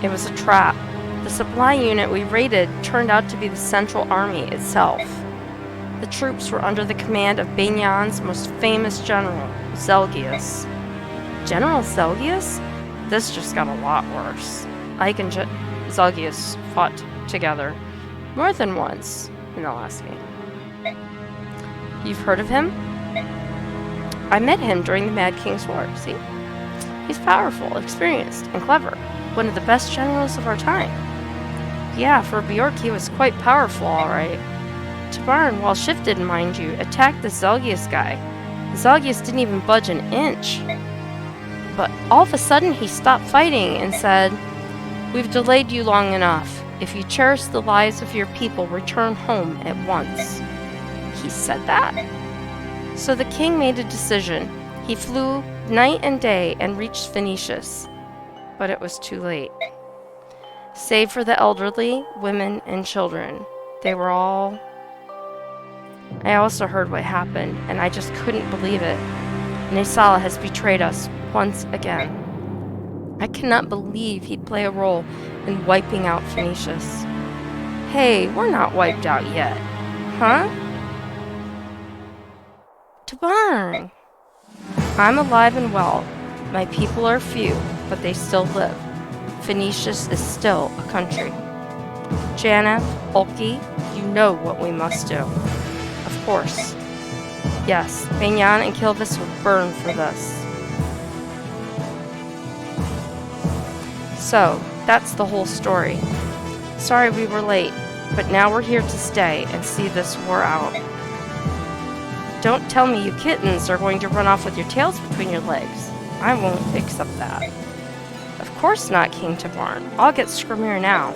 It was a trap. The supply unit we raided turned out to be the Central Army itself. The troops were under the command of Benyan's most famous general, Zelgius. General Zelgius? This just got a lot worse. Ike and Zelgius fought together more than once in the last game. You've heard of him? I met him during the Mad King's War, see? He's powerful, experienced, and clever. One of the best generals of our time. Yeah, for Bjork he was quite powerful, alright. Tabarn, while shifted, mind you, attacked the Zelgius guy. Zelgius didn't even budge an inch. But all of a sudden he stopped fighting and said, "We've delayed you long enough. If you cherish the lives of your people, return home at once." He said that? So the king made a decision. He flew night and day and reached Phoenicius. But it was too late. Save for the elderly, women, and children. They were all... I also heard what happened, and I just couldn't believe it. Nisala has betrayed us once again. I cannot believe he'd play a role in wiping out Phoenicius. Hey, we're not wiped out yet. Huh? barn. I'm alive and well. My people are few, but they still live. Phoenicius is still a country. Janeth, Ulki, you know what we must do. Of course. Yes, Banyan and Kilvis will burn for this. So, that's the whole story. Sorry we were late, but now we're here to stay and see this war out. Don't tell me you kittens are going to run off with your tails between your legs. I won't accept that. Of course not, King Tavarn. I'll get Skrimir now.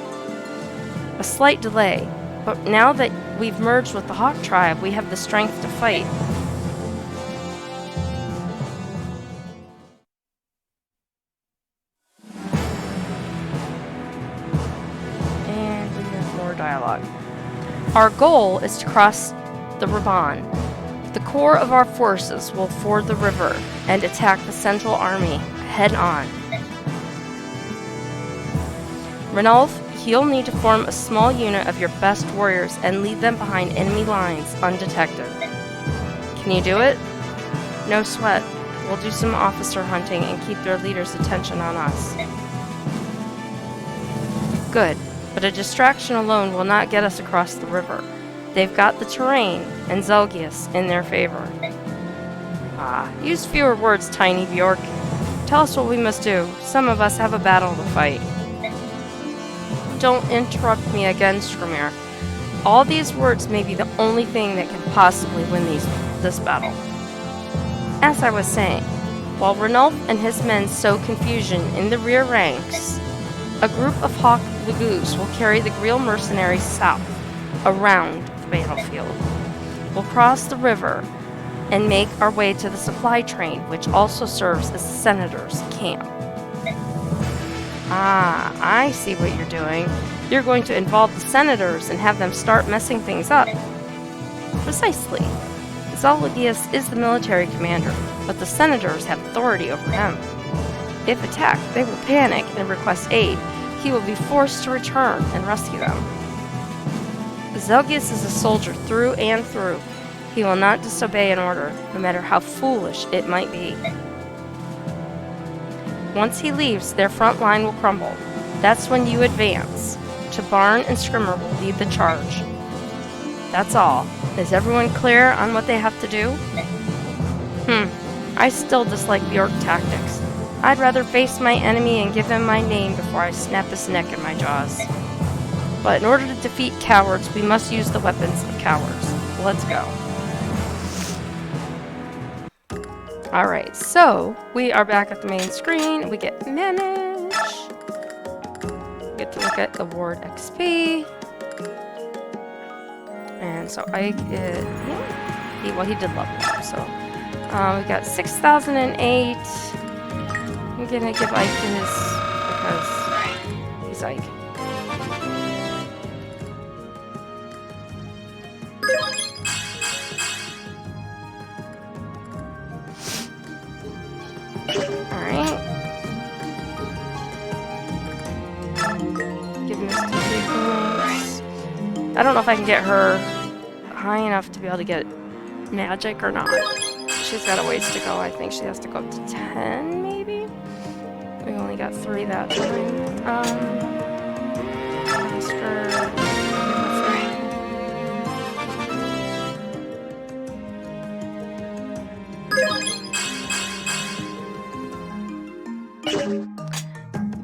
A slight delay, but now that we've merged with the Hawk tribe, we have the strength to fight. And we have more dialogue. Our goal is to cross the Raban. The core of our forces will ford the river and attack the Central Army head on. Ranulf, you'll need to form a small unit of your best warriors and lead them behind enemy lines undetected. Can you do it? No sweat. We'll do some officer hunting and keep their leaders' attention on us. Good, but a distraction alone will not get us across the river. They've got the terrain and Zelgius in their favor. Use fewer words, Tiny Bjork. Tell us what we must do. Some of us have a battle to fight. Don't interrupt me again, Skrimir. All these words may be the only thing that can possibly win this battle. As I was saying, while Ranulf and his men sow confusion in the rear ranks, a group of Hawk Lagoos will carry the Greel mercenaries south, around the battlefield. We'll cross the river and make our way to the supply train, which also serves as the Senator's camp. I see what you're doing. You're going to involve the Senators and have them start messing things up. Precisely. Zelgius is the military commander, but the Senators have authority over him. If attacked, they will panic and request aid. He will be forced to return and rescue them. Zelgius is a soldier through and through. He will not disobey an order, no matter how foolish it might be. Once he leaves, their front line will crumble. That's when you advance. Tavarn and Skrimir will lead the charge. That's all. Is everyone clear on what they have to do? I still dislike the orc tactics. I'd rather face my enemy and give him my name before I snap his neck in my jaws. But in order to defeat cowards, we must use the weapons of cowards. Let's go. Alright, so we are back at the main screen. We get manage. We get to look at award XP. And so Ike is, he did level up, so. We got 6,008. I'm gonna give Ike his, because he's Ike. Alright. Give Misty 3 points. I don't know if I can get her high enough to be able to get magic or not. She's got a ways to go. I think she has to go up to 10, maybe? We only got 3 that time. Ask her.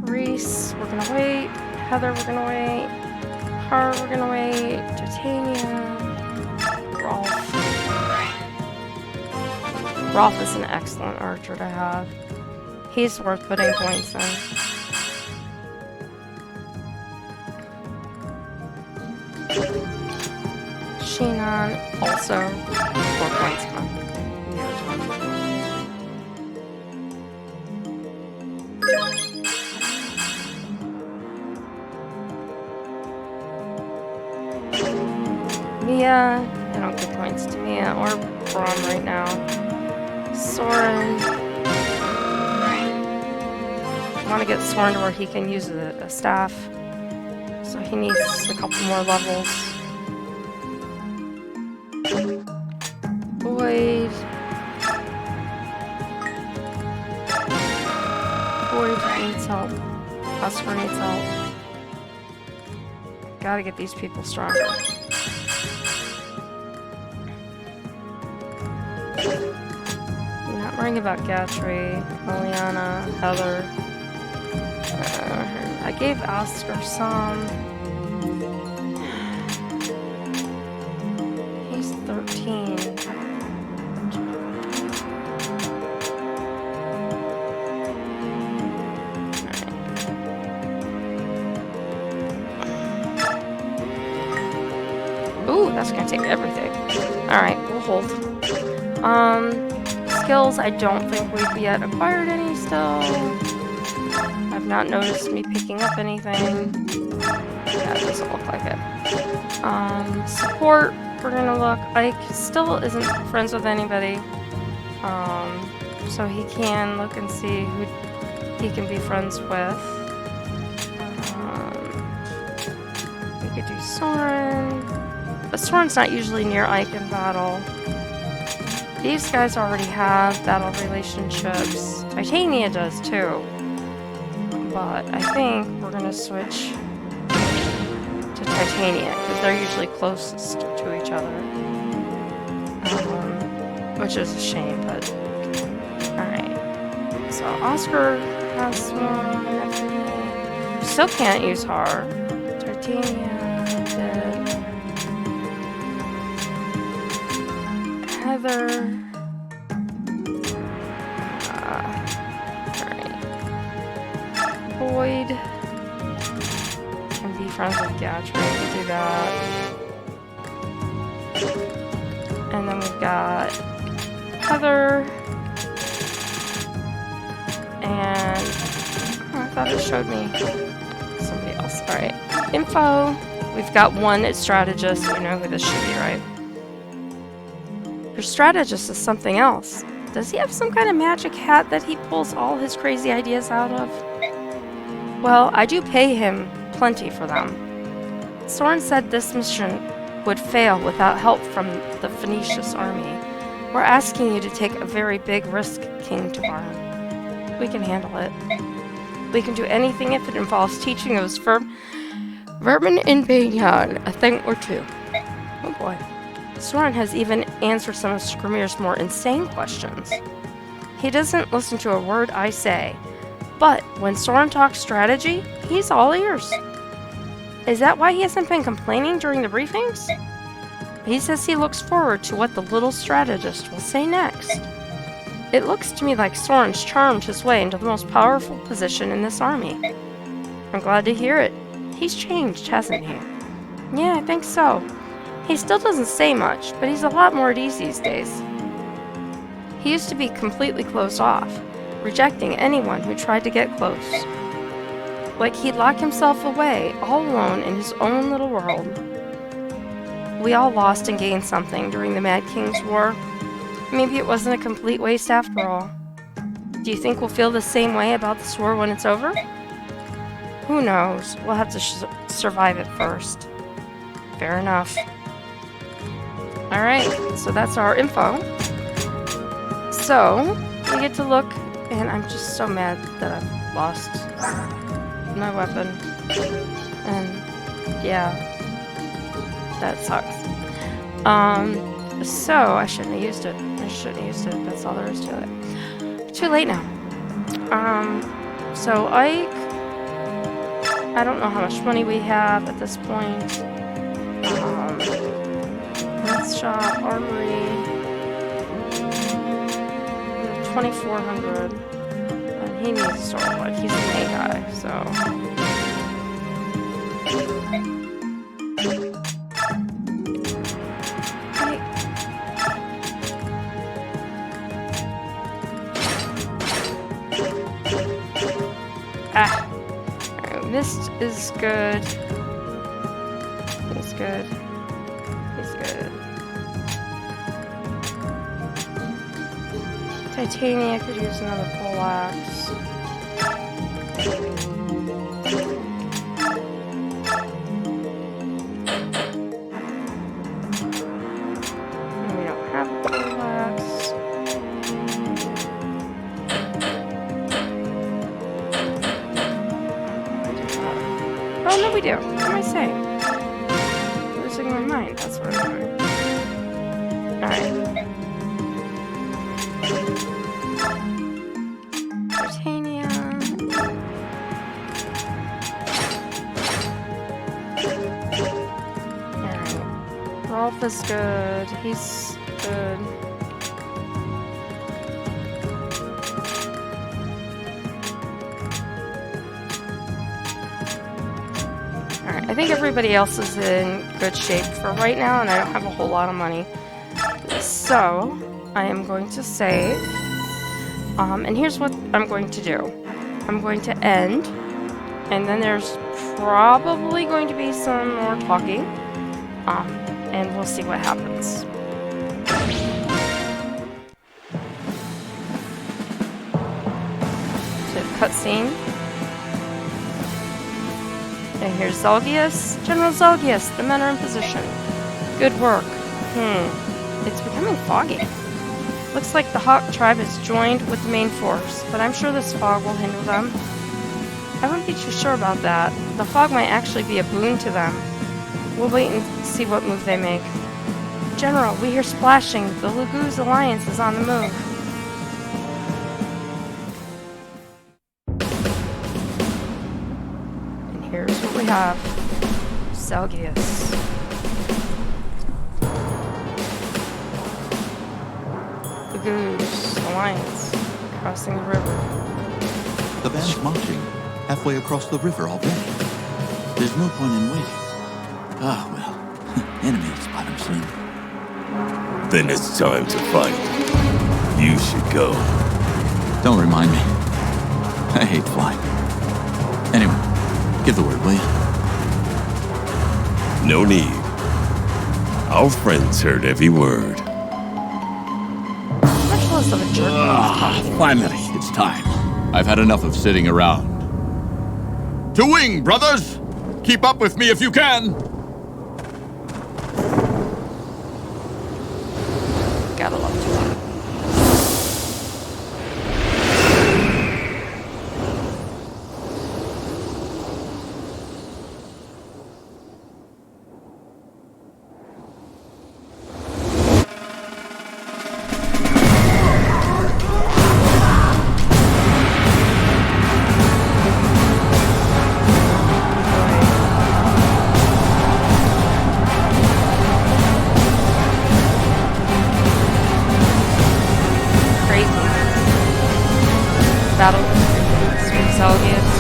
Reese, we're gonna wait. Heather, we're gonna wait. Har, we're gonna wait. Titania. Rolf. Rolf is an excellent archer to have. He's worth putting points in. Sheenan, also 4 points. Come on. Mia, I don't give points to Mia or Braum right now. Soren. I want to get Soren to where he can use a staff. So he needs a couple more levels. Boyd. help. Oscar needs help. Gotta get these people stronger. I'm not worrying about Gatry, Liliana, Heather. I gave Oscar some. He's 13. Ooh, that's gonna take everything. Alright, we'll hold. Skills, I don't think we've yet acquired any still. I've not noticed me picking up anything. Yeah, it doesn't look like it. Support, we're gonna look. Ike still isn't friends with anybody. So he can look and see who he can be friends with. We could do Soren. But Soren's not usually near Ike in battle. These guys already have battle relationships. Titania does too. But I think we're gonna switch to Titania, because they're usually closest to each other. Which is a shame, but... Alright. So Oscar has one. Still can't use her. Titania did. Heather. Alright. Boyd can be friends with Gatry. We'll do that. And then we've got Heather. And oh, I thought it showed me somebody else. Alright. Info. We've got one strategist. We know who this should be, right? Your strategist is something else. Does he have some kind of magic hat that he pulls all his crazy ideas out of? Well, I do pay him plenty for them. Soren said this mission would fail without help from the Phoenicius army. We're asking you to take a very big risk, King Tabaran. We can handle it. We can do anything if it involves teaching those vermin in Banyan a thing or two. Oh boy. Soren has even answered some of Skrymyr's more insane questions. He doesn't listen to a word I say, but when Soren talks strategy, he's all ears. Is that why he hasn't been complaining during the briefings? He says he looks forward to what the little strategist will say next. It looks to me like Soren's charmed his way into the most powerful position in this army. I'm glad to hear it. He's changed, hasn't he? Yeah, I think so. He still doesn't say much, but he's a lot more at ease these days. He used to be completely closed off, rejecting anyone who tried to get close. Like he'd lock himself away, all alone in his own little world. We all lost and gained something during the Mad King's War. Maybe it wasn't a complete waste after all. Do you think we'll feel the same way about this war when it's over? Who knows? We'll have to survive it first. Fair enough. Alright, so that's our info. So, we get to look, and I'm just so mad that I've lost my weapon. And, yeah. That sucks. So, I shouldn't have used it. That's all there is to it. Too late now. So Ike... I don't know how much money we have at this point. Let's shop, armory... 2,400. And he needs a sword, but he's an A guy, so... Ah! Alright, Mist is good. He's good. He's good. Titania could use another poleaxe. We don't have a poleaxe. Oh, no, we do. What am I saying? Losing my mind. That's what I'm doing. Alright. Britannia. Alright. Rolf is good. He's good. Alright, I think everybody else is in good shape for right now, and I don't have a whole lot of money. So, I am going to save. And here's what I'm going to do. I'm going to end, and then there's probably going to be some more talking. And we'll see what happens. So, cutscene. And here's Zelgius. General Zelgius, the men are in position. Good work. It's becoming foggy. Looks like the Hawk tribe has joined with the main force, but I'm sure this fog will hinder them. I wouldn't be too sure about that. The fog might actually be a boon to them. We'll wait and see what move they make. General, we hear splashing. The Laguz Alliance is on the move. And here's what we have. Zelgius. Laguz Alliance. Crossing the river. The band's marching halfway across the river already. There's no point in waiting. Ah, well, enemy will spot him soon. Then it's time to fight. You should go. Don't remind me. I hate flying. Anyway, give the word, will you? No need. Our friends heard every word. Much less of a jerk. Finally, it's time. I've had enough of sitting around. To wing, brothers! Keep up with me if you can! Gotta love to. Battle with Zelgius.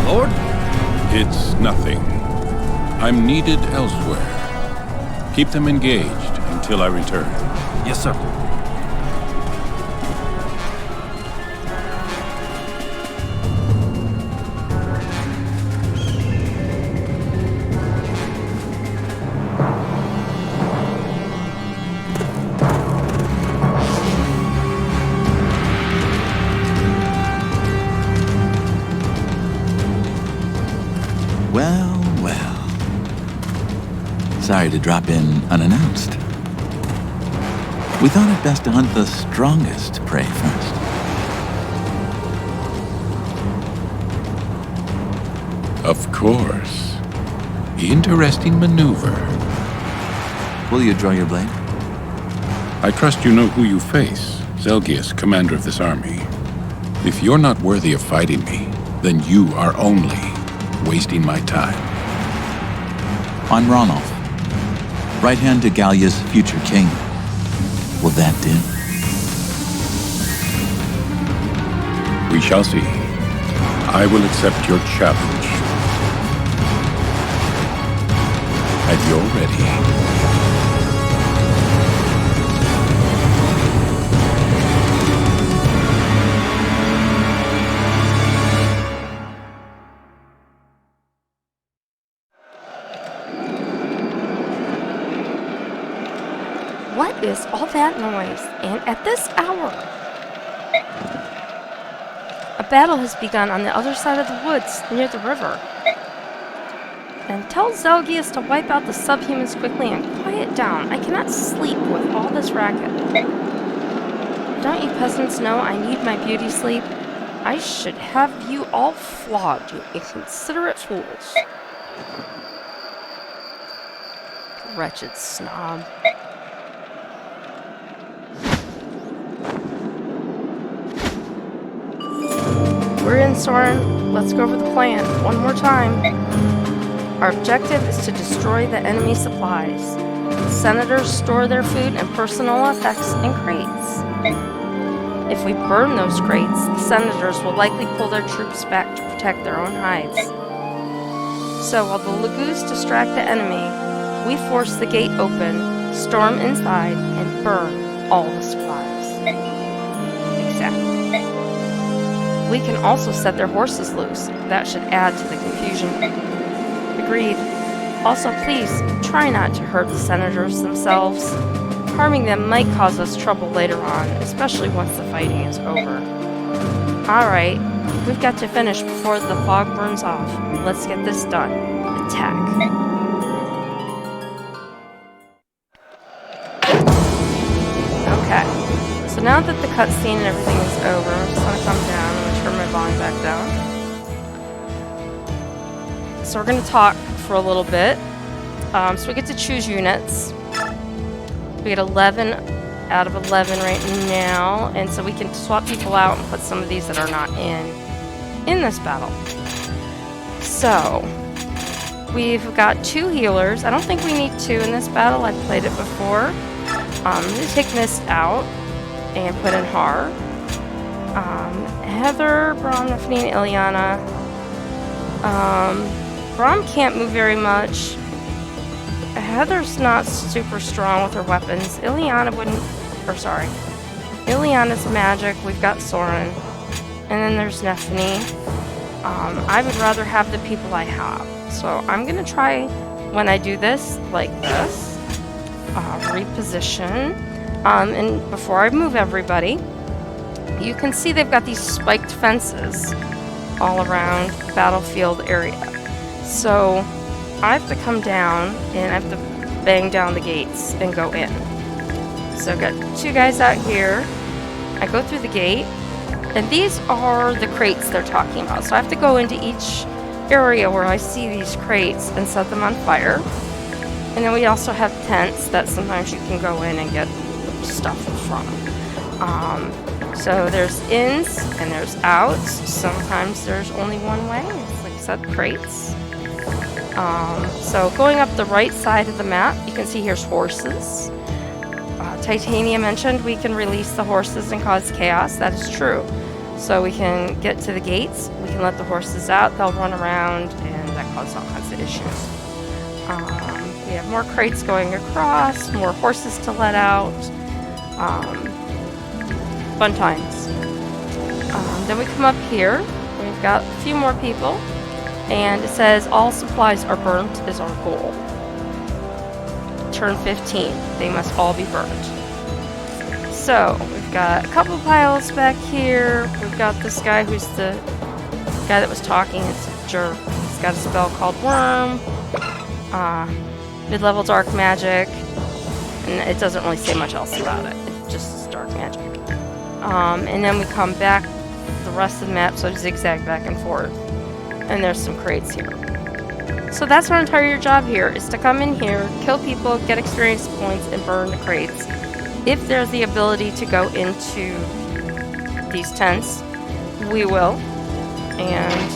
Lord? It's nothing. I'm needed elsewhere. Keep them engaged until I return. Yes, sir. Well, well. Sorry to drop in unannounced. We thought it best to hunt the strongest prey first. Of course. Interesting maneuver. Will you draw your blade? I trust you know who you face, Zelgius, commander of this army. If you're not worthy of fighting me, then you are only wasting my time. I'm Ronolf, right hand to Gallia's future king. Will that do? We shall see. I will accept your challenge. And you're ready. What is all that noise? And at this hour? A battle has begun on the other side of the woods, near the river. And tell Zelgius to wipe out the subhumans quickly and quiet down. I cannot sleep with all this racket. Don't you peasants know I need my beauty sleep? I should have you all flogged, you inconsiderate fools. Wretched snob. We're in, Soren. Let's go over the plan one more time. Our objective is to destroy the enemy supplies. The senators store their food and personal effects in crates. If we burn those crates, the senators will likely pull their troops back to protect their own hides. So while the Lagoos distract the enemy, we force the gate open, storm inside, and burn all the supplies. Exactly. We can also set their horses loose. That should add to the confusion. Agreed. Also, please, try not to hurt the senators themselves. Harming them might cause us trouble later on, especially once the fighting is over. Alright, we've got to finish before the fog burns off. Let's get this done. Attack. Okay. So now that the cutscene and everything is over, I'm just going to come down. I'm going to turn my volume back down. So we're going to talk for a little bit. So we get to choose units. We get 11 out of 11 right now. And so we can swap people out and put some of these that are not in this battle. So we've got 2 healers. I don't think we need 2 in this battle. I've played it before. I'm going to take Mist out and put in Har. Heather, Braum, Nefnine, Ileana. Braum can't move very much. Heather's not super strong with her weapons. Ileana wouldn't... Or sorry. Ileana's magic. We've got Soren. And then there's Nefnine. I would rather have the people I have. So I'm going to try, when I do this, like this. Reposition. And before I move everybody, you can see they've got these spiked fences all around the battlefield area. So I have to come down and I have to bang down the gates and go in. So I've got 2 guys out here. I go through the gate, and these are the crates they're talking about. So I have to go into each area where I see these crates and set them on fire. And then we also have tents that sometimes you can go in and get stuff from. So there's ins and there's outs. Sometimes there's only one way. It's like set crates. So going up the right side of the map, you can see here's horses. Titania mentioned we can release the horses and cause chaos. That is true. So we can get to the gates, we can let the horses out, they'll run around, and that causes all kinds of issues. We have more crates going across, more horses to let out. Fun times. Then we come up here, we've got a few more people, and it says all supplies are burnt is our goal. Turn 15, they must all be burnt. So, we've got a couple piles back here. We've got this guy who's the guy that was talking. It's a jerk. He's got a spell called Worm. Mid-level dark magic. And it doesn't really say much else about it. It's just dark magic. And then we come back the rest of the map, so zigzag back and forth. And there's some crates here. So that's our entire job here, is to come in here, kill people, get experience points, and burn the crates. If there's the ability to go into these tents, we will, and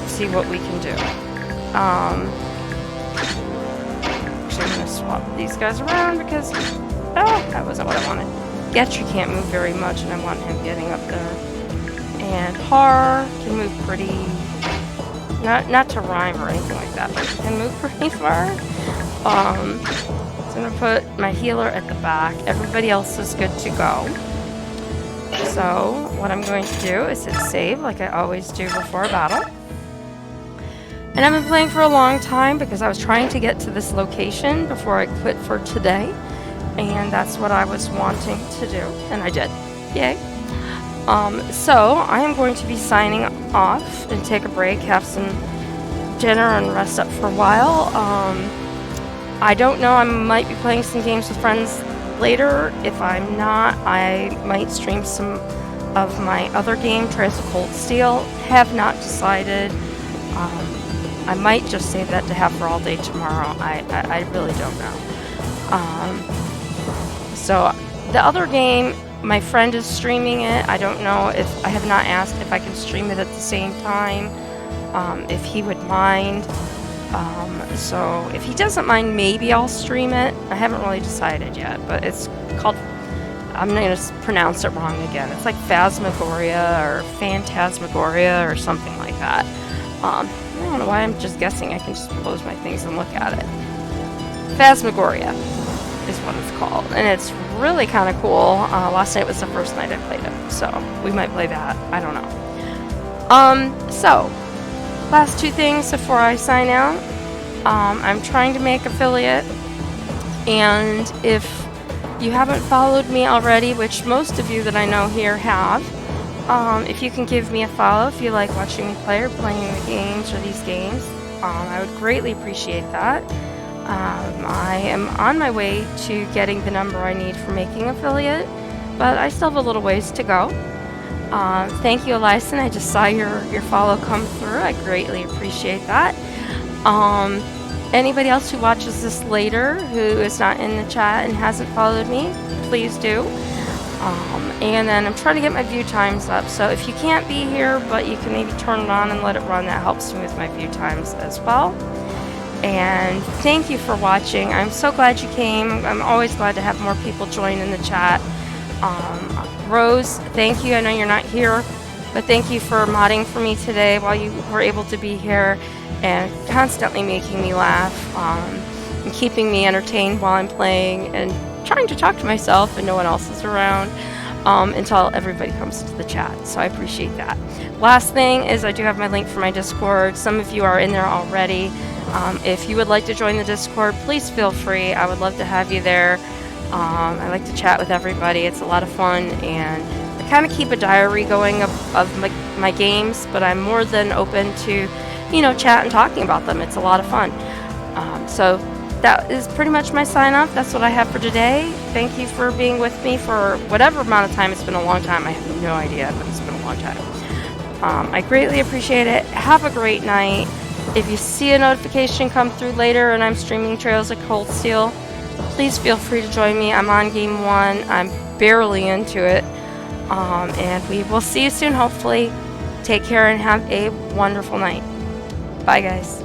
see what we can do. Actually, I'm going to swap these guys around because, that wasn't what I wanted. Getcher can't move very much, and I want him getting up there. And Har can move pretty, not to rhyme or anything like that, but he can move pretty far. So I'm going to put my healer at the back. Everybody else is good to go. So what I'm going to do is hit save like I always do before a battle. And I've been playing for a long time because I was trying to get to this location before I quit for today. And that's what I was wanting to do. And I did. Yay. So I am going to be signing off and take a break, have some dinner and rest up for a while. I don't know, I might be playing some games with friends later. If I'm not, I might stream some of my other game, Trails of Cold Steel. Have not decided. I might just save that to have for all day tomorrow. I really don't know. So the other game, my friend is streaming it. I don't know if, I have not asked if I can stream it at the same time, if he would mind. So if he doesn't mind, maybe I'll stream it. I haven't really decided yet, but it's called, I'm not going to pronounce it wrong again. It's like Phasmagoria or Phantasmagoria or something like that. I don't know why I'm just guessing. I can just close my things and look at it. Phasmagoria is what it's called, and it's really kind of cool. Last night was the first night I played it, so we might play that. I don't know. So last two things before I sign out. I'm trying to make affiliate, and if you haven't followed me already, which most of you that I know here have, if you can give me a follow if you like watching me play or playing the games or these games, I would greatly appreciate that. I am on my way to getting the number I need for making affiliate, but I still have a little ways to go. Thank you, Elison. I just saw your follow come through. I greatly appreciate that. Anybody else who watches this later who is not in the chat and hasn't followed me, please do. And then I'm trying to get my view times up, so if you can't be here but you can maybe turn it on and let it run, that helps me with my view times as well. And thank you for watching. I'm so glad you came. I'm always glad to have more people join in the chat. Rose, thank you. I know you're not here, but thank you for modding for me today while you were able to be here and constantly making me laugh, and keeping me entertained while I'm playing and trying to talk to myself and no one else is around, until everybody comes to the chat. So I appreciate that. Last thing is I do have my link for my Discord. Some of you are in there already. If you would like to join the Discord, please feel free. I would love to have you there. I like to chat with everybody. It's a lot of fun, and I kind of keep a diary going of my games, but I'm more than open to, you know, chat and talking about them. It's a lot of fun. So that is pretty much my sign off. That's what I have for today. Thank you for being with me for whatever amount of time. It's been a long time. I have no idea, but it's been a long time. I greatly appreciate it. Have a great night. If you see a notification come through later and I'm streaming Trails of Cold Steel, please feel free to join me. I'm on game 1. I'm barely into it. And we will see you soon, hopefully. Take care and have a wonderful night. Bye, guys.